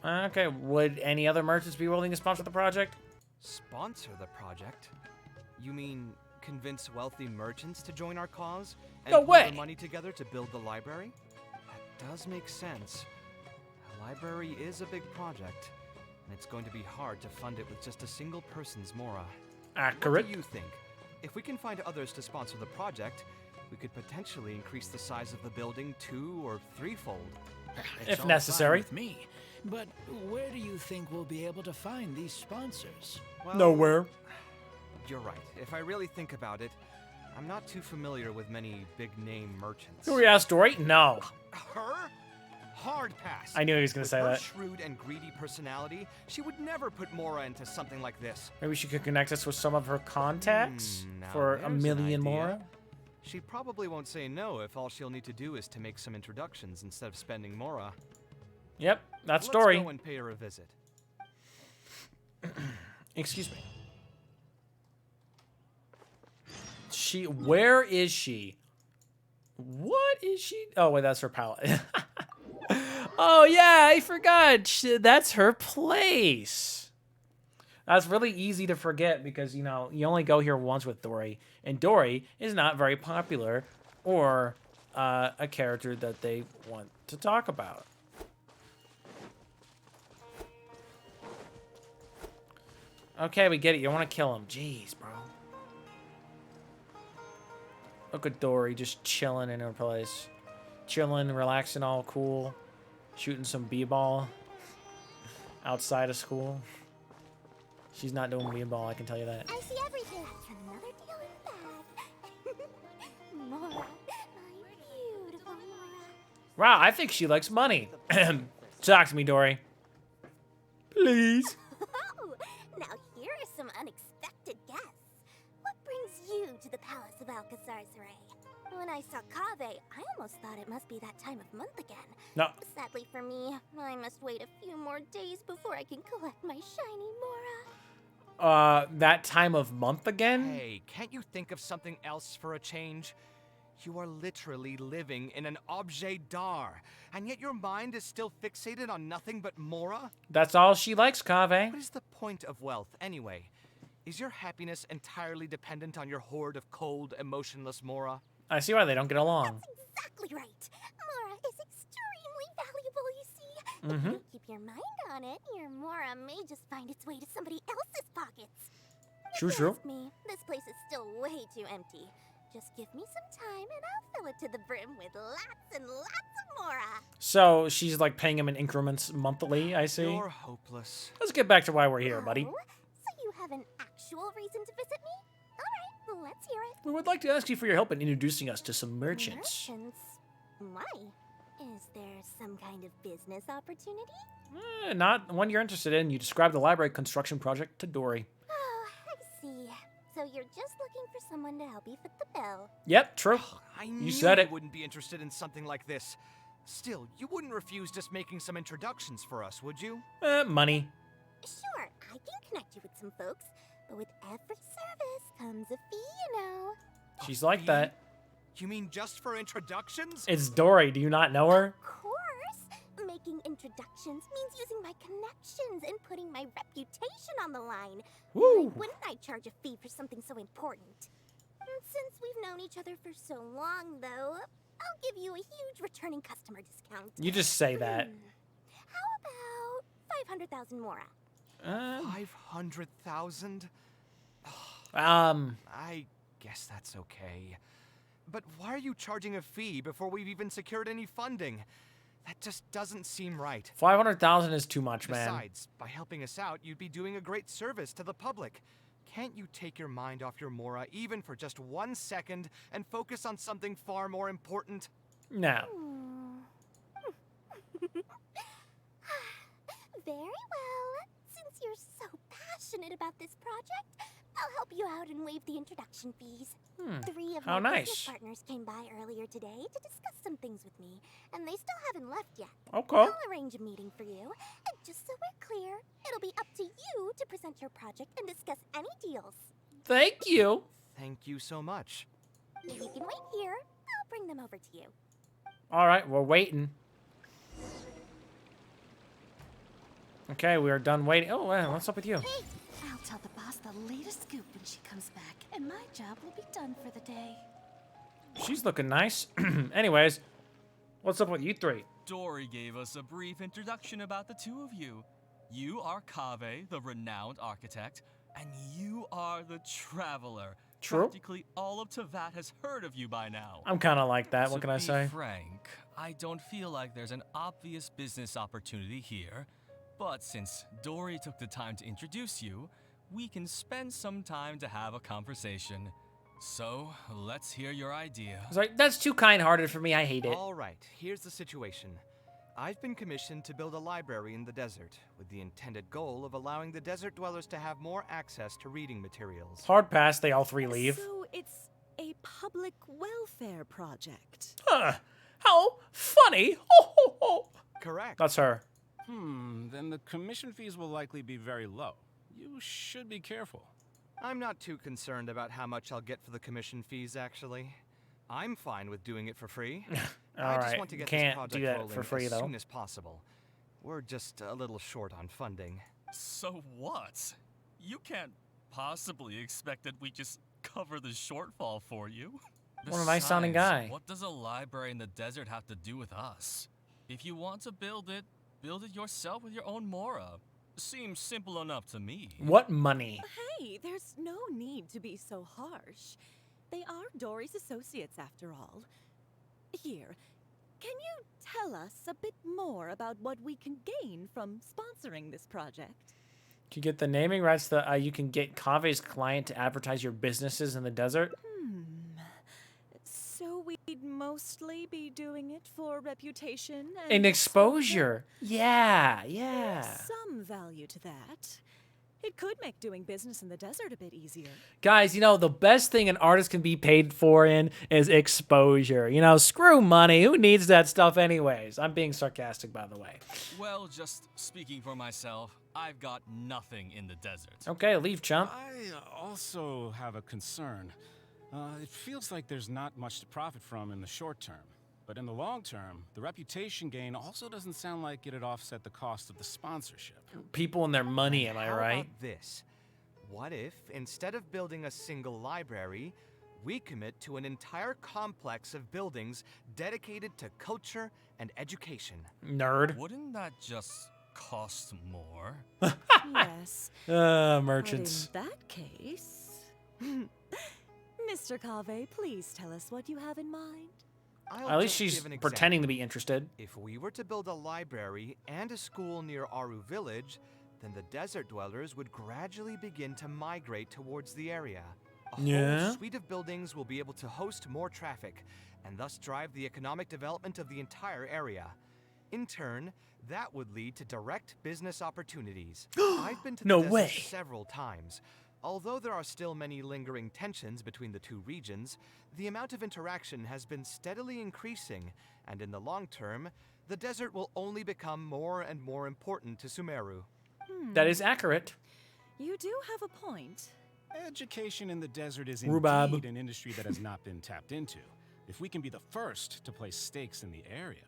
Okay, would any other merchants be willing to sponsor the project? Sponsor the project? You mean convince wealthy merchants to join our cause? And No pool way! the money together to build the library? That does make sense. A library is a big project, and it's going to be hard to fund it with just a single person's mora. Accurate. What do you think? If we can find others to sponsor the project, we could potentially increase the size of the building 2- or 3-fold. It's If all fine necessary. with me. But where do you think we'll be able to find these sponsors? Well, Nowhere. You're right. If I really think about it, I'm not too familiar with many big-name merchants. Who we asked Dory? No. Her? Hard pass. I knew he was gonna With say her that. shrewd and greedy personality, she would never put Mora into something like this. Maybe she could connect us with some of her contacts Now for there's a an million idea. more. She probably won't say no if all she'll need to do is to make some introductions instead of spending Mora. Yep, that's Let's Dory. go and pay her a visit. Excuse me. Where is she? What is she? Oh, wait, that's her palette. Oh, yeah, I forgot. That's her place. That's really easy to forget because, you know, you only go here once with Dory. And Dory is not very popular or a character that they want to talk about. Okay, we get it. You want to kill him. Jeez, bro. Look at Dory just chilling in her place. Chilling, relaxing, all cool. Shooting some b-ball outside of school. She's not doing me a ball, I can tell you that. I see everything. Another deal in the bag. Mora, my beautiful Mora. Wow, I think she likes money. Talk to me, Dory. Please. Oh, now here are some unexpected guests. What brings you to the Palace of Alcazar's-Ray? When I saw Kaveh, I almost thought it must be that time of month again. No. Sadly for me, I must wait a few more days before I can collect my shiny Mora. That time of month again? Hey, can't you think of something else for a change? You are literally living in an objet d'art, and yet your mind is still fixated on nothing but Mora? That's all she likes, Kaveh. What is the point of wealth, anyway? Is your happiness entirely dependent on your hoard of cold, emotionless Mora? I see why they don't get along. That's exactly right. Mora is extremely valuable, you see. If you don't keep your mind on it, your Mora may just find its way to somebody else's pockets. True, If you true. ask me, this place is still way too empty. Just give me some time and I'll fill it to the brim with lots and lots of Mora. So she's like paying him in increments monthly, I see. You're hopeless. Let's get back to why we're here, buddy. Oh, so you have an actual reason to visit me? All right, let's hear it. We would like to ask you for your help in introducing us to some merchants. Merchants? Why? Is there some kind of business opportunity? Not one you're interested in. You described the library construction project to Dory. Oh, I see. So you're just looking for someone to help you fit the bill. Yep, true. I You knew said you it. wouldn't be interested in something like this. Still, you wouldn't refuse just making some introductions for us, would you? Money. Sure, I can connect you with some folks, but with every service comes a fee, you know. She's like that. You mean just for introductions? It's Dory. Do you not know her? Of course! Making introductions means using my connections and putting my reputation on the line. Woo! Why wouldn't I charge a fee for something so important? And since we've known each other for so long, though, I'll give you a huge returning customer discount. You just say that. How about 500,000 Mora? 500,000? I guess that's okay. But why are you charging a fee before we've even secured any funding? That just doesn't seem right. 500,000 is too much, man. Besides, by helping us out, you'd be doing a great service to the public. Can't you take your mind off your Mora even for just 1 second and focus on something far more important? No. Very well. Since you're so passionate about this project, I'll help you out and waive the introduction fees. 3 of How my nice. business partners came by earlier today to discuss some things with me, and they still haven't left yet. Okay. I'll arrange a meeting for you, and just so we're clear, it'll be up to you to present your project and discuss any deals. Thank you. Thank you so much. If you can wait here, I'll bring them over to you. All right, we're waiting. Okay, we are done waiting. Oh, wow, what's up with you? Hey, I'll tell the boss the latest scoop when she comes back, and my job will be done for the day. She's looking nice. Anyways, what's up with you three? Dory gave us a brief introduction about the two of you. You are Kaveh, the renowned architect, and you are the traveler. True. Practically all of Teyvat has heard of you by now. I'm kind of like that. What To can I be say? frank, I don't feel like there's an obvious business opportunity here. But since Dory took the time to introduce you, we can spend some time to have a conversation. So, let's hear your idea. It's like, that's too kind-hearted for me. I hate it. All right, here's the situation. I've been commissioned to build a library in the desert, with the intended goal of allowing the desert dwellers to have more access to reading materials. Hard pass. They all three leave. So it's a public welfare project. Huh. How funny. Ho, ho, ho. Correct. That's her. Then the commission fees will likely be very low. You should be careful. I'm not too concerned about how much I'll get for the commission fees, actually. I'm fine with doing it for free. I just Alright, want to get can't this project do that rolling for free, as though. soon as possible. We're just a little short on funding. So what? You can't possibly expect that we just cover the shortfall for you. What a nice sounding Besides, guy. What does a library in the desert have to do with us? If you want to build it yourself with your own Mora. Seems simple enough to me. What money? Hey, there's no need to be so harsh. They are Dory's associates, after all. Here, can you tell us a bit more about what we can gain from sponsoring this project? You get the naming rights. You can get Kave's client to advertise your businesses in the desert. So we'd mostly be doing it for reputation And exposure. Yeah. There's some value to that. It could make doing business in the desert a bit easier. Guys, you know, the best thing an artist can be paid for is exposure. You know, screw money. Who needs that stuff anyways? I'm being sarcastic, by the way. Well, just speaking for myself, I've got nothing in the desert. Okay, leave, chump. I also have a concern. It feels like there's not much to profit from in the short term. But in the long term, the reputation gain also doesn't sound like it'd offset the cost of the sponsorship. People and their money, am I How right? about this? What if, instead of building a single library, we commit to an entire complex of buildings dedicated to culture and education? Nerd. Wouldn't that just cost more? Yes. Merchants. But in that case, Mr. Kaveh, please tell us what you have in mind. At least she's pretending to be interested. If we were to build a library and a school near Aru Village, then the desert dwellers would gradually begin to migrate towards the area. A whole suite of buildings will be able to host more traffic, and thus drive the economic development of the entire area. In turn, that would lead to direct business opportunities. I've been to the desert several times. Although there are still many lingering tensions between the two regions, the amount of interaction has been steadily increasing, and in the long term, the desert will only become more and more important to Sumeru. That is accurate. You do have a point. Education in the desert is Rhubarb. indeed an industry that has not been tapped into. If we can be the first to place stakes in the area.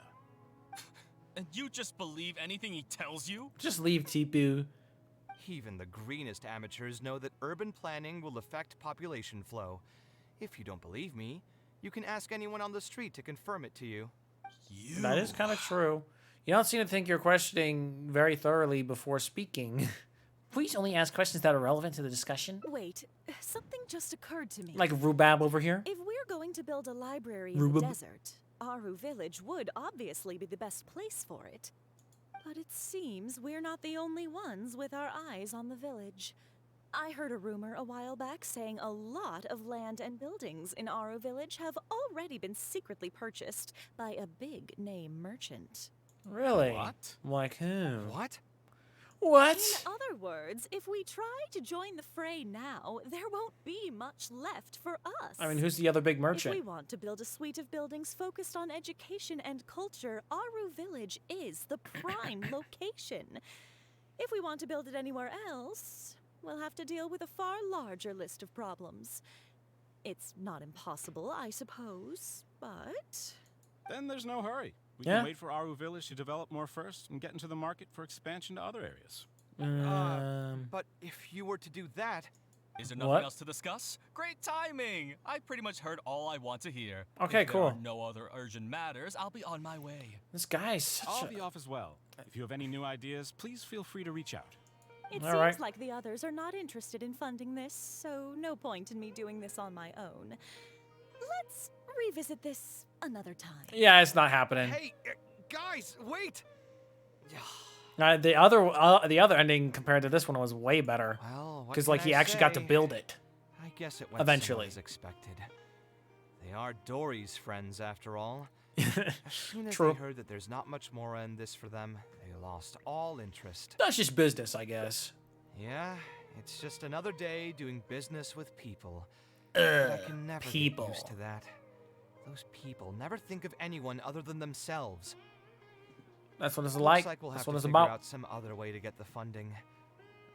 And you just believe anything he tells you? Just leave, Tipu. Even the greenest amateurs know that urban planning will affect population flow. If you don't believe me, you can ask anyone on the street to confirm it to you. That is kind of true. You don't seem to think you're questioning very thoroughly before speaking. Please only ask questions that are relevant to the discussion. Wait, something just occurred to me. Like Rhubarb over here. If we're going to build a library in the desert, Aru Village would obviously be the best place for it. But it seems we're not the only ones with our eyes on the village. I heard a rumor a while back saying a lot of land and buildings in Aru Village have already been secretly purchased by a big-name merchant. Really? What? Like who? What? What? In other words, if we try to join the fray now, there won't be much left for us. I mean, who's the other big If merchant? we want to build a suite of buildings focused on education and culture, Aru Village is the prime location. If we want to build it anywhere else, we'll have to deal with a far larger list of problems. It's not impossible, I suppose, but... Then there's no hurry. We Yeah. can wait for Aru Village to develop more first and get into the market for expansion to other areas. But if you were to do that... Is there nothing else to discuss? Great timing! I pretty much heard all I want to hear. Okay, if cool. There are no other urgent matters, I'll be on my way. This guy's such I'll a... be off as well. If you have any new ideas, please feel free to reach out. It All seems right. like the others are not interested in funding this, so no point in me doing this on my own. Let's revisit this another time. Yeah, it's not happening. Hey, guys, wait! The other ending compared to this one was way better. Well, what Because can like he I actually got to say? build it. I guess it went Eventually. as expected. They are Dory's friends, after all. As soon as True. they heard that there's not much more in this for them, they lost all interest. That's just business, I guess. Yeah, it's just another day doing business with people. I can never people. get used to that. Those people never think of anyone other than themselves. That's what it's Looks like. like we'll have That's to what it's figure about. out some other way to get the funding.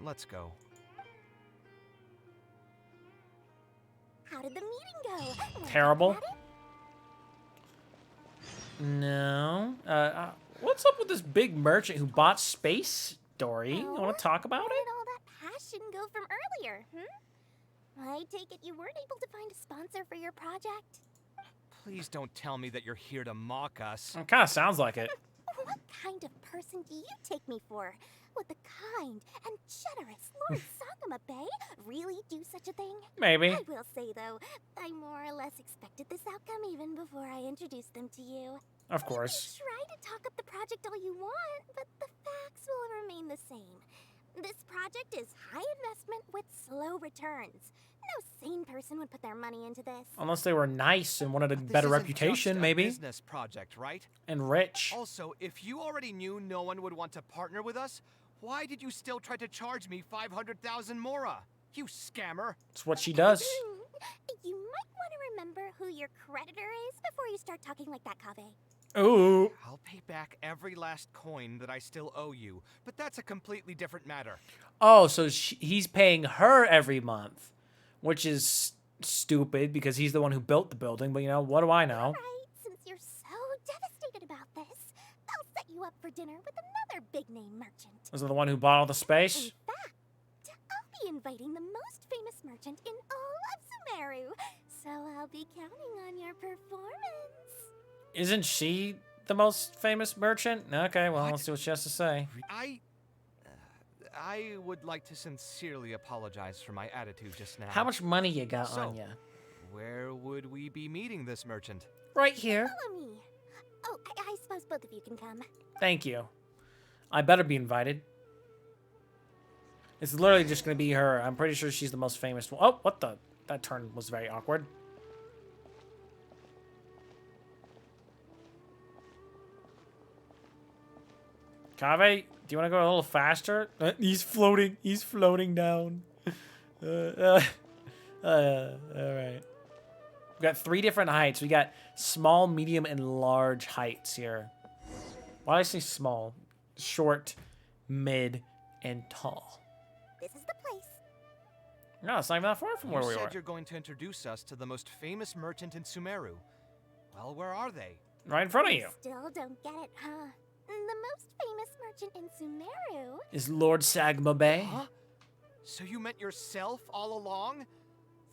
Let's go. How did the meeting go? Terrible. No. What's up with this big merchant who bought space, Dory? You want to talk about Where it? did all that passion go from earlier, I take it you weren't able to find a sponsor for your project? Please don't tell me that you're here to mock us. It kind of sounds like it. What kind of person do you take me for? Would the kind and generous Lord Sakama Bay really do such a thing? Maybe. I will say, though, I more or less expected this outcome even before I introduced them to you. Of course. Try to talk up the project all you want, but the facts will remain the same. This project is high investment with slow returns. No sane person would put their money into this. Unless they were nice and wanted a This better isn't reputation, just a maybe. business project, right? And rich. Also, if you already knew no one would want to partner with us, why did you still try to charge me 500,000 mora? You scammer. It's what she does. You might want to remember who your creditor is before you start talking like that, Kaveh. Ooh. I'll pay back every last coin that I still owe you, but that's a completely different matter. Oh, so he's paying her every month, which is stupid because he's the one who built the building. But, you know, what do I know? Right, since you're so devastated about this, I'll set you up for dinner with another big-name merchant. Was it the one who bought all the space? In fact, I'll be inviting the most famous merchant in all of Sumeru, so I'll be counting on your performance. Isn't she the most famous merchant? Okay, well, let's see what she has to say. I would like to sincerely apologize for my attitude just now. How much money you got on ya? Where would we be meeting this merchant? Right here. Follow me. Oh, I suppose both of you can come. Thank you. I better be invited. It's literally just going to be her. I'm pretty sure she's the most famous one. Oh, what the? That turn was very awkward. Kaveh, do you want to go a little faster? He's floating. He's floating down. All right. We got 3 different heights. We got small, medium, and large heights here. Why did I say small? Short, mid, and tall. This is the place. No, it's not even that far from where we You were. said you're going to introduce us to the most famous merchant in Sumeru. Well, where are they? Right in front of you. Still don't get it, huh? The most famous merchant in Sumeru Is Lord Sagma Bay? Huh? So you meant yourself all along?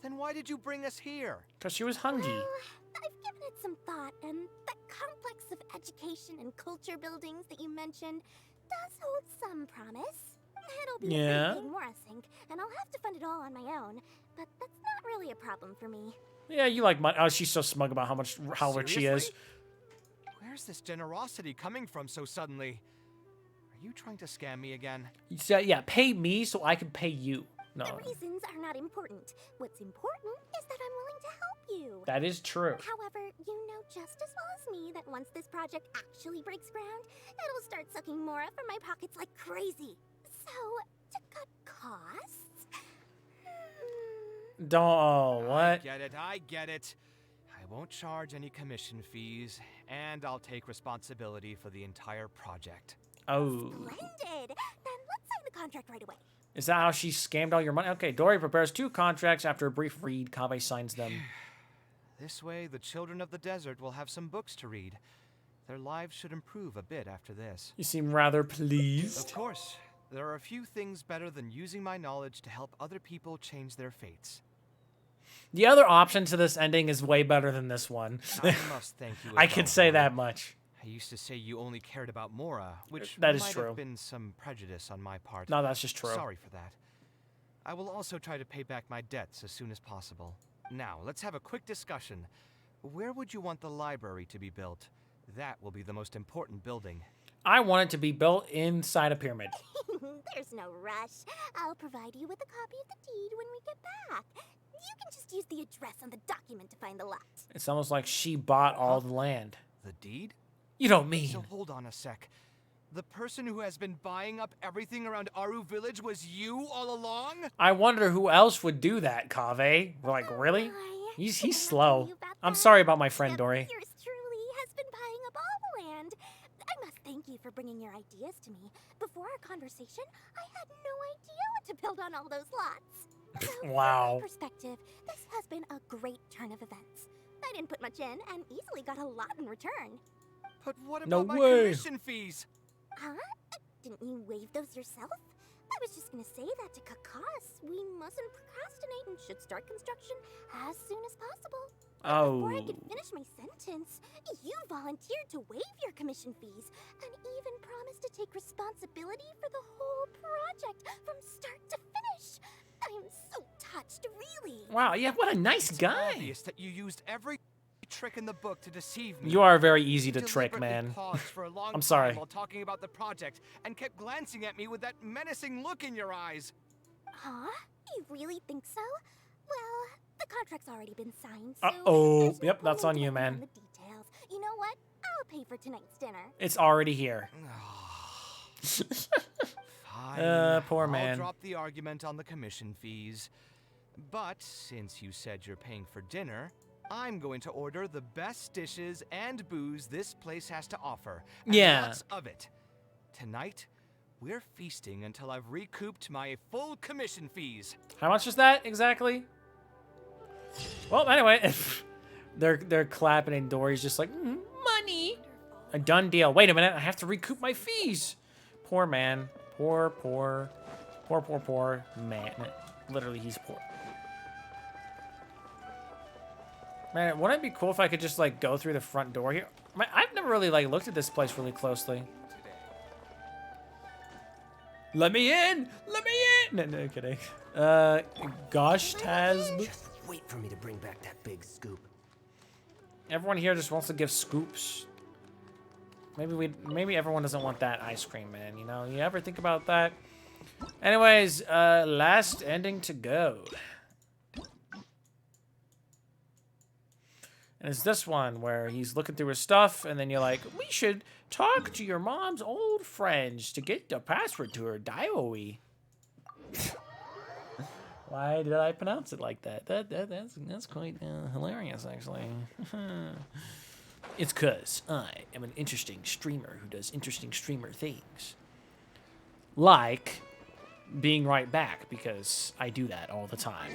Then why did you bring us here? Because she was hungry. Well, I've given it some thought, and that complex of education and culture buildings that you mentioned does hold some promise. It'll be Yeah. a big Mora sink, and I'll have to fund it all on my own. But that's not really a problem for me. Yeah, you like money. Oh, she's so smug about how rich she is. Seriously? Where's this generosity coming from so suddenly? Are you trying to scam me again? So, yeah, pay me so I can pay you. No, The reasons are not important. What's important is that I'm willing to help you. that is true. However, you know just as well as me that once this project actually breaks ground, it'll start sucking Mora from my pockets like crazy. So, to cut costs... Don't. Oh, what? I get it. I won't charge any commission fees, and I'll take responsibility for the entire project. Oh. Splendid! Then let's sign the contract right away. Is that how she scammed all your money? Okay, Dory prepares 2 contracts. After a brief read, Kaveh signs them. This way, the children of the desert will have some books to read. Their lives should improve a bit after this. You seem rather pleased. Of course, there are a few things better than using my knowledge to help other people change their fates. The other option to this ending is way better than this one. I must thank you. I can say that much. I used to say you only cared about Mora, which That is might true. have been some prejudice on my part. No, that's just true. Sorry for that. I will also try to pay back my debts as soon as possible. Now, let's have a quick discussion. Where would you want the library to be built? That will be the most important building. I want it to be built inside a pyramid. There's no rush. I'll provide you with a copy of the deed when we get back. You can just use the address on the document to find the lot. It's almost like she bought all the land. The deed? You don't mean. So hold on a sec. The person who has been buying up everything around Aru Village was you all along? I wonder who else would do that, Kaveh. We're like, really? He's slow. I'm sorry about my friend Dory. Yours truly has been buying up all the land. I must thank you for bringing your ideas to me. Before our conversation, I had no idea what to build on all those lots. So, Wow. From my perspective, this has been a great turn of events. I didn't put much in and easily got a lot in return. But what No about my way. commission fees? Huh? Didn't you waive those yourself? I was just gonna say that to cut costs. We mustn't procrastinate and should start construction as soon as possible. Before I Oh. could finish my sentence, you volunteered to waive your commission fees and even promised to take responsibility for the whole project from start to finish. I am so touched, really. Wow, yeah, what a nice It's guy. obvious that you used every trick in the book to deceive me. You are very easy to You trick, deliberately man. paused for a long I'm sorry. time while talking about the project and kept glancing at me with that menacing look in your eyes. Huh? You really think so? Well, the contract's already been signed, so Uh-oh. there's no Yep, that's point on in you, waiting man. on the details. You know what? I'll pay for tonight's dinner. It's already here. Fine. Poor I'll man. drop the argument on the commission fees. But since you said you're paying for dinner, I'm going to order the best dishes and booze this place has to offer. And Yeah. lots of it. Tonight, we're feasting until I've recouped my full commission fees. How much is that exactly? Well, anyway, they're clapping and Dory's just like, money. A done deal. Wait a minute, I have to recoup my fees. Poor man. Poor man. Literally, he's poor. Man, wouldn't it be cool if I could just like go through the front door here? Man, I've never really like looked at this place really closely. Let me in! Let me in! No kidding. Gosh, Taz. Just wait for me to bring back that big scoop. Everyone here just wants to give scoops. Maybe everyone doesn't want that ice cream, man. You know, you ever think about that? Anyways, last ending to go. And it's this one where he's looking through his stuff, and then you're like, we should talk to your mom's old friends to get the password to her diary. Why did I pronounce it like that? That's quite hilarious, actually. It's 'cause I am an interesting streamer who does interesting streamer things. Like being right back, because I do that all the time.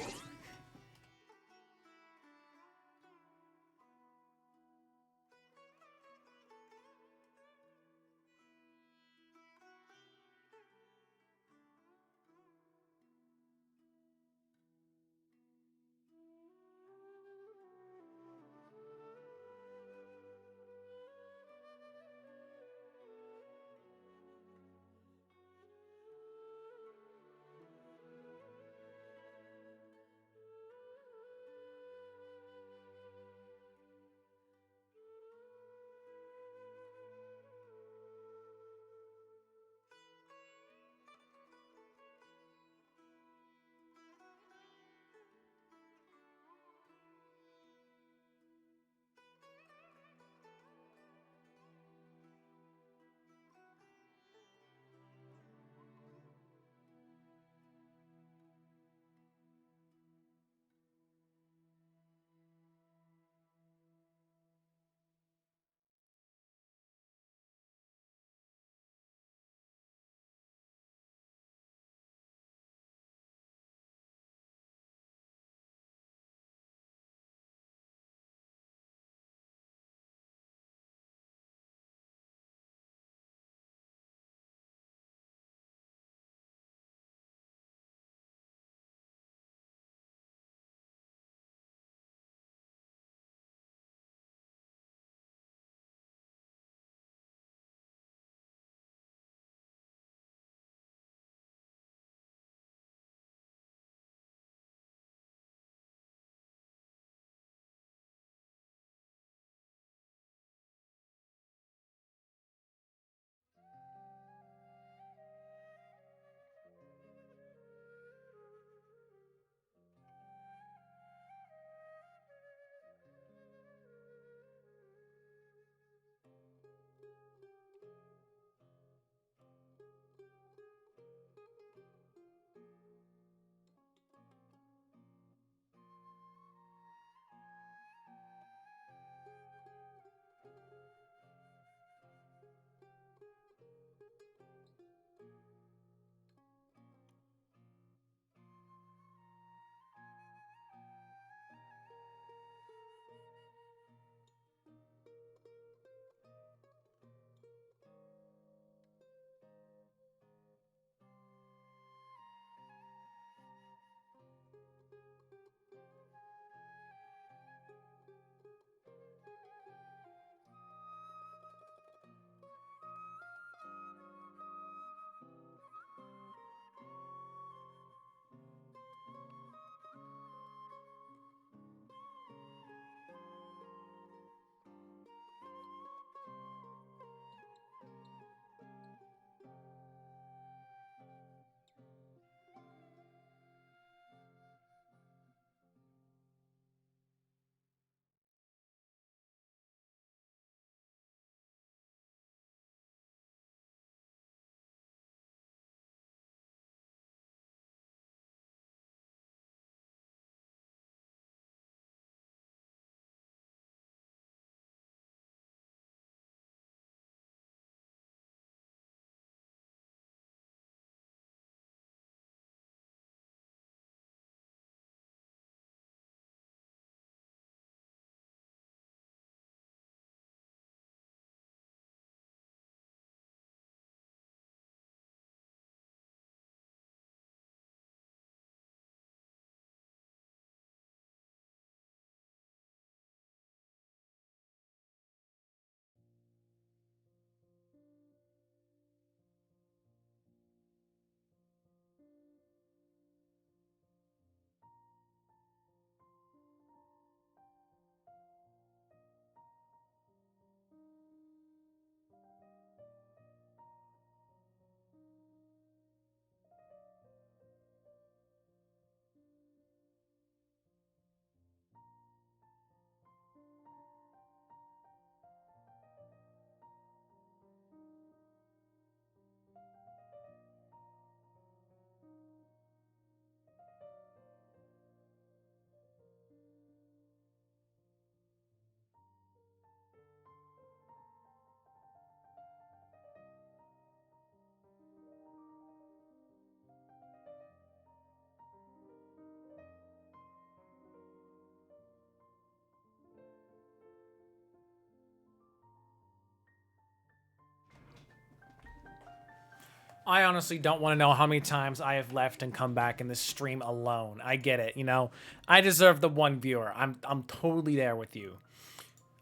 I honestly don't want to know how many times I have left and come back in this stream alone. I get it, you know. I deserve the one viewer. I'm totally there with you.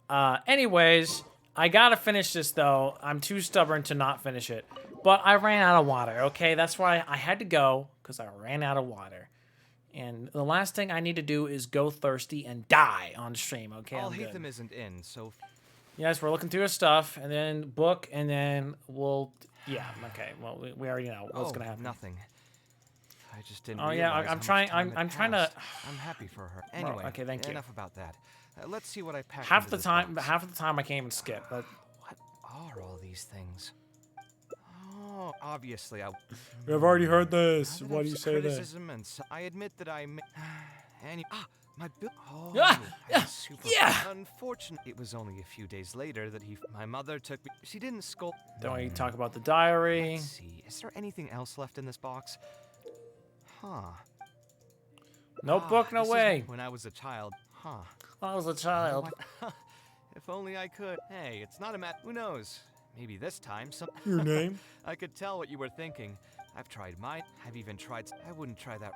Anyways, I gotta finish this though. I'm too stubborn to not finish it. But I ran out of water, okay? That's why I had to go, because I ran out of water. And the last thing I need to do is go thirsty and die on stream, okay? I'm good. Alhaitham isn't in, so... Yes, we're looking through his stuff, and then book, and then we'll... Yeah, okay. Well, we already know what's gonna happen. Nothing. I just didn't. Oh yeah, I'm trying. I'm trying to. I'm happy for her. Anyway, okay, thank you. Enough about that. Let's see what I packed. Half of the time I can't even skip. But what are all these things? Oh, obviously I. We've already heard this. Why do you say that? Criticism and I admit that I. My bill. Oh, super. Yeah. Unfortunately, it was only a few days later that my mother took me. She didn't scold. Don't you talk about the diary? Let's see. Is there anything else left in this box? Huh. Notebook, no way. When I was a child. Huh. When I was a child. If only I could. Hey, it's not a who knows? Maybe this time some. Your name? I could tell what you were thinking. I've tried mine. I've even tried. I wouldn't try that.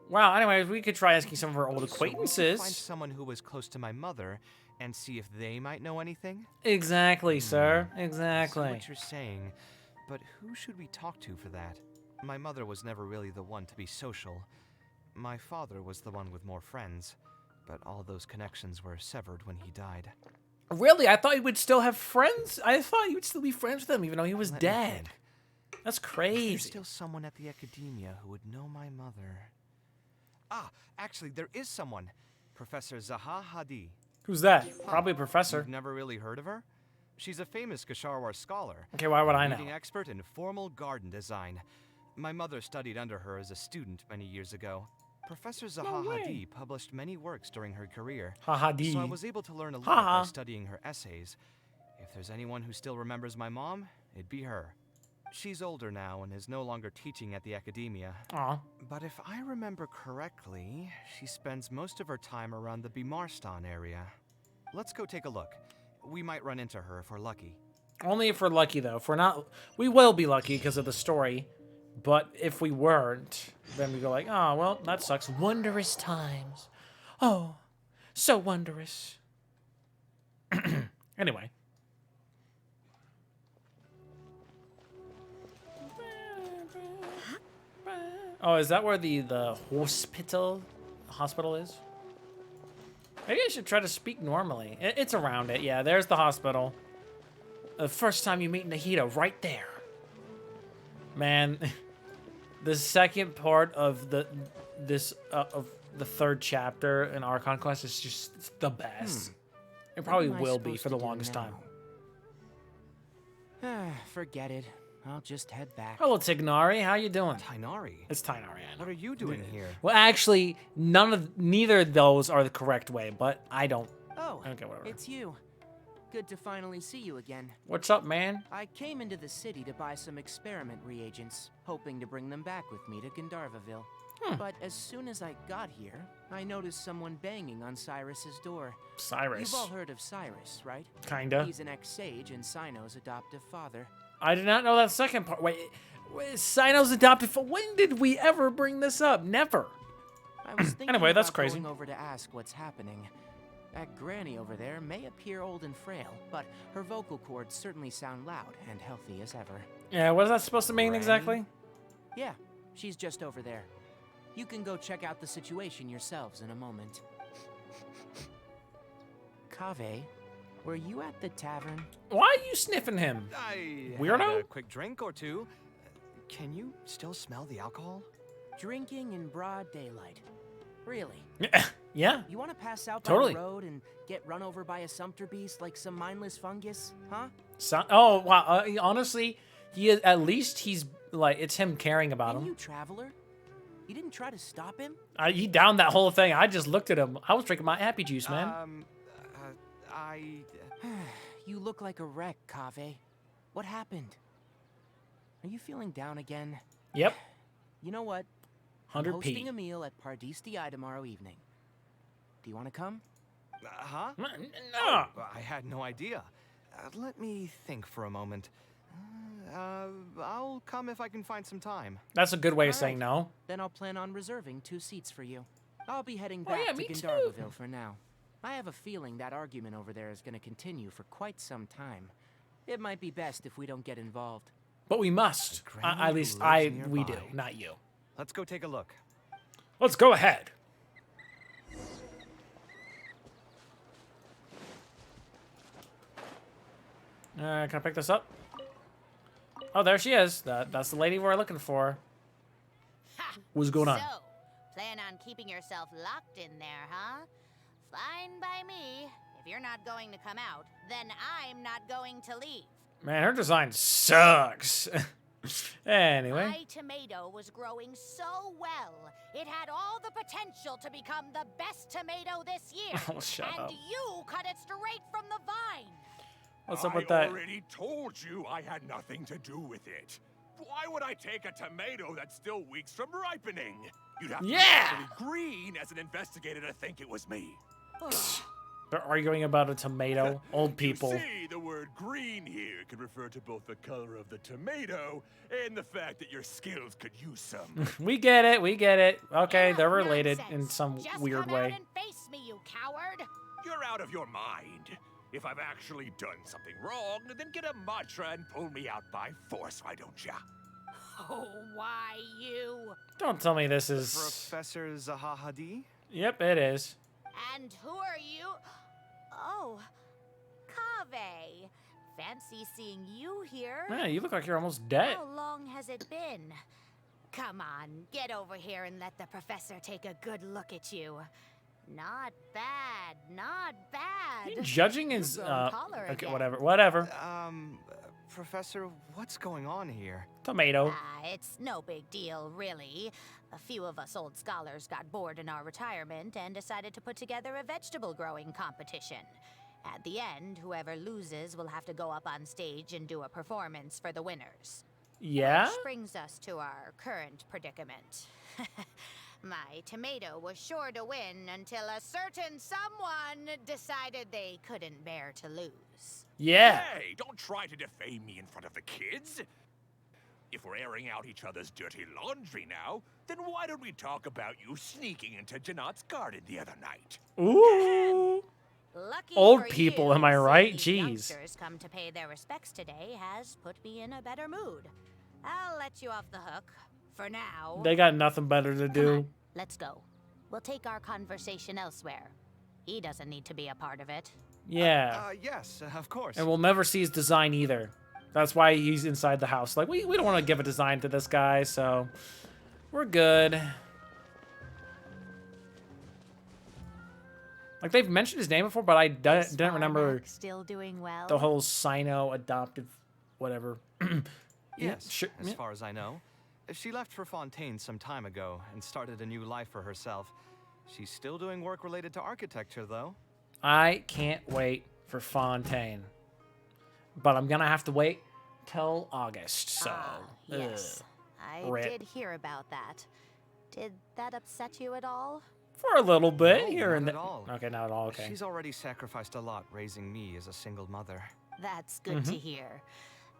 Wow, anyways, we could try asking some of our old acquaintances. So we could find someone who was close to my mother and see if they might know anything? Exactly, sir. Exactly. I see what you're saying, but who should we talk to for that? My mother was never really the one to be social. My father was the one with more friends, but all those connections were severed when he died. Really? I thought he would still have friends. I thought he would still be friends with them, even though he was dead. That's crazy. There's still someone at the academia who would know my mother. Ah, actually, there is someone. Professor Zaha Hadi. Who's that? Probably a professor. You've never really heard of her? She's a famous Kasharwar scholar. Okay, why would I know? Leading expert in formal garden design. My mother studied under her as a student many years ago. Professor Zaha Hadi published many works during her career. Hadi. So I was able to learn a lot by studying her essays. If there's anyone who still remembers my mom, it'd be her. She's older now and is no longer teaching at the academia. Aw. But if I remember correctly, she spends most of her time around the Bimarstan area. Let's go take a look. We might run into her if we're lucky. Only if we're lucky, though. If we're not, we will be lucky because of the story. But if we weren't, then we go like, oh, well, that sucks. Wondrous times. Oh, so wondrous. Anyway. Oh, is that where the hospital is? Maybe I should try to speak normally. It's around it. Yeah, there's the hospital. The first time you meet Nahida, right there. Man, the second part of the third chapter in Archon Quest is just the best. It probably will be for the longest time. Forget it. I'll just head back. Hello, Tignari. How you doing? Tainari? It's Tainari. What are you doing here? Well, actually, neither of those are the correct way, but I don't. Oh, okay, whatever. It's you. Good to finally see you again. What's up, man? I came into the city to buy some experiment reagents, hoping to bring them back with me to Gandharvaville. But as soon as I got here, I noticed someone banging on Cyrus's door. Cyrus? You've all heard of Cyrus, right? Kinda. He's an ex-sage and Sino's adoptive father. I did not know that second part. Wait, Sino's adopted father. When did we ever bring this up? Never. I was thinking anyway, that's about crazy. Going over to ask what's happening. That granny over there may appear old and frail, but her vocal cords certainly sound loud and healthy as ever. Yeah, what is that supposed to mean exactly? Yeah, she's just over there. You can go check out the situation yourselves in a moment. Kaveh, were you at the tavern? Why are you sniffing him? I Weirdo? had a quick drink or two. Can you still smell the alcohol? Drinking in broad daylight. Really? Yeah. You want to pass out Totally. by the road and get run over by a sumpter beast like some mindless fungus, huh? Oh, wow. Honestly, at least he's like, it's him caring about him. You traveler? You didn't try to stop him? He downed that whole thing. I just looked at him. I was drinking my happy juice, man. You look like a wreck, Kaveh. What happened? Are you feeling down again? Yep. You know what? 100p. I'm hosting a meal at Pardistii tomorrow evening. Do you want to come? Huh? No. I had no idea. Let me think for a moment. I'll I'll come if I can find some time. That's a good way of All saying right. no. Then I'll plan on reserving 2 seats for you. I'll be heading Oh, back yeah, to me too. Gandharvaville for now. I have a feeling that argument over there is going to continue for quite some time. It might be best if we don't get involved. But we must. At least we do, not you. Let's go take a look. Let's go ahead. Can I pick this up? Oh, there she is. That's the lady we're looking for. What's going on? So, plan on keeping yourself locked in there, huh? Fine by me. If you're not going to come out, then I'm not going to leave. Man, her design sucks. Anyway. My tomato was growing so well. It had all the potential to become the best tomato this year. Oh, shut and up. you cut it straight from the vine. What's up with that? I already told you I had nothing to do with it. Why would I take a tomato that's still weeks from ripening? You'd have to be actually green as an investigator to think it was me. They're arguing about a tomato. Old people. See, the word green here could refer to both the color of the tomato and the fact that your skills could use some. We get it. We get it. Okay, they're related in some Just weird come way. out and face me, you coward. You're out of your mind. If I've actually done something wrong, then get a mantra and pull me out by force, why don't ya? Oh, why you? Don't tell me this is... Professor Zahahadi? Yep, it is. And who are you? Oh, Kaveh. Fancy seeing you here. Man, you look like you're almost dead. How long has it been? Come on, get over here and let the professor take a good look at you. Not bad, not bad. Judging is... You've grown taller okay, again. whatever. Professor, what's going on here? Tomato. It's no big deal, really. A few of us old scholars got bored in our retirement and decided to put together a vegetable growing competition. At the end, whoever loses will have to go up on stage and do a performance for the winners. Yeah? Which brings us to our current predicament. My tomato was sure to win until a certain someone decided they couldn't bear to lose. Yeah. Hey, don't try to defame me in front of the kids. If we're airing out each other's dirty laundry now, then why don't we talk about you sneaking into Janat's garden the other night? Ooh. Lucky Old for people, you, am I right? seeing Jeez. youngsters come to pay their respects today has put me in a better mood. I'll let you off the hook for now. They got nothing better to do. Let's go. We'll take our conversation elsewhere. He doesn't need to be a part of it. Yeah. Yes, of course. And we'll never see his design either. That's why he's inside the house. Like, we don't want to give a design to this guy, so we're good. Like, they've mentioned his name before, but I didn't remember Still doing well. the whole Sino adoptive whatever. Yes, sure, as yeah. far as I know. She left for Fontaine some time ago and started a new life for herself. She's still doing work related to architecture, though. I can't wait for Fontaine. But I'm going to have to wait till August, so... Yes, I Rip. did hear about that. Did that upset you at all? For a little bit, No, here and not there. at all. Okay, not at all, okay. She's already sacrificed a lot raising me as a single mother. That's good to Mhm. hear.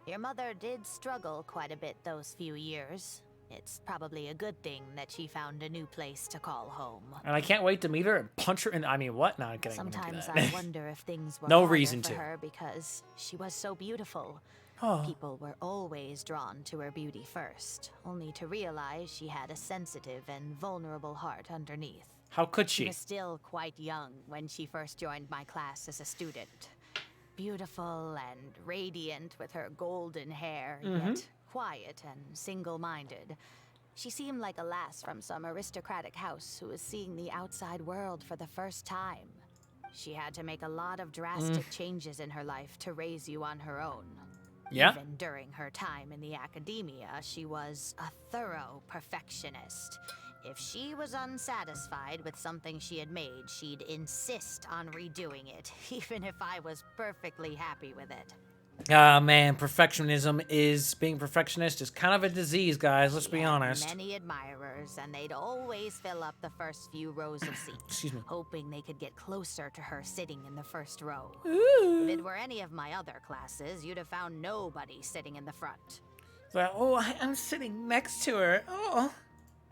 Your mother did struggle quite a bit those few years. It's probably a good thing that she found a new place to call home. And I can't wait to meet her and punch her in... I mean, what? No, I'm kidding. I'm gonna do Sometimes that. I wonder if things were No harder reason for to. her because she was so beautiful. Oh. People were always drawn to her beauty first, only to realize she had a sensitive and vulnerable heart underneath. How could She she? was still quite young when she first joined my class as a student. Beautiful and radiant with her golden hair, Mhm. yet quiet and single-minded. She seemed like a lass from some aristocratic house who was seeing the outside world for the first time. She had to make a lot of drastic changes in her life to raise you on her own. Yeah? Even during her time in the academia, she was a thorough perfectionist. If she was unsatisfied with something she had made, she'd insist on redoing it, even if I was perfectly happy with it. Ah, man, perfectionism is... Being perfectionist is kind of a disease, guys. Let's be honest. Many admirers, and they'd always fill up the first few rows of seats, Excuse me. hoping they could get closer to her sitting in the first row. Ooh. If it were any of my other classes, you'd have found nobody sitting in the front. Like, oh, I'm sitting next to her. Oh.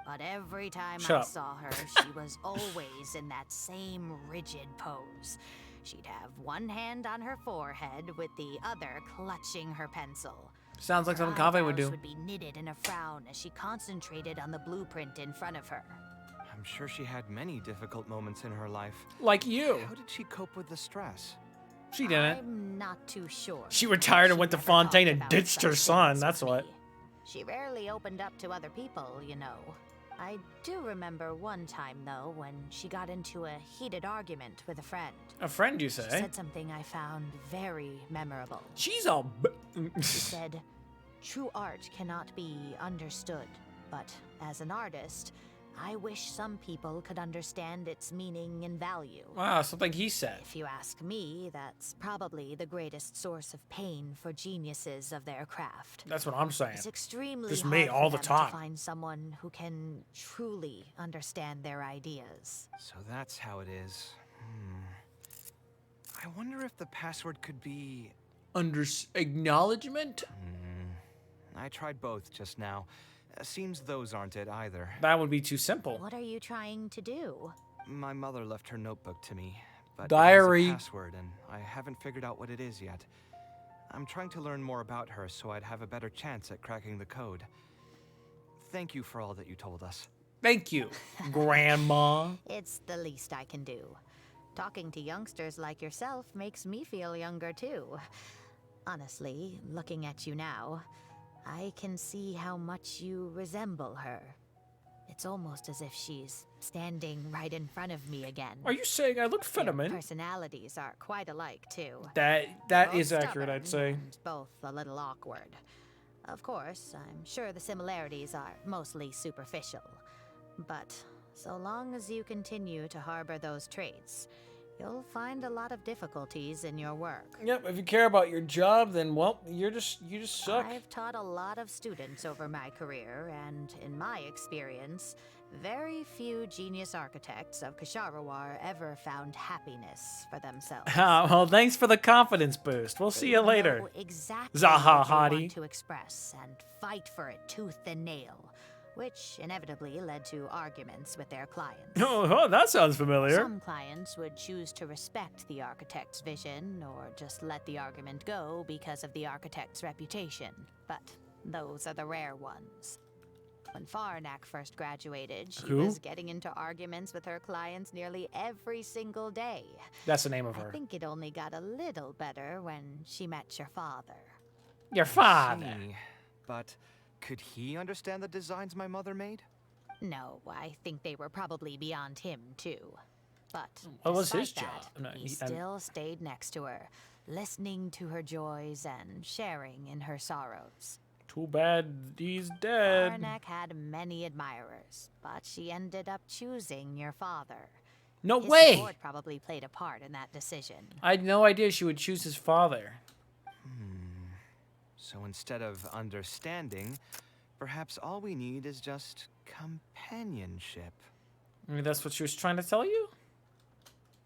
But every time Shut I up. saw her, she was always in that same rigid pose. She'd have one hand on her forehead with the other clutching her pencil. Sounds like Her something Kaveh would eyebrows do. would be knitted in a frown as she concentrated on the blueprint in front of her. I'm sure she had many difficult moments in her life. Like you. How did she cope with the stress? She didn't. I'm not too sure. She retired and went to never Fontaine talked and about ditched such her son. things That's with what. me. She rarely opened up to other people, you know. I do remember one time, though, when she got into a heated argument with a friend. A friend, you She say? said something I found very memorable. She's all. She said, "True art cannot be understood, but as an artist, I wish some people could understand its meaning and value." Wow, something he said. If you ask me, that's probably the greatest source of pain for geniuses of their craft. That's what I'm saying. It's extremely Just hard me all for the them time. to find someone who can truly understand their ideas. So that's how it is. I wonder if the password could be... Acknowledgement? I tried both just now. Seems those aren't it either. That would be too simple. What are you trying to do? My mother left her notebook to me, but Diary. it has a password, and I haven't figured out what it is yet. I'm trying to learn more about her so I'd have a better chance at cracking the code. Thank you for all that you told us. Thank you, Grandma. It's the least I can do. Talking to youngsters like yourself makes me feel younger too. Honestly, looking at you now, I can see how much you resemble her. It's almost as if she's standing right in front of me again. Are you saying I look Their feminine? personalities are quite alike too. That Both is accurate, I'd say. stubborn and both a little awkward. Of course, I'm sure the similarities are mostly superficial. But so long as you continue to harbor those traits, you'll find a lot of difficulties in your work. Yep, if you care about your job, then well, you just suck. I've taught a lot of students over my career, and in my experience, very few genius architects of Kasharawar ever found happiness for themselves. Well, thanks for the confidence boost. We'll see you later. Know exactly Zaha what they Hadi. want to express and fight for it tooth and nail, which inevitably led to arguments with their clients. Oh, that sounds familiar. Some clients would choose to respect the architect's vision or just let the argument go because of the architect's reputation, but those are the rare ones. When Faranak first graduated, she Who? was getting into arguments with her clients nearly every single day. That's the name of I her. think it only got a little better when she met your father. Your father. See, but could he understand the designs my mother made? No, I think they were probably beyond him, too. But What was his despite job? that, No, he still stayed next to her, listening to her joys and sharing in her sorrows. Too bad he's dead. Faranak had many admirers, but she ended up choosing your father. No His way! support probably played a part in that decision. I had no idea she would choose his father. So instead of understanding, perhaps all we need is just companionship. I mean, that's what she was trying to tell you?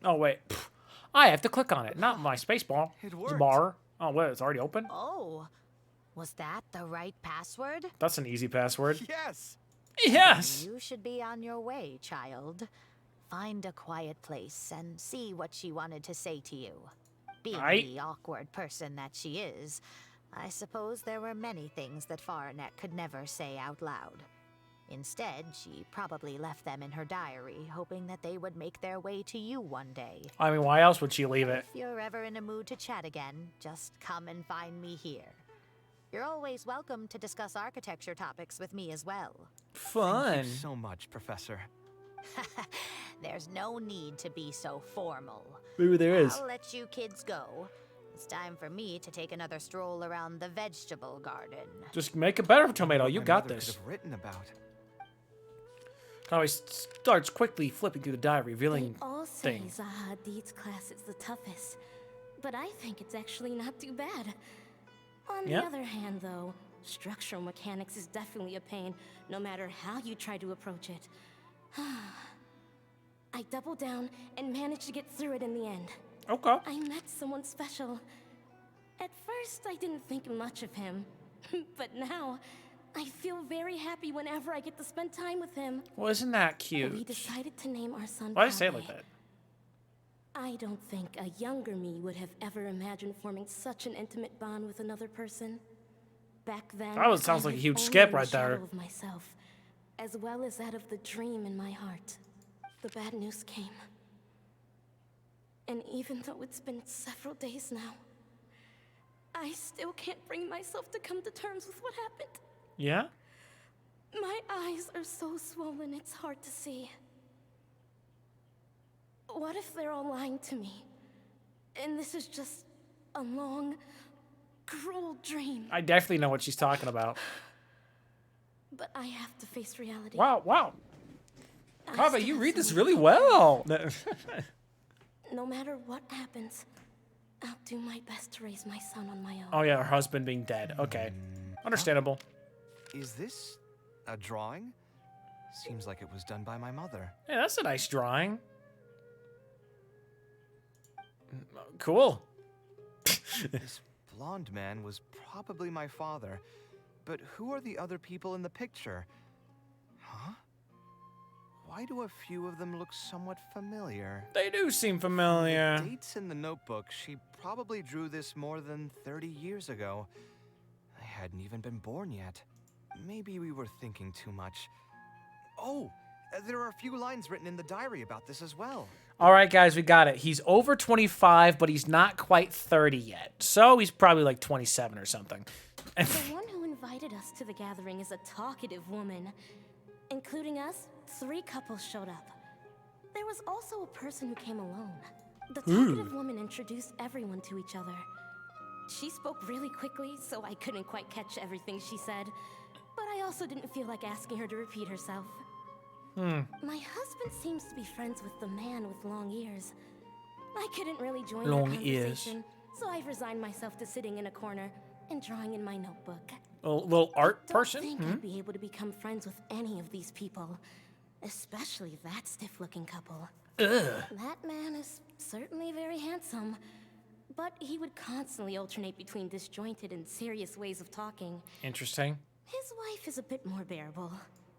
Oh, wait. Pfft. I have to click on it, not my space bar. It worked. Bar. Oh, wait, it's already open? Oh, was that the right password? That's an easy password. Yes! Yes! You should be on your way, child. Find a quiet place and see what she wanted to say to you. Being the awkward person that she is, I suppose there were many things that Faranek could never say out loud. Instead, she probably left them in her diary, hoping that they would make their way to you one day. I mean, why else would she leave it? If you're ever in a mood to chat again, just come and find me here. You're always welcome to discuss architecture topics with me as well. Fun. Thank you so much, Professor. There's no need to be so formal. Maybe there is. I'll let you kids go. It's time for me to take another stroll around the vegetable garden. Just make it better, Tomato. You My got mother this. could have written about. Kaveh starts quickly flipping through the diary, revealing They all say things. Zaha Hadid's class is the toughest, but I think it's actually not too bad. On the other hand, though, structural mechanics is definitely a pain, no matter how you try to approach it. I doubled down and managed to get through it in the end. Okay. I met someone special. At first, I didn't think much of him. But now, I feel very happy whenever I get to spend time with him. Well, isn't that We cute? decided to name our son Why do you say it Kaveh. like that? I don't think a younger me would have ever imagined forming such an intimate bond with another person. Back then, That sounds I like a lived huge only skip in the right there. shadow of myself, as well as that of the dream in my heart. The bad news came. And even though it's been several days now, I still can't bring myself to come to terms with what happened. Yeah? My eyes are so swollen, it's hard to see. What if they're all lying to me? And this is just a long, cruel dream. I definitely know what she's talking about. But I have to face reality. Wow, wow. I Kaveh, still you have read this some really work. well. No matter what happens, I'll do my best to raise my son on my own. Oh yeah, her husband being dead. Okay. Understandable. Is this a drawing? Seems like it was done by my mother. Yeah, that's a nice drawing. Cool. This blonde man was probably my father. But who are the other people in the picture? Huh? Why do a few of them look somewhat familiar? They do seem familiar. The dates in the notebook, she probably drew this more than 30 years ago. I hadn't even been born yet. Maybe we were thinking too much. Oh, there are a few lines written in the diary about this as well. All right, guys, we got it. He's over 25, but he's not quite 30 yet. So he's probably like 27 or something. The one who invited us to the gathering is a talkative woman. Including us, 3 couples showed up. There was also a person who came alone. The talkative woman introduced everyone to each other. She spoke really quickly, so I couldn't quite catch everything she said. But I also didn't feel like asking her to repeat herself. My husband seems to be friends with the man with long ears. I couldn't really join their Long ears. conversation, so I've resigned myself to sitting in a corner and drawing in my notebook. A little art I person? don't think I'd be able to become friends with any of these people, especially that stiff-looking couple. Ugh. That man is certainly very handsome, but he would constantly alternate between disjointed and serious ways of talking. Interesting. His wife is a bit more bearable.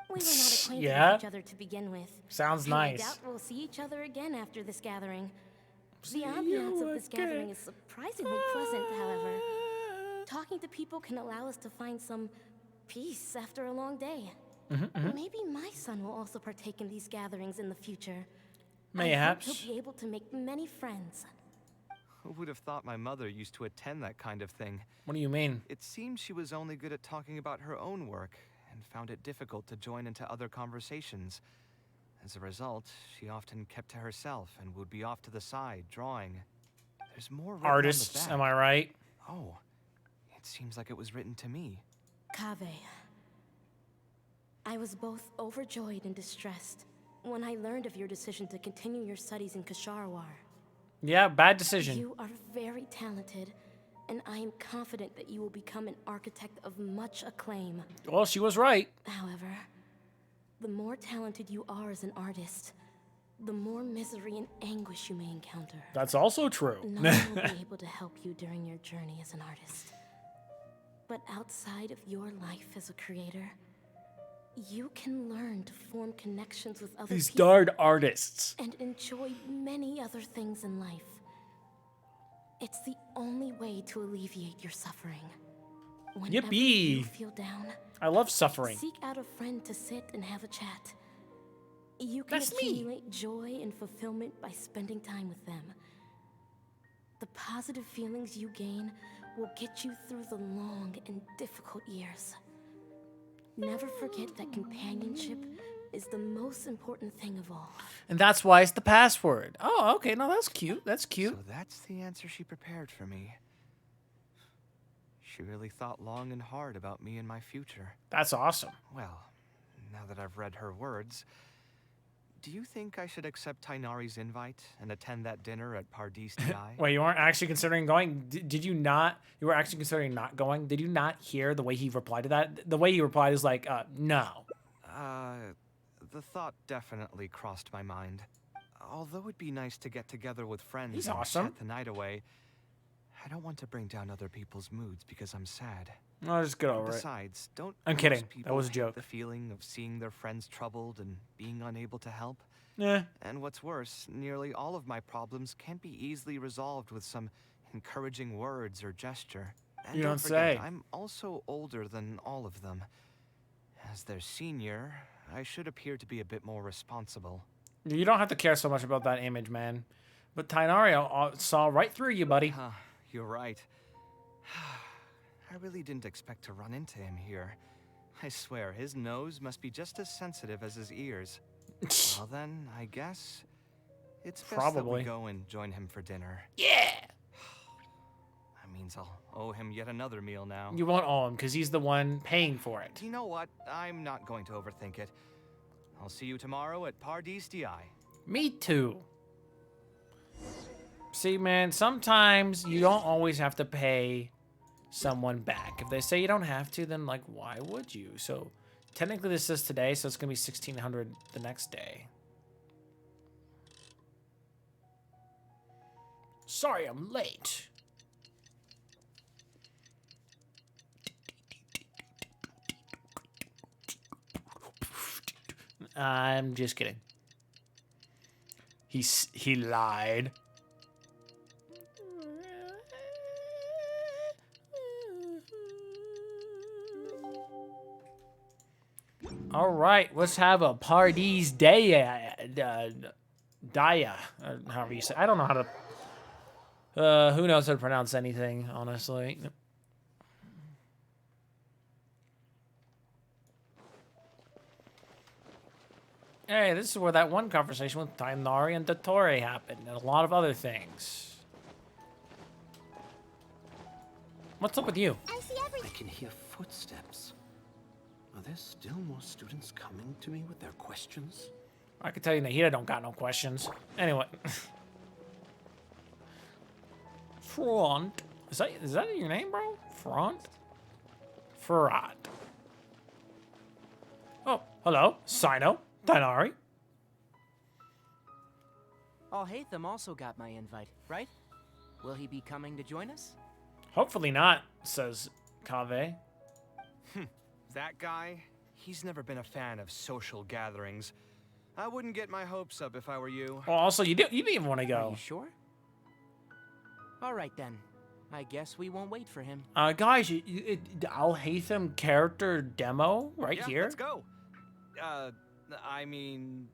We were not acquainted Yeah? with each other to begin with. Sounds and nice. I doubt we'll see each other again after this gathering. See The ambiance you of this again. gathering is surprisingly pleasant, however. Talking to people can allow us to find some peace after a long day. Maybe my son will also partake in these gatherings in the future. Mayhaps. I hope he'll be able to make many friends. Who would have thought my mother used to attend that kind of thing? What do you mean? It seems she was only good at talking about her own work and found it difficult to join into other conversations. As a result, she often kept to herself and would be off to the side, drawing. There's more written on the Artists, back. am I right? Oh, it seems like it was written to me. Kaveh. I was both overjoyed and distressed when I learned of your decision to continue your studies in Kasharwar. Yeah, bad decision. You are very talented, and I am confident that you will become an architect of much acclaim. Well, she was right. However, the more talented you are as an artist, the more misery and anguish you may encounter. That's also true. No one will be able to help you during your journey as an artist. But outside of your life as a creator, you can learn to form connections with other These people darn artists. and enjoy many other things in life. It's the only way to alleviate your suffering. Whenever you Yippee. feel down, I love suffering. seek out a friend to sit and have a chat. You can That's me. accumulate joy and fulfillment by spending time with them. The positive feelings you gain will get you through the long and difficult years. Never forget that companionship is the most important thing of all. And that's why it's the password. Oh, okay. No, that's cute. That's cute. So that's the answer she prepared for me. She really thought long and hard about me and my future. That's awesome. Well, now that I've read her words, do you think I should accept Tainari's invite and attend that dinner at Pardis Ti? Wait, you weren't actually considering going? Did you not? You were actually considering not going? Did you not hear the way he replied to that? The way he replied is like, no. The thought definitely crossed my mind. Although it'd be nice to get together with friends He's and awesome. chat the night away, I don't want to bring down other people's moods because I'm sad. No, just get over it. Besides, don't I'm most kidding. That people was a hate joke. the feeling of seeing their friends troubled and being unable to help? Yeah. And what's worse, nearly all of my problems can't be easily resolved with some encouraging words or gesture. And You don't don't forget, say. I'm also older than all of them. As their senior, I should appear to be a bit more responsible. You don't have to care so much about that image, man. But Tainario saw right through you, buddy. You're right. I really didn't expect to run into him here. I swear, his nose must be just as sensitive as his ears. Well then, I guess it's best that Probably. we go and join him for dinner. Yeah! That means I'll owe him yet another meal now. You won't owe him because he's the one paying for it. You know what? I'm not going to overthink it. I'll see you tomorrow at Pardis DI. Me too. See, man, sometimes you don't always have to pay someone back. If they say you don't have to, then, like, why would you? So, technically this is today, so it's going to be 1600 the next day. Sorry, I'm late. I'm just kidding. He lied. All right, let's have a Pardis Daya, however you say. I don't know how to. Who knows how to pronounce anything, honestly. Hey, this is where that one conversation with Tainari and Dottore happened, and a lot of other things. What's up with you? I can hear footsteps. Are there still more students coming to me with their questions? I can tell you Nahida don't got no questions. Anyway. Front. Is that your name, bro? Front? Farad. Oh, hello. Sino. Tainari. Alhaitham also got my invite, right? Will he be coming to join us? Hopefully not, says Kaveh. That guy, he's never been a fan of social gatherings. I wouldn't get my hopes up if I were you. Well, also, you didn't even want to go. Are you sure? All right, then. I guess we won't wait for him. Guys, Alhaitham character demo right here. Let's go. I mean,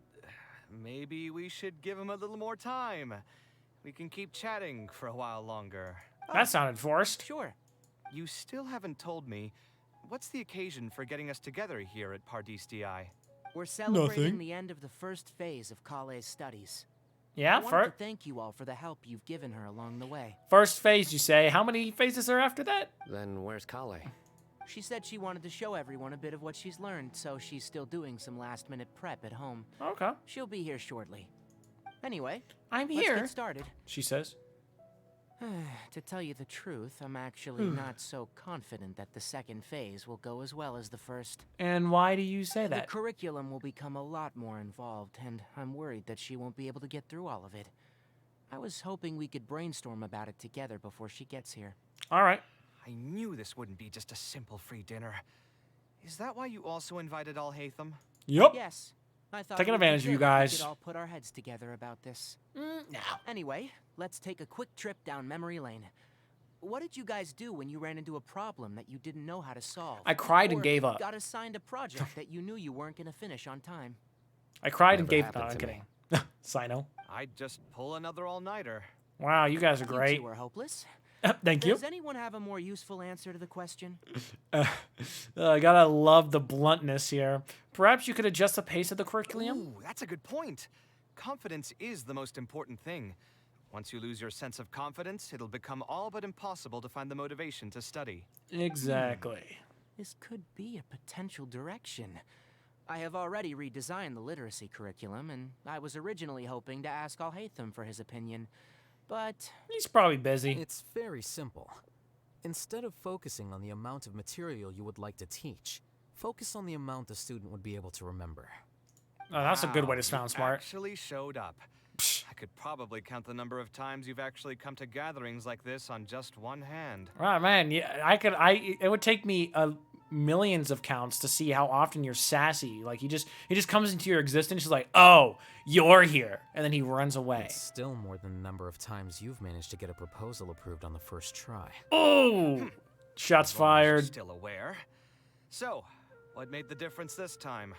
maybe we should give him a little more time. We can keep chatting for a while longer. That sounded forced. Sure. You still haven't told me, what's the occasion for getting us together here at Pardis DI? We're celebrating Nothing. the end of the first phase of Kale's studies. Yeah, I wanted to thank you all for the help you've given her along the way. First phase, you say. How many phases are after that? Then where's Kale? She said she wanted to show everyone a bit of what she's learned, so she's still doing some last-minute prep at home. Okay. She'll be here shortly. Anyway, I'm let's here. get started. She says. To tell you the truth, I'm actually not so confident that the second phase will go as well as the first. And why do you say that? The curriculum will become a lot more involved, and I'm worried that she won't be able to get through all of it. I was hoping we could brainstorm about it together before she gets here. All right. I knew this wouldn't be just a simple free dinner. Is that why you also invited Alhaitham? Yup. Yes. I thought Taking it would be advantage of you good if we guys. could all put our heads together about this. No. Anyway, let's take a quick trip down memory lane. What did you guys do when you ran into a problem that you didn't know how to solve? I cried and Or gave up. got assigned a project that you knew you weren't going to finish on time? I cried and Never gave. happened No, I'm to kidding. Sino. I'd just pull another all-nighter. Wow, you guys are You great. two are hopeless. Thank you. Does anyone have a more useful answer to the question? I gotta love the bluntness here. Perhaps you could adjust the pace of the curriculum? Ooh, that's a good point. Confidence is the most important thing. Once you lose your sense of confidence, it'll become all but impossible to find the motivation to study. Exactly. This could be a potential direction. I have already redesigned the literacy curriculum, and I was originally hoping to ask Alhaitham for his opinion. But he's probably busy. It's very simple. Instead of focusing on the amount of material you would like to teach, focus on the amount the student would be able to remember. Oh, that's a good way to Wow, sound you smart. Actually showed up. I could probably count the number of times you've actually come to gatherings like this on just one hand. Right, man. Yeah, it would take me millions of counts to see how often you're sassy. Like he just comes into your existence. He's like, oh, you're here, and then he runs away. It's still more than the number of times you've managed to get a proposal approved on the first try. Oh, shots As long as you're fired. Still aware. So, what made the difference this time?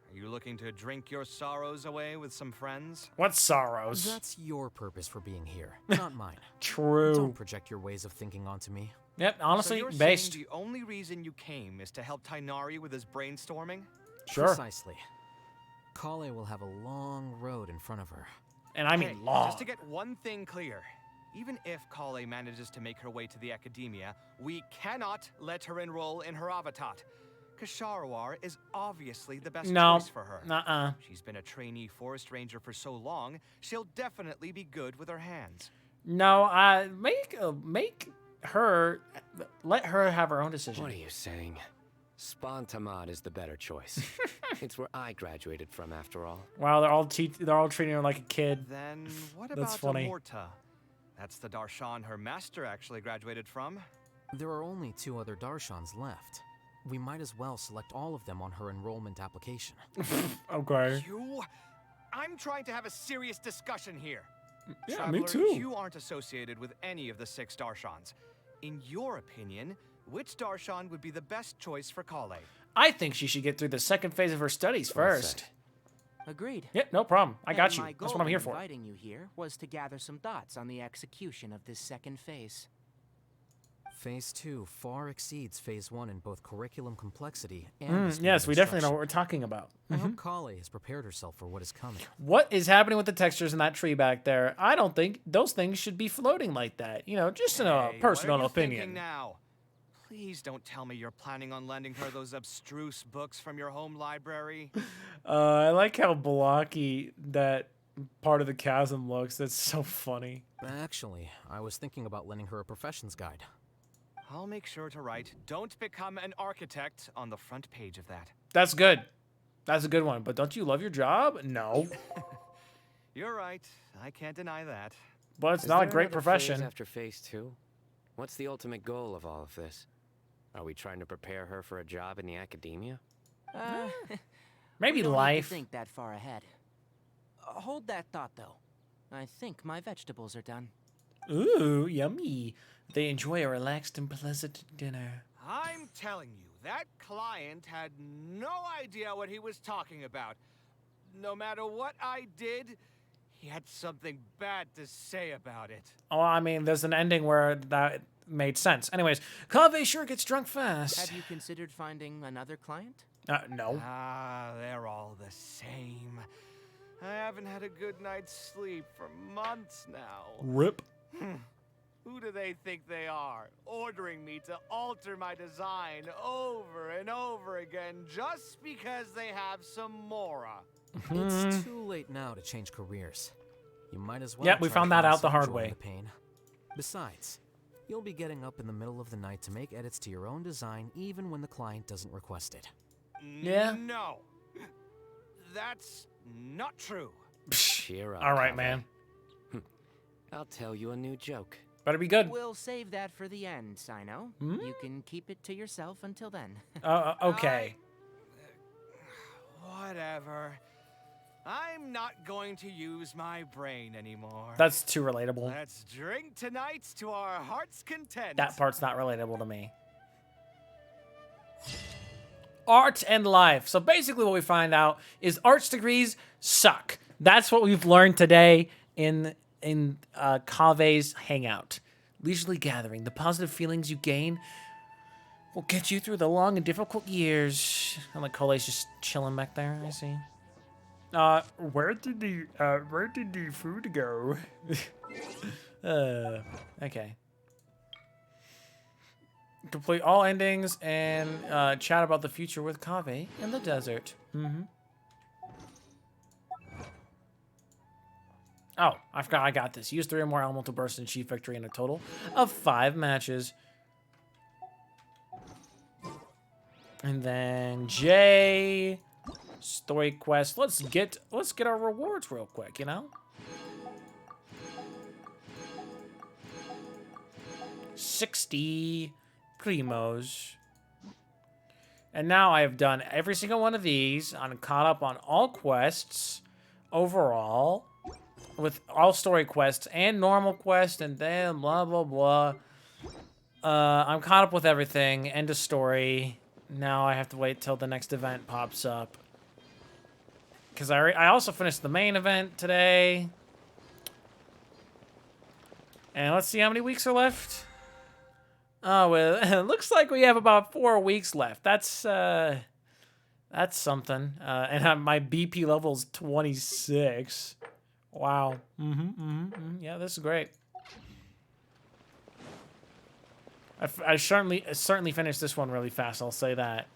Are you looking to drink your sorrows away with some friends? What sorrows? That's your purpose for being here, not mine. True. Don't project your ways of thinking onto me. Yep, honestly, so you're based. saying the only reason you came is to help Tainari with his brainstorming? Sure. Precisely. Kale will have a long road in front of her. And I mean long. Just to get one thing clear. Even if Kale manages to make her way to the academia, we cannot let her enroll in her avatat. Kasharwar is obviously the best choice for her. Nuh-uh. She's been a trainee forest ranger for so long, she'll definitely be good with her hands. No, let her have her own decision. What are you saying? Spontamad is the better choice. It's where I graduated from, after all. Wow, they're all treating her like a kid. Then what That's about funny. Amorta? That's the Darshan her master actually graduated from. There are only 2 other Darshans left. We might as well select all of them on her enrollment application. Okay. I'm trying to have a serious discussion here. Yeah, Traveler, me too. You aren't associated with any of the 6 Darshans. In your opinion, which Darshan would be the best choice for Kale? I think she should get through the second phase of her studies first. Agreed. Yep, no problem. I got you. My That's what I'm here goal for. in inviting you here was to gather some thoughts on the execution of this second phase. Phase 2 far exceeds Phase 1 in both curriculum complexity and yes, we definitely know what we're talking about. I hope Kale has prepared herself for what is coming. What is happening with the textures in that tree back there? I don't think those things should be floating like that. Just in a personal what are you opinion. thinking now? Please don't tell me you're planning on lending her those abstruse books from your home library. I like how blocky that part of the chasm looks. That's so funny. Actually, I was thinking about lending her a professions guide. I'll make sure to write, "Don't become an architect" on the front page of that. That's good. That's a good one. But don't you love your job? No. You're right. I can't deny that. But it's Is not a there great another profession. phase after Phase 2? What's the ultimate goal of all of this? Are we trying to prepare her for a job in the academia? Maybe we don't need to life. think that far ahead. Hold that thought, though. I think my vegetables are done. Ooh, yummy. They enjoy a relaxed and pleasant dinner. I'm telling you, that client had no idea what he was talking about. No matter what I did, he had something bad to say about it. Oh, I mean, there's an ending where that made sense. Anyways, Kaveh sure gets drunk fast. Have you considered finding another client? No. They're all the same. I haven't had a good night's sleep for months now. Rip. Who do they think they are, ordering me to alter my design over and over again just because they have some Mora? It's too late now to change careers. You might as well. Yep, we try to found that find out the some hard joy in way. the pain. Besides, you'll be getting up in the middle of the night to make edits to your own design even when the client doesn't request it. Yeah? No. That's not true. Cheer up. All right, Kaveh. man. I'll tell you a new joke. Better be good. We'll save that for the end, Sino. You can keep it to yourself until then. Okay. Whatever. I'm not going to use my brain anymore. That's too relatable. Let's drink tonight to our heart's content. That part's not relatable to me. Art and life. So basically what we find out is arts degrees suck. That's what we've learned today in Kaveh's Hangout. Leisurely gathering. The positive feelings you gain will get you through the long and difficult years. And like Kale's just chilling back there, I see. Where did the food go? Okay. Complete all endings and chat about the future with Kaveh in the desert. Oh, I forgot I got this. Use 3 or more elemental bursts and achieve victory in a total of 5 matches. And then J story quest. Let's get our rewards real quick, you know? 60 primos. And now I have done every single one of these. I'm caught up on all quests overall, with all story quests and normal quests, and then blah, blah, blah. I'm caught up with everything. End of story. Now I have to wait till the next event pops up. Because I also finished the main event today. And let's see how many weeks are left. Oh, well, it looks like we have about 4 weeks left. That's something. And my BP level is 26. Wow. Yeah, this is great. I certainly finished this one really fast, I'll say that.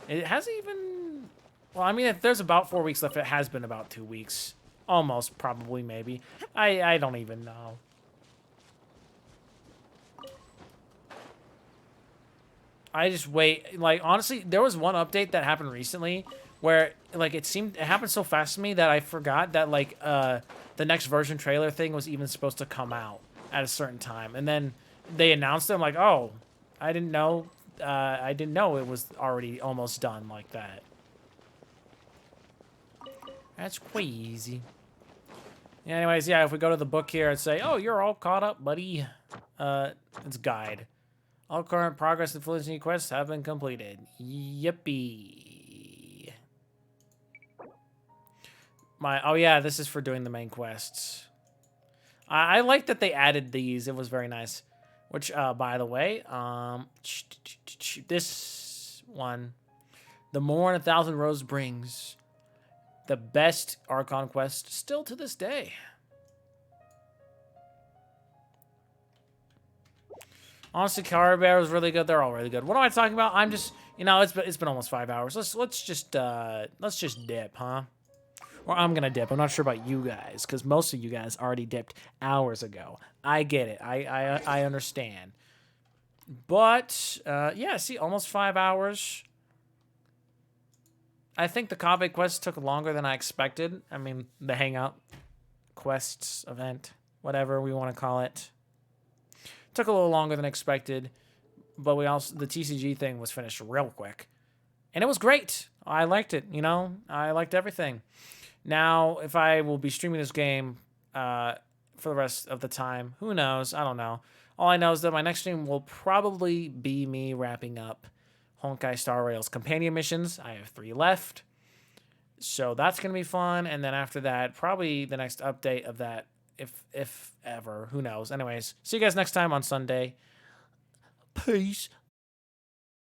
It hasn't even... Well, I mean, if there's about 4 weeks left, it has been about 2 weeks. Almost, probably, maybe. I don't even know. I just wait. Like, honestly, there was one update that happened recently where, like, it happened so fast to me that I forgot that, like, the next version trailer thing was even supposed to come out at a certain time. And then they announced it. I'm like, oh, I didn't know. I didn't know it was already almost done like that. That's crazy. Anyways, yeah, if we go to the book here and say, oh, you're all caught up, buddy. It's guide. All current progress and fluency quests have been completed. Yippee. Oh yeah, this is for doing the main quests. I like that they added these. It was very nice. Which, by the way, this one, the more 1,000 rows brings, the best Archon quest still to this day. Honestly, Cara Bear was really good. They're all really good. What am I talking about? I'm just, you know, it's been almost 5 hours. Let's just dip, huh? Or I'm gonna dip. I'm not sure about you guys, because most of you guys already dipped hours ago. I get it. I understand. But yeah, see, almost 5 hours. I think the Kaveh quest took longer than I expected. I mean, the Hangout quests event, whatever we want to call it. Took a little longer than expected, but the TCG thing was finished real quick. And it was great. I liked it, you know? I liked everything. Now, if I will be streaming this game for the rest of the time, who knows? I don't know. All I know is that my next stream will probably be me wrapping up Honkai Star Rail's companion missions. I have 3 left. So that's going to be fun. And then after that, probably the next update of that, if ever. Who knows? Anyways, see you guys next time on Sunday. Peace.